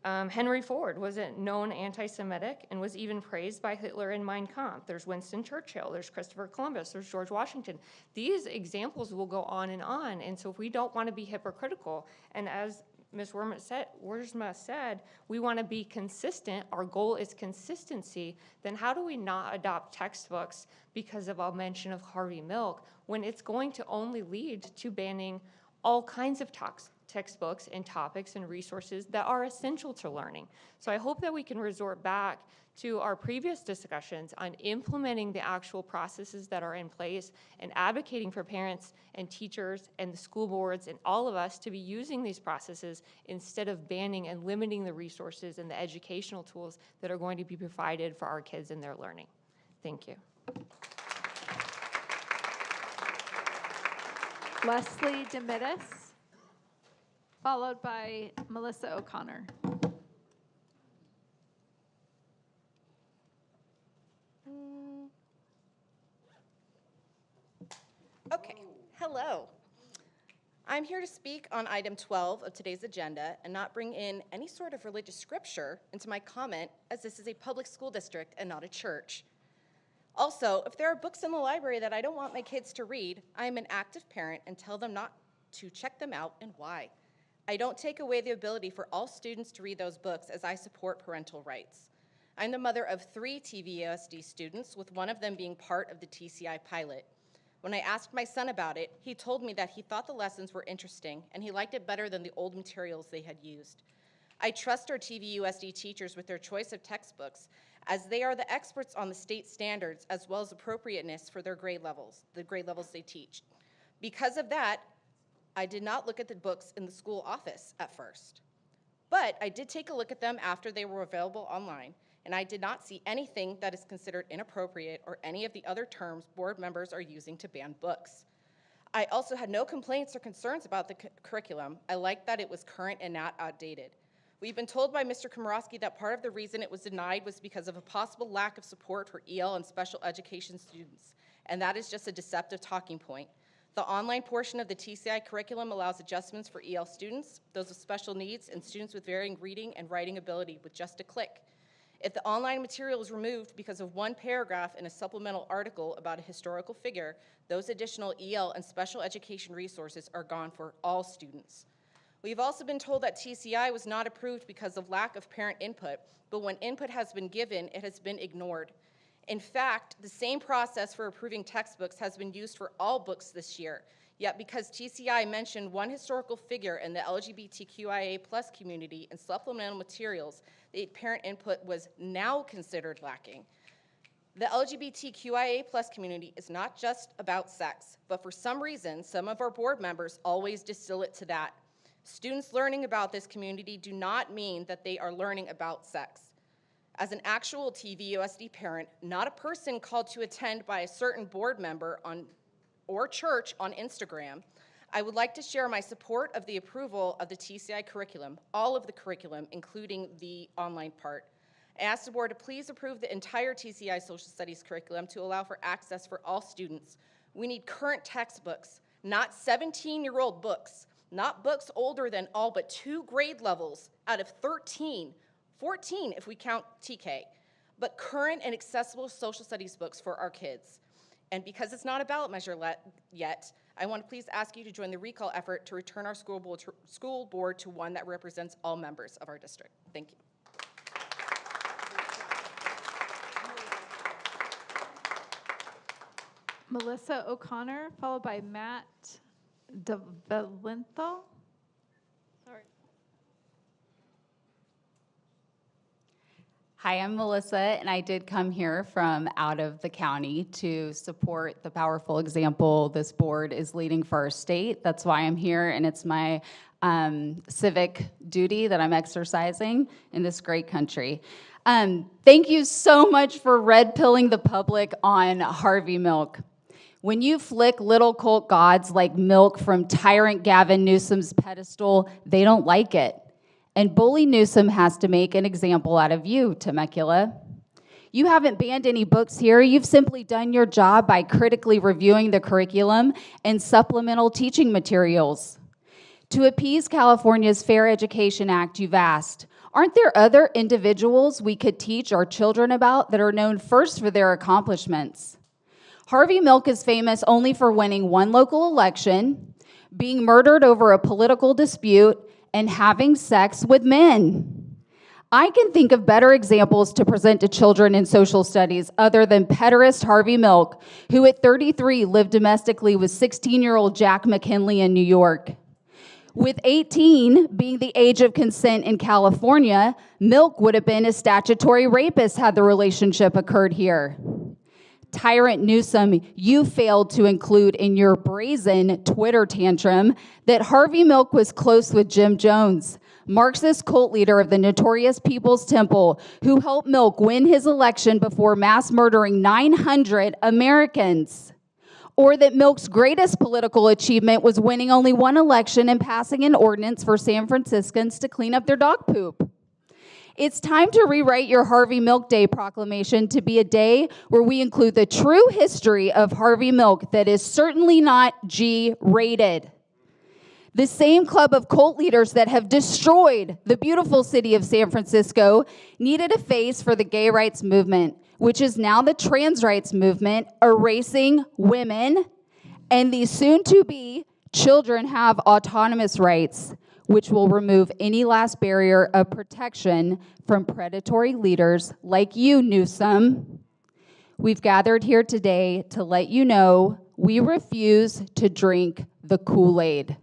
Henry Ford was a known anti-Semitic and was even praised by Hitler in Mein Kampf. There's Winston Churchill, there's Christopher Columbus, there's George Washington. These examples will go on, and so if we don't want to be hypocritical, and as Ms. Wiersma said, we want to be consistent, our goal is consistency, then how do we not adopt textbooks because of a mention of Harvey Milk when it's going to only lead to banning all kinds of textbooks and topics and resources that are essential to learning? So I hope that we can resort back to our previous discussions on implementing the actual processes that are in place and advocating for parents and teachers and the school boards and all of us to be using these processes instead of banning and limiting the resources and the educational tools that are going to be provided for our kids in their learning. Thank you. Leslie Demetis, followed by Melissa O'Connor. Okay, hello. I'm here to speak on item 12 of today's agenda and not bring in any sort of religious scripture into my comment, as this is a public school district and not a church. Also, if there are books in the library that I don't want my kids to read, I am an active parent and tell them not to check them out and why. I don't take away the ability for all students to read those books, as I support parental rights. I'm the mother of 3 TVUSD students, with one of them being part of the TCI pilot. When I asked my son about it, he told me that he thought the lessons were interesting and he liked it better than the old materials they had used. I trust our TVUSD teachers with their choice of textbooks, as they are the experts on the state standards as well as appropriateness for their grade levels, the grade levels they teach. Because of that, I did not look at the books in the school office at first. But I did take a look at them after they were available online, and I did not see anything that is considered inappropriate or any of the other terms board members are using to ban books. I also had no complaints or concerns about the curriculum. I liked that it was current and not outdated. We've been told by Mr. Komorowski that part of the reason it was denied was because of a possible lack of support for EL and special education students, and that is just a deceptive talking point. The online portion of the TCI curriculum allows adjustments for EL students, those with special needs, and students with varying reading and writing ability with just a click. If the online material is removed because of one paragraph in a supplemental article about a historical figure, those additional EL and special education resources are gone for all students. We've also been told that TCI was not approved because of lack of parent input, but when input has been given, it has been ignored. In fact, the same process for approving textbooks has been used for all books this year. Yet because TCI mentioned one historical figure in the LGBTQIA+ community in supplemental materials, the parent input was now considered lacking. The LGBTQIA+ community is not just about sex, but for some reason, some of our board members always distill it to that. Students learning about this community do not mean that they are learning about sex. As an actual TVUSD parent, not a person called to attend by a certain board member or church on Instagram, I would like to share my support of the approval of the TCI curriculum, all of the curriculum, including the online part. I ask the board to please approve the entire TCI social studies curriculum to allow for access for all students. We need current textbooks, not 17-year-old books, not books older than all but 2 grade levels out of 13, 14 if we count TK, but current and accessible social studies books for our kids. And because it's not a ballot measure yet, I want to please ask you to join the recall effort to return our school board to one that represents all members of our district. Thank you. Melissa O'Connor, followed by Matt DeValenzo. Sorry. Hi, I'm Melissa, and I did come here from out of the county to support the powerful example this board is leading for our state. That's why I'm here, and it's my civic duty that I'm exercising in this great country. Thank you so much for red-pilling the public on Harvey Milk. When you flick little cult gods like Milk from tyrant Gavin Newsom's pedestal, they don't like it. And bully Newsom has to make an example out of you, Temecula. You haven't banned any books here. You've simply done your job by critically reviewing the curriculum and supplemental teaching materials. To appease California's Fair Education Act, you've asked, aren't there other individuals we could teach our children about that are known first for their accomplishments? Harvey Milk is famous only for winning one local election, being murdered over a political dispute, and having sex with men. I can think of better examples to present to children in social studies other than pederast Harvey Milk, who at 33 lived domestically with 16-year-old Jack McKinley in New York. With 18 being the age of consent in California, Milk would have been a statutory rapist had the relationship occurred here. Tyrant Newsom, you failed to include in your brazen Twitter tantrum that Harvey Milk was close with Jim Jones, Marxist cult leader of the notorious People's Temple, who helped Milk win his election before mass murdering 900 Americans. Or that Milk's greatest political achievement was winning only one election and passing an ordinance for San Franciscans to clean up their dog poop. It's time to rewrite your Harvey Milk Day proclamation to be a day where we include the true history of Harvey Milk that is certainly not G-rated. The same club of cult leaders that have destroyed the beautiful city of San Francisco needed a face for the gay rights movement, which is now the trans rights movement, erasing women, and the soon-to-be children have autonomous rights, which will remove any last barrier of protection from predatory leaders like you, Newsom. We've gathered here today to let you know we refuse to drink the Kool-Aid.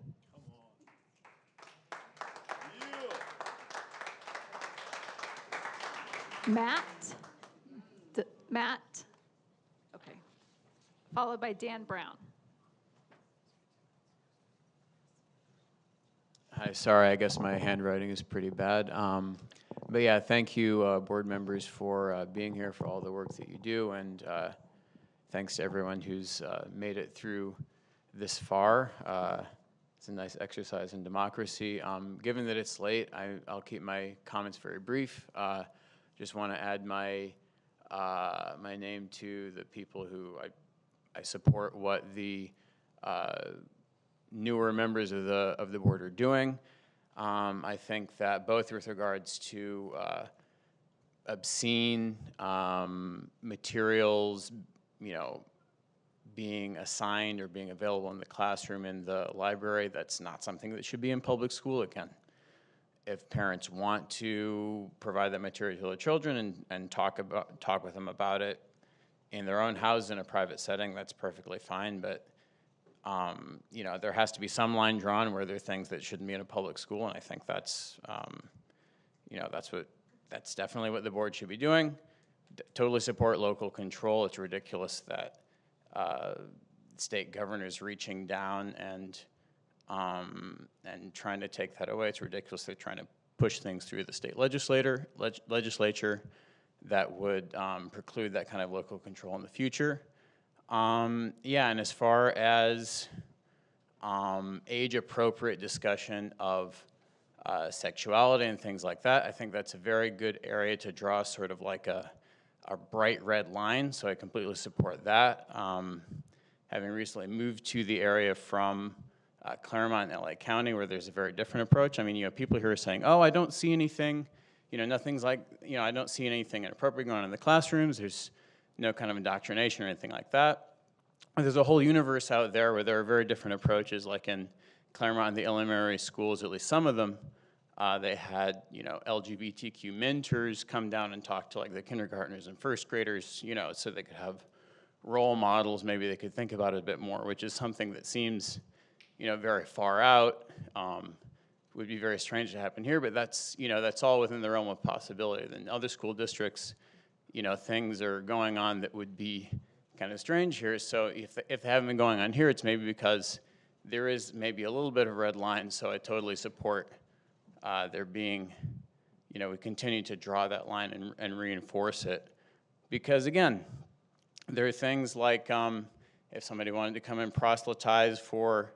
Matt? Matt? Okay. Followed by Dan Brown. Hi, sorry, I guess my handwriting is pretty bad. But yeah, thank you, board members, for being here, for all the work that you do, and thanks to everyone who's made it through this far. It's a nice exercise in democracy. Given that it's late, I'll keep my comments very brief. Just want to add my my name to the people who I support what the newer members of the board are doing. I think that both with regards to obscene materials, being assigned or being available in the classroom, in the library, that's not something that should be in public school again. If parents want to provide that material to their children and talk with them about it in their own house in a private setting, that's perfectly fine. But there has to be some line drawn where there are things that shouldn't be in a public school, and I think that's that's definitely what the board should be doing. Totally support local control. It's ridiculous that state governors reaching down and trying to take that away. It's ridiculous they're trying to push things through the state legislature that would preclude that kind of local control in the future. Yeah, and as far as age-appropriate discussion of sexuality and things like that, I think that's a very good area to draw sort of like a bright red line, so I completely support that. Having recently moved to the area from Claremont and LA County, where there's a very different approach. I mean, people here are saying, oh, I don't see anything, nothing's like, I don't see anything inappropriate going on in the classrooms. There's no kind of indoctrination or anything like that. But there's a whole universe out there where there are very different approaches, like in Claremont, the elementary schools, at least some of them, they had, LGBTQ mentors come down and talk to like the kindergartners and first graders, so they could have role models. Maybe they could think about it a bit more, which is something that seems, very far out. Would be very strange to happen here, but that's, that's all within the realm of possibility. In other school districts, things are going on that would be kind of strange here. So if they haven't been going on here, it's maybe because there is maybe a little bit of red line. So I totally support there being, we continue to draw that line and reinforce it. Because again, there are things like if somebody wanted to come and proselytize for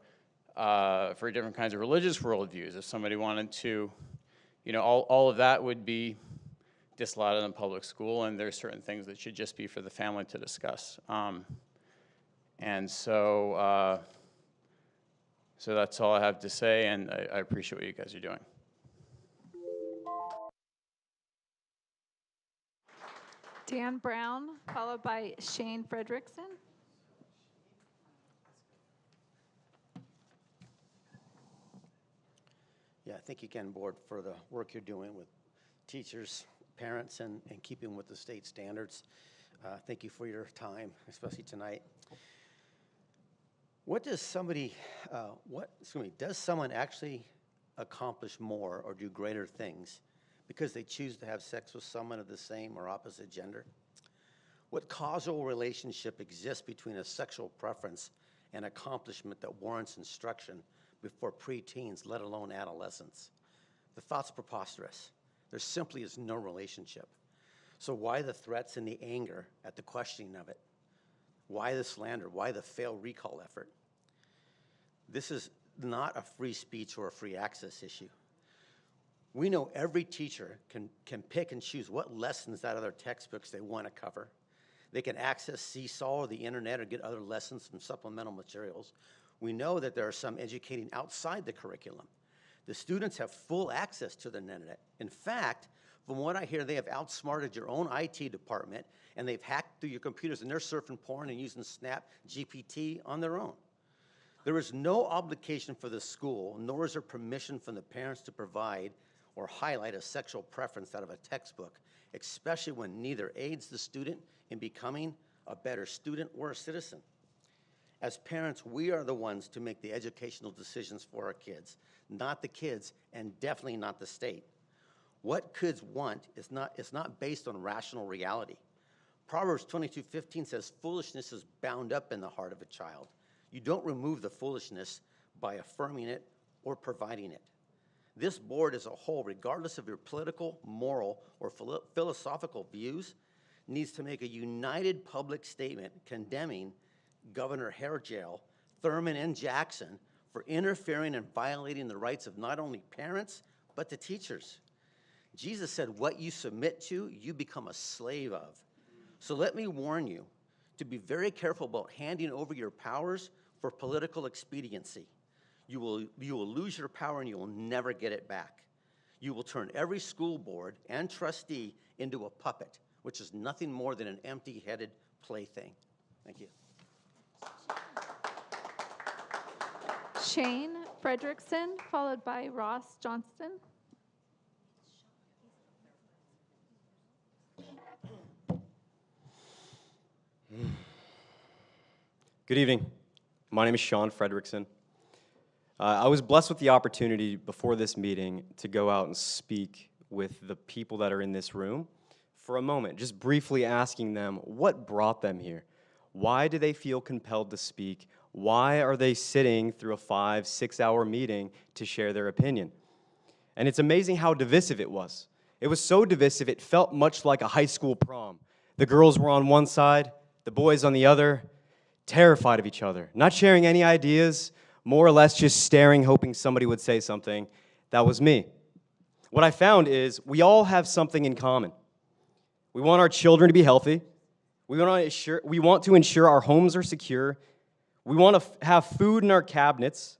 different kinds of religious worldviews, if somebody wanted to, all of that would be disallowed in public school, and there's certain things that should just be for the family to discuss. And so that's all I have to say, and I appreciate what you guys are doing. Dan Brown, followed by Shane Fredrickson. Yeah, thank you again, board, for the work you're doing with teachers, parents, and keeping with the state standards. Thank you for your time, especially tonight. What does somebody, does someone actually accomplish more or do greater things because they choose to have sex with someone of the same or opposite gender? What causal relationship exists between a sexual preference and accomplishment that warrants instruction before preteens, let alone adolescents? The thought's preposterous. There simply is no relationship. So why the threats and the anger at the questioning of it? Why the slander? Why the failed recall effort? This is not a free speech or a free access issue. We know every teacher can pick and choose what lessons out of their textbooks they want to cover. They can access Seesaw or the internet or get other lessons from supplemental materials. We know that there are some educating outside the curriculum. The students have full access to the internet. In fact, from what I hear, they have outsmarted your own IT department, and they've hacked through your computers, and they're surfing porn and using Snap GPT on their own. There is no obligation for the school, nor is there permission from the parents to provide or highlight a sexual preference out of a textbook, especially when neither aids the student in becoming a better student or a citizen. As parents, we are the ones to make the educational decisions for our kids, not the kids, and definitely not the state. What kids want is not based on rational reality. Proverbs 22:15 says, foolishness is bound up in the heart of a child. You don't remove the foolishness by affirming it or providing it. This board as a whole, regardless of your political, moral, or philosophical views, needs to make a united public statement condemning Governor Hairgel, Thurman, and Jackson for interfering and violating the rights of not only parents, but the teachers. Jesus said, what you submit to, you become a slave of. So let me warn you to be very careful about handing over your powers for political expediency. You will lose your power and you will never get it back. You will turn every school board and trustee into a puppet, which is nothing more than an empty-headed plaything. Thank you. Shane Frederickson, followed by Ross Johnston. Good evening. My name is Sean Frederickson. I was blessed with the opportunity before this meeting to go out and speak with the people that are in this room for a moment, just briefly asking them what brought them here. Why do they feel compelled to speak? Why are they sitting through a 5-6 hour meeting to share their opinion? And it's amazing how divisive it was. It was so divisive, it felt much like a high school prom. The girls were on one side, the boys on the other, terrified of each other, not sharing any ideas, more or less just staring, hoping somebody would say something. That was me. What I found is we all have something in common. We want our children to be healthy. We want to ensure our homes are secure. We want to have food in our cabinets.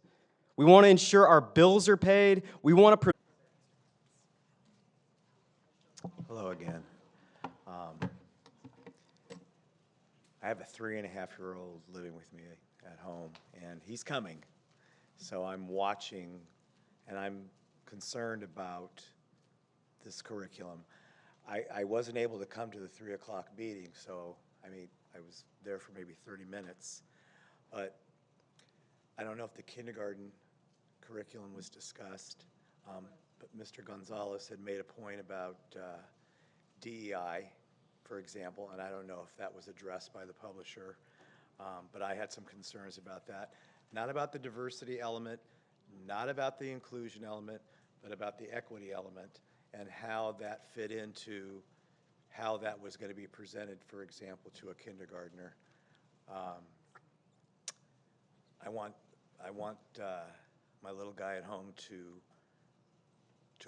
We want to ensure our bills are paid. We want to... Hello again. I have a 3.5-year-old living with me at home, and he's coming. So I'm watching, and I'm concerned about this curriculum. I wasn't able to come to the 3 o'clock meeting, so I was there for maybe 30 minutes. But I don't know if the kindergarten curriculum was discussed, but Mr. Gonzalez had made a point about DEI, for example, and I don't know if that was addressed by the publisher, but I had some concerns about that. Not about the diversity element, not about the inclusion element, but about the equity element and how that fit into how that was going to be presented, for example, to a kindergartner. I want my little guy at home to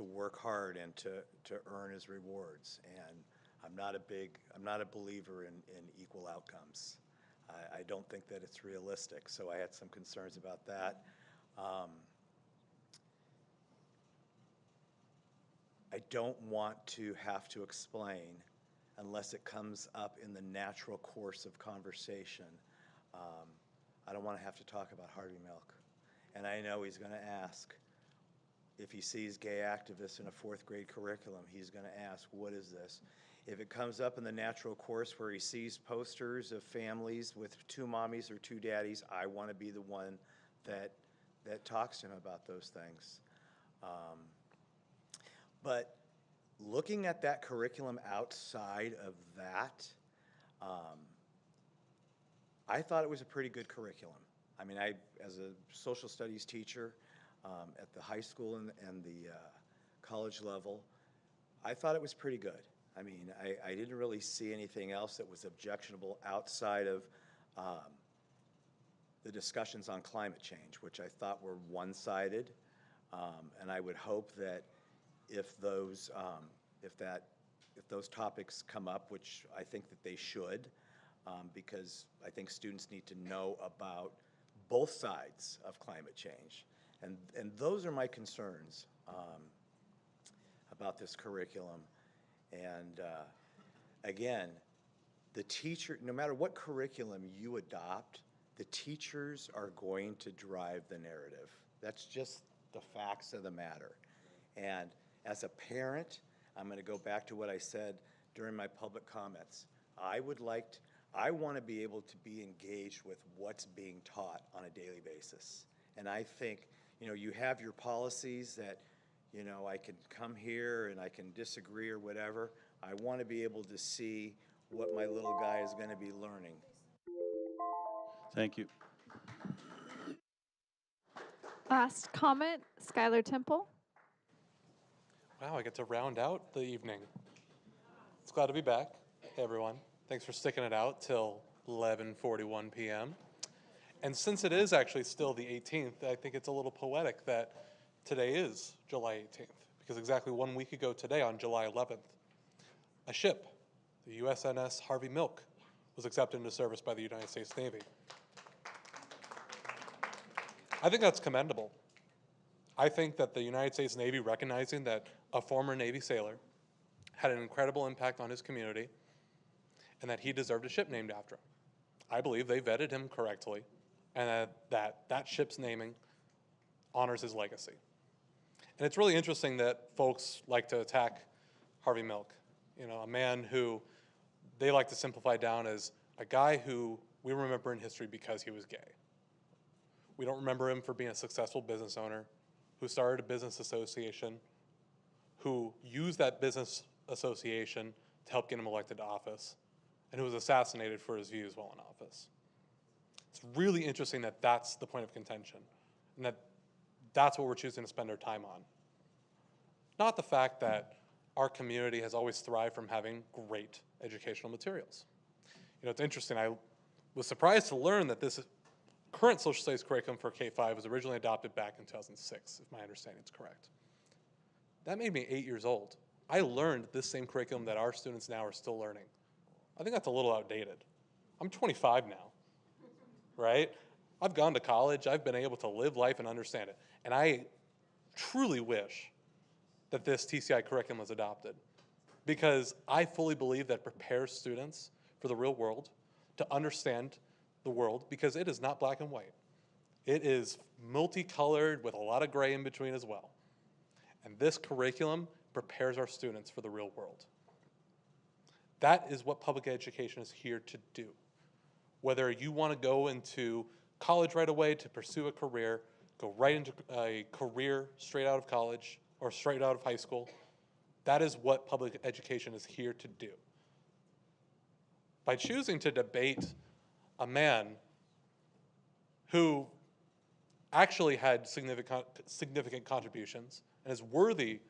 work hard and to earn his rewards. And I'm not a believer in equal outcomes. I don't think that it's realistic, so I had some concerns about that. I don't want to have to explain unless it comes up in the natural course of conversation. I don't want to have to talk about Harvey Milk. And I know he's going to ask, if he sees gay activists in a 4th grade curriculum, he's going to ask, what is this? If it comes up in the natural course where he sees posters of families with 2 mommies or 2 daddies, I want to be the one that talks to him about those things. But looking at that curriculum outside of that, I thought it was a pretty good curriculum. I mean, as a social studies teacher at the high school and the college level, I thought it was pretty good. I mean, I didn't really see anything else that was objectionable outside of the discussions on climate change, which I thought were one-sided. And I would hope that if those topics come up, which I think that they should, because I think students need to know about both sides of climate change. And those are my concerns about this curriculum. And again, the teacher, no matter what curriculum you adopt, the teachers are going to drive the narrative. That's just the facts of the matter. And as a parent, I'm going to go back to what I said during my public comments. I want to be able to be engaged with what's being taught on a daily basis. And I think, you have your policies that, I can come here and I can disagree or whatever. I want to be able to see what my little guy is going to be learning. Thank you. Last comment, Skylar Temple. Wow, I get to round out the evening. It's glad to be back. Hey, everyone. Thanks for sticking it out till 11:41 p.m. And since it is actually still the 18th, I think it's a little poetic that today is July 18th, because exactly 1 week ago today, on July 11th, a ship, the USNS Harvey Milk, was accepted into service by the United States Navy. I think that's commendable. I think that the United States Navy, recognizing that a former Navy sailor had an incredible impact on his community and that he deserved a ship named after him. I believe they vetted him correctly and that ship's naming honors his legacy. And it's really interesting that folks like to attack Harvey Milk, a man who they like to simplify down as a guy who we remember in history because he was gay. We don't remember him for being a successful business owner who started a business association, who used that business association to help get him elected to office, and who was assassinated for his views while in office. It's really interesting that that's the point of contention, and that's what we're choosing to spend our time on. Not the fact that our community has always thrived from having great educational materials. It's interesting, I was surprised to learn that this current social studies curriculum for K-5 was originally adopted back in 2006, if my understanding is correct. That made me 8 years old. I learned this same curriculum that our students now are still learning. I think that's a little outdated. I'm 25 now, right? I've gone to college, I've been able to live life and understand it. And I truly wish that this TCI curriculum was adopted, because I fully believe that it prepares students for the real world, to understand the world, because it is not black and white. It is multicolored with a lot of gray in between as well. And this curriculum prepares our students for the real world. That is what public education is here to do. Whether you want to go into college right away to pursue a career, go right into a career straight out of college or straight out of high school, that is what public education is here to do. By choosing to debate a who actually had significant contributions and is worthy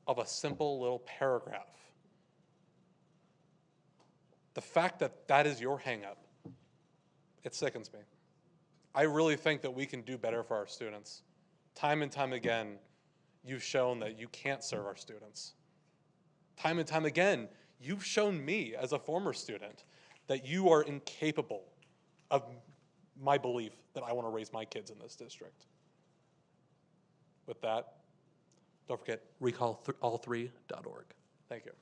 of a simple little paragraph. The fact that that is your hang-up, it sickens me. I really think that we can do better for our students. Time and time again, you've shown that you can't serve our students. Time and time again, you've shown me as a former student that you are incapable of my belief that I want to raise my kids in this district. With that, don't forget, recallall3.org. Thank you.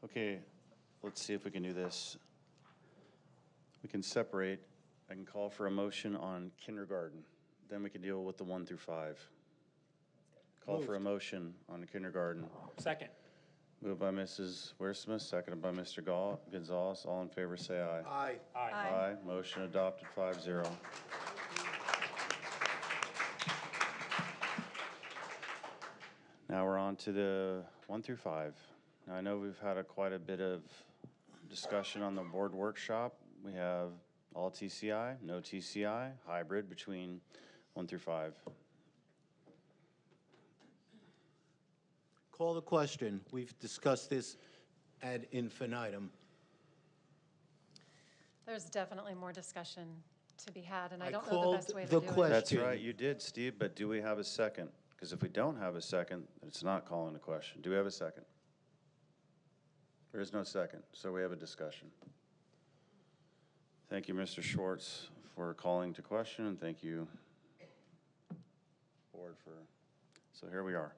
Okay, let's see if we can do this. We can separate. I can call for a motion on kindergarten. Then we can deal with the 1 through 5. Call for a motion on kindergarten. Second. Moved by Mrs. Wiersma, seconded by Mr. Gonzalez. All in favor, say aye. Aye. Aye. Aye. Motion adopted 5-0. Now we're on to the 1 through 5. Now I know we've had quite a bit of discussion on the board workshop. We have all TCI, no TCI, hybrid between 1 through 5. Call the question. We've discussed this ad infinitum. There's definitely more discussion to be had, and I I don't know the called best way to the do it. question. That's right, you did, Steve, but do we have a second? Because if we don't have a second, it's not calling a question. Do we have a second? There is no second, so we have a discussion. Thank you, Mr. Schwartz, for calling to question, and thank you, board, for, so here we are.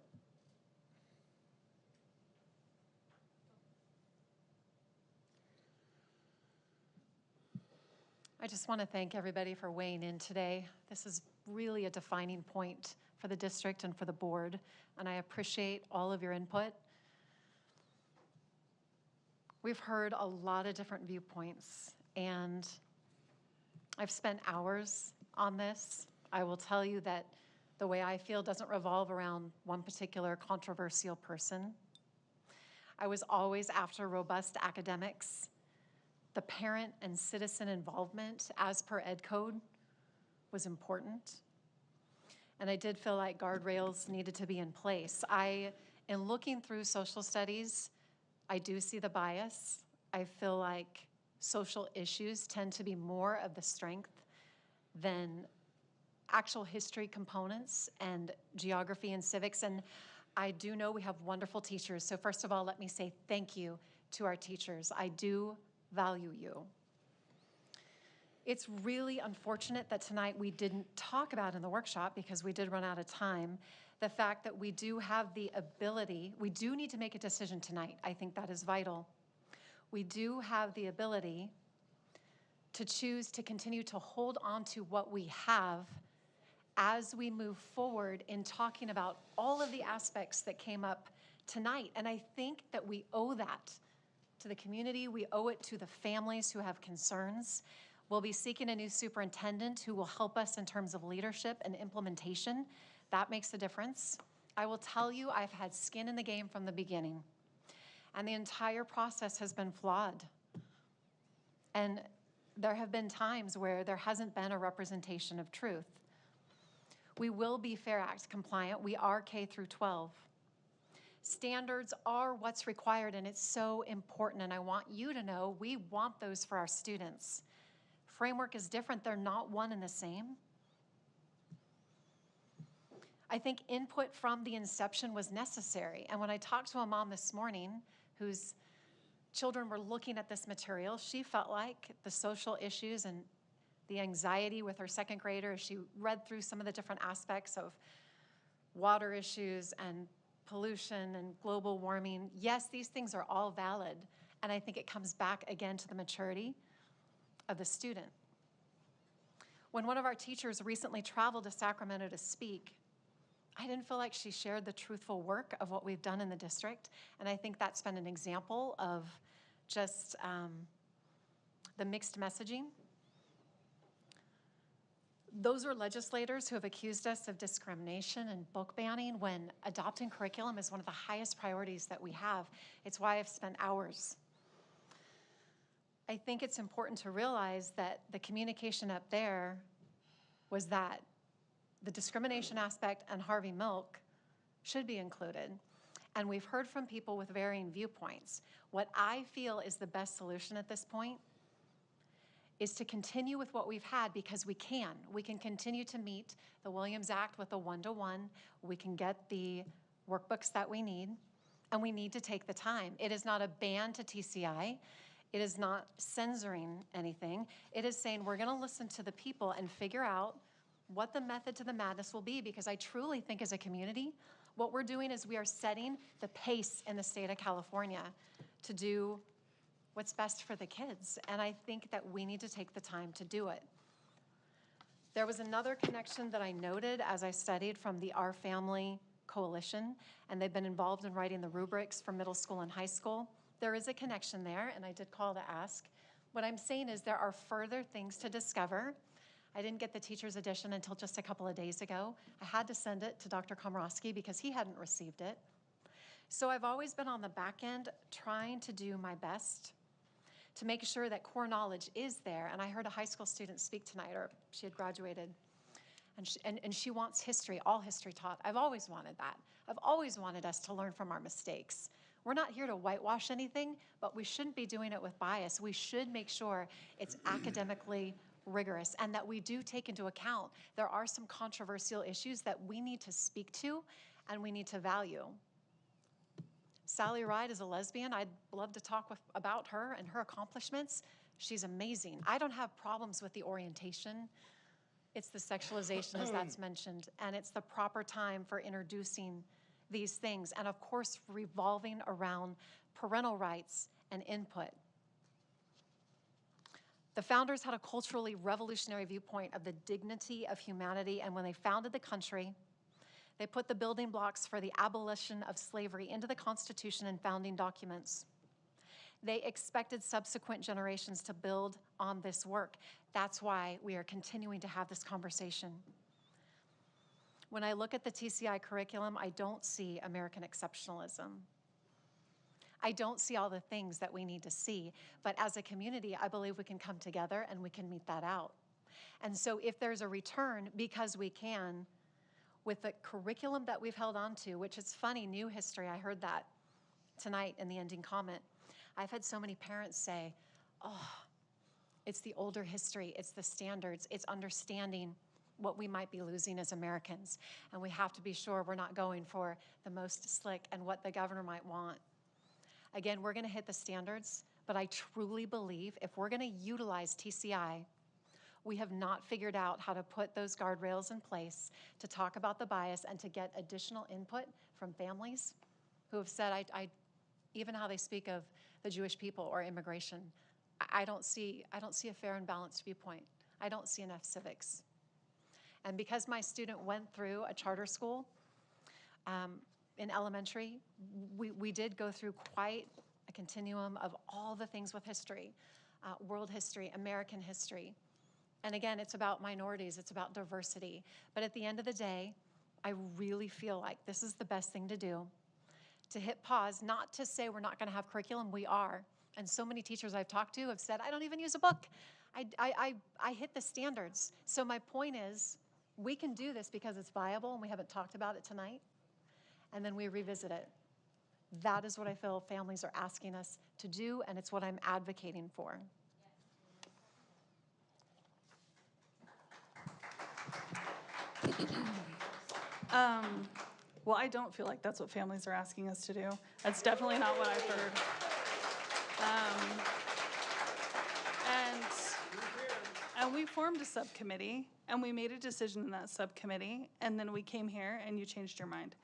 I just want to thank everybody for weighing in today. This is really a defining point for the district and for the board, and I appreciate all of your input. We've heard a lot of different viewpoints, and I've spent hours on this. I will tell you that the way I feel doesn't revolve around one particular controversial person. I was always after robust academics. The parent and citizen involvement, as per Ed Code, was important. And I did feel like guardrails needed to be in place. In looking through social studies, I do see the bias. I feel like social issues tend to be more of the strength than actual history components and geography and civics. And I do know we have wonderful teachers. So first of all, let me say thank you to our teachers. I do value you. It's really unfortunate that tonight we didn't talk about in the workshop, because we did run out of time, the fact that we do have the ability, we do need to make a decision tonight. I think that is vital. We do have the ability to choose to continue to hold on to what we have as we move forward in talking about all of the aspects that came up tonight. And I think that we owe that to the community. We owe it to the families who have concerns. We'll be seeking a new superintendent who will help us in terms of leadership and implementation. That makes a difference. I will tell you, I've had skin in the game from the beginning, and the entire process has been flawed. And there have been times where there hasn't been a representation of truth. We will be Fair Act compliant. We are K through 12. Standards are what's required, and it's so important, and I want you to know we want those for our students. Framework is different. They're not one and the same. I think input from the inception was necessary, and when I talked to a mom this morning whose children were looking at this material, she felt like the social issues and the anxiety with her second grader as she read through some of the different aspects of water issues and pollution and global warming. Yes, these things are all valid, and I think it comes back again to the maturity of the student. When one of our teachers recently traveled to Sacramento to speak, I didn't feel like she shared the truthful work of what we've done in the district, and I think that's been an example of just the mixed messaging. Those are legislators who have accused us of discrimination and book banning when adopting curriculum is one of the highest priorities that we have. It's why I've spent hours. I think it's important to realize that the communication up there was that the discrimination aspect and Harvey Milk should be included. And we've heard from people with varying viewpoints. What I feel is the best solution at this point is to continue with what we've had, because we can. We can continue to meet the Williams Act with a 1-to-1. We can get the workbooks that we need, and we need to take the time. It is not a ban to TCI. It is not censoring anything. It is saying we're gonna listen to the people and figure out what the method to the madness will be, because I truly think as a community, what we're doing is we are setting the pace in the state of California to do what's best for the kids, and I think that we need to take the time to do it. There was another connection that I noted as I studied from the Our Family Coalition, and they've been involved in writing the rubrics for middle school and high school. There is a connection there, and I did call to ask. What I'm saying is there are further things to discover. I didn't get the teacher's edition until just a couple of days ago. I had to send it to Dr. Komorowski because he hadn't received it. So I've always been on the back end trying to do my best to make sure that core knowledge is there. And I heard a high school student speak tonight, or she had graduated, and she wants history, all history taught. I've always wanted that. I've always wanted us to learn from our mistakes. We're not here to whitewash anything, but we shouldn't be doing it with bias. We should make sure it's academically rigorous, and that we do take into account there are some controversial issues that we need to speak to and we need to value. Sally Ride is a lesbian. I'd love to talk about her and her accomplishments. She's amazing. I don't have problems with the orientation. It's the sexualization, as that's mentioned, and it's the proper time for introducing these things, and of course, revolving around parental rights and input. The founders had a culturally revolutionary viewpoint of the dignity of humanity, and when they founded the country, they put the building blocks for the abolition of slavery into the Constitution and founding documents. They expected subsequent generations to build on this work. That's why we are continuing to have this conversation. When I look at the TCI curriculum, I don't see American exceptionalism. I don't see all the things that we need to see, but as a community, I believe we can come together and we can meet that out. And so if there's a return, because we can, with the curriculum that we've held on to, which is funny, new history, I heard that tonight in the ending comment. I've had so many parents say, oh, it's the older history, it's the standards, it's understanding what we might be losing as Americans. And we have to be sure we're not going for the most slick and what the governor might want. Again, we're gonna hit the standards, but I truly believe if we're gonna utilize TCI, we have not figured out how to put those guardrails in place to talk about the bias and to get additional input from families who have said, even how they speak of the Jewish people or immigration, I don't see a fair and balanced viewpoint. I don't see enough civics. And because my student went through a charter school in elementary, we did go through quite a continuum of all the things with history, world history, American history. And again, it's about minorities, it's about diversity. But at the end of the day, I really feel like this is the best thing to do, to hit pause, not to say we're not gonna have curriculum, we are. And so many teachers I've talked to have said, I don't even use a book. I hit the standards. So my point is, we can do this because it's viable and we haven't talked about it tonight, and then we revisit it. That is what I feel families are asking us to do, and it's what I'm advocating for. Well, I don't feel like that's what families are asking us to do. That's definitely not what I've heard. And we formed a subcommittee, and we made a decision in that subcommittee, and then we came here and you changed your mind.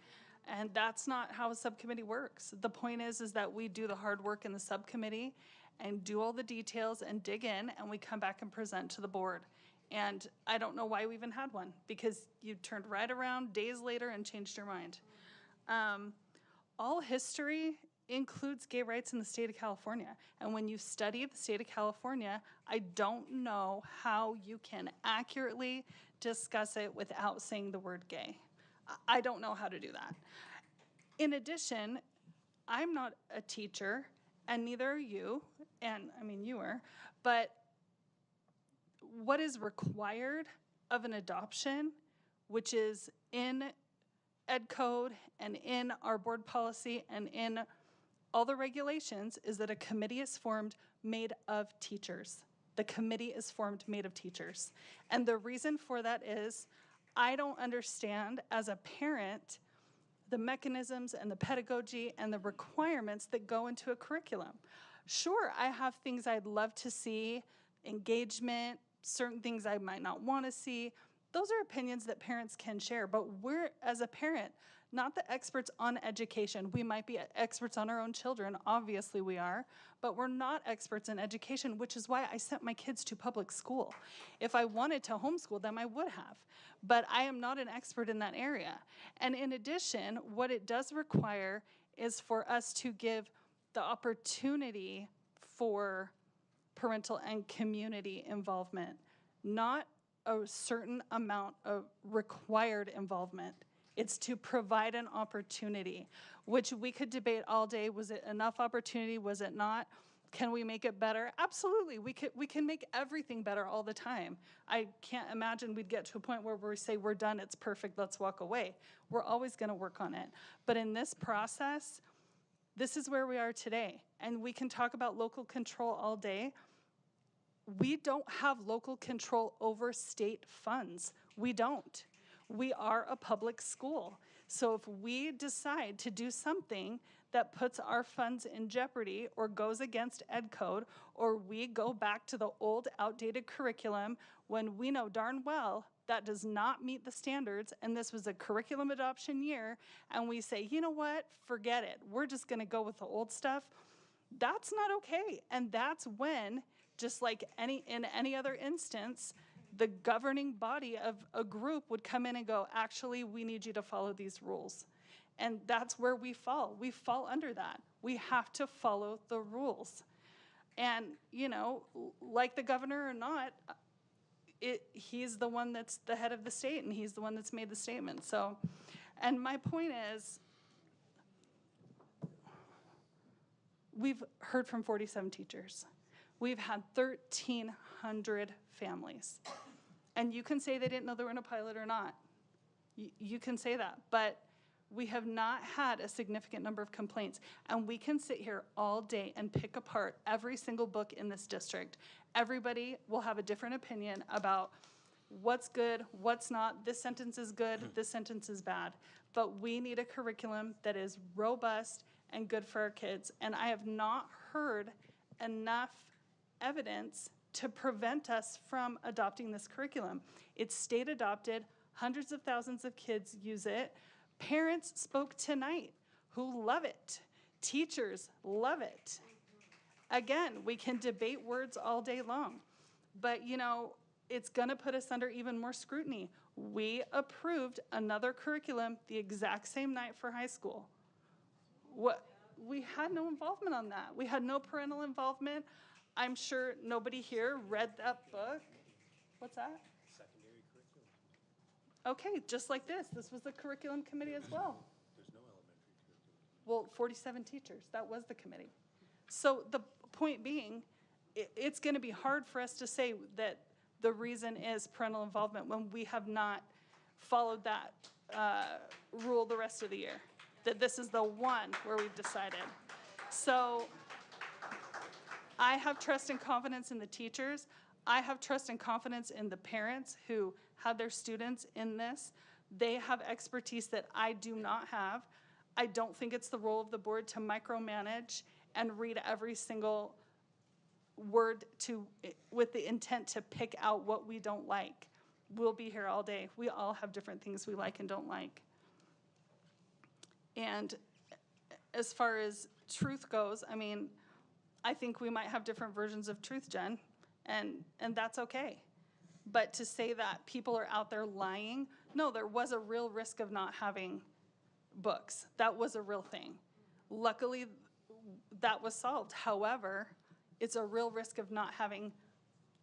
And that's not how a subcommittee works. The point is that we do the hard work in the subcommittee and do all the details and dig in, and we come back and present to the board. And I don't know why we even had one, because you turned right around days later and changed your mind. All history includes gay rights in the state of California. And when you study the state of California, I don't know how you can accurately discuss it without saying the word gay. I don't know how to do that. In addition, I'm not a teacher, and neither are you, and I mean you are, but what is required of an adoption, which is in Ed Code and in our board policy and in all the regulations, is that a committee is formed made of teachers. The committee is formed made of teachers. And the reason for that is I don't understand as a parent the mechanisms and the pedagogy and the requirements that go into a curriculum. Sure, I have things I'd love to see, engagement, certain things I might not want to see. Those are opinions that parents can share, but we're, as a parent, not the experts on education. We might be experts on our own children, obviously we are, but we're not experts in education, which is why I sent my kids to public school. If I wanted to homeschool them, I would have, but I am not an expert in that area. And in addition, what it does require is for us to give the opportunity for parental and community involvement, not a certain amount of required involvement. It's to provide an opportunity, which we could debate all day. Was it enough opportunity? Was it not? Can we make it better? Absolutely. We can make everything better all the time. I can't imagine we'd get to a point where we say we're done, it's perfect, let's walk away. We're always going to work on it. But in this process, this is where we are today. And we can talk about local control all day. we don't have local control over state funds. We don't. We are a public school. So if we decide to do something that puts our funds in jeopardy or goes against ed code, or we go back to the old outdated curriculum when we know darn well that does not meet the standards, and this was a curriculum adoption year, and we say, you know what, forget it, we're just gonna go with the old stuff, that's not okay. And that's when, just like in any other instance, the governing body of a group would come in and go, actually, we need you to follow these rules. And that's where we fall. We fall under that. We have to follow the rules. And, you know, like the governor or not, he's the one that's the head of the state, and he's the one that's made the statement. So, and my point is, we've heard from 47 teachers. We've had 1,300 families. And you can say they didn't know they were in a pilot or not. You can say that, but we have not had a significant number of complaints. And we can sit here all day and pick apart every single book in this district. Everybody will have a different opinion about what's good, what's not. This sentence is good, this sentence is bad. But we need a curriculum that is robust and good for our kids. And I have not heard enough evidence to prevent us from adopting this curriculum. It's state adopted, hundreds of thousands of kids use it. Parents spoke tonight who love it. Teachers love it. Again, we can debate words all day long, but you know, it's gonna put us under even more scrutiny. We approved another curriculum the exact same night for high school. We had no involvement on that. We had no parental involvement. I'm sure nobody here read that book. What's that? Secondary curriculum. Okay, just like this was the curriculum committee as well. There's no elementary curriculum. Well, 47 teachers, that was the committee. So the point being, it's gonna be hard for us to say that the reason is parental involvement when we have not followed that rule the rest of the year. That this is the one where we've decided. So I have trust and confidence in the teachers. I have trust and confidence in the parents who have their students in this. They have expertise that I do not have. I don't think it's the role of the board to micromanage and read every single word with the intent to pick out what we don't like. We'll be here all day. We all have different things we like and don't like. And as far as truth goes, I mean, I think we might have different versions of truth, Jen, and that's okay. But to say that people are out there lying, no, there was a real risk of not having books. That was a real thing. Luckily, that was solved. However, it's a real risk of not having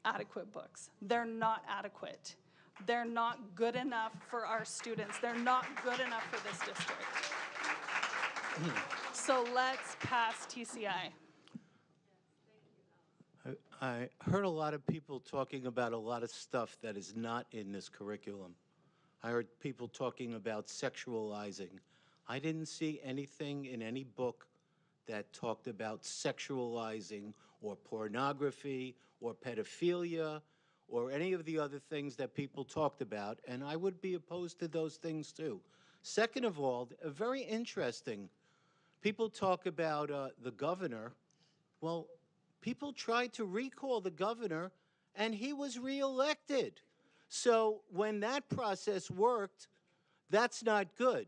adequate books. They're not adequate. They're not good enough for our students. They're not good enough for this district. So let's pass TCI. I heard a lot of people talking about a lot of stuff that is not in this curriculum. I heard people talking about sexualizing. I didn't see anything in any book that talked about sexualizing or pornography or pedophilia or any of the other things that people talked about, and I would be opposed to those things too. Second of all, very interesting, people talk about the governor. Well, people tried to recall the governor, and he was reelected. So when that process worked, that's not good.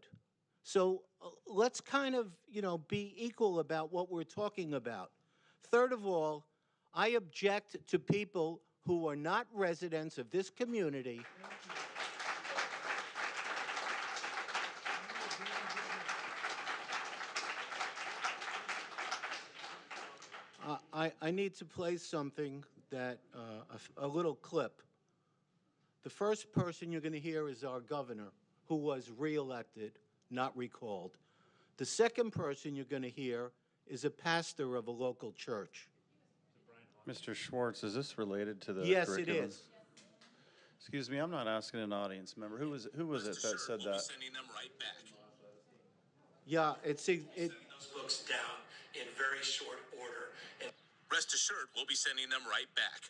So let's kind of, you know, be equal about what we're talking about. Third of all, I object to people who are not residents of this community I need to play something that, a little clip. The first person you're going to hear is our governor, who was reelected, not recalled. The second person you're going to hear is a pastor of a local church. Mr. Schwartz, is this related to the Yes, curriculum? it is. Excuse me, I'm not asking an audience member. Who was it that said that? Sending them right back. Yeah, Sending those books down in very short order. And rest assured, we'll be sending them right back.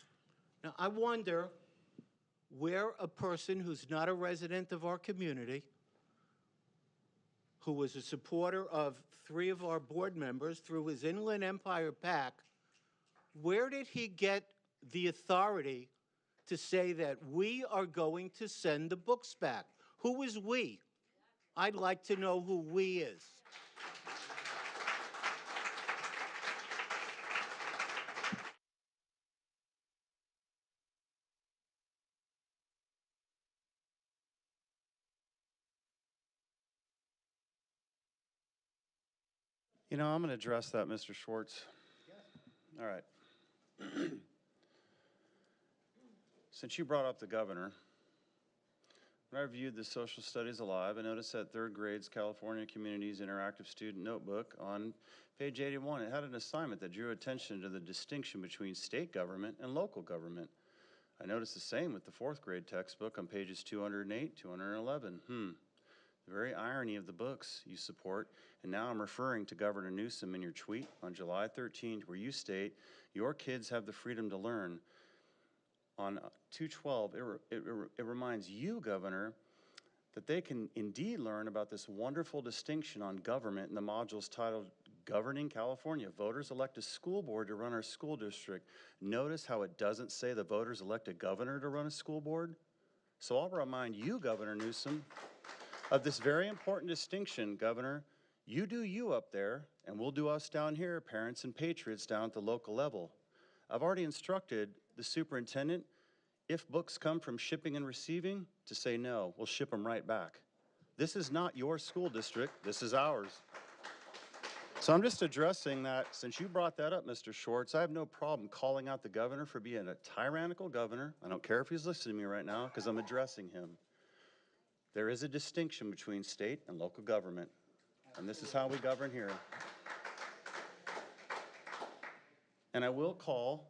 Now, I wonder where a person who's not a resident of our community, who was a supporter of 3 of our board members through his Inland Empire PAC, where did he get the authority to say that we are going to send the books back? Who is we? I'd like to know who we is. You know, I'm going to address that, Mr. Schwartz. All right. Since you brought up the governor, when I reviewed the Social Studies Alive, I noticed that 3rd grade's California Communities Interactive Student Notebook on page 81, it had an assignment that drew attention to the distinction between state government and local government. I noticed the same with the 4th grade textbook on pages 208, 211. The very irony of the books you support, and now I'm referring to Governor Newsom in your tweet on July 13th, where you state, your kids have the freedom to learn. On 212, it reminds you, Governor, that they can indeed learn about this wonderful distinction on government in the modules titled Governing California. Voters elect a school board to run our school district. Notice how it doesn't say the voters elect a governor to run a school board? So I'll remind you, Governor Newsom, of this very important distinction, Governor. You do you up there, and we'll do us down here, parents and patriots down at the local level. I've already instructed the superintendent, if books come from shipping and receiving, to say no, we'll ship them right back. This is not your school district, this is ours. So I'm just addressing that. Since you brought that up, Mr. Schwartz, I have no problem calling out the governor for being a tyrannical governor. I don't care if he's listening to me right now, because I'm addressing him. There is a distinction between state and local government, and this is how we govern here. And I will call,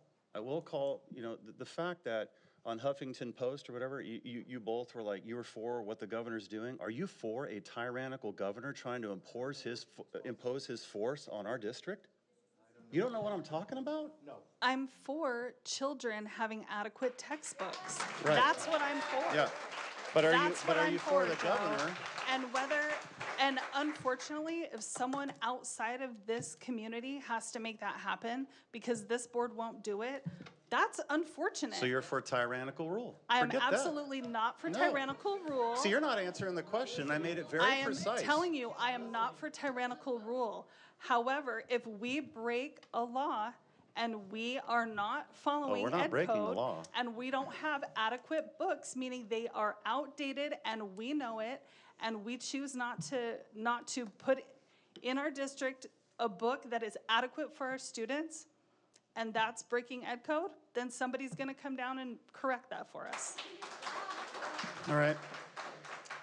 you know, the fact that on Huffington Post or whatever, you both were like, you were for what the governor's doing. Are you for a tyrannical governor trying to impose his force on our district? You don't know what I'm talking about? No. I'm for children having adequate textbooks. Right. That's what I'm for. Yeah. But are you for the Joe. governor? And unfortunately, if someone outside of this community has to make that happen because this board won't do it, that's unfortunate. So you're for tyrannical rule? I am Forget that. absolutely not for No. tyrannical rule. See, you're not answering the question. I made it very precise. I am telling you, I am not for tyrannical rule. However, if we break a law and we are not following we're not ed breaking the code, law. and we don't have adequate books, meaning they are outdated and we know it, and we choose not to put in our district a book that is adequate for our students, and that's breaking ed code, then somebody's gonna come down and correct that for us. All right.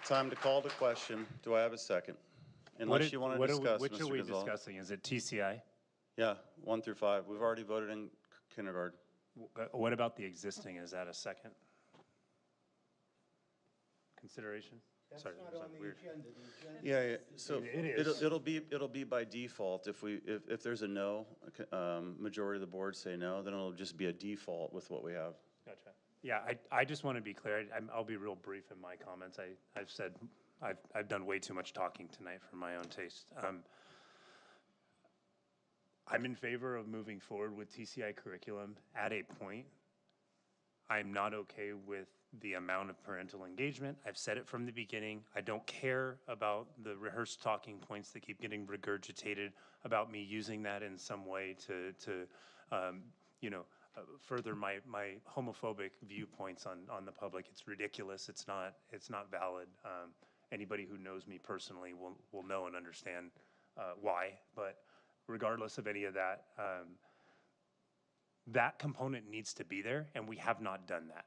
Time to call the question. Do I have a second? Unless you want to discuss, Which are Mr. we Gonzalez. discussing? Is it TCI? Yeah, 1 through 5. We've already voted in kindergarten. What about the existing? Is that a second consideration? That's Sorry, not was on that the weird? agenda. The agenda. Yeah. So It is. it'll be by default. If there's a no, majority of the board say no, then it'll just be a default with what we have. Gotcha. Yeah, I just want to be clear. I'll be real brief in my comments. I've said I've done way too much talking tonight for my own taste. I'm in favor of moving forward with TCI curriculum at a point. I'm not okay with the amount of parental engagement. I've said it from the beginning. I don't care about the rehearsed talking points that keep getting regurgitated about me using that in some way to further my homophobic viewpoints on the public. It's ridiculous. It's not valid. Anybody who knows me personally will know and understand why. But regardless of any of that, that component needs to be there, and we have not done that.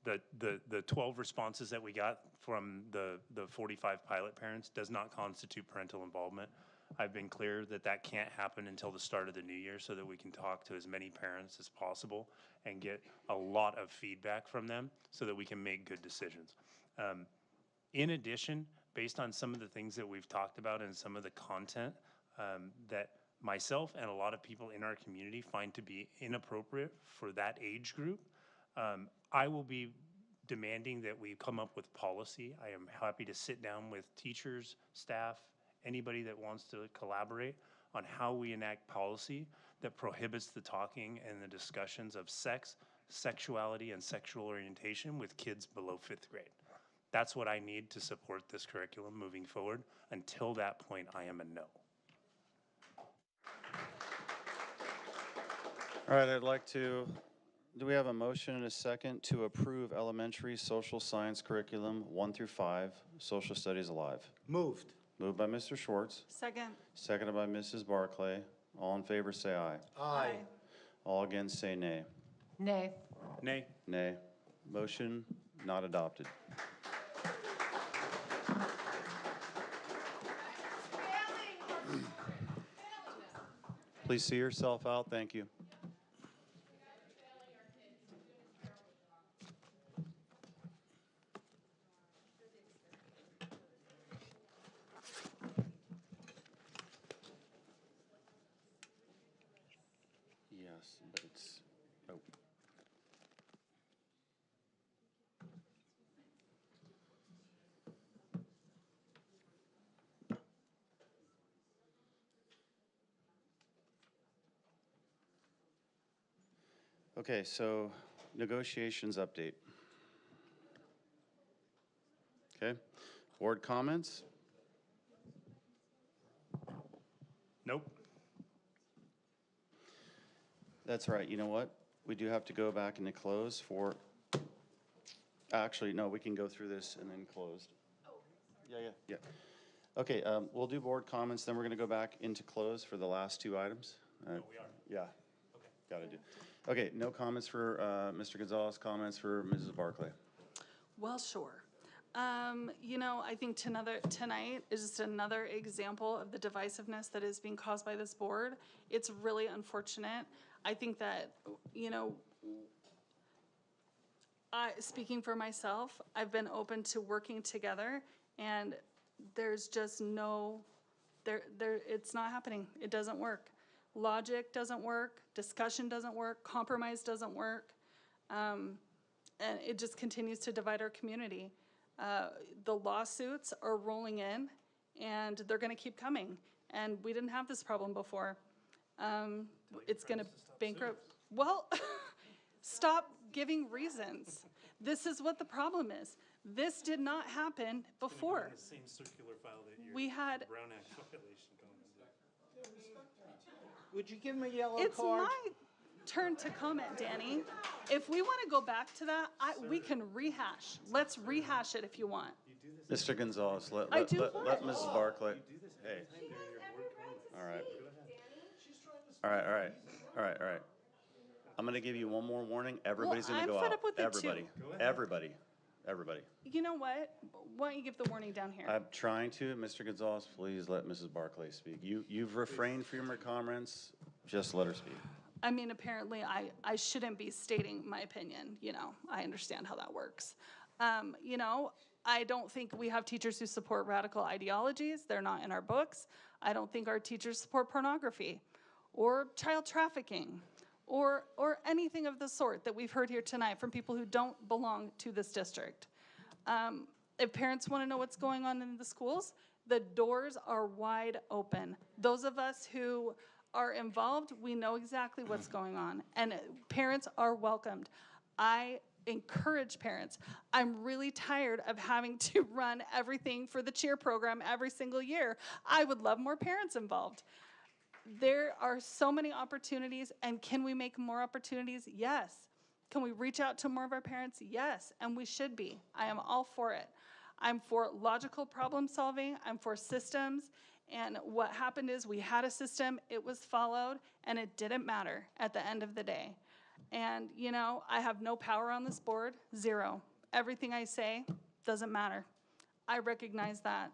The 12 responses that we got from the 45 pilot parents does not constitute parental involvement. I've been clear that can't happen until the start of the new year so that we can talk to as many parents as possible and get a lot of feedback from them so that we can make good decisions. In addition, based on some of the things that we've talked about and some of the content that myself and a lot of people in our community find to be inappropriate for that age group, I will be demanding that we come up with policy. I am happy to sit down with teachers, staff, anybody that wants to collaborate on how we enact policy that prohibits the talking and the discussions of sex, sexuality, and sexual orientation with kids below 5th grade. That's what I need to support this curriculum moving forward. Until that point, I am a no. All right, I'd like to, do we have a motion and a second to approve elementary social science curriculum 1 through 5, social studies alive? Moved. Moved by Mr. Schwartz, Second. seconded by Mrs. Barclay. All in favor say aye. Aye. All against say nay. Nay. Nay. Nay. Motion not adopted. Please see yourself out. Thank you. Yes, but it's, oh. Okay, so negotiations update. Okay, board comments? Nope. That's right, you know what? We do have to go back into close for, actually, no, we can go through this and then closed. Yeah. Okay, we'll do board comments, then we're gonna go back into close for the last 2 items. We are. Yeah. Okay. Gotta do. Okay, no comments for Mr. Gonzalez, comments for Mrs. Barclay. Well, sure. You know, I think tonight is just another example of the divisiveness that is being caused by this board. It's really unfortunate. I think that, you know, speaking for myself, I've been open to working together, and there's just no, it's not happening. It doesn't work. Logic doesn't work, discussion doesn't work, compromise doesn't work, and it just continues to divide our community. The lawsuits are rolling in, and they're gonna keep coming, and we didn't have this problem before. It's gonna bankrupt, well, stop giving reasons. This is what the problem is. This did not happen before. The same circular file that We had, Brown Act violation going into. Would you give him a yellow it's card? my turn to comment, Danny. If we want to go back to that, we can rehash. Let's rehash it if you want. Mr. Gonzalez, let Mrs. Barclay. Hey. All right. I'm gonna give you one more warning. Everybody's gonna I'm go fed out. up with it too. Everybody. You know what? Why don't you give the warning down here? I'm trying to. Mr. Gonzalez, please let Mrs. Barclay speak. You've refrained from your comments. Just let her speak. I mean, apparently I shouldn't be stating my opinion, you know. I understand how that works. You know, I don't think we have teachers who support radical ideologies. They're not in our books. I don't think our teachers support pornography or child trafficking or anything of the sort that we've heard here tonight from people who don't belong to this district. If parents want to know what's going on in the schools, the doors are wide open. Those of us who are involved, we know exactly what's going on, and parents are welcomed. I encourage parents. I'm really tired of having to run everything for the cheer program every single year. I would love more parents involved. There are so many opportunities, and can we make more opportunities? Yes. Can we reach out to more of our parents? Yes, and we should be. I am all for it. I'm for logical problem solving. I'm for systems. And what happened is we had a system, it was followed, and it didn't matter at the end of the day. And, you know, I have no power on this board, zero. Everything I say doesn't matter. I recognize that.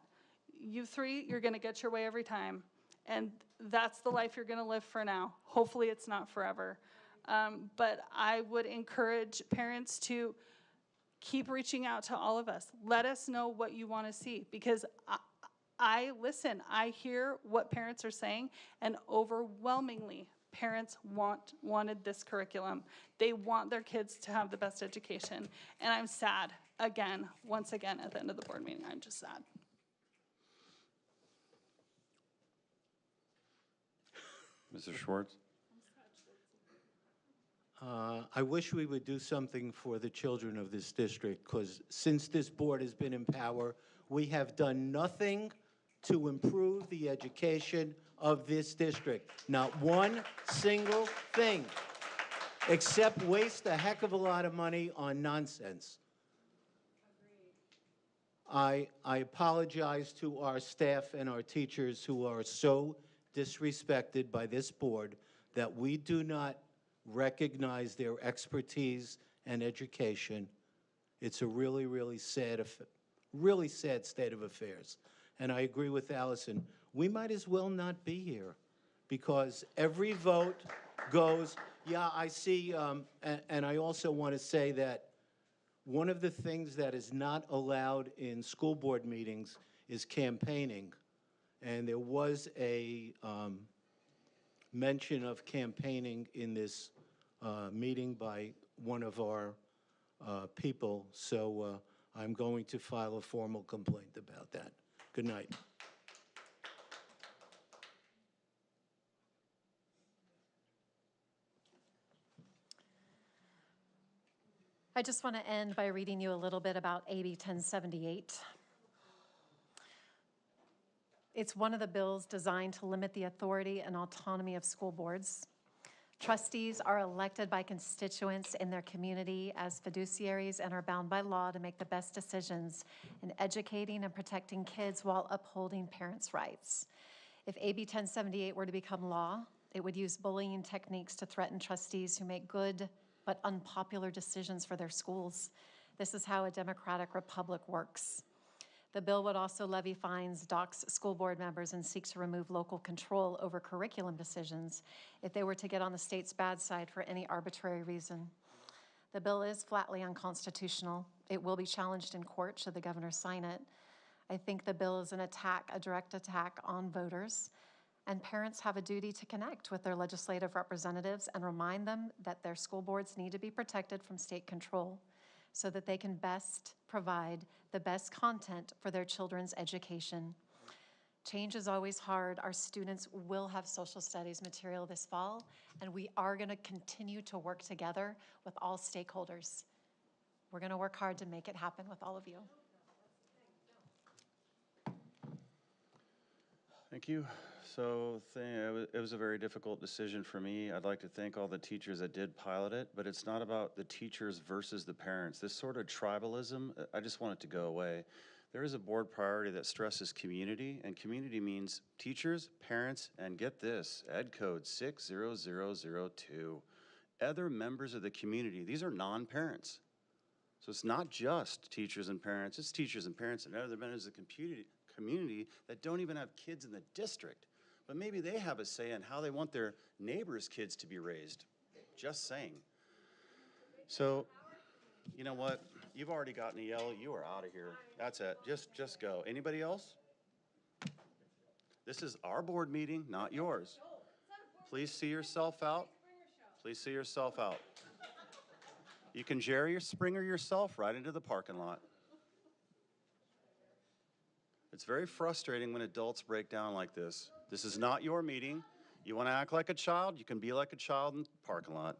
You three, you're gonna get your way every time. And that's the life you're gonna live for now. Hopefully it's not forever. But I would encourage parents to keep reaching out to all of us. Let us know what you wanna see, because I listen, I hear what parents are saying, and overwhelmingly, Parents wanted this curriculum. They want their kids to have the best education. And I'm sad, again, once again, at the end of the board meeting, I'm just sad. Mr. Schwartz? I wish we would do something for the children of this district, because since this board has been in power, we have done nothing to improve the education of this district. Not one single thing, except waste a heck of a lot of money on nonsense. I apologize to our staff and our teachers who are so disrespected by this board that we do not recognize their expertise and education. It's a really, really sad state of affairs. And I agree with Allison. We might as well not be here, because every vote goes, yeah, I see, and I also want to say that one of the things that is not allowed in school board meetings is campaigning. And there was a mention of campaigning in this meeting by one of our people, so I'm going to file a formal complaint about that. Good night. I just want to end by reading you a little bit about AB 1078. It's one of the bills designed to limit the authority and autonomy of school boards. Trustees are elected by constituents in their community as fiduciaries and are bound by law to make the best decisions in educating and protecting kids while upholding parents' rights. If AB 1078 were to become law, it would use bullying techniques to threaten trustees who make good but unpopular decisions for their schools. This is how a democratic republic works. The bill would also levy fines, dox school board members, and seek to remove local control over curriculum decisions if they were to get on the state's bad side for any arbitrary reason. The bill is flatly unconstitutional. It will be challenged in court should the governor sign it. I think the bill is an attack, a direct attack on voters, and parents have a duty to connect with their legislative representatives and remind them that their school boards need to be protected from state control so that they can best provide the best content for their children's education. Change is always hard. Our students will have social studies material this fall, and we are going to continue to work together with all stakeholders. We're going to work hard to make it happen with all of you. Thank you. So it was a very difficult decision for me. I'd like to thank all the teachers that did pilot it, but it's not about the teachers versus the parents. This sort of tribalism, I just want it to go away. There is a board priority that stresses community, and community means teachers, parents, and get this, Ed Code 60002. Other members of the community. These are non-parents. So it's not just teachers and parents, it's teachers and parents and other members of the community that don't even have kids in the district. But maybe they have a say in how they want their neighbors' kids to be raised. Just saying. So, you know what? You've already gotten a yellow. You are out of here. That's it. Just go. Anybody else? This is our board meeting, not yours. Please see yourself out. Please see yourself out. You can Jerry or Springer yourself right into the parking lot. It's very frustrating when adults break down like this. This is not your meeting. You want to act like a child, you can be like a child in the parking lot.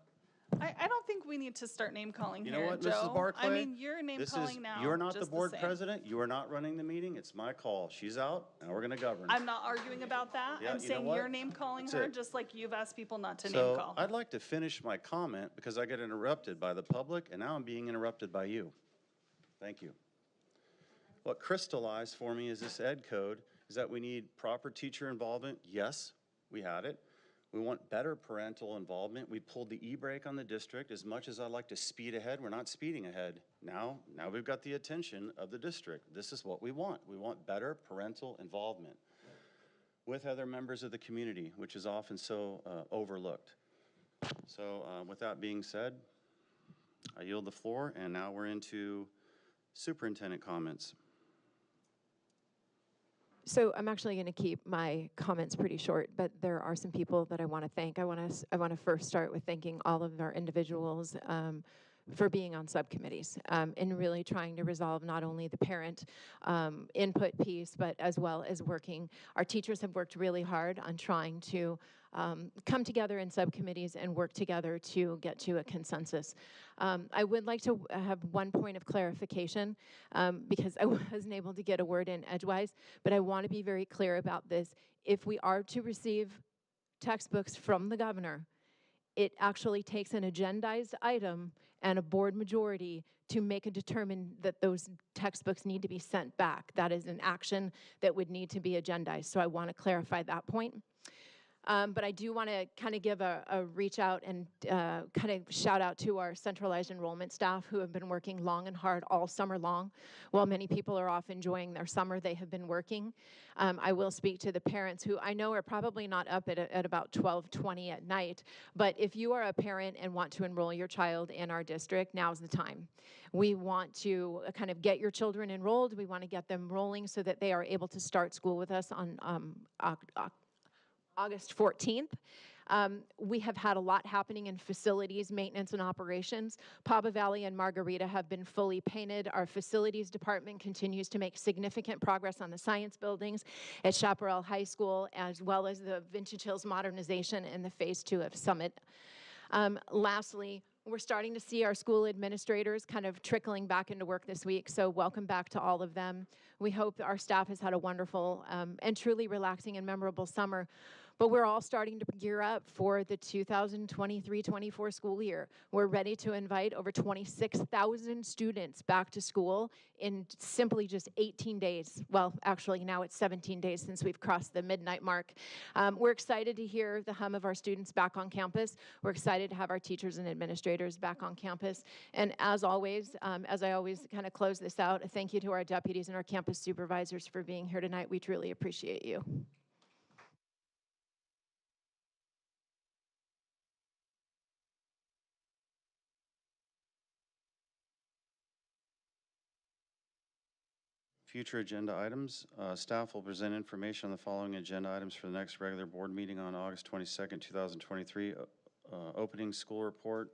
I don't think we need to start name calling You here, know what, Joe. Mrs. Barclay? I mean, you're name calling now. You're not the just board same. president. You are not running the meeting. It's my call. She's out, and we're going to govern. I'm not arguing about that. Yeah, I'm you know saying what? you're name calling That's her, it. just like you've asked people not to name So call. I'd like to finish my comment because I get interrupted by the public, and now I'm being interrupted by you. Thank you. What crystallized for me is this ed code is that we need proper teacher involvement. Yes, we had it. We want better parental involvement. We pulled the e-brake on the district. As much as I'd like to speed ahead, we're not speeding ahead. Now we've got the attention of the district. This is what we want. We want better parental involvement with other members of the community, which is often so overlooked. So with that being said, I yield the floor, and now we're into superintendent comments. So I'm actually going to keep my comments pretty short, but there are some people that I want to thank. I want to first start with thanking all of our individuals for being on subcommittees and really trying to resolve not only the parent input piece, but as well as working. Our teachers have worked really hard on trying to come together in subcommittees and work together to get to a consensus. I would like to have one point of clarification because I wasn't able to get a word in edgewise, but I want to be very clear about this. If we are to receive textbooks from the governor, it actually takes an agendized item and a board majority to make a determine that those textbooks need to be sent back. That is an action that would need to be agendized. So I want to clarify that point. But I do want to kind of give a reach out and kind of shout out to our centralized enrollment staff who have been working long and hard all summer long. While many people are off enjoying their summer, they have been working. I will speak to the parents who I know are probably not up at about 12:20 at night, but if you are a parent and want to enroll your child in our district, now's the time. We want to kind of get your children enrolled. We want to get them rolling so that they are able to start school with us on August 14th. We have had a lot happening in facilities, maintenance, and operations. Pava Valley and Margarita have been fully painted. Our facilities department continues to make significant progress on the science buildings at Chaparral High School, as well as the Vintage Hills modernization and the Phase 2 of Summit. Lastly, we're starting to see our school administrators kind of trickling back into work this week, so welcome back to all of them. We hope our staff has had a wonderful and truly relaxing and memorable summer. But we're all starting to gear up for the 2023-24 school year. We're ready to invite over 26,000 students back to school in simply just 18 days. Well, actually, now it's 17 days since we've crossed the midnight mark. We're excited to hear the hum of our students back on campus. We're excited to have our teachers and administrators back on campus. And as always, as I always kind of close this out, a thank you to our deputies and our campus supervisors for being here tonight. We truly appreciate you. Future agenda items. Staff will present information on the following agenda items for the next regular board meeting on August 22nd, 2023. Opening school report.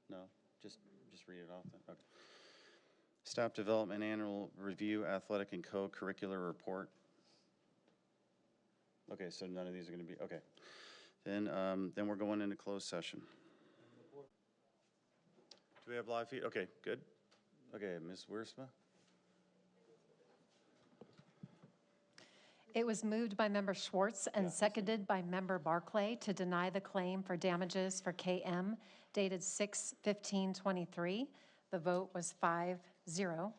No, just read it off then. Okay. Staff development annual review, athletic and co-curricular report. Okay, so none of these are going to be, okay. Then we're going into closed session. Do we have live feed? Okay, good. Okay, Ms. Wiersma. It was moved by Member Schwartz and seconded by Member Barclay to deny the claim for damages for KM dated 6/15/23. The vote was 5-0.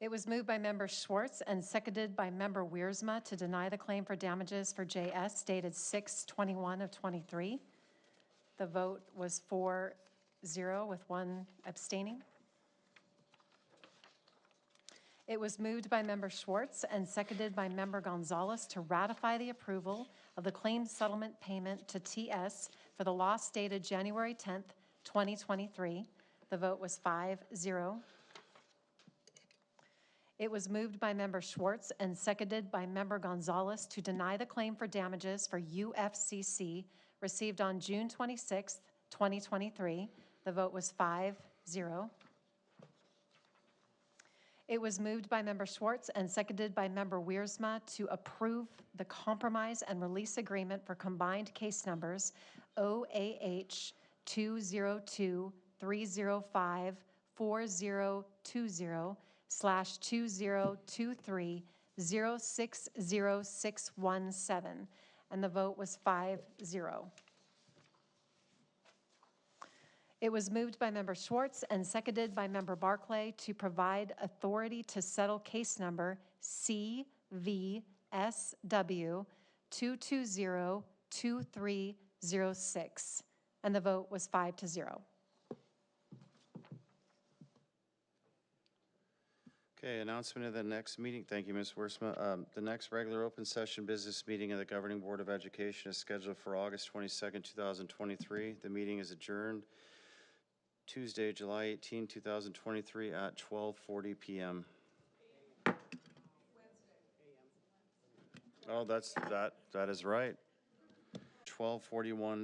It was moved by Member Schwartz and seconded by Member Wiersma to deny the claim for damages for JS dated 6/21/23. The vote was 4-0 with one abstaining. It was moved by Member Schwartz and seconded by Member Gonzalez to ratify the approval of the claim settlement payment to TS for the loss dated January 10th, 2023. The vote was 5-0. It was moved by Member Schwartz and seconded by Member Gonzalez to deny the claim for damages for UFCC received on June 26th, 2023. The vote was 5-0. It was moved by Member Schwartz and seconded by Member Wiersma to approve the compromise and release agreement for combined case numbers OAH 202-305-4020/2023-060617, and the vote was 5-0. It was moved by Member Schwartz and seconded by Member Barclay to provide authority to settle case number CVSW 220-2306, and the vote was 5-0. Okay, announcement of the next meeting. Thank you, Ms. Wiersma. The next regular open session business meeting of the Governing Board of Education is scheduled for August 22nd, 2023. The meeting is adjourned Tuesday, July 18, 2023 at 12:40 PM. Oh, that is right. 12:41